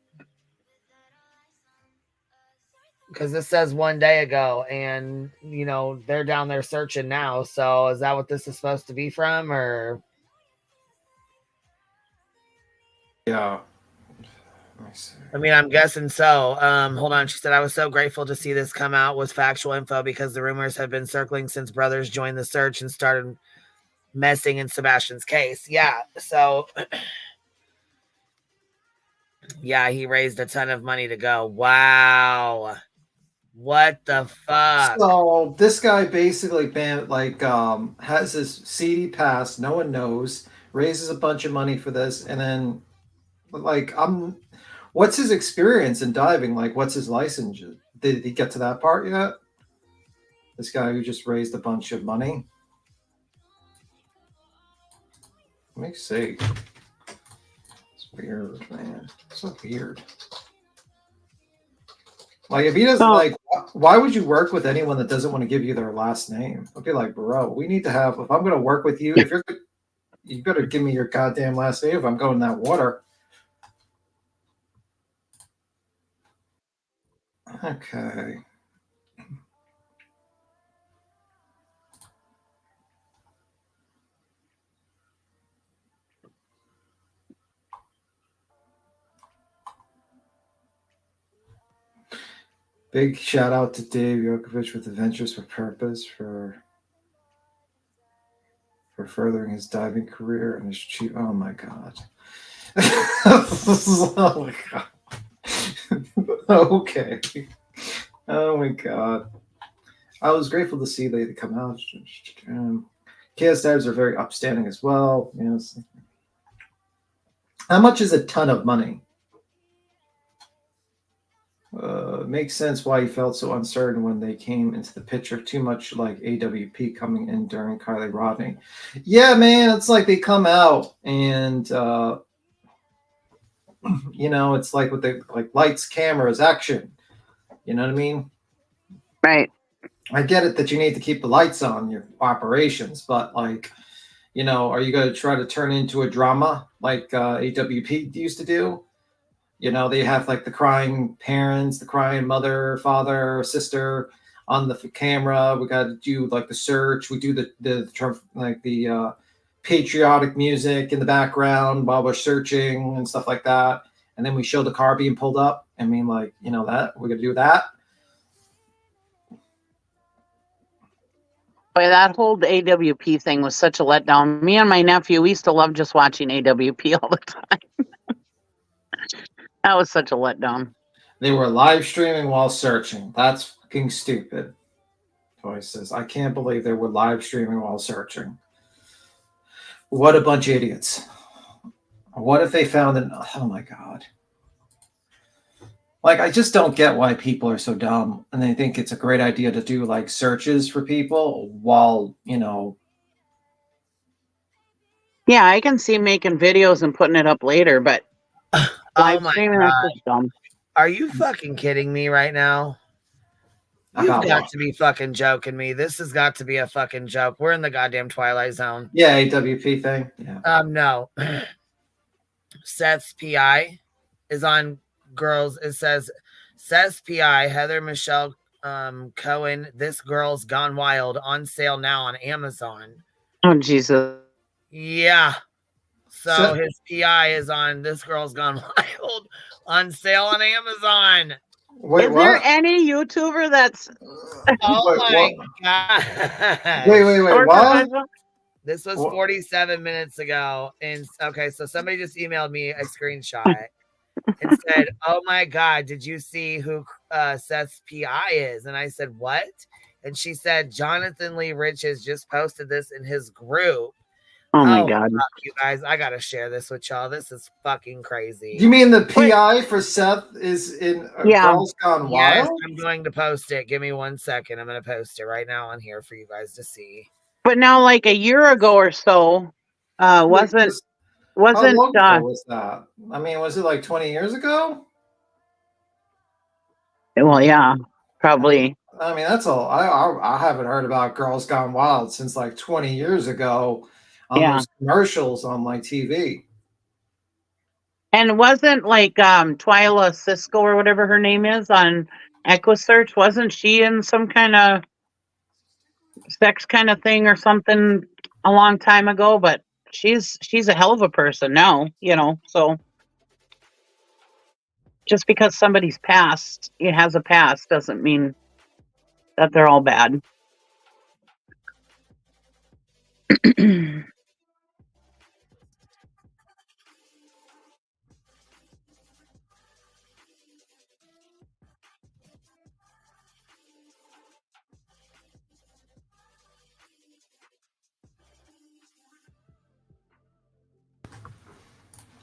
Because this says 1 day ago, and you know they're down there searching now. So is that what this is supposed to be from, or? Yeah. I mean, I'm guessing so. Hold on. She said, I was so grateful to see this come out with factual info because the rumors have been circling since brothers joined the search and started messing in Sebastian's case. Yeah. So Yeah, he raised a ton of money to go. Wow. What the fuck? So this guy basically has this CD pass, no one knows, raises a bunch of money for this, and then what's his experience in diving? Like, what's his license? Did he get to that part yet? This guy who just raised a bunch of money. Let me see. It's weird, man. It's so weird. Like, if he doesn't why would you work with anyone that doesn't want to give you their last name? I'd be like, bro, we need to have. If I'm going to work with you, you better give me your goddamn last name if I'm going in that water. Okay. Big shout out to Dave Yokovich with Adventures with Purpose for furthering his diving career and his chief. Oh my god. Oh my god. Okay. Oh my god. I was grateful to see they come out. Chaos dives are very upstanding as well. Yes. How much is a ton of money? Makes sense why he felt so uncertain when they came into the picture. Too much like AWP coming in during Kylie Rodney. Yeah, man, it's like they come out and it's like with the lights, cameras, action. You know what I mean? Right. I get it that you need to keep the lights on your operations, but are you going to try to turn into a drama like AWP used to do? They have the crying parents, the crying mother, father, sister on the camera. We got to do the search. We do the patriotic music in the background while we're searching and stuff like that. And then we show the car being pulled up. I mean, that we're gonna do that. Boy, that whole AWP thing was such a letdown. Me and my nephew, we used to love just watching AWP all the time. That was such a letdown. They were live streaming while searching. That's fucking stupid. Boy says, I can't believe they were live streaming while searching. What a bunch of idiots. What if they found oh my god. I just don't get why people are so dumb and they think it's a great idea to do searches for people while, Yeah, I can see making videos and putting it up later, but live streaming, that's just dumb. Are you fucking kidding me right now? You've got to be fucking joking me. This has got to be a fucking joke. We're in the goddamn Twilight Zone. Yeah, AWP thing. Yeah. No. Seth's PI is on girls. It says Seth's PI, Heather Michelle Cohen, This Girl's Gone Wild, on sale now on Amazon. Oh, Jesus. Yeah. So his PI is on This Girl's Gone Wild on sale on Amazon. Wait, is there any YouTuber that's oh my god. Wait, what? This was 47 minutes ago. And okay, so somebody just emailed me a screenshot and said, oh my god, did you see who Seth's PI is? And I said, what? And she said, Jonathan Lee Riches just posted this in his group. Oh my god. Fuck you guys, I gotta share this with y'all. This is fucking crazy. You mean the PI for Seth is in Girls Gone Wild? Yes, I'm going to post it. Give me 1 second. I'm going to post it right now on here for you guys to see. But now, a year ago or so, wasn't how long ago was that? I mean, was it 20 years ago? Well, yeah, probably. I mean, that's all. I haven't heard about Girls Gone Wild since 20 years ago on those commercials on TV. And wasn't Twyla Cisco or whatever her name is on EquiSearch? Wasn't she in some kind of sex kind of thing or something a long time ago? But she's a hell of a person now, so just because somebody's past, it has a past, doesn't mean that they're all bad.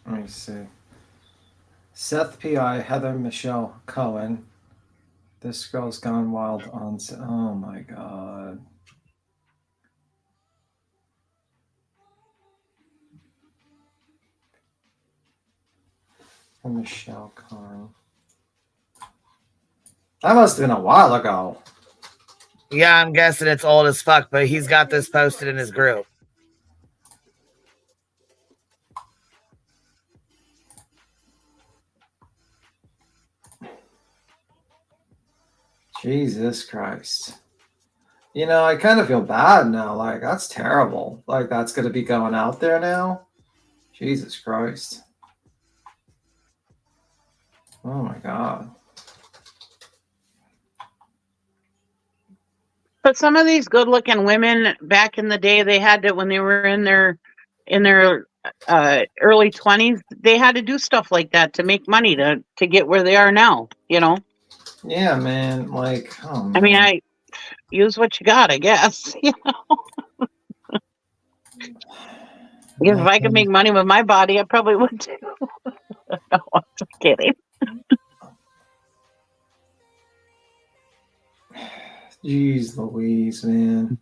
Let me see. Seth P.I., Heather Michelle Cohen. This girl's gone wild on. Oh my God. Michelle Cohen. That must have been a while ago. Yeah, I'm guessing it's old as fuck, but he's got this posted in his group. Jesus Christ. You know, I kind of feel bad now. Like, that's terrible. Like, that's going to be going out there now. Jesus Christ. Oh my God. But some of these good-looking women back in the day, they had to, when they were in their early 20s, they had to do stuff like that to make money to get where they are now. You know. Yeah, man. Like, oh man. I mean, I use what you got, I guess. You know. If I could make money with my body, I probably would too. No, I'm just kidding. Jeez Louise, man.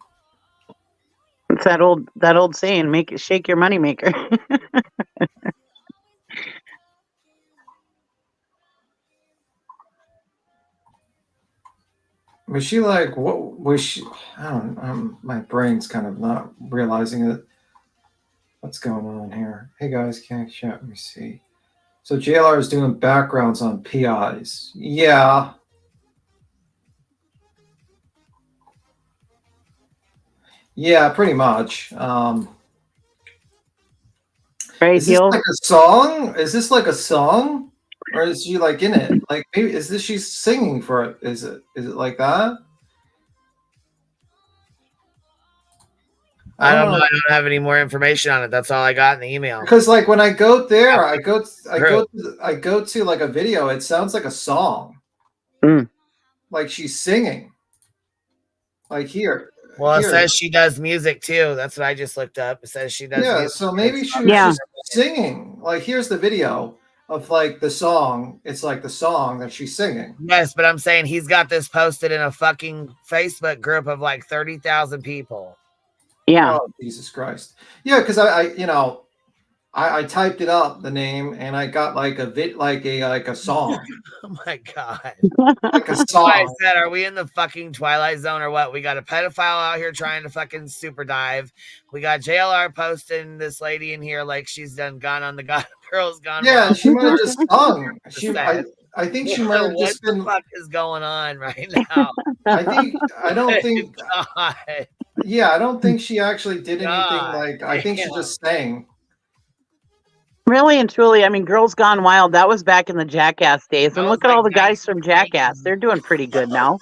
It's that old saying, shake your money maker. Was she like, what was she? I don't, my brain's kind of not realizing it. What's going on here? Hey guys, can't chat. Let me see. So JLR is doing backgrounds on PIs. Yeah. Yeah, pretty much. Is this like a song? Is this like a song? Or is she like in it? Like, maybe is this she's singing for it? Is it like that? I don't know. I don't have any more information on it. That's all I got in the email. Because like when I go there, I go to like a video. It sounds like a song. Like she's singing. Like here. Well, it here. says she does music too. That's what I just looked up. It says she does Yeah, music. so maybe she's singing. Like here's the video of like the song. It's like the song that she's singing. Yes, but I'm saying he's got this posted in a fucking Facebook group of like 30,000 people. Yeah. Oh, Jesus Christ. Yeah, because I typed it up, the name, and I got like a song. Oh my God. Like a song. Like I said, are we in the fucking Twilight Zone or what? We got a pedophile out here trying to fucking super dive. We got JLR posting this lady in here like she's gone on the God Girls Gone Yeah, Wild. she might have just sung. I think she might have What just the been. fuck is going on right now? I don't think. God. Yeah, I don't think she actually did anything. God Like I think she damn. just sang. Really and truly, I mean, Girls Gone Wild, that was back in the Jackass days. And look at all the guys from Jackass. They're doing pretty good now.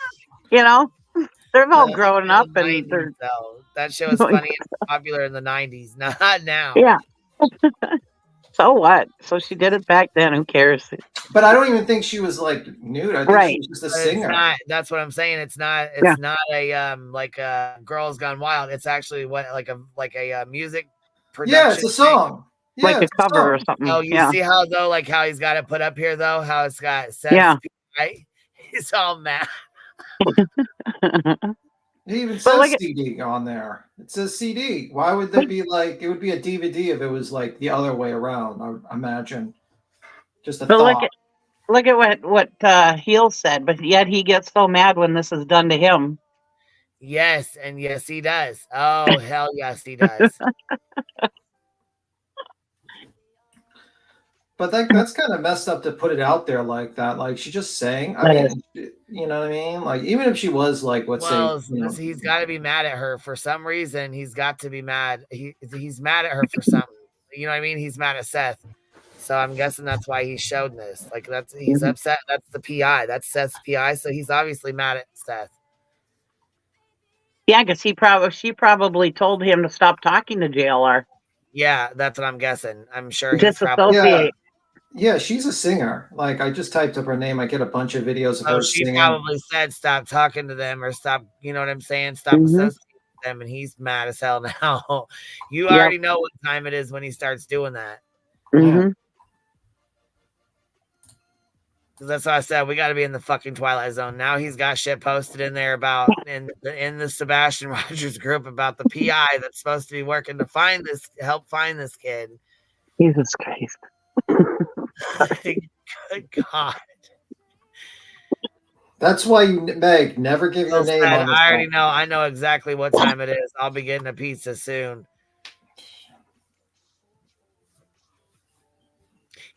You know? They're all growing up and they're That show was funny and popular in the 90s, not now. yeah. So what? So she did it back then. Who cares? But I don't even think she was like nude. I think she was just a But it's singer. not, that's what I'm saying. It's not not a like a Girls Gone Wild. It's actually like a music production. Yeah, it's a song. Yeah, Like a it's cover or song. something. Oh, you yeah. see how though, like how he's got it put up here though, how it's got Seth, Yeah. right? He's all mad. It even says CD on there. It says CD. Why would there be like? It would be a DVD if it was like the other way around. I would imagine. Just a But thought. look at what Heel said. But yet he gets so mad when this is done to him. Yes, and yes, he does. Oh, hell yes, he does. But that's kind of messed up to put it out there like that. Like she just sang. I mean, you know what I mean? Like even if she was like, let's say, He's got to be mad at her for some reason. He's got to be mad. He's mad at her for something. You know what I mean? He's mad at Seth. So I'm guessing that's why he showed this. Like he's upset. That's the PI. That's Seth's PI. So he's obviously mad at Seth. Yeah, because she probably told him to stop talking to JLR. Yeah, that's what I'm guessing. I'm sure he's Disassociate. Yeah, she's a singer. Like I just typed up her name. I get a bunch of videos of her she singing. probably said stop talking to them or stop. You know what I'm saying? Stop associating with them, and he's mad as hell now. You already know what time it is when he starts doing that. That's why I said we got to be in the fucking Twilight Zone. Now he's got shit posted in there about in the Sebastian Rogers group about the PI that's supposed to be working to help find this kid. Jesus Christ. Good God. That's why you, Meg, never give your name on this. I already know. I know exactly what time it is. I'll be getting a pizza soon.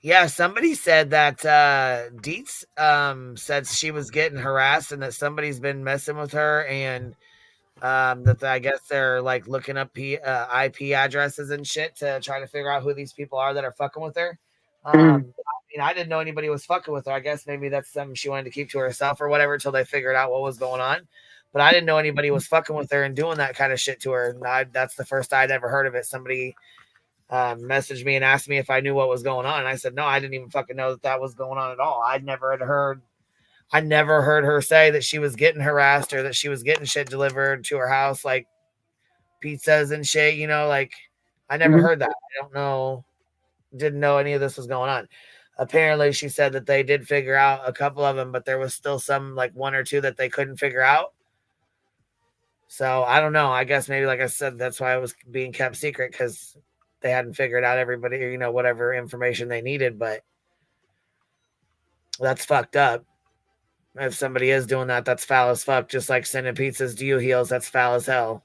Yeah, somebody said that Dietz said she was getting harassed and that somebody's been messing with her, and that I guess they're like looking up IP addresses and shit to try to figure out who these people are that are fucking with her. I mean, I didn't know anybody was fucking with her. I guess maybe that's something she wanted to keep to herself or whatever until they figured out what was going on. But I didn't know anybody was fucking with her and doing that kind of shit to her. And that's the first I'd ever heard of it. Somebody messaged me and asked me if I knew what was going on. And I said, no, I didn't even fucking know that was going on at all. I never heard her say that she was getting harassed or that she was getting shit delivered to her house, like pizzas and shit, you know, like I never heard that. I don't know. Didn't know any of this was going on. Apparently she said that they did figure out a couple of them, but there was still some, like one or two that they couldn't figure out. So I don't know. I guess maybe, like I said, that's why it was being kept secret, because they hadn't figured out everybody, you know, whatever information they needed. But that's fucked up. If somebody is doing that, that's foul as fuck. Just like sending pizzas to you heels, that's foul as hell.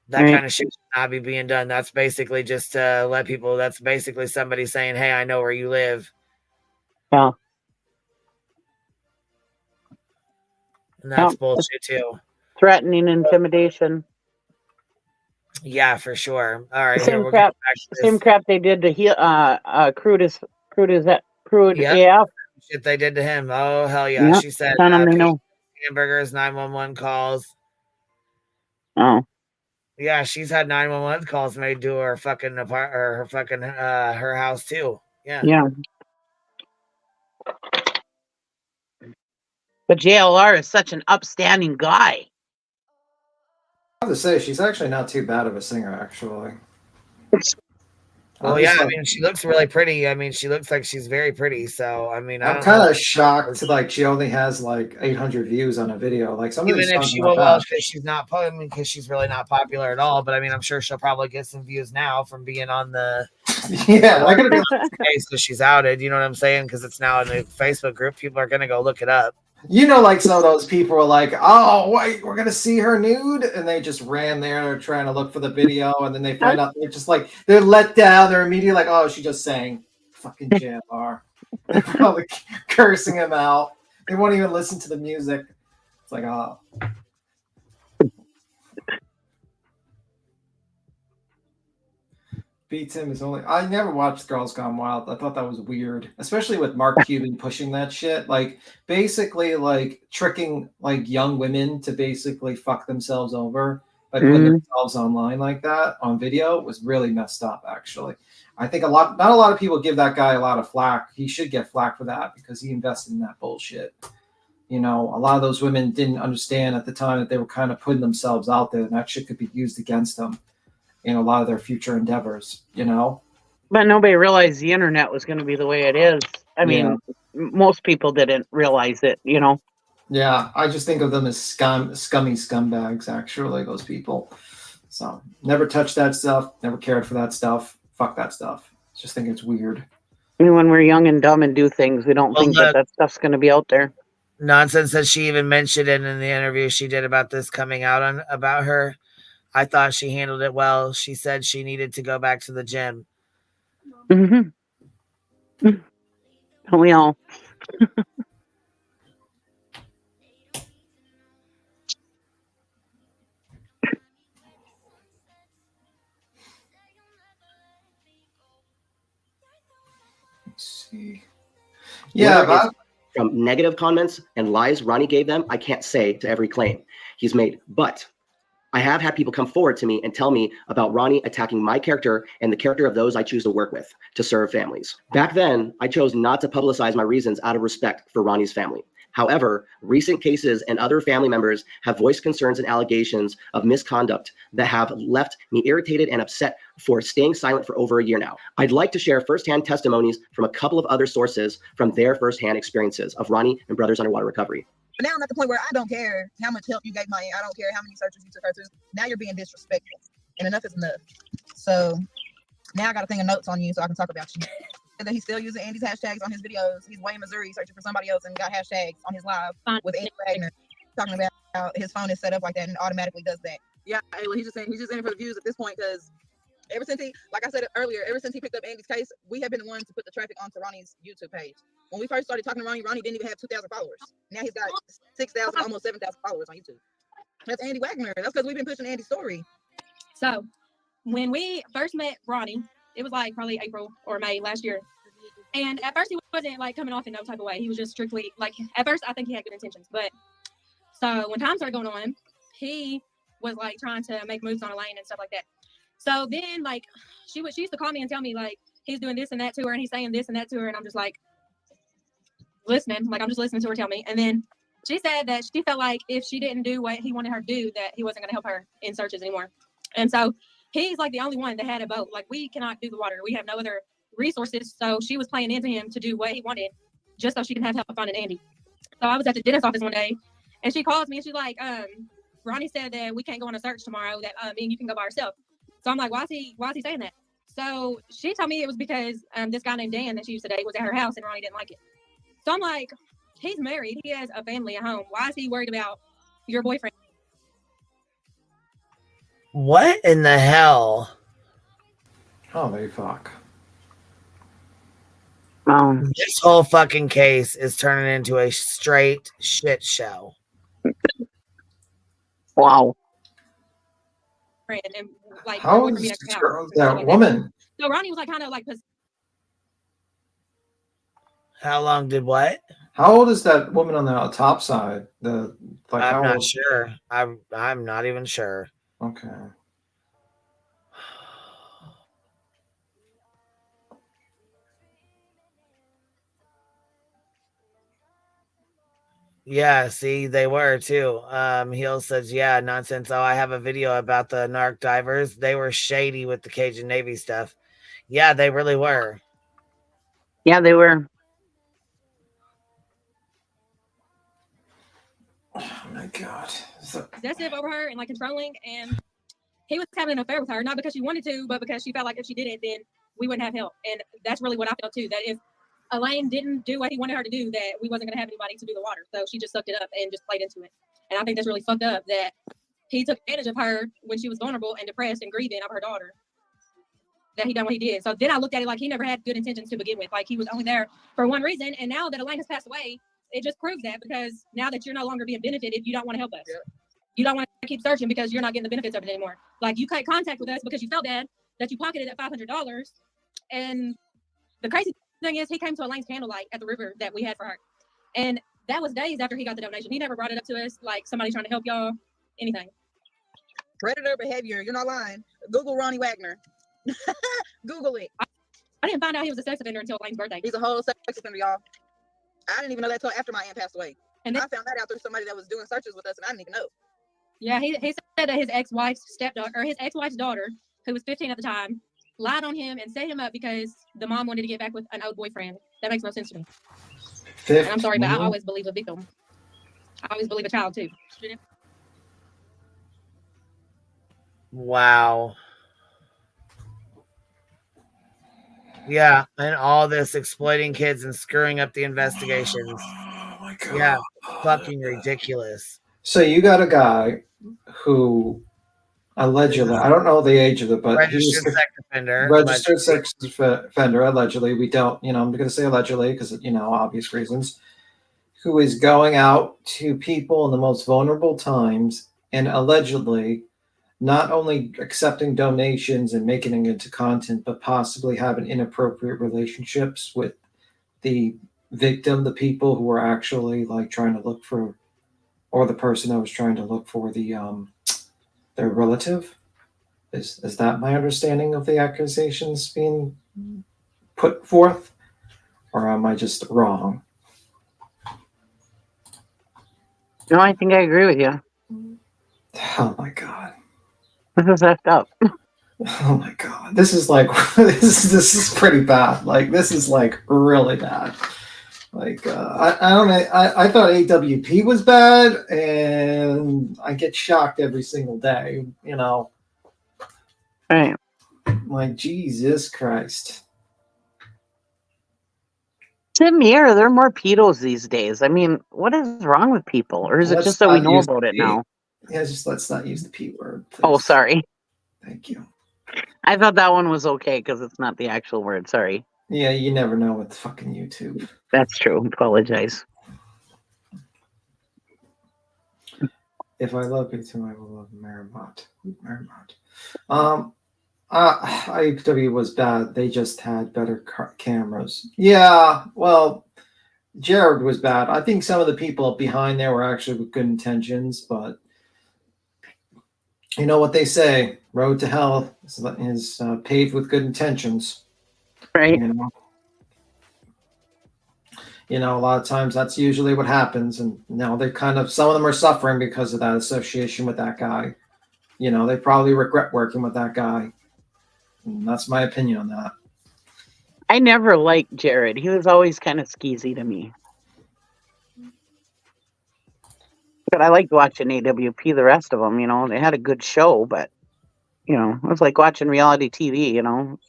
That kind of shit should not be being done. That's basically just to let people, that's basically somebody saying, hey, I know where you live. Yeah. And that's bullshit too. Threatening, intimidation. Yeah, for sure. All right. Same crap they did to Crude AF. Shit they did to him. Oh, hell yeah. Yep. She said hamburgers, 911 calls. Oh. Yeah, she's had 911 calls made to her fucking apartment or her fucking her house too. Yeah. Yeah. But JLR is such an upstanding guy. I have to say, she's actually not too bad of a singer, actually. Well, yeah, I mean, she looks really pretty. I mean, she looks like she's very pretty. So, I mean, I'm kind of shocked. Like, she only has like 800 views on a video. Like, some of even these if songs she are not well, bad. because she's not, I mean, because she's really not popular at all. But I mean, I'm sure she'll probably get some views now from being on the Yeah, they're gonna be case because she's outed. You know what I'm saying? Because it's now in the Facebook group. People are gonna go look it up. You know, like some of those people are like, oh, wait, we're gonna see her nude, and they just ran there trying to look for the video, and then they find out they're just like they're let down. They're immediately like, oh, she just sang fucking JLR. They're probably cursing him out. They won't even listen to the music. It's like, oh. Beats him is only. I never watched Girls Gone Wild. I thought that was weird, especially with Mark Cuban pushing that shit. Like basically, like tricking like young women to basically fuck themselves over by putting themselves online like that on video was really messed up. Actually, I think not a lot of people give that guy a lot of flack. He should get flack for that because he invested in that bullshit. You know, a lot of those women didn't understand at the time that they were kind of putting themselves out there, and that shit could be used against them in a lot of their future endeavors, you know? But nobody realized the internet was going to be the way it is. I mean, most people didn't realize it, you know? Yeah, I just think of them as scummy scumbags, actually, those people. So, never touched that stuff, never cared for that stuff. Fuck that stuff. Just think it's weird. I mean, when we're young and dumb and do things, we don't think that stuff's going to be out there. Nonsense that she even mentioned it in the interview she did about this coming out about her. I thought she handled it well. She said she needed to go back to the gym. Mm-hmm. We all. Let's see. Yeah, from negative comments and lies Ronnie gave them, I can't say to every claim he's made, but I have had people come forward to me and tell me about Ronnie attacking my character and the character of those I choose to work with to serve families. Back then, I chose not to publicize my reasons out of respect for Ronnie's family. However, recent cases and other family members have voiced concerns and allegations of misconduct that have left me irritated and upset for staying silent for over a year now. I'd like to share firsthand testimonies from a couple of other sources from their firsthand experiences of Ronnie and Brothers Underwater Recovery. But now I'm at the point where I don't care how much help you gave Maya. I don't care how many searches you took her to. Now you're being disrespectful, and enough is enough. So now I got a thing of notes on you so I can talk about you. That he's still using Andy's hashtags on his videos. He's way in Missouri searching for somebody else and got hashtags on his live with Andy Wagner, talking about how his phone is set up like that and automatically does that. Yeah, Ayla, he's just in it for the views at this point, because ever since he, like I said earlier, ever since he picked up Andy's case, we have been the ones to put the traffic onto Ronnie's YouTube page. When we first started talking to Ronnie didn't even have 2,000 followers. Now he's got 6,000, almost 7,000 followers on YouTube. That's Andy Wagner. That's because we've been pushing Andy's story. So when we first met Ronnie, it was like probably April or May last year. And at first he wasn't like coming off in no type of way. He was just strictly like, at first I think he had good intentions. But so when time started going on, he was like trying to make moves on Elaine and stuff like that. So then like she used to call me and tell me like he's doing this and that to her and he's saying this and that to her. And I'm just like listening, like I'm just listening to her tell me. And then she said that she felt like if she didn't do what he wanted her to do, that he wasn't going to help her in searches anymore. And so he's like the only one that had a boat. Like we cannot do the water. We have no other resources. So she was playing into him to do what he wanted just so she can have help finding Andy. So I was at the dentist office one day and she calls me and she's like, Ronnie said that we can't go on a search tomorrow, that me and you can go by ourselves. So I'm like, why is he saying that? So she told me it was because this guy named Dan that she used to date was at her house and Ronnie didn't like it. So I'm like, he's married. He has a family at home. Why is he worried about your boyfriend? What in the hell? Holy fuck. This whole fucking case is turning into a straight shit show. Wow. And like, How is that woman? So Ronnie was like kind of like. How long did what? How old is that woman on the top side? I'm not sure. I'm not even sure. Okay. Yeah, see, they were too. Heel says, yeah, nonsense. Oh, I have a video about the narc divers. They were shady with the Cajun Navy stuff. Yeah, they really were. Yeah, they were. Oh my God. Possessive over her and like controlling, and he was having an affair with her, not because she wanted to, but because she felt like if she didn't, then we wouldn't have help. And that's really what I felt too, that if Elaine didn't do what he wanted her to do, that we wasn't going to have anybody to do the water. So she just sucked it up and just played into it. And I think that's really fucked up that he took advantage of her when she was vulnerable and depressed and grieving of her daughter, that he done what he did. So then I looked at it like he never had good intentions to begin with. Like he was only there for one reason. And now that Elaine has passed away, it just proves that, because now that you're no longer being benefited, you don't want to help us. Yeah. You don't want to keep searching because you're not getting the benefits of it anymore. Like you cut contact with us because you felt bad that you pocketed at $500. And the crazy thing is he came to Elaine's candlelight at the river that we had for her. And that was days after he got the donation. He never brought it up to us like somebody trying to help y'all, anything. Predator behavior. You're not lying. Google Ronnie Wagner. Google it. I didn't find out he was a sex offender until Elaine's birthday. He's a whole sex offender, y'all. I didn't even know that until after my aunt passed away. And I found that out through somebody that was doing searches with us, and I didn't even know. Yeah, he said that his ex-wife's stepdaughter, or his ex-wife's daughter, who was 15 at the time, lied on him and set him up because the mom wanted to get back with an old boyfriend. That makes no sense to me. And I'm sorry, but I always believe a victim. I always believe a child too. Wow. Yeah, and all this exploiting kids and screwing up the investigations. Oh my God. Yeah, fucking ridiculous. So you got a guy who allegedly, I don't know the age of it, but registered sex offender. Registered sex offender, allegedly. We don't, I'm going to say allegedly because, obvious reasons. Who is going out to people in the most vulnerable times and allegedly not only accepting donations and making it into content, but possibly having inappropriate relationships with the victim, the people who are actually like trying to look for, or the person that was trying to look for the their relative. Is that my understanding of the accusations being put forth, or am I just wrong? No, I think I agree with you. Oh my god. This is effed up. Oh my god. This is like this is pretty bad. Like this is like really bad. Like I don't know. I thought AWP was bad, and I get shocked every single day. You know. Right. Like Jesus Christ. To me, are there more pedos these days? I mean, what is wrong with people? Or is it Let's just that we not know use about it the P. now? Yeah, just let's not use the P word. Oh, Please. sorry. Thank you. I thought that one was okay because it's not the actual word. Sorry. Yeah, you never know with fucking YouTube. That's true. Apologize. If I love you too, I will love Marimont. IW was bad. They just had better cameras. Yeah, well, Jared was bad. I think some of the people behind there were actually with good intentions, but you know what they say: road to hell is paved with good intentions. Right. You know, a lot of times that's usually what happens, and now they kind of some of them are suffering because of that association with that guy. You know, they probably regret working with that guy. And that's my opinion on that. I never liked Jared. He was always kind of skeezy to me. But I liked watching AWP, the rest of them, you know. They had a good show, but, you know, it was like watching reality TV, you know.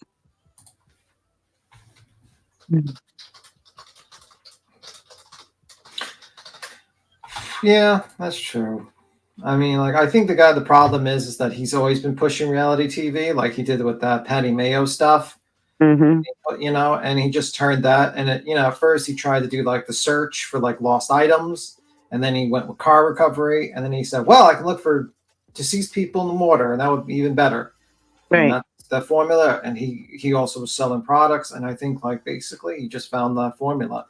Yeah, that's true. I mean, like, I think the problem is that he's always been pushing reality TV, like he did with that Patty Mayo stuff. Mm-hmm. You know, and he just turned that, and it, you know, at first he tried to do like the search for like lost items, and then he went with car recovery, and then he said, well, I can look for deceased people in the water, and that would be even better. Right. And that's the formula, and he also was selling products, and I think like basically he just found that formula.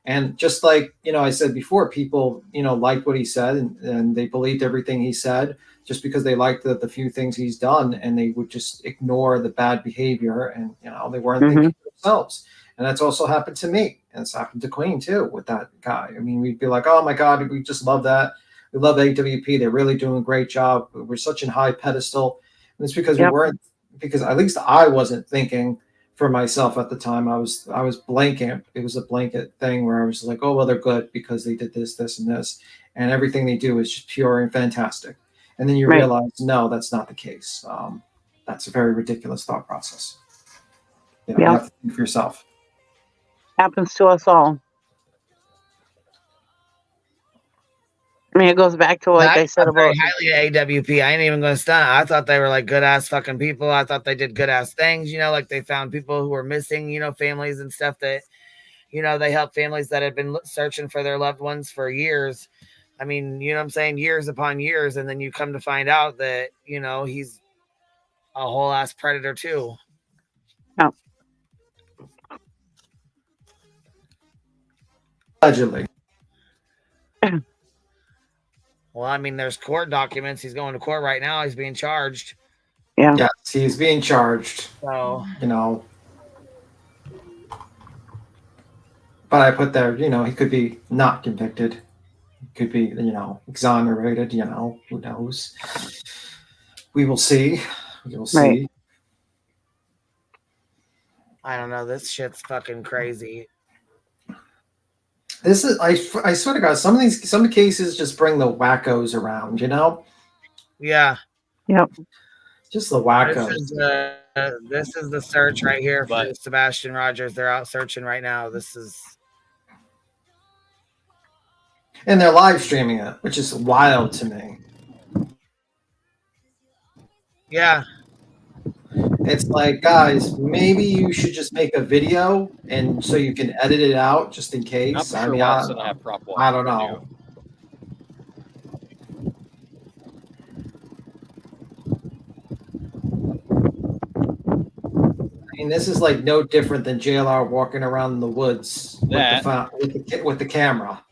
And just like, you know, I said before, people, you know, liked what he said, and they believed everything he said just because they liked the few things he's done, and they would just ignore the bad behavior, and, you know, they weren't thinking for themselves. And that's also happened to me, and it's happened to Queen too with that guy. I mean, we'd be like, oh my God, we just love that. We love AWP. They're really doing a great job. We're such a high pedestal. And it's because we weren't, because at least I wasn't thinking for myself at the time. I was blanket. It was a blanket thing where I was like, oh, well, they're good because they did this, this, and this. And everything they do is just pure and fantastic. And then you realize, no, that's not the case. That's a very ridiculous thought process. You know, you have to think for yourself. Happens to us all. I mean, it goes back to like I said about highly AWP. I ain't even gonna stunt. I thought they were like good ass fucking people. I thought they did good ass things. You know, like they found people who were missing. You know, families and stuff that, you know, they help families that had been searching for their loved ones for years. I mean, you know what I'm saying? Years upon years, and then you come to find out that, you know, he's a whole ass predator too. Oh. Allegedly. Well, I mean, there's court documents. He's going to court right now. He's being charged. Yeah. Yes, he's being charged. So, you know. But I put there, you know, he could be not convicted. He could be, you know, exonerated, you know, who knows? We will see. We will see. Right. I don't know. This shit's fucking crazy. This is, I swear to God, some of the cases just bring the wackos around, you know? Yeah. Yep. Just the wackos. This is the search right here for Sebastian Rogers. They're out searching right now. This is. And they're live streaming it, which is wild to me. Yeah. It's like, guys, maybe you should just make a video and so you can edit it out just in case. Not I sure mean, why I it's don't gonna have prop know. I don't know. I mean, this is like no different than JLR walking around in the woods with the camera.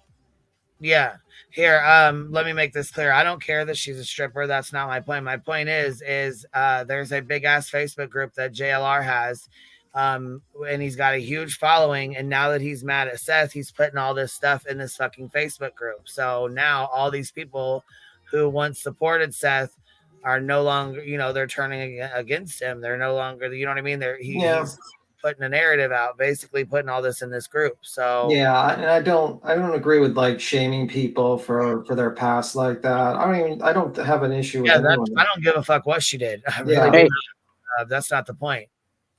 Yeah. Here, let me make this clear. I don't care that she's a stripper. That's not my point. My point is there's a big ass Facebook group that JLR has. And he's got a huge following. And now that he's mad at Seth, he's putting all this stuff in this fucking Facebook group. So now all these people who once supported Seth are no longer, you know, they're turning against him. They're no longer, you know what I mean? He's putting a narrative out, basically putting all this in this group. So Yeah, and I don't agree with like shaming people for their past like that. I don't have an issue with anyone. I don't give a fuck what she did. I Yeah. really do not. That's not the point.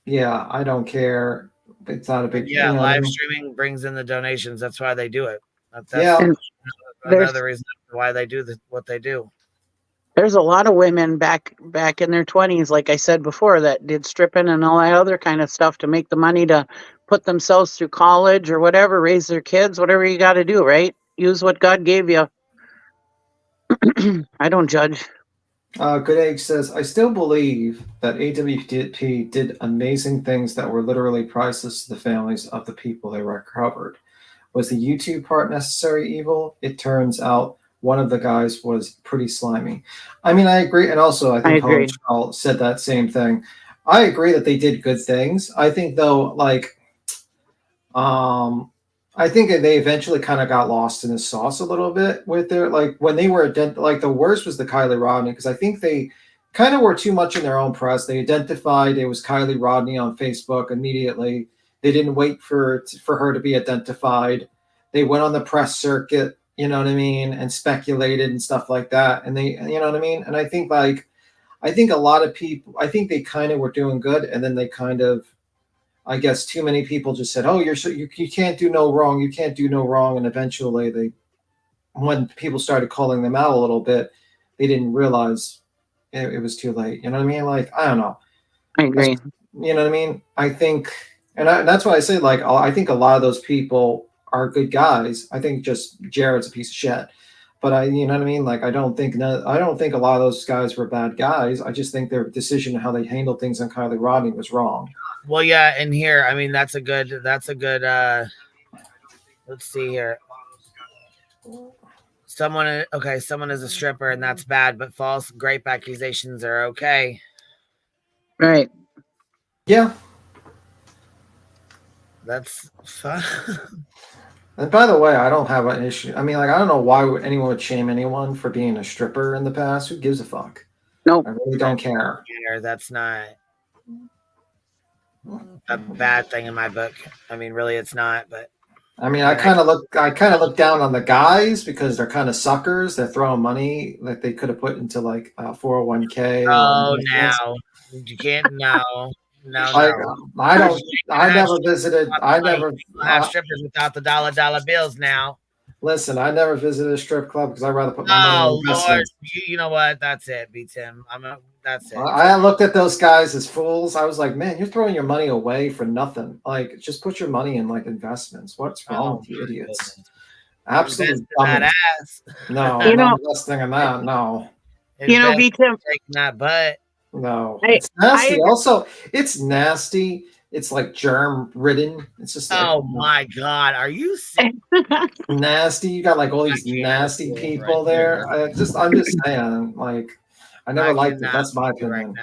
Yeah, I don't care. It's not a big Yeah, you know what I live mean? streaming brings in the donations. That's why they do it. That's And another reason why they do what they do. there's a lot of women back in their 20s, like I said before, that did stripping and all that other kind of stuff to make the money to put themselves through college or whatever, raise their kids, whatever you got to do, right? Use what God gave you. I don't judge. Good Egg says, I still believe that AWP did amazing things that were literally priceless to the families of the people they recovered. Was the YouTube part necessary evil? It turns out one of the guys was pretty slimy. I mean, I agree. And also, I think Hohenschall said that same thing. I agree that they did good things. I think, though, like, I think they eventually kind of got lost in the sauce a little bit with their, like, when they were, like, the worst was the Kylie Rodney, because I think they kind of were too much in their own press. They identified it was Kylie Rodney on Facebook immediately. They didn't wait for her to be identified. They went on the press circuit, you know what I mean, and speculated and stuff like that. And they, you know what I mean? And I think, like, I think a lot of people, I think they kind of were doing good, and then they kind of, I guess too many people just said, "Oh, you can't do no wrong. You can't do no wrong." And eventually, when people started calling them out a little bit, they didn't realize it was too late. You know what I mean? Like, I don't know. I agree. You know what I mean? I think, and that's why I say, like, I think a lot of those people are good guys. I think just Jared's a piece of shit. But you know what I mean? Like, I don't think a lot of those guys were bad guys. I just think their decision and how they handled things on Kylie Rodney was wrong. Well, yeah, and here, I mean, that's a good, let's see here. Someone is a stripper, and that's bad, but false rape accusations are okay. Right. Yeah. That's fun. And by the way, I don't have an issue. I mean, like, I don't know why anyone would shame anyone for being a stripper in the past. Who gives a fuck? No, I really don't care. That's not a bad thing in my book. I mean, really, it's not. But I mean, I kind of look down on the guys because they're kind of suckers. They're throwing money that they could have put into like 401k. Oh, now you can't. No. I never visited. I never have strippers without the dollar bills now. Listen, I never visited a strip club because I'd rather put my money in investments. Lord, you know what? That's it, B-Tim. That's it. I looked at those guys as fools. I was like, man, you're throwing your money away for nothing. Like, just put your money in like investments. What's wrong with you idiots? Absolutely. No, I'm not investing in that. No. B-Tim, taking that butt. No, it's nasty. Also, it's nasty. It's like germ ridden. It's just like, oh my god, are you sick? Nasty? You got like all these nasty people there. I'm just saying, like, I never liked it. That's my opinion.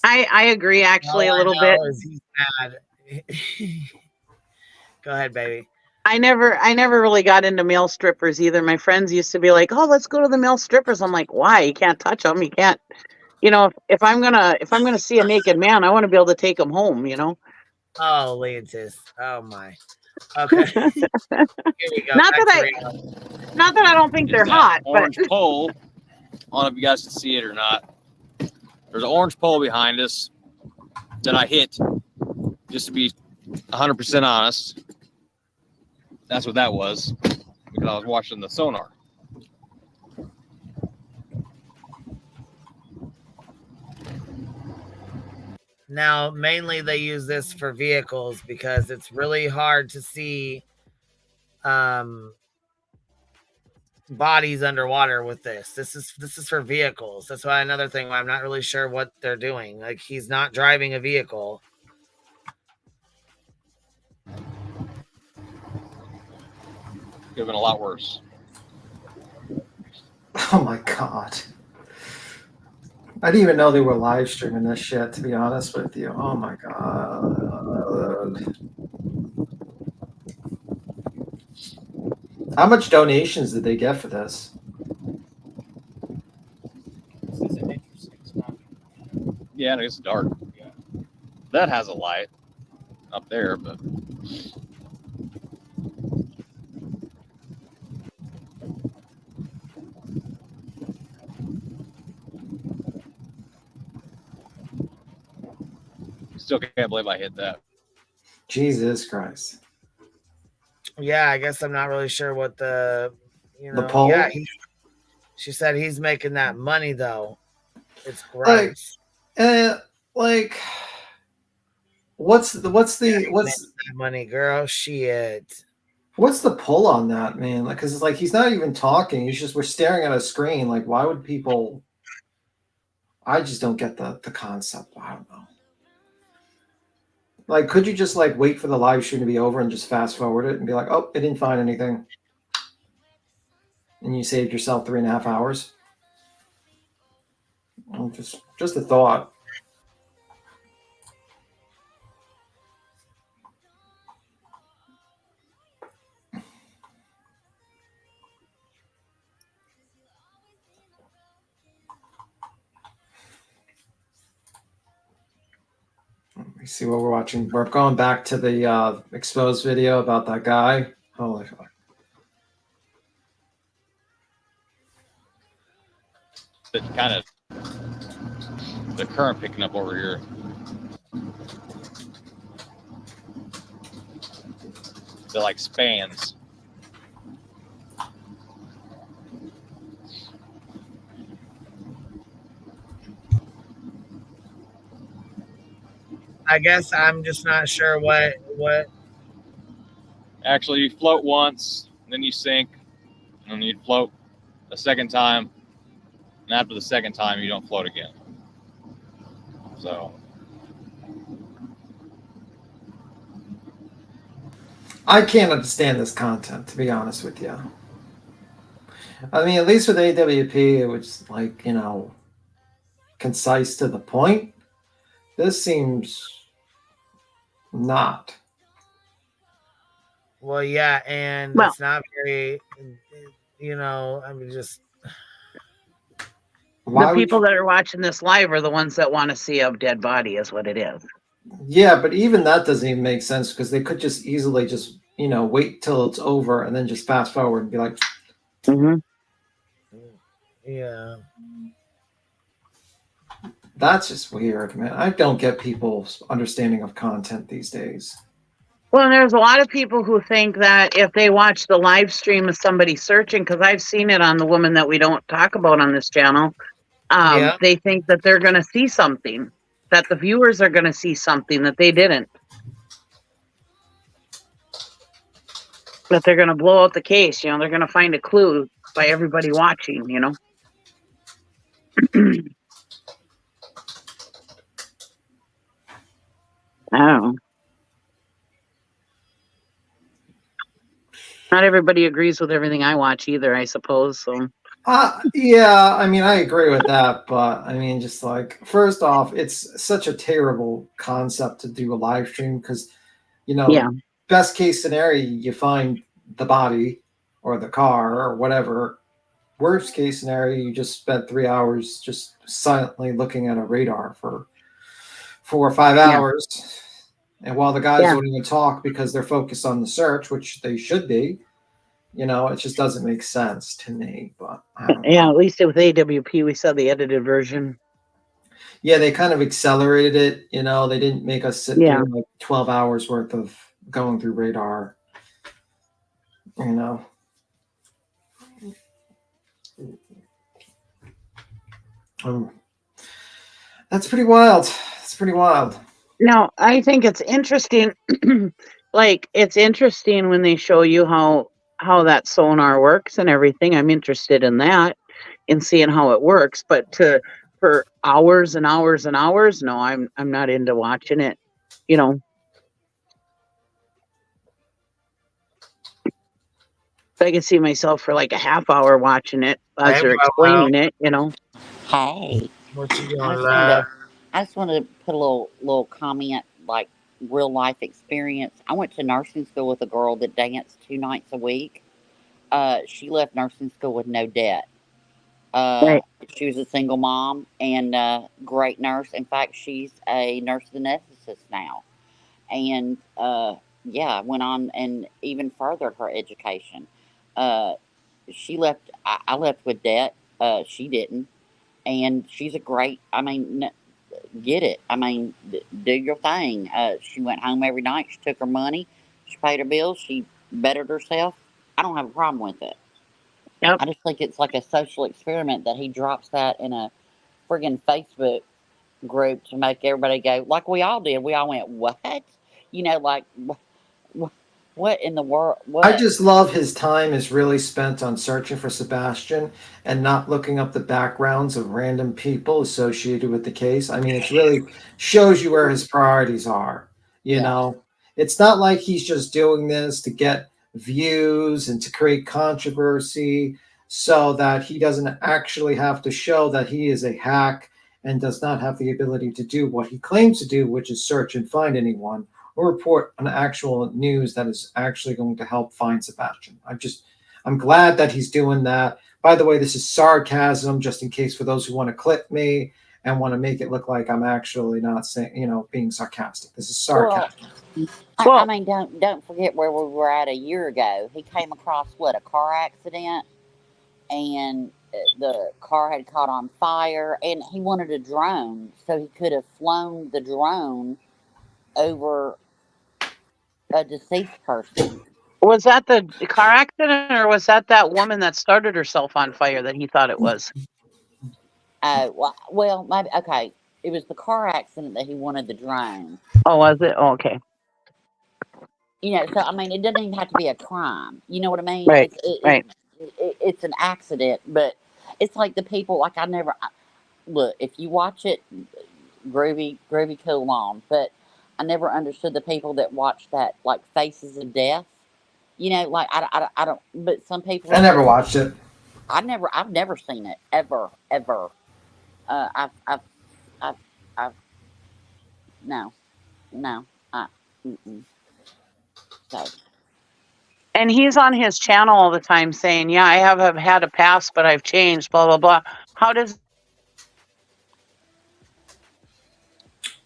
I agree actually a little bit. He's mad. Go ahead, baby. I never really got into male strippers either. My friends used to be like, "Oh, let's go to the male strippers." I'm like, "Why? You can't touch them. You can't." You know, if I'm gonna see a naked man, I want to be able to take him home. You know. Oh, Leontis. Oh my. Okay. Here we go. Not that I don't think they're hot, orange but pole. I don't know if you guys can see it or not. There's an orange pole behind us that I hit. Just to be 100% honest, that's what that was because I was watching the sonar. Now, mainly they use this for vehicles because it's really hard to see bodies underwater with this. This is for vehicles. That's why another thing why I'm not really sure what they're doing. Like, he's not driving a vehicle. Could have been a lot worse. Oh my god. I didn't even know they were live streaming this shit, to be honest with you. Oh my god. How much donations did they get for this? Yeah, and it's dark. That has a light up there, but still can't believe I hit that. Jesus Christ. Yeah, I guess I'm not really sure what the poll? Yeah, she said he's making that money though. It's Like, gross. like, what's that money, girl? Shit. What's the pull on that, man? Like, because it's like he's not even talking. We're staring at a screen. Like, why would people? I just don't get the concept. I don't know. Like, could you just like wait for the live stream to be over and just fast forward it and be like, oh, I didn't find anything, and you saved yourself 3.5 hours? Just a thought. Let me see what we're watching. We're going back to the exposed video about that guy. Holy fuck. It's kind of the current picking up over here. They're like spans. I guess I'm just not sure what. Actually, you float once, then you sink, and then you float a second time, and after the second time, you don't float again. So I can't understand this content, to be honest with you. I mean, at least with AWP, it was like, concise to the point. This seems not. Well, yeah, and it's not very. I mean, just. The people that are watching this live are the ones that want to see a dead body, is what it is. Yeah, but even that doesn't even make sense because they could just easily just, wait till it's over and then just fast forward and be like, Yeah. That's just weird, man. I don't get people's understanding of content these days. Well, there's a lot of people who think that if they watch the live stream of somebody searching, because I've seen it on the woman that we don't talk about on this channel, they think that they're going to see something, that the viewers are going to see something that they didn't. That they're going to blow out the case, they're going to find a clue by everybody watching, I don't know. Not everybody agrees with everything I watch either, I suppose. So. Yeah, I mean, I agree with that, but I mean, just like, first off, it's such a terrible concept to do a live stream because, best case scenario, you find the body or the car or whatever. Worst case scenario, you just spent 3 hours just silently looking at a radar for 4 or 5 hours. And while the guys don't even talk because they're focused on the search, which they should be, it just doesn't make sense to me. But at least with AWP, we saw the edited version. Yeah, they kind of accelerated it. They didn't make us sit through like 12 hours worth of going through radar. That's pretty wild. It's pretty wild. No, I think it's interesting. Like, it's interesting when they show you how that sonar works and everything. I'm interested in that, in seeing how it works. But for hours and hours and hours, no, I'm not into watching it. I can see myself for like a half hour watching it as they're explaining it. Hey. What you I doing, just wanted love? to, I just wanted to put a little comment, like real life experience. I went to nursing school with a girl that danced 2 nights a week. She left nursing school with no debt. Uh, Right. she was a single mom and great nurse. In fact, she's a nurse anesthetist now. And yeah, went on and even furthered her education. Uh, she left. I left with debt. She didn't, and she's a great. I mean, get it. I mean, do your thing. She went home every night. She took her money. She paid her bills. She bettered herself. I don't have a problem with it. Yep. I just think it's like a social experiment that he drops that in a friggin' Facebook group to make everybody go, like we all did. We all went, what? You know, like, what in the world? I What? just love his time is really spent on searching for Sebastian and not looking up the backgrounds of random people associated with the case. I mean, it really shows you where his priorities are. You Yeah. know, it's not like he's just doing this to get views and to create controversy so that he doesn't actually have to show that he is a hack and does not have the ability to do what he claims to do, which is search and find anyone or report on actual news that is actually going to help find Sebastian. I'm glad that he's doing that. By the way, this is sarcasm, just in case for those who want to clip me and want to make it look like I'm actually not saying, being sarcastic. This is sarcasm. I mean, don't forget where we were at a year ago. He came across a car accident, and the car had caught on fire, and he wanted a drone so he could have flown the drone over a deceased person. Was that the car accident, or was that woman that started herself on fire that he thought it was? Well, maybe okay. It was the car accident that he wanted the drone. Oh, was it? Oh, okay. So I mean, it doesn't even have to be a crime. You know what I mean? Right. Right. It's an accident, but it's like the people. Like look, if you watch it, groovy, cool on. But I never understood the people that watch that, like Faces of Death. Like I don't. But some people. I never watched it. I've never seen it ever. No. Mm-mm. So. And he's on his channel all the time saying, "Yeah, I have had a past, but I've changed." Blah blah blah. How does?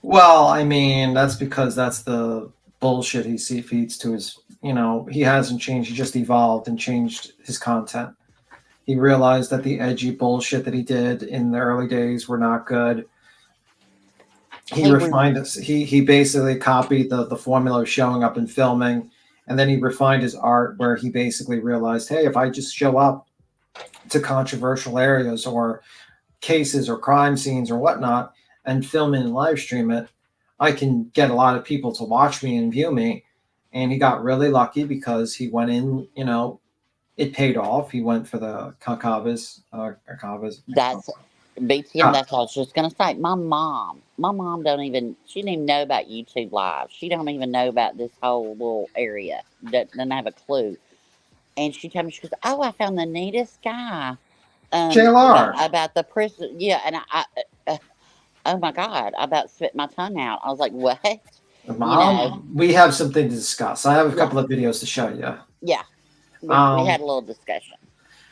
Well, I mean, that's because that's the bullshit he feeds to his. He hasn't changed. He just evolved and changed his content. He realized that the edgy bullshit that he did in the early days were not good. He refined this. He basically copied the formula of showing up and filming, and then he refined his art where he basically realized, hey, if I just show up to controversial areas or cases or crime scenes or whatnot and film it and live stream it, I can get a lot of people to watch me and view me. And he got really lucky because he went in, it paid off. He went for the Kakavas. That's BTM. That's what I was just gonna say. My mom she didn't even know about YouTube Live. She don't even know about this whole little area. Doesn't have a clue. And she told me, she goes, "Oh, I found the neatest guy JLR about the prison." Yeah, and I oh my God, I about spit my tongue out. I was like, "What?" We have something to discuss. I have a couple of videos to show you. Yeah, we had a little discussion.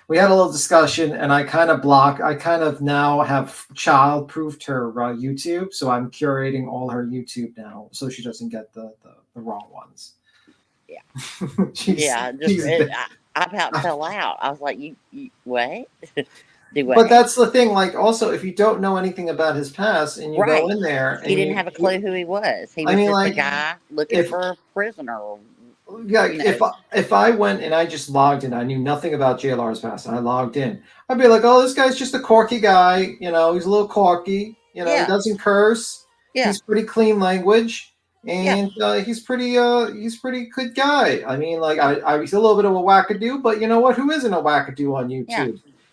We had a little discussion, and I kind of now have child-proofed her YouTube, so I'm curating all her YouTube now, so she doesn't get the wrong ones. Yeah. I about fell out. I was like, you what? Do what? But that's the thing. Like, also, if you don't know anything about his past and you go in there, and he didn't have a clue who he was. He was just a guy looking for a prisoner. Yeah, if I went and I just logged in, I knew nothing about JLR's past, and I logged in, I'd be like, oh, this guy's just a quirky guy. He's a little quirky. He doesn't curse. Yeah. He's pretty clean language, and he's pretty good guy. I mean, like, he's a little bit of a wackadoo, but you know what? Who isn't a wackadoo on YouTube? Yeah.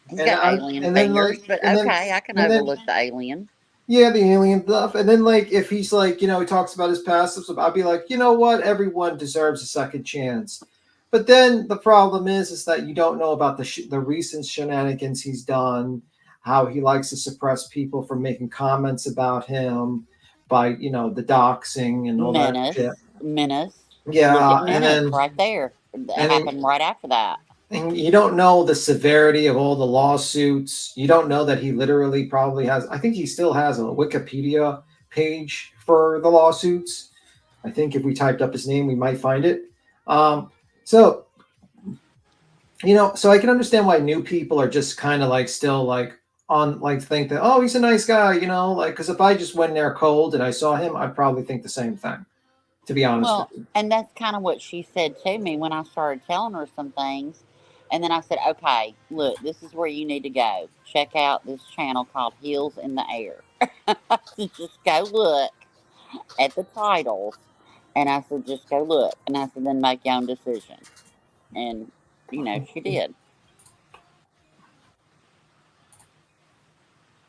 He's got alien fingers, but okay, I can overlook the alien. Yeah, the alien stuff. And then, like, if he's like, he talks about his past stuff, I'll be like, you know what? Everyone deserves a second chance. But then the problem is that you don't know about the recent shenanigans he's done. how he likes to suppress people from making comments about him by, you know, the doxing and all that shit. Menace. Yeah, Look at and Menace then right there. That and then happened right after that. and you don't know the severity of all the lawsuits. You don't know that he literally probably has, I think he still has a Wikipedia page for the lawsuits. I think if we typed up his name, we might find it. So, you know, so I can understand why new people are just kind of like still like on, like think that, oh, he's a nice guy, you know, like, because if I just went there cold and I saw him, I'd probably think the same thing, to be honest Well, with you. and that's kind of what she said to me when I started telling her some things. And then I said, okay, look, this is where you need to go. Check out this channel called Heels in the Air. So just go look at the titles. And I said, just go look. And I said, then make your own decision. And, you know, she did.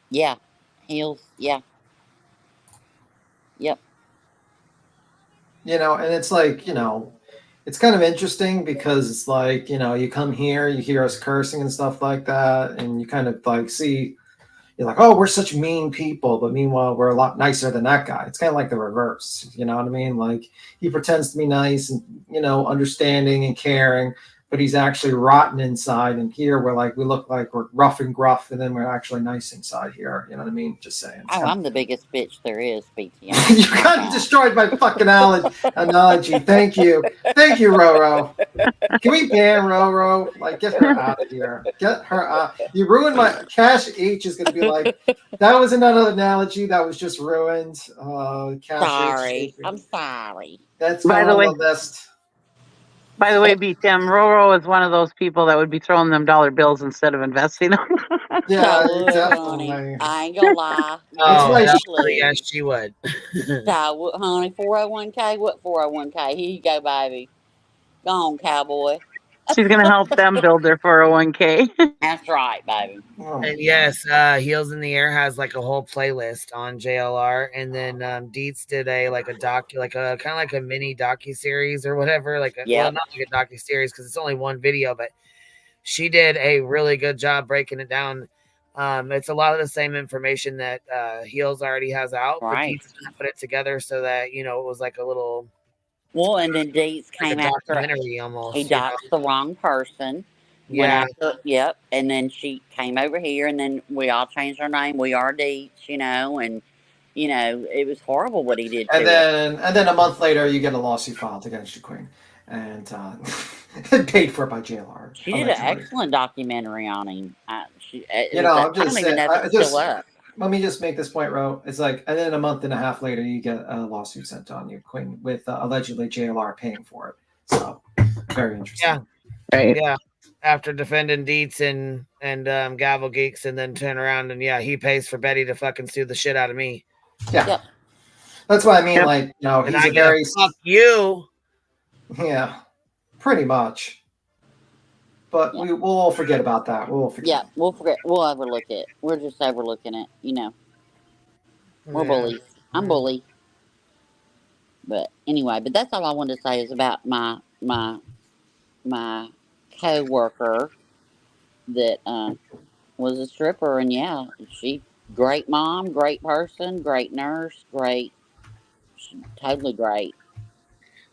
Yeah. Heels. Yeah. Yep. You know, and it's like, you know, it's kind of interesting because it's like, you know, you come here, you hear us cursing and stuff like that, and you kind of like see, you're like, oh, we're such mean people, but meanwhile, we're a lot nicer than that guy. It's kind of like the reverse, you know what I mean? Like, he pretends to be nice and, you know, understanding and caring, but he's actually rotten inside. And here we're like, we look like we're rough and gruff, and then we're actually nice inside here. You know what I mean? Just saying. Oh, I'm the biggest bitch there is, BTM. You kind of destroyed my fucking analogy. Thank you. Thank you, Roro. Can we ban Roro? Like, get her out of here. Get her out. You ruined my Cash H is going to be like, that was another analogy that was just ruined. Cash Sorry. H. I'm sorry. That's By the on way, the list. by the way, BTM, Roro is one of those people that would be throwing them dollar bills instead of investing them. Yeah, So would, honey. definitely. I ain't gonna lie. Oh, Yes, hell please. yes, she would. So, honey, 401k? What 401k? Here you go, baby. Go on, cowboy. She's going to help them build their 401k. That's right, baby. And yes, Heels in the Air has like a whole playlist on JLR, and then Deets did a like a doc, like a kind of like a mini docu series or whatever, like a, well, Yep. not like a docu series because it's only one video, but she did a really good job breaking it down. It's a lot of the same information that Heels already has out, but Right. Deets put it together so that, you know, it was like a little Well, and then Deets like came a after documentary almost. he You know? doxed the wrong person. Went Yeah. after, yep. And then she came over here, and then we all changed our name. We are Deets, you know, and you know it was horrible what he did to And then a month later, you get a lawsuit filed against your queen, and paid for by JLR. She did an excellent documentary on him. You know, I'm I just don't even saying. know if it's still up. Let me just make this point, Ro. It's like, and then a month and a half later, you get a lawsuit sent on you, Queen, with allegedly JLR paying for it. So, very interesting. Yeah. Right. Yeah. After defending Deets and Gavel Geeks, and then turn around and he pays for Betty to fucking sue the shit out of me. Yeah. Yep. That's what I mean. Yep. Like, you know, And he's I a very fuck you. Yeah, pretty much. But we'll all forget about that. We'll forget. Yeah, we'll forget. We'll overlook it. We're just overlooking it. You know, we're Yeah. bullies. I'm bully. But anyway, but that's all I wanted to say is about my co-worker that was a stripper, and yeah, she great mom, great person, great nurse, great, totally great.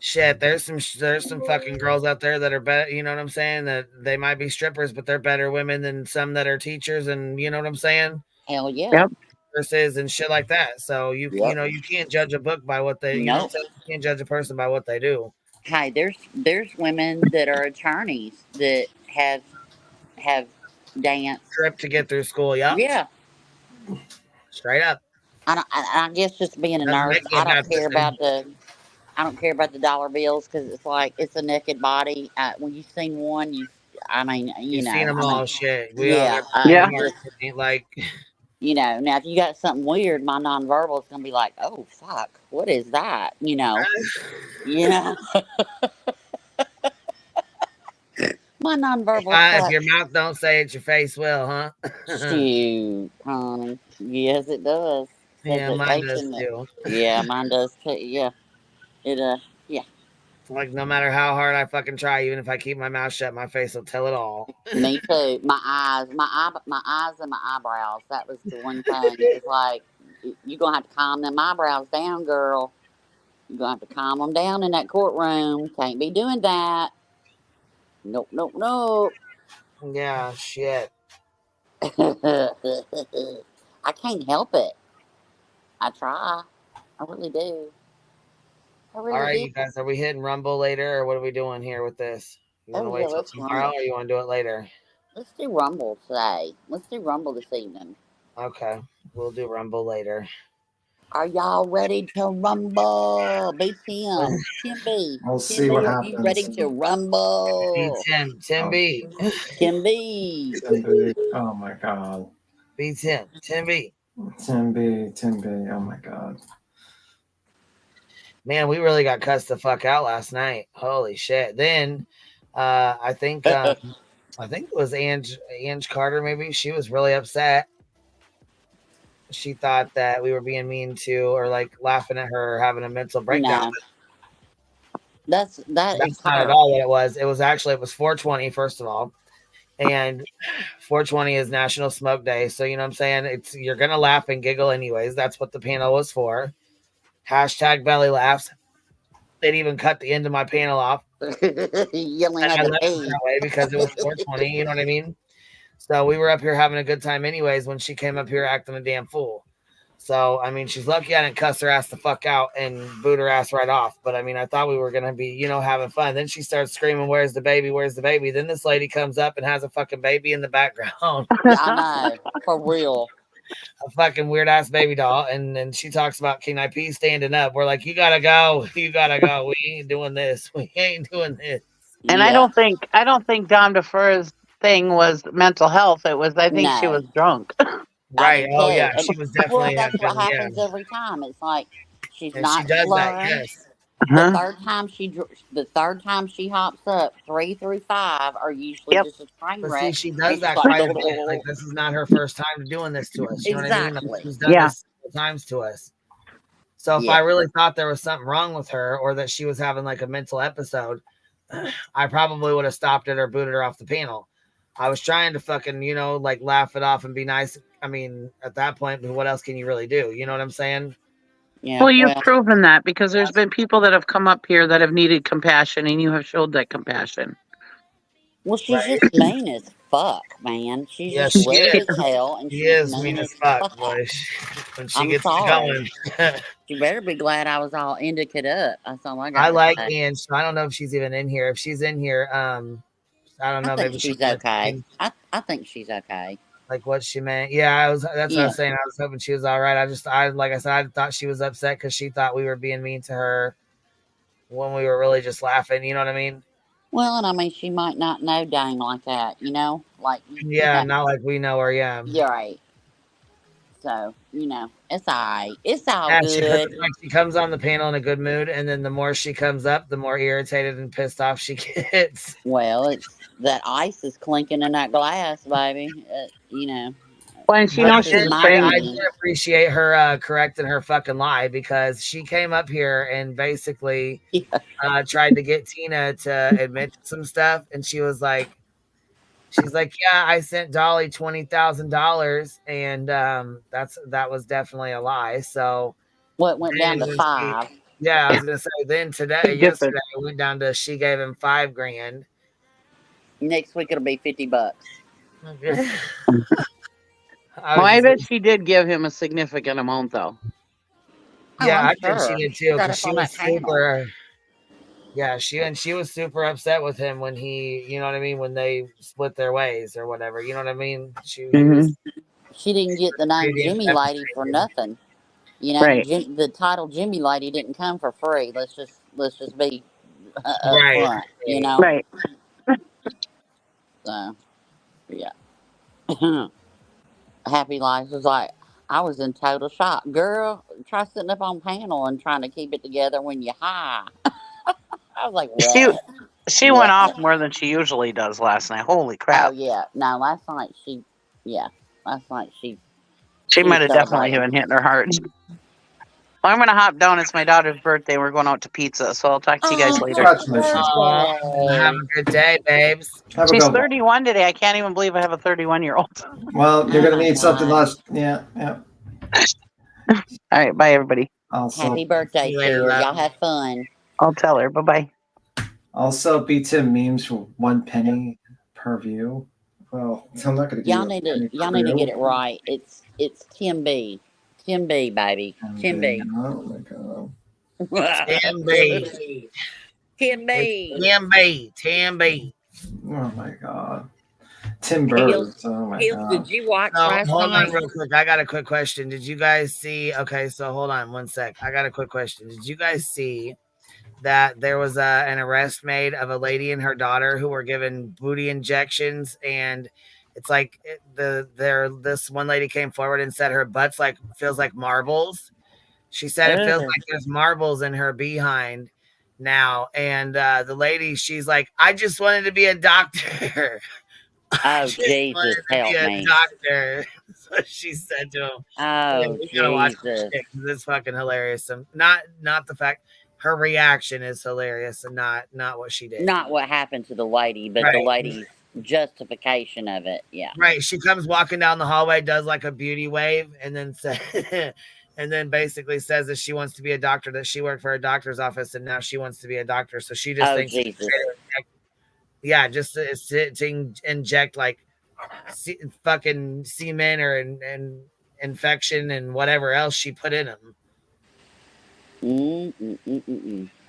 Shit, there's some fucking girls out there that are better. You know what I'm saying? That they might be strippers, but they're better women than some that are teachers, and you know what I'm saying? Hell yeah. Yep. Nurses and shit like that. So you know you can't judge a book by what they you know what I'm Nope. saying? You can't judge a person by what they do. Hey, there's women that are attorneys that have danced. Stripped to get through school. Yeah. Yeah. Straight up. I guess just being a Doesn't nurse, make me a bad person. I don't care about the dollar bills because it's like it's a naked body. When you've seen one, you You've know, seen them all. Shit. We yeah, all Yeah. ain't like. you know. Now, if you got something weird, my nonverbal is gonna be like, "Oh fuck, what is that?" You know, yeah. My nonverbal. If your mouth don't say it, your face will, huh? Shoot, honey. Yes, it does. Says Yeah, it mine does facing it. too. Yeah, mine does too. Yeah, it yeah. Like, no matter how hard I fucking try, even if I keep my mouth shut, my face will tell it all. Me too. My eyes and my eyebrows. That was the one thing. It's like, you're going to have to calm them eyebrows down, girl. You're going to have to calm them down in that courtroom. Can't be doing that. Nope, nope, nope. Yeah, shit. I can't help it. I try. I really do. I All really right, do. you guys, are we hitting Rumble later, or what are we doing here with this? You want to Oh, yeah, wait till let's tomorrow, rumble. or you want to do it later? Let's do Rumble today. Let's do Rumble this evening. Okay, we'll do Rumble later. Are y'all ready to rumble? Be Tim. Tim B. We'll Tim see B, what are you happens. ready to rumble? Tim B. Tim B. Tim B. Oh my God. B Tim B. Tim B. Oh my God. Man, we really got cussed the fuck out last night. Holy shit. Then I think it was Ange Carter, maybe. She was really upset. She thought that we were being mean to, or like laughing at her, or having a mental breakdown. No. That's not her. at all what it was. It was 420, first of all. And 420 is National Smoke Day. So, you know what I'm saying? You're going to laugh and giggle anyways. That's what the panel was for. Hashtag belly laughs. They'd even cut the end of my panel off. Yelling And at I the left it pig. that way because it was 420. You know what I mean? So we were up here having a good time anyways when she came up here acting a damn fool. So, I mean, she's lucky I didn't cuss her ass the fuck out and boot her ass right off. But, I mean, I thought we were going to be, you know, having fun. Then she starts screaming, where's the baby? Where's the baby? Then this lady comes up and has a fucking baby in the background. I know. For real. A fucking weird-ass baby doll. And then she talks about King IP standing up. We're like, you got to go. You got to go. We ain't doing this. We ain't doing this. And I don't think Dom DeFur's thing was mental health. It was, I think she was drunk. Right. Oh, yeah. And, She was definitely. well, that's what happens every time. It's like she's And not she does slurring. that, yes. The third time she hops up, 3 through 5 are usually just a train But wreck. see, she does And that she's quite a like, bit. Like, this is not her first time doing this to us. You know what I mean? Like, Exactly. she's done this several times to us. So if I really thought there was something wrong with her, or that she was having like a mental episode, I probably would have stopped it or booted her off the panel. I was trying to fucking, you know, like laugh it off and be nice. I mean, at that point, what else can you really do? You know what I'm saying? Yeah. Well, you've proven that because there's been people that have come up here that have needed compassion, and you have showed that compassion. Well, she's just mean as fuck, man. She's Yeah, just she rude is. as hell, and She she's is mean mean as as fuck, fuck. boy. When she I'm gets sorry. going. You better be glad I was all indicated up. That's all I got. I like say. Ange. So I don't know if she's even in here. If she's in here, I don't know. I think Maybe she's okay. I think she's okay. Like what she meant. Yeah, that's what I was saying. I was hoping she was all right. Like I said, I thought she was upset because she thought we were being mean to her when we were really just laughing. You know what I mean? Well, and I mean, she might not know Dane like that, you know? Like, yeah, not like we know her, yeah. You're right. So, you know, it's all right. It's all Yeah, good. she comes on the panel in a good mood, and then the more she comes up, the more irritated and pissed off she gets. Well, it's that ice is clinking in that glass, baby. You know. When she knows she's I did appreciate her correcting her fucking lie, because she came up here and basically tried to get Tina to admit to some stuff, and she's like, yeah, I sent Dolly $20,000, and that was definitely a lie. So what went down to 5? Yeah, I was gonna say then yesterday it went down to she gave him $5,000. Next week it'll be $50. I bet she did give him a significant amount, though. Yeah, I think she did too, because she was super. Yeah, she was super upset with him when he, you know what I mean, when they split their ways or whatever. You know what I mean? She didn't get the name Jimmy Lady for nothing. You know, the title Jimmy Lady didn't come for free. Let's just be upfront. You know, right? So, yeah. Happy Life was like, I was in total shock. Girl, try sitting up on panel and trying to keep it together when you're high. I was like, what? She went off more than she usually does last night. Holy crap. Oh, yeah. No, last night she might have definitely been hitting her heart. Well, I'm gonna hop down. It's my daughter's birthday. We're going out to pizza, so I'll talk to you guys later. Congratulations. Have a good day, babes. Have a She's good one. 31 today. I can't even believe I have a 31-year-old. Well, you're gonna need something less. Yeah, yeah. All right, bye everybody. Also, Happy birthday to you. Y'all have fun. I'll tell her. Bye bye. also beats him memes for 1 penny per view. Well, I'm not gonna give Y'all you a need penny to y'all per need to view. get it right. It's Tim B. Tim B, baby. Tim B. Oh my god. Tim B. Tim B. Tim B. Tim B. Oh my god. Tim Hills, Birds. Oh my Hills, god. did you watch So last hold night? on real quick. I got a quick question. Did you guys see? Okay, so hold on 1 sec. I got a quick question. Did you guys see that there was an arrest made of a lady and her daughter who were given booty injections, and it's like this one lady came forward and said her butt's like feels like marbles. She said it feels Ugh. like there's marbles in her behind now, and the lady, she's like, I just wanted to be a doctor. Oh, Just Jesus, wanted to help be a me. doctor. So she said to him. Oh, We gotta watch this Jesus. shit because it's fucking hilarious. And not the fact her reaction is hilarious, and not what she did. Not what happened to the lady, but the Right. lady's justification of it. Yeah. Right. She comes walking down the hallway, does like a beauty wave, and then and then basically says that she wants to be a doctor, that she worked for a doctor's office, and now she wants to be a doctor. So she just Oh, thinks, Jesus. yeah, just to inject like fucking semen or and infection and whatever else she put in them. And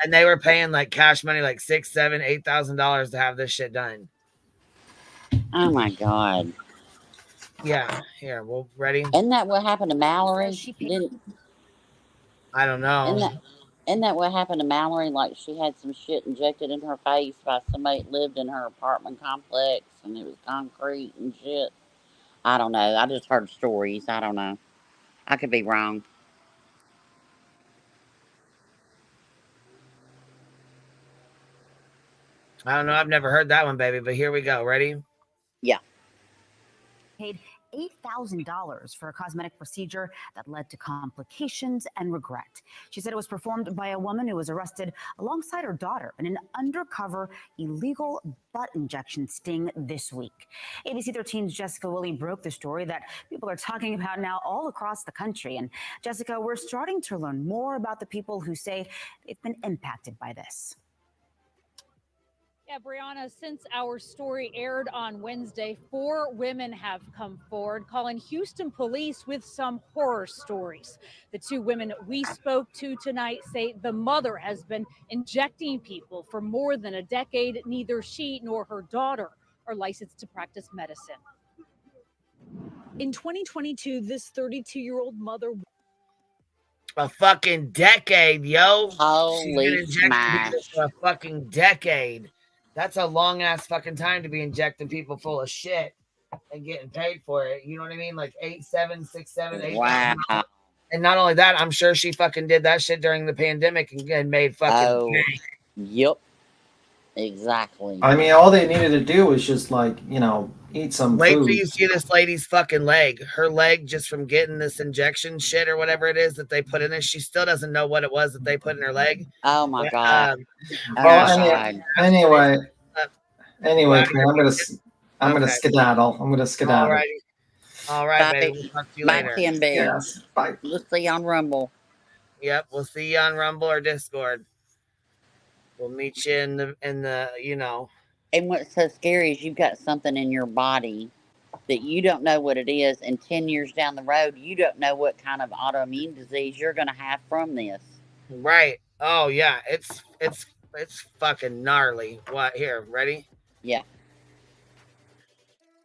they were paying like cash money, like $6,000, $7,000, $8,000 to have this shit done. Oh my God. Yeah. Here, well, ready? Isn't that what happened to Mallory? I don't know. Isn't that what happened to Mallory? Like she had some shit injected in her face by somebody that lived in her apartment complex, and it was concrete and shit. I don't know. I just heard stories. I don't know. I could be wrong. I don't know. I've never heard that one, baby. But here we go. Ready? Yeah. Paid $8,000 for a cosmetic procedure that led to complications and regret. She said it was performed by a woman who was arrested alongside her daughter in an undercover illegal butt injection sting this week. ABC 13's Jessica Willie broke the story that people are talking about now all across the country. And Jessica, we're starting to learn more about the people who say they've been impacted by this. Yeah, Brianna, since our story aired on Wednesday, 4 women have come forward calling Houston police with some horror stories. The 2 women we spoke to tonight say the mother has been injecting people for more than a decade. Neither she nor her daughter are licensed to practice medicine. In 2022, this 32-year-old mother... A fucking decade, yo. Holy She's been injecting smash. people for a fucking decade. That's a long ass fucking time to be injecting people full of shit and getting paid for it. You know what I mean? Like 8, 7, 6, 7, 8. Wow. And not only that, I'm sure she fucking did that shit during the pandemic and made fucking. Oh, yep. Exactly. I mean, all they needed to do was just like, eat some Wait food. till you see this lady's fucking leg. Her leg, just from getting this injection shit or whatever it is that they put in it, she still doesn't know what it was that they put in her leg. Oh my God. Anyway, Well, I'm gonna skedaddle. I'm gonna skedaddle. All right, Bye. baby. We'll talk to you Bye, later. Tim B. Yes. Bye. We'll see you on Rumble. Yep, we'll see you on Rumble or Discord. We'll meet you in the And what's so scary is you've got something in your body that you don't know what it is, and 10 years down the road, you don't know what kind of autoimmune disease you're going to have from this. Right. Oh yeah, it's fucking gnarly. What? Here, ready? Yeah.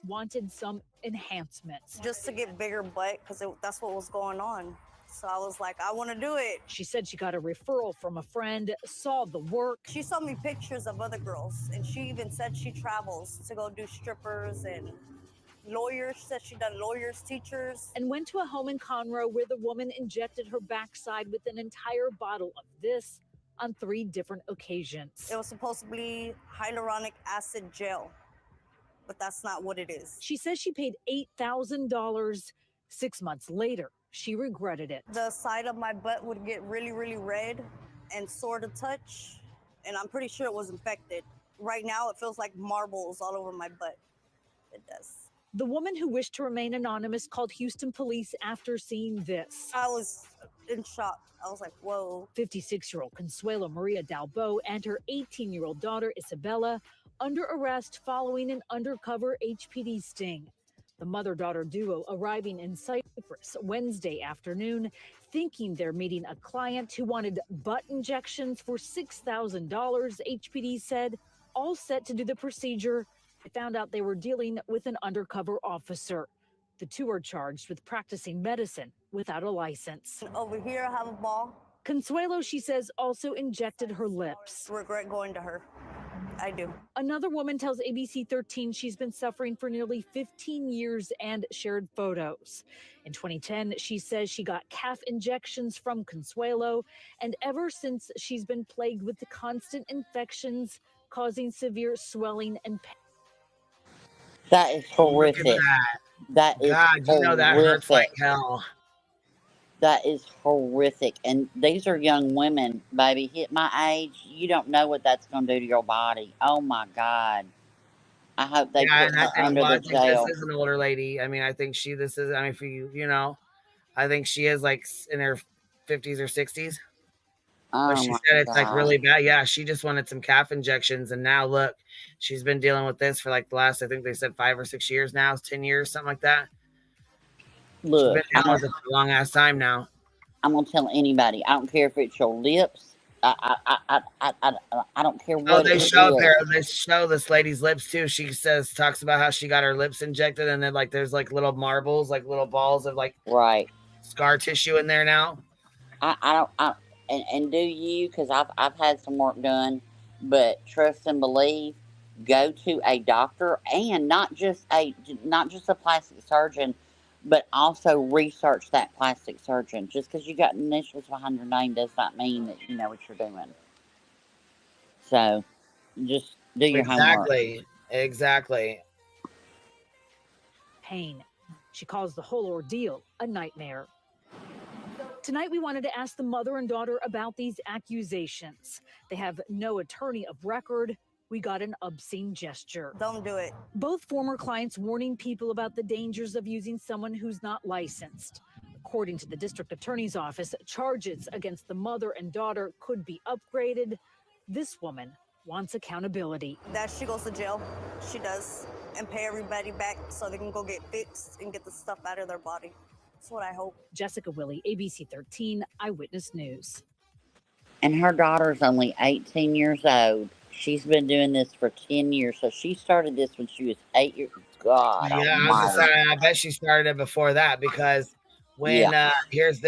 Wanted some enhancements. Just to get bigger butt, because that's what was going on. So I was like, I want to do it. She said she got a referral from a friend, saw the work. She showed me pictures of other girls, and she even said she travels to go do strippers and lawyers. She said she done lawyers, teachers. And went to a home in Conroe where the woman injected her backside with an entire bottle of this on 3 different occasions. It was supposed to be hyaluronic acid gel, but that's not what it is. She says she paid $8,000. 6 months later, she regretted it. The side of my butt would get really, really red and sore to touch, and I'm pretty sure it was infected. Right now, it feels like marbles all over my butt. It does. The woman who wished to remain anonymous called Houston police after seeing this. I was in shock. I was like, whoa. 56-year-old Consuelo Maria Dalbo and her 18-year-old daughter Isabella under arrest following an undercover HPD sting. The mother-daughter duo arriving in Cyprus Wednesday afternoon, thinking they're meeting a client who wanted butt injections for $6,000, HPD said, all set to do the procedure. They found out they were dealing with an undercover officer. The two are charged with practicing medicine without a license. Over here, I have a ball. Consuelo, she says, also injected her lips. Regret going to her. I do. Another woman tells ABC 13 she's been suffering for nearly 15 years and shared photos. In 2010, she says she got calf injections from Consuelo, and ever since she's been plagued with the constant infections causing severe swelling and pain. That is horrific. Look at That is God, you know that hurts like horrific. hell. That is horrific. And these are young women, baby. Hit my age, you don't know what that's going to do to your body. Oh my God. I hope they Yeah, put and I her think, under well, I the think jail. this is an older lady. I mean, I think this is, I mean, for you know, I think she is like in her 50s or 60s. But Oh she my said it's like God. really bad. Yeah, she just wanted some calf injections. And now look, she's been dealing with this for like the last, I think they said 5 or 6 years now, 10 years, something like that. Look, She's been dealing with it for a long ass time now. I'm going to tell anybody. I don't care if it's your lips. I don't care Oh, what they it show is. they show this lady's lips too. She talks about how she got her lips injected, and then like there's like little marbles, like little balls of like Right. scar tissue in there now. And do you, because I've had some work done, but trust and believe, go to a doctor, and not just a plastic surgeon, but also research that plastic surgeon. Just because you got initials behind your name does not mean that you know what you're doing. So just do your homework. Exactly. Pain. She calls the whole ordeal a nightmare. Tonight, we wanted to ask the mother and daughter about these accusations. They have no attorney of record. We got an obscene gesture. Don't do it. Both former clients warning people about the dangers of using someone who's not licensed. According to the district attorney's office, charges against the mother and daughter could be upgraded. This woman wants accountability. That she goes to jail. She does. And pay everybody back so they can go get fixed and get the stuff out of their body. That's what I hope. Jessica Willey, ABC 13 Eyewitness News. And her daughter's only 18 years old. She's been doing this for 10 years. So she started this when she was 8 years. God, Yeah, I was gonna say, I bet she started it before that, because when here's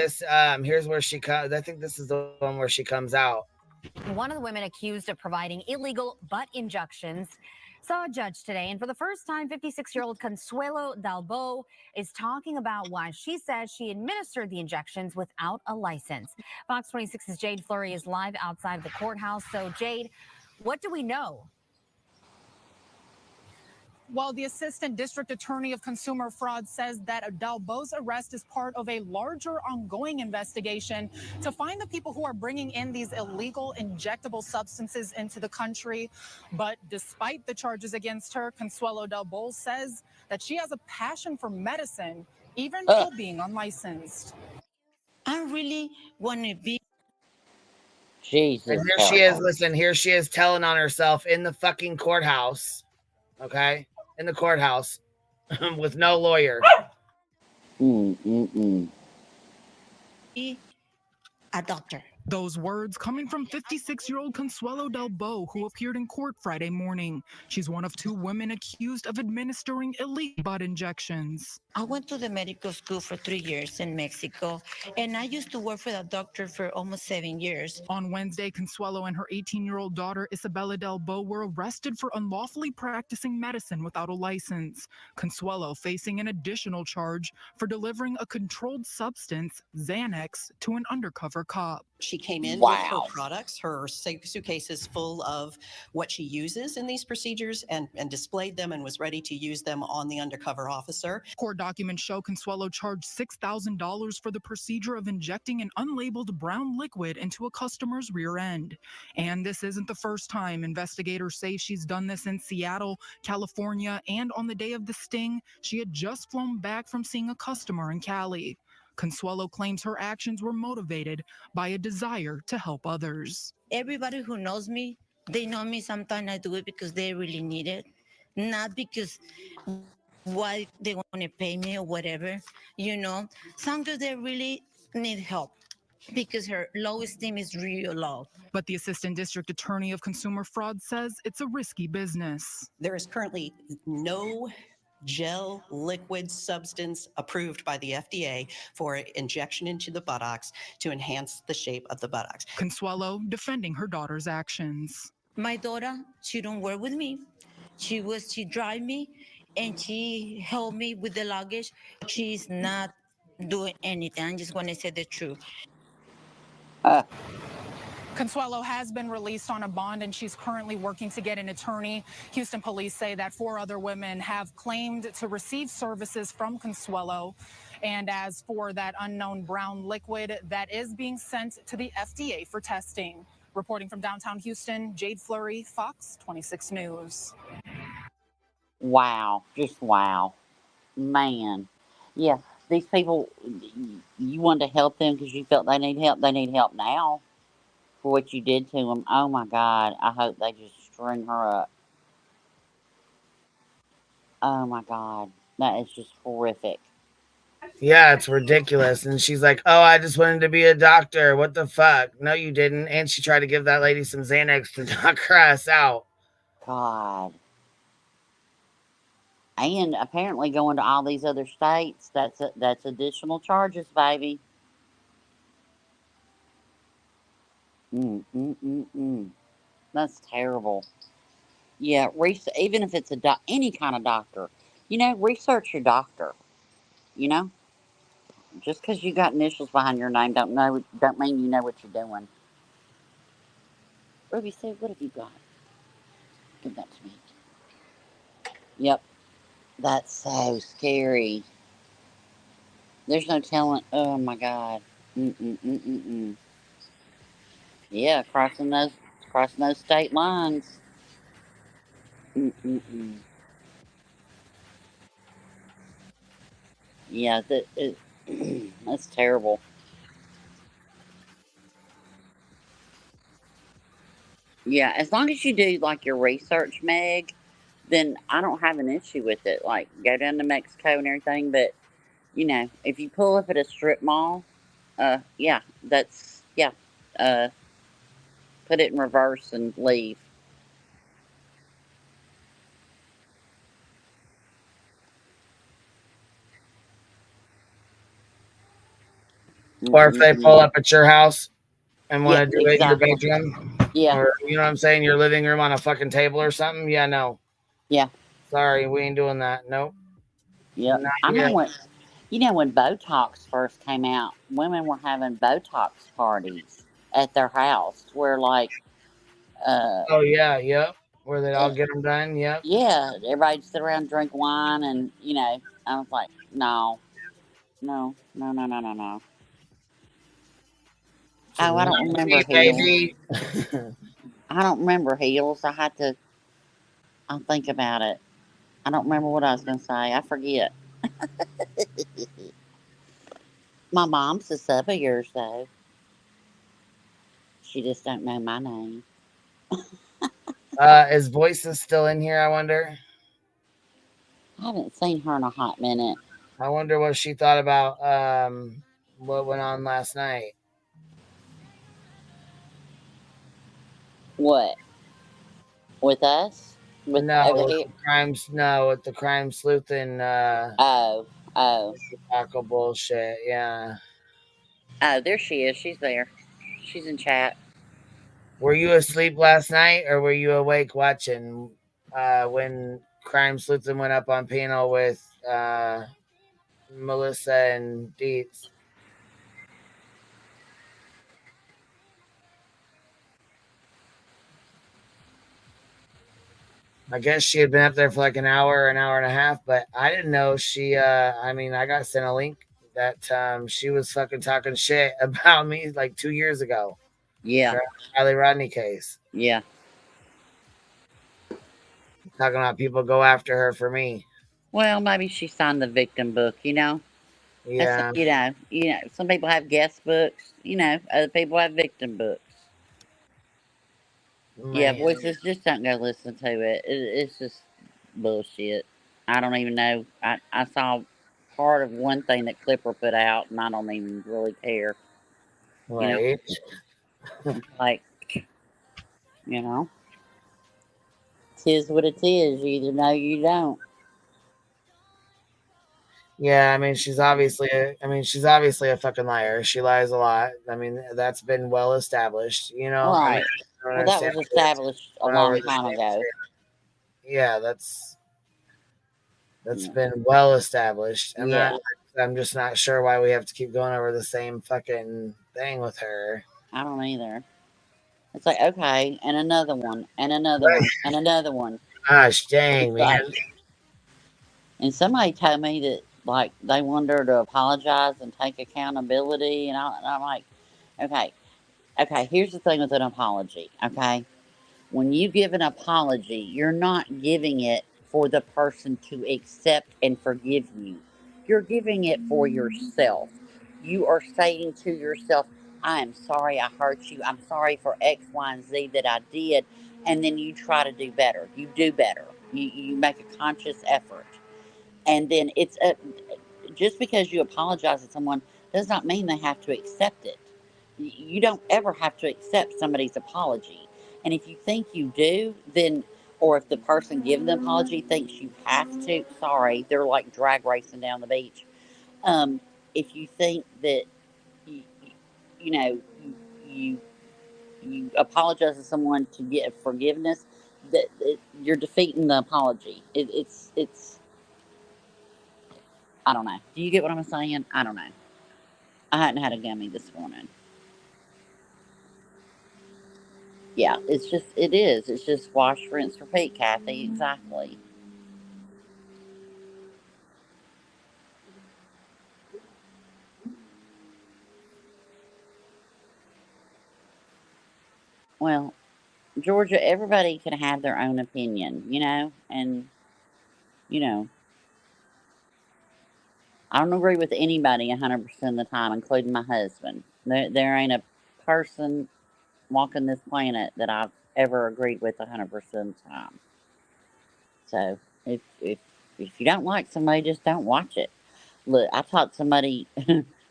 where she comes. I think this is the one where she comes out. One of the women accused of providing illegal butt injections saw a judge today, and for the first time, 56-year-old Consuelo Dalbo is talking about why she says she administered the injections without a license. Fox 26's Jade Fleury is live outside the courthouse. So, Jade, what do we know? Well, the assistant district attorney of consumer fraud says that Dalbo's arrest is part of a larger ongoing investigation to find the people who are bringing in these illegal injectable substances into the country. But despite the charges against her, Consuelo Dalbo says that she has a passion for medicine, even while being unlicensed. I really want to be. Jesus. And here she is. Listen, here she is telling on herself in the fucking courthouse. Okay. In the courthouse with no lawyer. A doctor. Those words coming from 56-year-old Consuelo Dalbo, who appeared in court Friday morning. She's one of 2 women accused of administering illegal butt injections. I went to the medical school for 3 years in Mexico, and I used to work for the doctor for almost 7 years. On Wednesday, Consuelo and her 18-year-old daughter, Isabella Dalbo, were arrested for unlawfully practicing medicine without a license. Consuelo facing an additional charge for delivering a controlled substance, Xanax, to an undercover cop. She She came in with her Wow. products, her suitcases full of what she uses in these procedures, and displayed them and was ready to use them on the undercover officer. Court documents show Consuelo charged $6,000 for the procedure of injecting an unlabeled brown liquid into a customer's rear end. And this isn't the first time. Investigators say she's done this in Seattle, California, and on the day of the sting, she had just flown back from seeing a customer in Cali. Consuelo claims her actions were motivated by a desire to help others. Everybody who knows me, they know me. Sometimes I do it because they really need it, not because why they want to pay me or whatever. Sometimes they really need help because her low esteem is real low. But the Assistant District Attorney of Consumer Fraud says it's a risky business. There is currently no gel liquid substance approved by the FDA for injection into the buttocks to enhance the shape of the buttocks. Consuelo defending her daughter's actions. My daughter, she don't work with me. She drive me and she helped me with the luggage. She's not doing anything. I'm just going to say the truth. Consuelo has been released on a bond and she's currently working to get an attorney. Houston police say that 4 other women have claimed to receive services from Consuelo. And as for that unknown brown liquid, that is being sent to the FDA for testing. Reporting from downtown Houston, Jade Fleury, Fox 26 News. Wow. Just wow. Man. Yeah. These people, you wanted to help them because you felt they need help. They need help now for what you did to them. Oh, my God. I hope they just string her up. Oh, my God. That is just horrific. Yeah, it's ridiculous. And she's like, oh, I just wanted to be a doctor. What the fuck? No, you didn't. And she tried to give that lady some Xanax to knock her ass out. God. And apparently going to all these other states, that's additional charges, baby. That's terrible. Yeah, even if it's any kind of doctor, research your doctor. Just because you got initials behind your name don't mean you know what you're doing. Ruby said, what have you got? Give that to me. Yep. That's so scary. There's no telling. Oh my God. Yeah, crossing those state lines. Yeah, that's terrible. Yeah, as long as you do like your research, Meg, then I don't have an issue with it. Like, go down to Mexico and everything, but if you pull up at a strip mall, yeah, put it in reverse and leave. Or if they pull up at your house and want Yeah, to do it in your exactly. bedroom. Yeah. Or, you know what I'm saying? Your living room on a fucking table or something. Yeah, no. Yeah. Sorry, we ain't doing that. Nope. Yep. Not I know here. when Botox first came out, women were having Botox parties at their house where Oh, yeah, yep. Where they all get them done, yep. yeah, everybody'd sit around and drink wine and, I was like, no. Oh, I don't remember heels. I don't remember heels. I'll think about it. I don't remember what I was going to say. I forget. My mom's a sub of yours, though. She just don't know my name. Is Voices still in here, I wonder? I haven't seen her in a hot minute. I wonder what she thought about what went on last night. What? With us? With the crime sleuthing Chicago bullshit, yeah. Oh, there she is. She's there. She's in chat. Were you asleep last night or were you awake watching when Crime Sleuthing went up on panel with Melissa and Dietz? I guess she had been up there for like an hour and a half, but I didn't know she. I mean, I got sent a link that she was fucking talking shit about me like 2 years ago. Yeah. For Riley Rodney case. Yeah. Talking about people go after her for me. Well, maybe she signed the victim book, you know? That's, Yeah. you know, some people have guest books, you know, other people have victim books. Yeah, Man. voices, just don't go listen to it. It's just bullshit. I don't even know. I saw part of one thing that Clipper put out, and I don't even really care. You know, Right. like, you know, tis what it is. You either know, you don't. Yeah, I mean, she's obviously a fucking liar. She lies a lot. I mean, that's been well established. You know, I mean, Right. I don't Well, that understand was why we have to established keep a going over long the time same ago. shit. Yeah, that's Yeah. been well established. Yeah. I'm just not sure why we have to keep going over the same fucking thing with her. I don't either. It's like, okay, and another one, and another one, and another one. Gosh dang, It's like, man. and somebody told me that, like, they want her to apologize and take accountability, and I'm like, okay, here's the thing with an apology, okay? When you give an apology, you're not giving it for the person to accept and forgive you. You're giving it for yourself. You are saying to yourself, I am sorry I hurt you. I'm sorry for X, Y, and Z that I did. And then you try to do better. You do better. You make a conscious effort. And then just because you apologize to someone does not mean they have to accept it. You don't ever have to accept somebody's apology. And if you think you do, then, or if the person giving the apology thinks you have to, sorry, they're like drag racing down the beach. If you think that, you, you know, you, you apologize to someone to get forgiveness, you're defeating the apology. It's, I don't know. Do you get what I'm saying? I don't know. I hadn't had a gummy this morning. Yeah, it is. It's just wash, rinse, repeat, Kathy. Exactly. Well, Georgia, everybody can have their own opinion, you know? And, you know, I don't agree with anybody 100% of the time, including my husband. There ain't a person walking this planet that I've ever agreed with 100% of the time. So, if you don't like somebody, just don't watch it. Look, I taught somebody,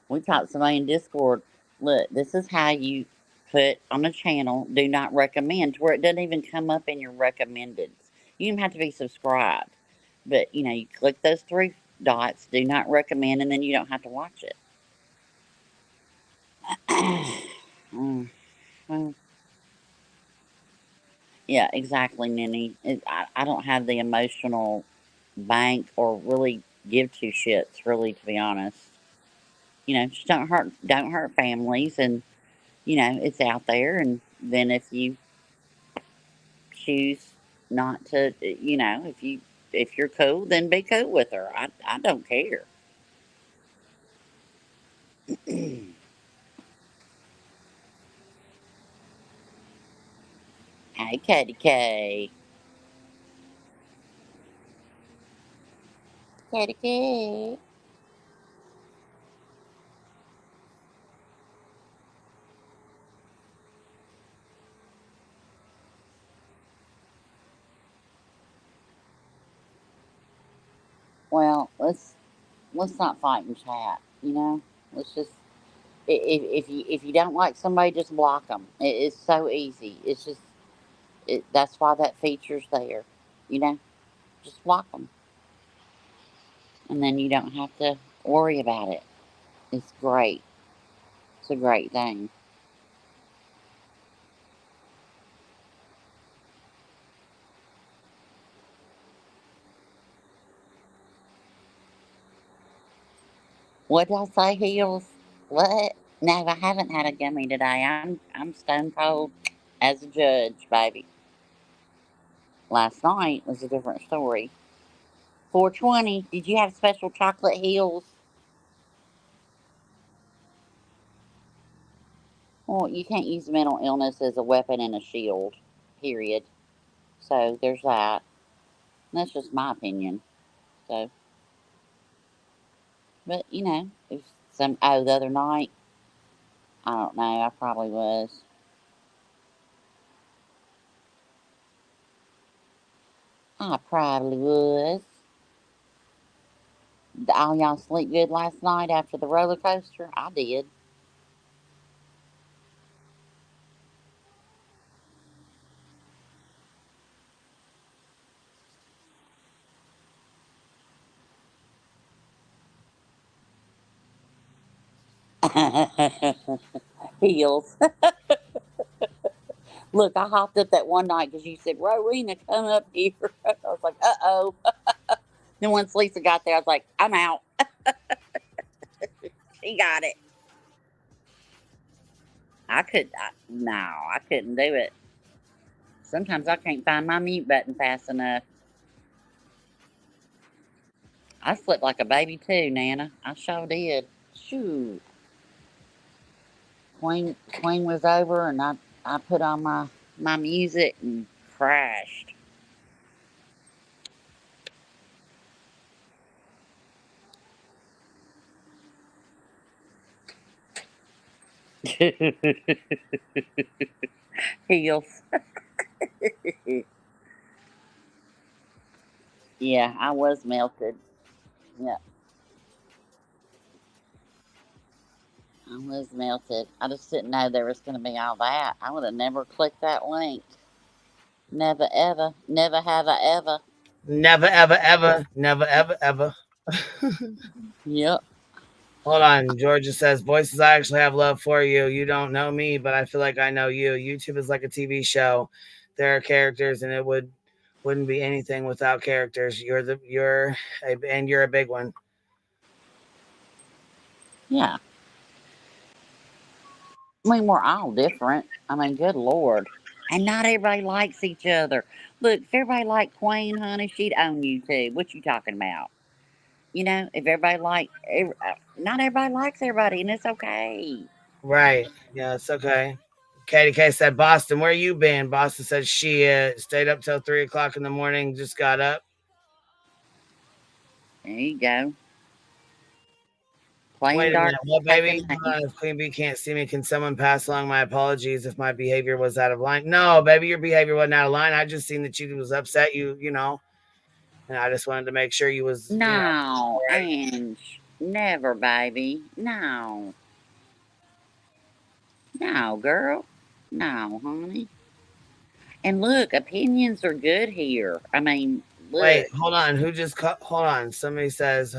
we taught somebody in Discord, look, this is how you put on a channel, do not recommend, to where it doesn't even come up in your recommendeds. You don't have to be subscribed. But, you know, you click those three dots, do not recommend, and then you don't have to watch it. Well, yeah, exactly, Ninny. I don't have the emotional bank or really give two shits, really, to be honest. You know, just don't hurt families, and you know it's out there. And then if you choose not to, you know, if you're cool, then be cool with her. I don't care. Hey, Katie K. Katie K. Well, let's not fight and chat. You know, let's just if you don't like somebody, just block them. It's so easy. It's just that's why that feature's there. You know, just block them, and then you don't have to worry about it. It's great. It's a great thing. What did I say, Heels? What? No, I haven't had a gummy today. I'm stone cold as a judge, baby. Last night was a different story. 420. Did you have special chocolate heels? Well, you can't use mental illness as a weapon and a shield. Period. So there's that. That's just my opinion. So, but you know, if the other night, I don't know. I probably was. I probably was. All y'all sleep good last night after the roller coaster? I did. Heels. Look, I hopped up that one night because you said, Rowena, come up here. I was like, uh-oh. Then once Lisa got there, I was like, I'm out. She got it. No, I couldn't do it. Sometimes I can't find my mute button fast enough. I slept like a baby too, Nana. I sure did. Shoo. Queen was over and I put on my music and crashed. Heels. Yeah, I was melted. Yeah. I was melted. I just didn't know there was going to be all that. I would have never clicked that link. Never ever. Never have I ever. Never, ever, ever. Never, ever, ever. Yep. Hold on. Georgia says, Voices, I actually have love for you. You don't know me, but I feel like I know you. YouTube is like a TV show. There are characters, and wouldn't be anything without characters. You're a big one. Yeah. I mean, we're all different. I mean, good Lord. And not everybody likes each other. Look, if everybody liked Queen, honey, she'd own YouTube. What you talking about? You know, if everybody not everybody likes everybody, and it's okay. Right. Yeah, it's okay. Katie K said, Boston, where you been? Boston said she stayed up till 3 o'clock in the morning, just got up. There you go. Wait Playing a dark. minute. What, baby? If Queen Bee can't see me, can someone pass along my apologies if my behavior was out of line? No, baby, your behavior wasn't out of line. I just seen that you was upset, you know, and I just wanted to make sure you was, No, right. Ange. Never, baby. No. No, girl. No, honey. And look, opinions are good here. I mean, look. Wait, hold on. Hold on. Somebody says,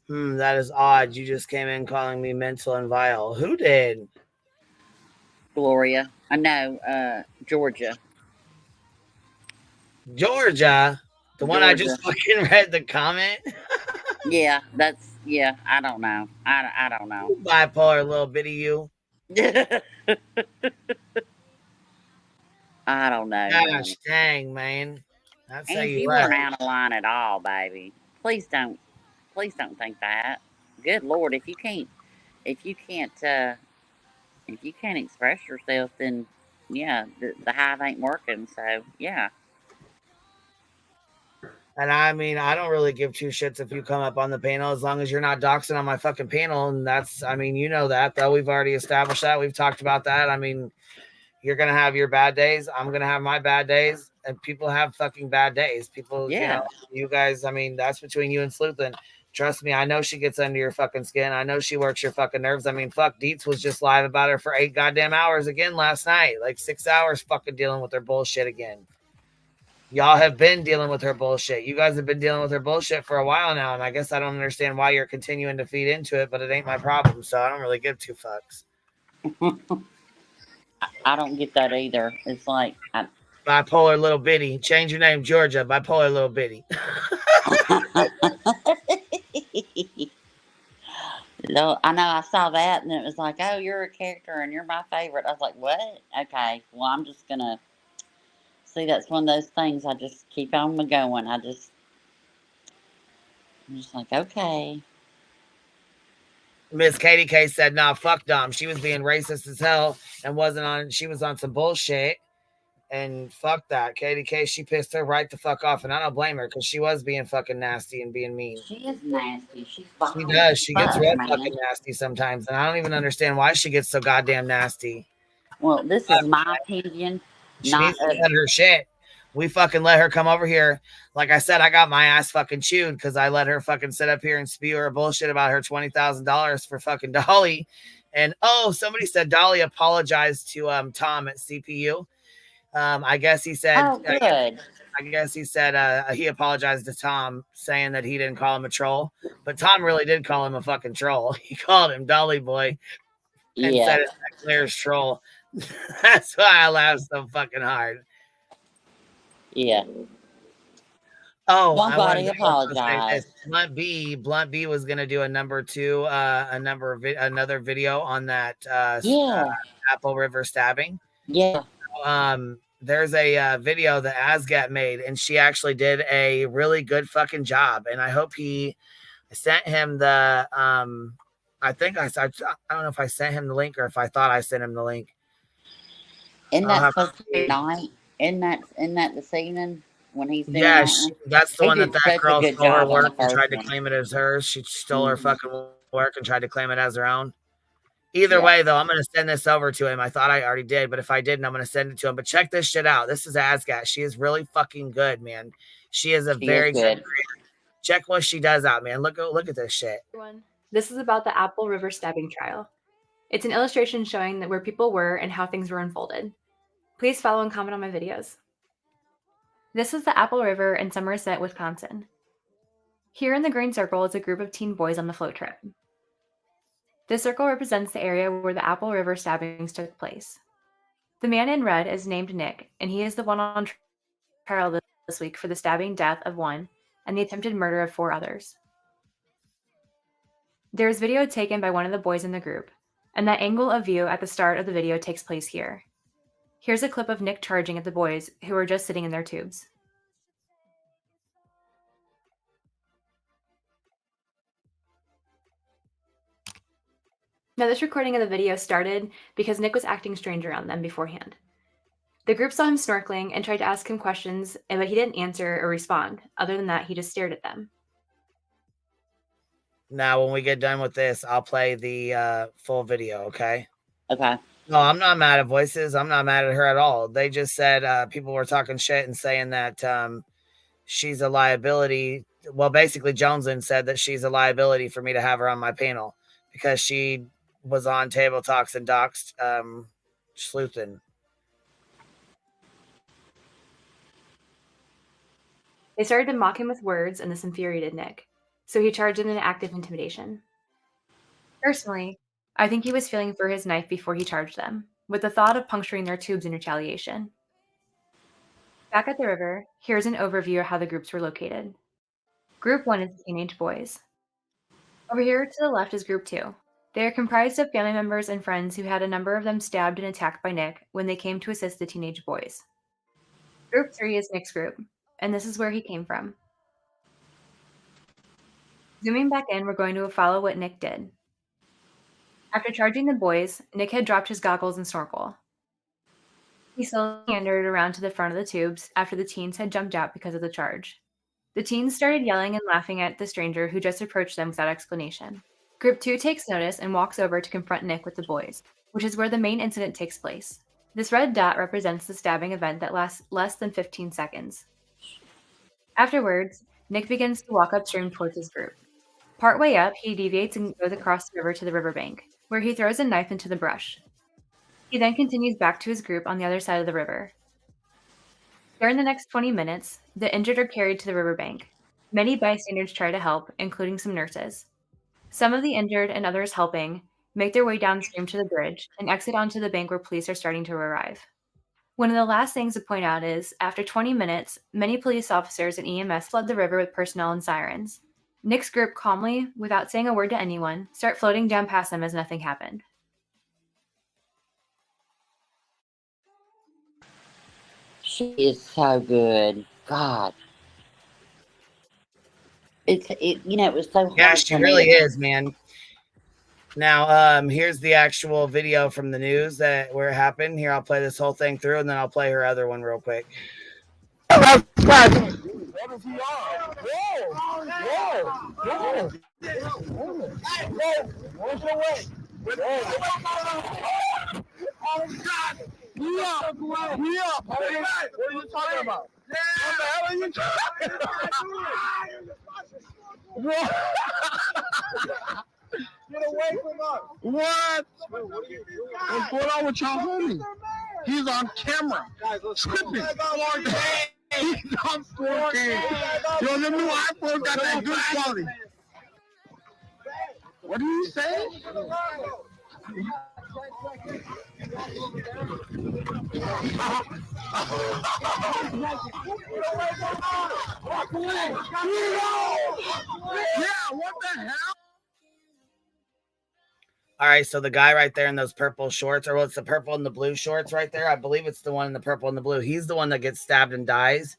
that is odd. You just came in calling me mental and vile. Who did? Gloria. I know, Georgia. Georgia? The one I just fucking read the comment? Yeah, I don't know. I don't know. You bipolar little bitty you. I don't know. Gosh dang, man. That's how And you weren't out of line at all, baby. Please don't think that. Good Lord, if you can't express yourself, then yeah, the hive ain't working. So yeah. And I mean, I don't really give two shits if you come up on the panel as long as you're not doxing on my fucking panel. And that's, I mean, you know that, though. We've already established that. We've talked about that. I mean, you're going to have your bad days. I'm going to have my bad days. And people have fucking bad days. People, you guys, I mean, that's between you and Sleuthin. Trust me, I know she gets under your fucking skin. I know she works your fucking nerves. I mean, fuck, Dietz was just live about her for 8 goddamn hours again last night. Like 6 hours fucking dealing with her bullshit again. Y'all have been dealing with her bullshit. You guys have been dealing with her bullshit for a while now, and I guess I don't understand why you're continuing to feed into it, but it ain't my problem, so I don't really give two fucks. I don't get that either. It's like bipolar little bitty. Change your name, Georgia. Bipolar little bitty. No, I know I saw that, and it was like, oh, you're a character, and you're my favorite. I was like, what? Okay, well, I'm just gonna See, that's one of those things. I just keep on going. I'm just like, okay. Miss Katie K said, nah, fuck Dom. She was being racist as hell and she was on some bullshit. And fuck that. Katie K, she pissed her right the fuck off. And I don't blame her because she was being fucking nasty and being mean. She is nasty. She's She violent. does. She gets real man. fucking nasty sometimes. And I don't even understand why she gets so goddamn nasty. Well, this is my opinion. She Not needs to cut her shit. We fucking let her come over here. Like I said, I got my ass fucking chewed because I let her fucking sit up here and spew her bullshit about her $20,000 for fucking Dolly. And somebody said Dolly apologized to Tom at CPU. I guess he said, oh, good. I guess he said he apologized to Tom, saying that he didn't call him a troll, but Tom really did call him a fucking troll. He called him Dolly Boy and said it's that clear troll. That's why I laughed so fucking hard. Yeah. Oh, nobody apologized. Blunt B was gonna do a number 2, another video on that Apple River stabbing. Yeah. There's a video that Asgat made, and she actually did a really good fucking job. And I hope I sent him the I think I don't know if I sent him the link or if I thought I sent him the link. Isn't that supposed to be night? Isn't that this evening when he's doing that's the one that girl stole her work and tried to one. claim it as hers. She stole her fucking work and tried to claim it as her own. Either way, though, I'm going to send this over to him. I thought I already did, but if I didn't, I'm going to send it to him. But check this shit out. This is Asgat. She is really fucking good, man. She is very good. Check what she does out, man. Look at this shit. Everyone, this is about the Apple River stabbing trial. It's an illustration showing where people were and how things were unfolded. Please follow and comment on my videos. This is the Apple River in Somerset, Wisconsin. Here in the green circle is a group of teen boys on the float trip. This circle represents the area where the Apple River stabbings took place. The man in red is named Nick, and he is the one on trial this week for the stabbing death of one and the attempted murder of 4 others. There is video taken by one of the boys in the group, and that angle of view at the start of the video takes place here. Here's a clip of Nick charging at the boys who are just sitting in their tubes. Now, this recording of the video started because Nick was acting strange around them beforehand. The group saw him snorkeling and tried to ask him questions, but he didn't answer or respond. Other than that, he just stared at them. Now, when we get done with this, I'll play the full video, okay? Okay. No, I'm not mad at Voices. I'm not mad at her at all. They just said people were talking shit and saying that she's a liability. Well, basically, Joneslyn said that she's a liability for me to have her on my panel because she was on Table Talks and doxed sleuthing. They started to mock him with words, and this infuriated Nick, so he charged in an act of intimidation. Personally, I think he was feeling for his knife before he charged them, with the thought of puncturing their tubes in retaliation. Back at the river, here's an overview of how the groups were located. Group 1 is teenage boys. Over here to the left is Group 2. They are comprised of family members and friends who had a number of them stabbed and attacked by Nick when they came to assist the teenage boys. Group 3 is Nick's group, and this is where he came from. Zooming back in, we're going to follow what Nick did. After charging the boys, Nick had dropped his goggles and snorkel. He slowly meandered around to the front of the tubes after the teens had jumped out because of the charge. The teens started yelling and laughing at the stranger who just approached them without explanation. Group 2 takes notice and walks over to confront Nick with the boys, which is where the main incident takes place. This red dot represents the stabbing event that lasts less than 15 seconds. Afterwards, Nick begins to walk upstream towards his group. Partway up, he deviates and goes across the river to the riverbank, where he throws a knife into the brush. He then continues back to his group on the other side of the river. During the next 20 minutes, the injured are carried to the riverbank. Many bystanders try to help, including some nurses. Some of the injured and others helping make their way downstream to the bridge and exit onto the bank where police are starting to arrive. One of the last things to point out is, after 20 minutes, many police officers and EMS flood the river with personnel and sirens. Nick's group calmly, without saying a word to anyone, start floating down past them as nothing happened. She is so good. God. It was so hard Yeah, she for me really to is, man. Now, here's the actual video from the news where it happened. Here, I'll play this whole thing through, and then I'll play her other one real quick. What is he on? Whoa! What's your way? Oh God! We up! What are you talking about? What the hell are you talking about? Get away from us! What? What's going on with y'all homie? He's on camera. Slipping. He's on 4K. Yo, the new iPhone got that good quality. What do you say? Yeah, what the hell? All right, so the guy right there in those purple shorts, or what's the purple and the blue shorts right there? I believe it's the one in the purple and the blue. He's the one that gets stabbed and dies.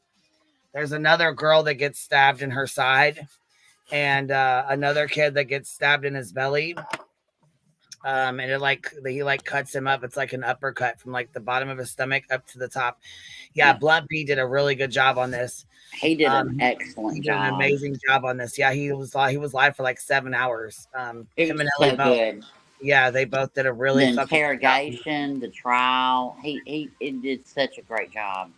There's another girl that gets stabbed in her side, and another kid that gets stabbed in his belly. And he cuts him up. It's like an uppercut from like the bottom of his stomach up to the top. Yeah, Blunt B did a really good job on this. He did an excellent he did job. an amazing job on this. Yeah, he was live for like 7 hours. It Him was and so Ellie both. good. Yeah, they both did a really The fucking interrogation, the trial. He did such a great job.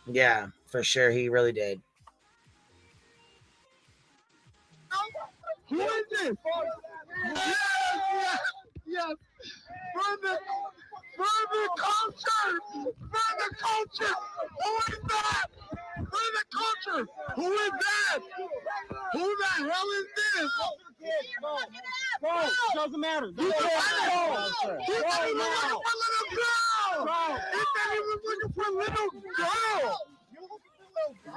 Yeah, for sure. He really did. Who is this? Yes. For the culture. Who is that? For the culture. Who is that? Who the hell is this? Bro, it doesn't matter. You can't go. He said he was looking for a little girl. He said he was looking for a little girl.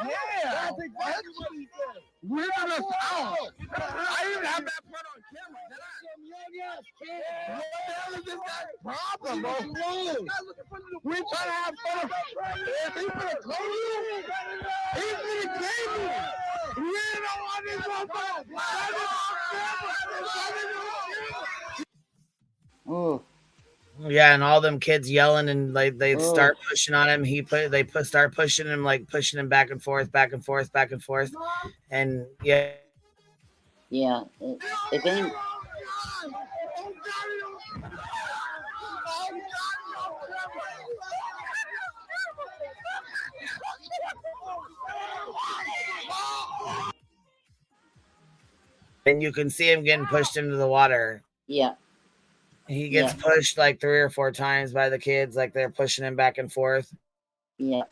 Yeah, that's exactly what he said. We're in the house. I didn't have that part on camera, did I? What the hell is this guy's problem, bro? We're trying to have fun. If he's gonna claim you, he's gonna claim you. We don't want this motherfucker. Ooh. Yeah, and all them kids yelling and like they start pushing on him. Start pushing him, like pushing him back and forth, and yeah. Yeah. If any. And you can see him getting pushed into the water. Yeah. He gets pushed like 3 or 4 times by the kids, like they're pushing him back and forth. Yeah.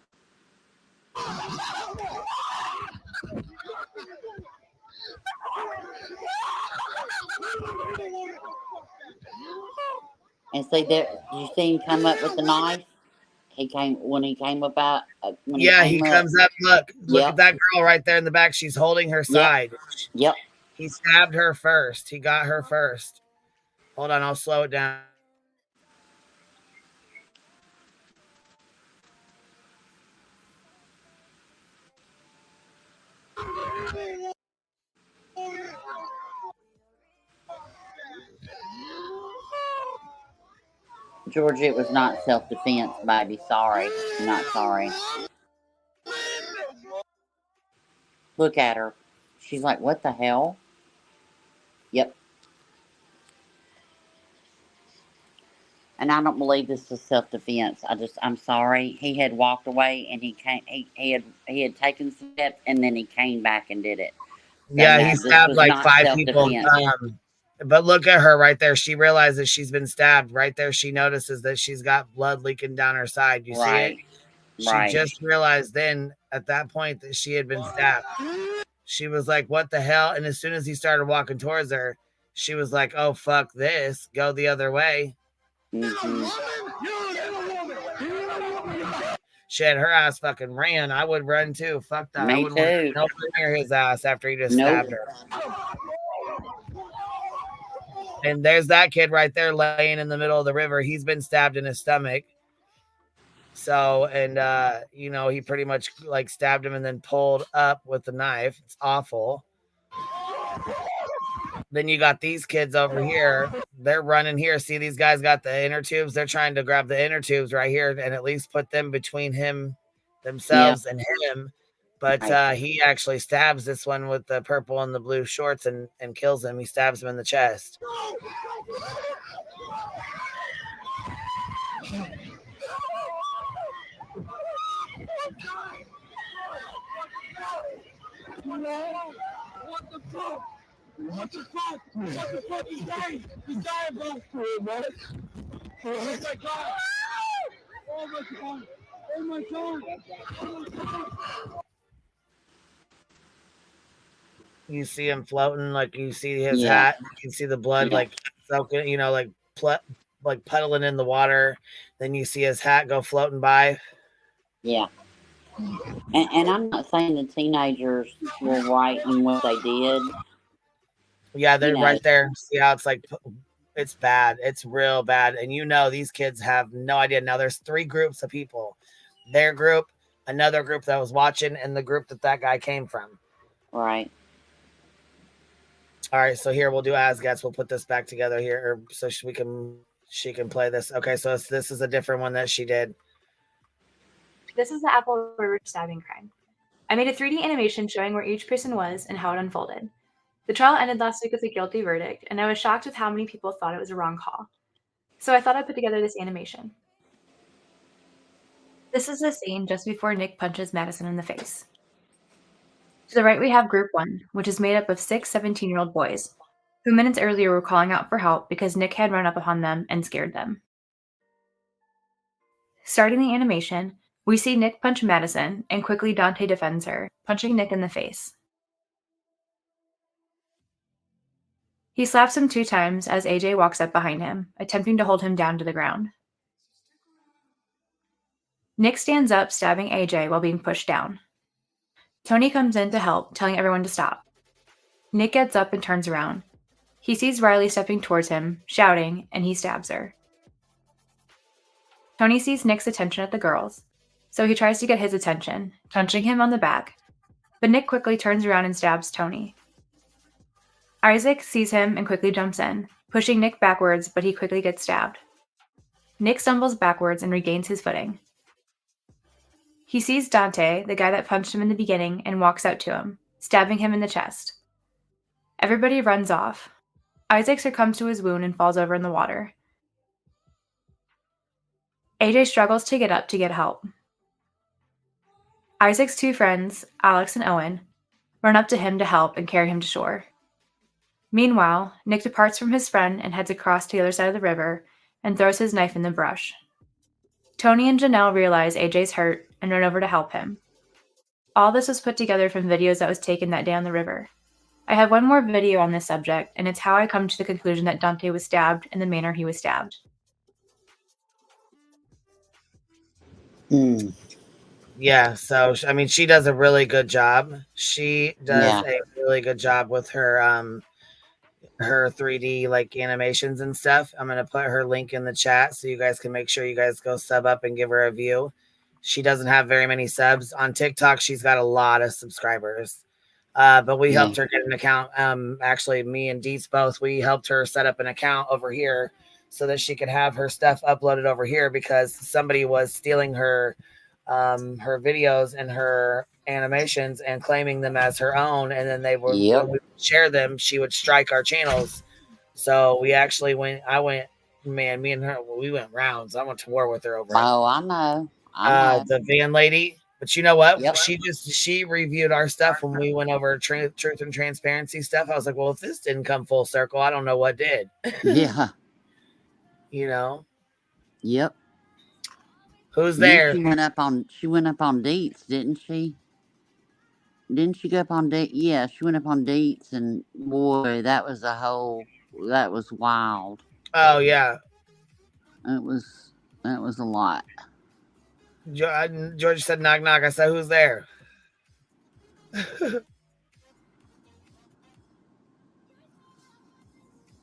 And see there, did you see him come up with the knife? He came up out. He comes up. Look at that girl right there in the back. She's holding her side. Yep. He stabbed her first. He got her first. Hold on, I'll slow it down. Georgia, it was not self-defense, baby. Sorry. Not sorry. Look at her. She's like, what the hell? Yep. And I don't believe this is self-defense. I'm sorry. He had walked away and he had taken steps and then he came back and did it. So Yeah, no, he this stabbed was like not 5 people. self-defense. But look at her right there. She realizes she's been stabbed. Right there, she notices that she's got blood leaking down her side. You see it? She just realized then at that point that she had been stabbed. She was like, what the hell? And as soon as he started walking towards her, she was like, oh, fuck this. Go the other way. Mm-hmm. Shit, her ass fucking ran. I would run too. Fuck that. Me I wouldn't want too. nobody near his ass after he just stabbed her. And there's that kid right there laying in the middle of the river. He's been stabbed in his stomach. So, and you know, he pretty much like stabbed him and then pulled up with the knife. It's awful. Then you got these kids over here. They're running here. See, these guys got the inner tubes. They're trying to grab the inner tubes right here and at least put them between themselves and him. But he actually stabs this one with the purple and the blue shorts and kills him. He stabs him in the chest. What the fuck? What the fuck? What the fuck? He's dying. He's dying, bro. Oh my god. Oh my god. Oh my god. Oh my god. You see him floating, like you see his hat. You can see the blood, like soaking, you know, like puddling in the water. Then you see his hat go floating by. Yeah. And I'm not saying the teenagers were right in what they did. Yeah, they're right there. See how it's like, it's bad. It's real bad. And you know, these kids have no idea. Now there's 3 groups of people. Their group, another group that was watching, and the group that guy came from. Right. All right, so here we'll do Asgats. We'll put this back together here so she can play this. Okay, so this is a different one that she did. This is the Apple River stabbing crime. I made a 3D animation showing where each person was and how it unfolded. The trial ended last week with a guilty verdict, and I was shocked with how many people thought it was a wrong call. So I thought I'd put together this animation. This is the scene just before Nick punches Madison in the face. To the right, we have Group 1, which is made up of 6 17-year-old boys, who minutes earlier were calling out for help because Nick had run up upon them and scared them. Starting the animation, we see Nick punch Madison, and quickly Dante defends her, punching Nick in the face. He slaps him 2 times as AJ walks up behind him, attempting to hold him down to the ground. Nick stands up, stabbing AJ while being pushed down. Tony comes in to help, telling everyone to stop. Nick gets up and turns around. He sees Riley stepping towards him, shouting, and he stabs her. Tony sees Nick's attention at the girls, so he tries to get his attention, punching him on the back, but Nick quickly turns around and stabs Tony. Isaac sees him and quickly jumps in, pushing Nick backwards, but he quickly gets stabbed. Nick stumbles backwards and regains his footing. He sees Dante, the guy that punched him in the beginning, and walks out to him, stabbing him in the chest. Everybody runs off. Isaac succumbs to his wound and falls over in the water. AJ struggles to get up to get help. Isaac's 2 friends, Alex and Owen, run up to him to help and carry him to shore. Meanwhile, Nick departs from his friend and heads across to the other side of the river and throws his knife in the brush. Tony and Janelle realize AJ's hurt and run over to help him. All this was put together from videos that was taken that day on the river. I have one more video on this subject, and it's how I come to the conclusion that Dante was stabbed in the manner he was stabbed. Yeah, so I mean, she does a really good job. She does a really good job with her her 3D like animations and stuff. I'm gonna put her link in the chat so you guys can make sure you guys go sub up and give her a view. She doesn't have very many subs on TikTok. She's got a lot of subscribers, but we helped her get an account. Actually, me and Deets both, we helped her set up an account over here so that she could have her stuff uploaded over here because somebody was stealing her videos and her animations and claiming them as her own, and then they were when we share them, she would strike our channels. So we actually me and her, we went rounds. I went to war with her over it. Oh, I know. The van lady. But you know what? She reviewed our stuff when we went over truth and transparency stuff. I was like, well, if this didn't come full circle, I don't know what did. Yeah. You know? Yep. Who's there? She went up on Deets, didn't she? Didn't she go up on Deets? Yeah, she went up on Deets, and boy, that was wild. Oh yeah. That was a lot. George said knock knock. I said, who's there?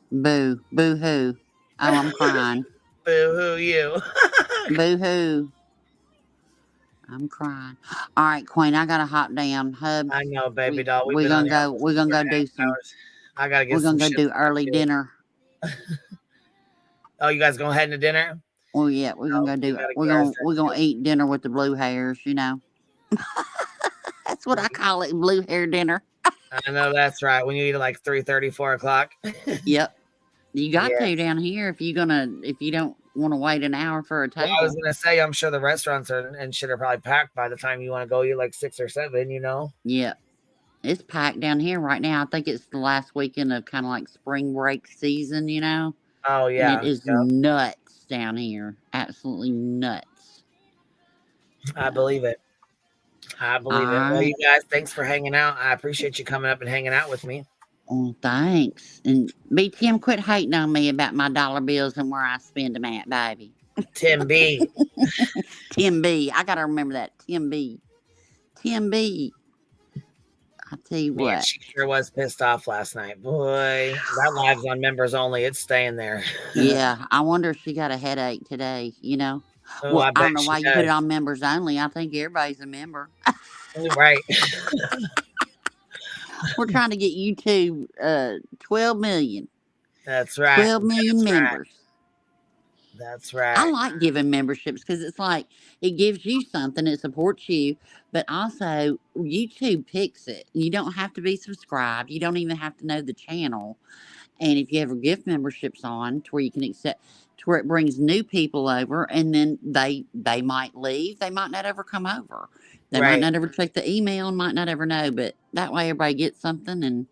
Boo hoo. Oh, I'm crying. Boo hoo you. Boo hoo. I'm crying. All right, Queen, I gotta hop down. Hub. I know, baby doll. We've We're been on gonna here go. for We're gonna go 4.5 do some. hours. I gotta We're get some gonna go shit. do early dinner. Oh, you guys going heading to dinner? Well, yeah, we're gonna go We do. gotta get ours done We're gonna too. eat dinner with the blue hairs. You know. That's what I call it, blue hair dinner. I know that's right. When you eat at like 3:30, 4 o'clock. Yep. You got Yeah. to down here if you don't want to wait an hour for a Well, table. I was gonna say, I'm sure the restaurants and shit are probably packed by the time you want to go. You're like 6 or 7, you know. Yeah. It's packed down here right now. I think it's the last weekend of kind of like spring break season, you know? Oh And it yeah. is Yep. nuts down here. Absolutely nuts. I believe it. I believe it. Well, you guys, thanks for hanging out. I appreciate you coming up and hanging out with me. Oh, thanks. And B. Tim, quit hating on me about my dollar bills and where I spend them at, baby. Tim B. Tim B. I got to remember that. Tim B. Tim B. I'll tell you Man, what. she sure was pissed off last night. Boy, that live's on members only. It's staying there. Yeah, I wonder if she got a headache today, you know? Oh, Well, I I bet don't know she why you put it does. on members only. I think everybody's a member. Right. We're trying to get YouTube 12 million. That's right. 12 million That's right. members. That's right. I like giving memberships because it's like it gives you something, it supports you, but also YouTube picks it. You don't have to be subscribed. You don't even have to know the channel. And if you have a gift memberships on to where you can accept, to where it brings new people over, and then they might leave, they might not ever come over, they might Right. not ever check the email, and might not ever know. But that way, everybody gets something, and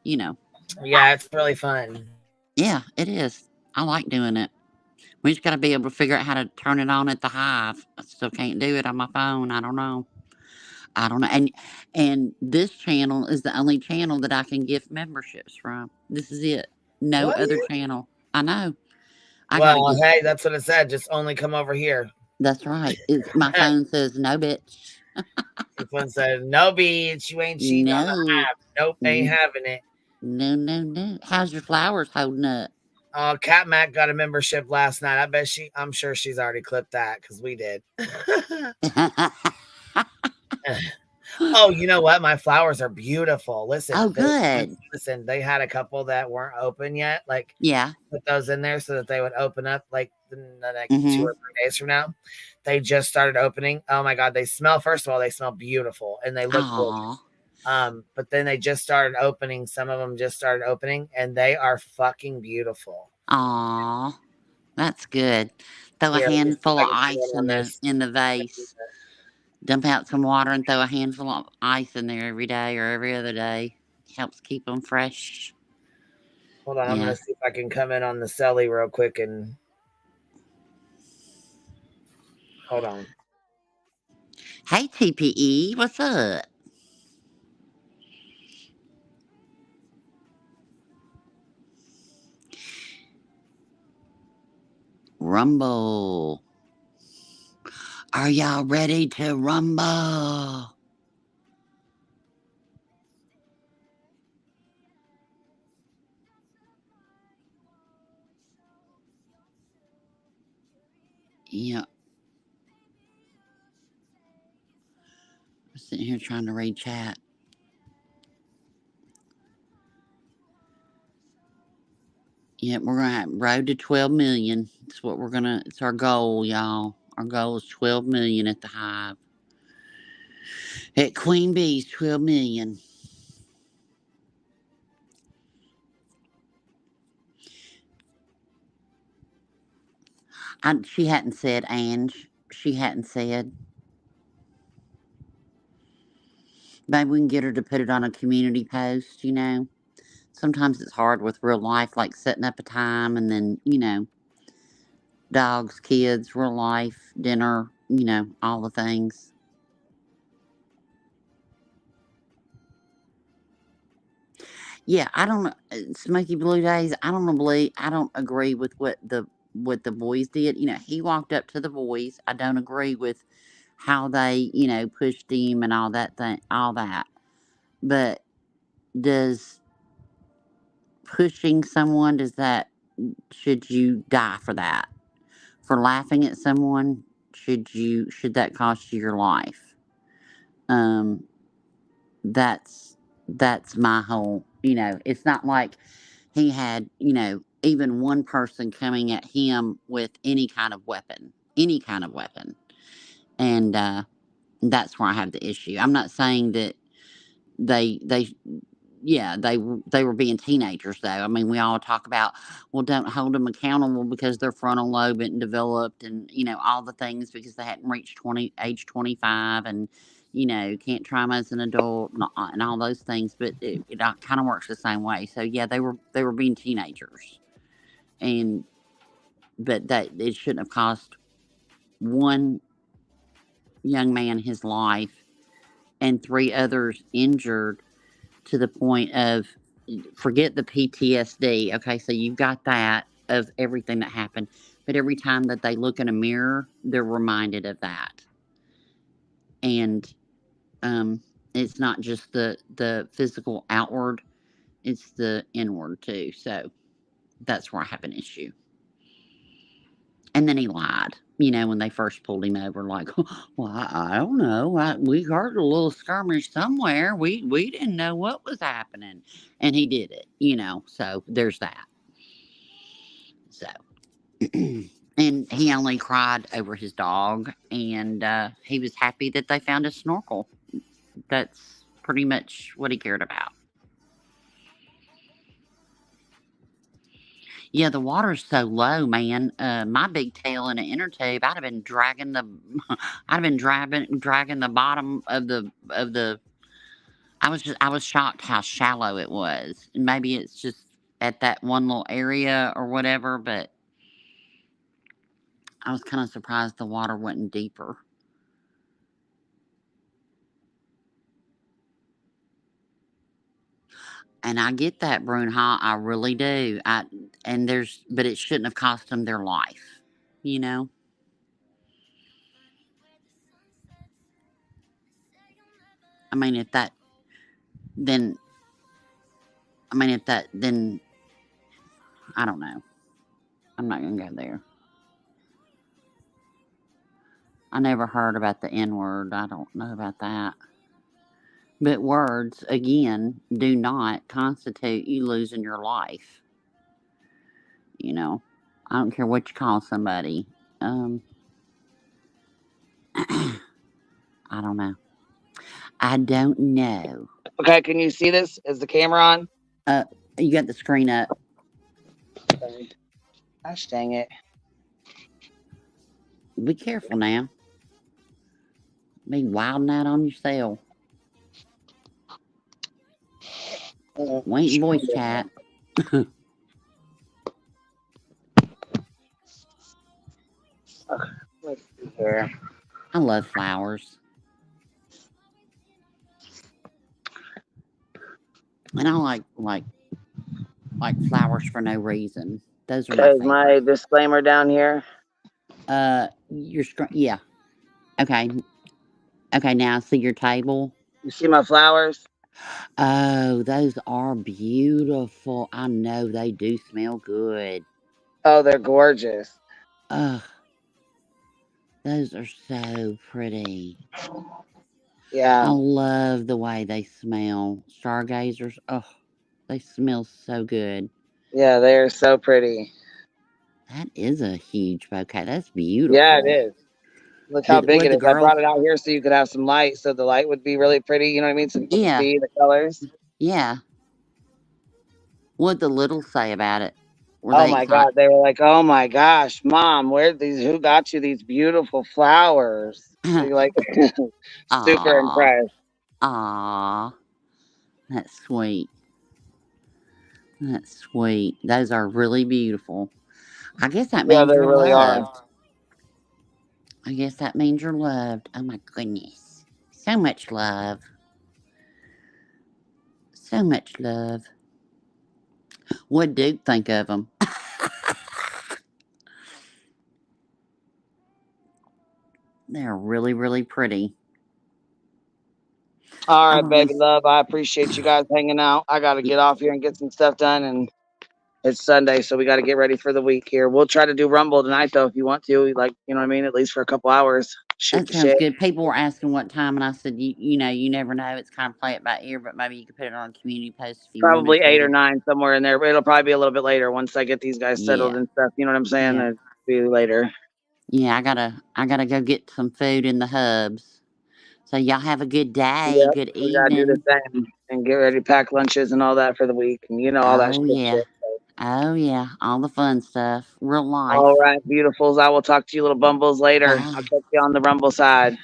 you know. Yeah, it's really fun. Yeah, it is. I like doing it. We just got to be able to figure out how to turn it on at the Hive. I still can't do it on my phone. I don't know. And this channel is the only channel that I can gift memberships from. This is it. No What? other channel. I know. Well, hey, that's what it said. Just only come over here. That's right. My phone says no, bitch. Your phone said no, bitch. You ain't cheating on the app. Nope, ain't having it. No. How's your flowers holding up? Oh, Cat Mac got a membership last night. I'm sure she's already clipped that because we did. Oh, you know what? My flowers are beautiful. Listen. Oh, good. Listen, they had a couple that weren't open yet. Like, yeah, put those in there so that they would open up like the next 2 or 3 days from now. They just started opening. Oh my God, first of all, they smell beautiful and they look gorgeous. But then they just started opening. Some of them just started opening, and they are fucking beautiful. Aw, that's good. Throw a handful of ice in the vase. Dump out some water and throw a handful of ice in there every day or every other day. Helps keep them fresh. Hold on, I'm gonna see if I can come in on the celly real quick and hold on. Hey TPE, what's up? Rumble. Are y'all ready to rumble? Yeah. I'm sitting here trying to read chat. Yeah, we're gonna have road to 12 million. It's what it's our goal, y'all. Our goal is 12 million at the Hive. At Queen Bee's, 12 million. She hadn't said, Ange. She hadn't said. Maybe we can get her to put it on a community post, you know. Sometimes it's hard with real life, like setting up a time and then, you know, dogs, kids, real life, dinner, you know, all the things. Yeah, I don't Smoky Blue Days, I don't agree with what the boys did. You know, he walked up to the boys. I don't agree with how they, you know, pushed him and all that. But does pushing someone, should you die for that? For laughing at someone, should that cost you your life? That's my whole, it's not like he had, even one person coming at him with any kind of weapon. And that's where I have the issue. I'm not saying that they were being teenagers, though. I mean, we all talk about, well, don't hold them accountable because their frontal lobe isn't developed, and all the things because they hadn't reached age 25, and can't try them as an adult, and all those things. But it kind of works the same way. So yeah, they were being teenagers, but that it shouldn't have cost one young man his life and 3 others injured, to the point of, forget the PTSD. Okay, so you've got that of everything that happened, but every time that they look in a mirror, they're reminded of that. And it's not just the physical outward, it's the inward too. So that's where I have an issue. And then he lied, when they first pulled him over, like, well, I don't know. We heard a little skirmish somewhere. We didn't know what was happening. And he did it, so there's that. So, and he only cried over his dog, and he was happy that they found a snorkel. That's pretty much what he cared about. Yeah, the water's so low, man. My big tail in an inner tube, I'd have been dragging the bottom of the. I was shocked how shallow it was. Maybe it's just at that one little area or whatever, but I was kind of surprised the water wasn't deeper. And I get that, Brunha, I really do. But it shouldn't have cost them their life, I mean, then I don't know. I'm not going to go there. I never heard about the N-word. I don't know about that. But words, again, do not constitute you losing your life. I don't care what you call somebody. I don't know. I don't know. Okay, can you see this? Is the camera on? You got the screen up. Okay. Gosh dang it. Be careful now. Be wilding out on yourself. Wait, voice chat. Let's see here. I love flowers. And I like flowers for no reason. Those are my favorite. My disclaimer down here. Your screen, yeah. Okay. Okay, now I see your table. You see my flowers? Oh, those are beautiful. I know they do smell good. Oh, they're gorgeous. Ugh. Those are so pretty. Yeah. I love the way they smell. Stargazers, oh, they smell so good. Yeah, they're so pretty. That is a huge bouquet. That's beautiful. Yeah, it is. Look how big it is. I brought it out here so you could have some light, so the light would be really pretty. You know what I mean? So you can see the colors. Yeah. What'd the little say about it? Oh my God. They were like, oh my gosh, Mom, who got you these beautiful flowers? Like, super impressed. Aw. That's sweet. That's sweet. Those are really beautiful. I guess that means they you're really loved. are. I guess that means you're loved. Oh my goodness. So much love. So much love. What'd Duke think of them? They're really, really pretty. All right, baby love. I appreciate you guys hanging out. I got to get off here and get some stuff done. And It's Sunday, so we got to get ready for the week here. We'll try to do Rumble tonight, though, if you want to. Like, you know what I mean? At least for a couple hours. Shoot That the sounds shit. good. People were asking what time, and I said, you know, you never know. It's kind of play it by ear, but maybe you could put it on a community post if you Probably wanted 8 or to. 9, somewhere in there. But it'll probably be a little bit later once I get these guys settled Yeah. and stuff. You know what I'm saying? Yeah. It'll be later. Yeah, I gotta go get some food in the hubs. So y'all have a good day, Yep, good we gotta do the evening. same and get ready to pack lunches and all that for the week, and you know all that Oh shit. yeah. Oh yeah. All the fun stuff. Real life. All right, beautifuls. I will talk to you little bumbles later. Bye. I'll catch you on the Rumble side.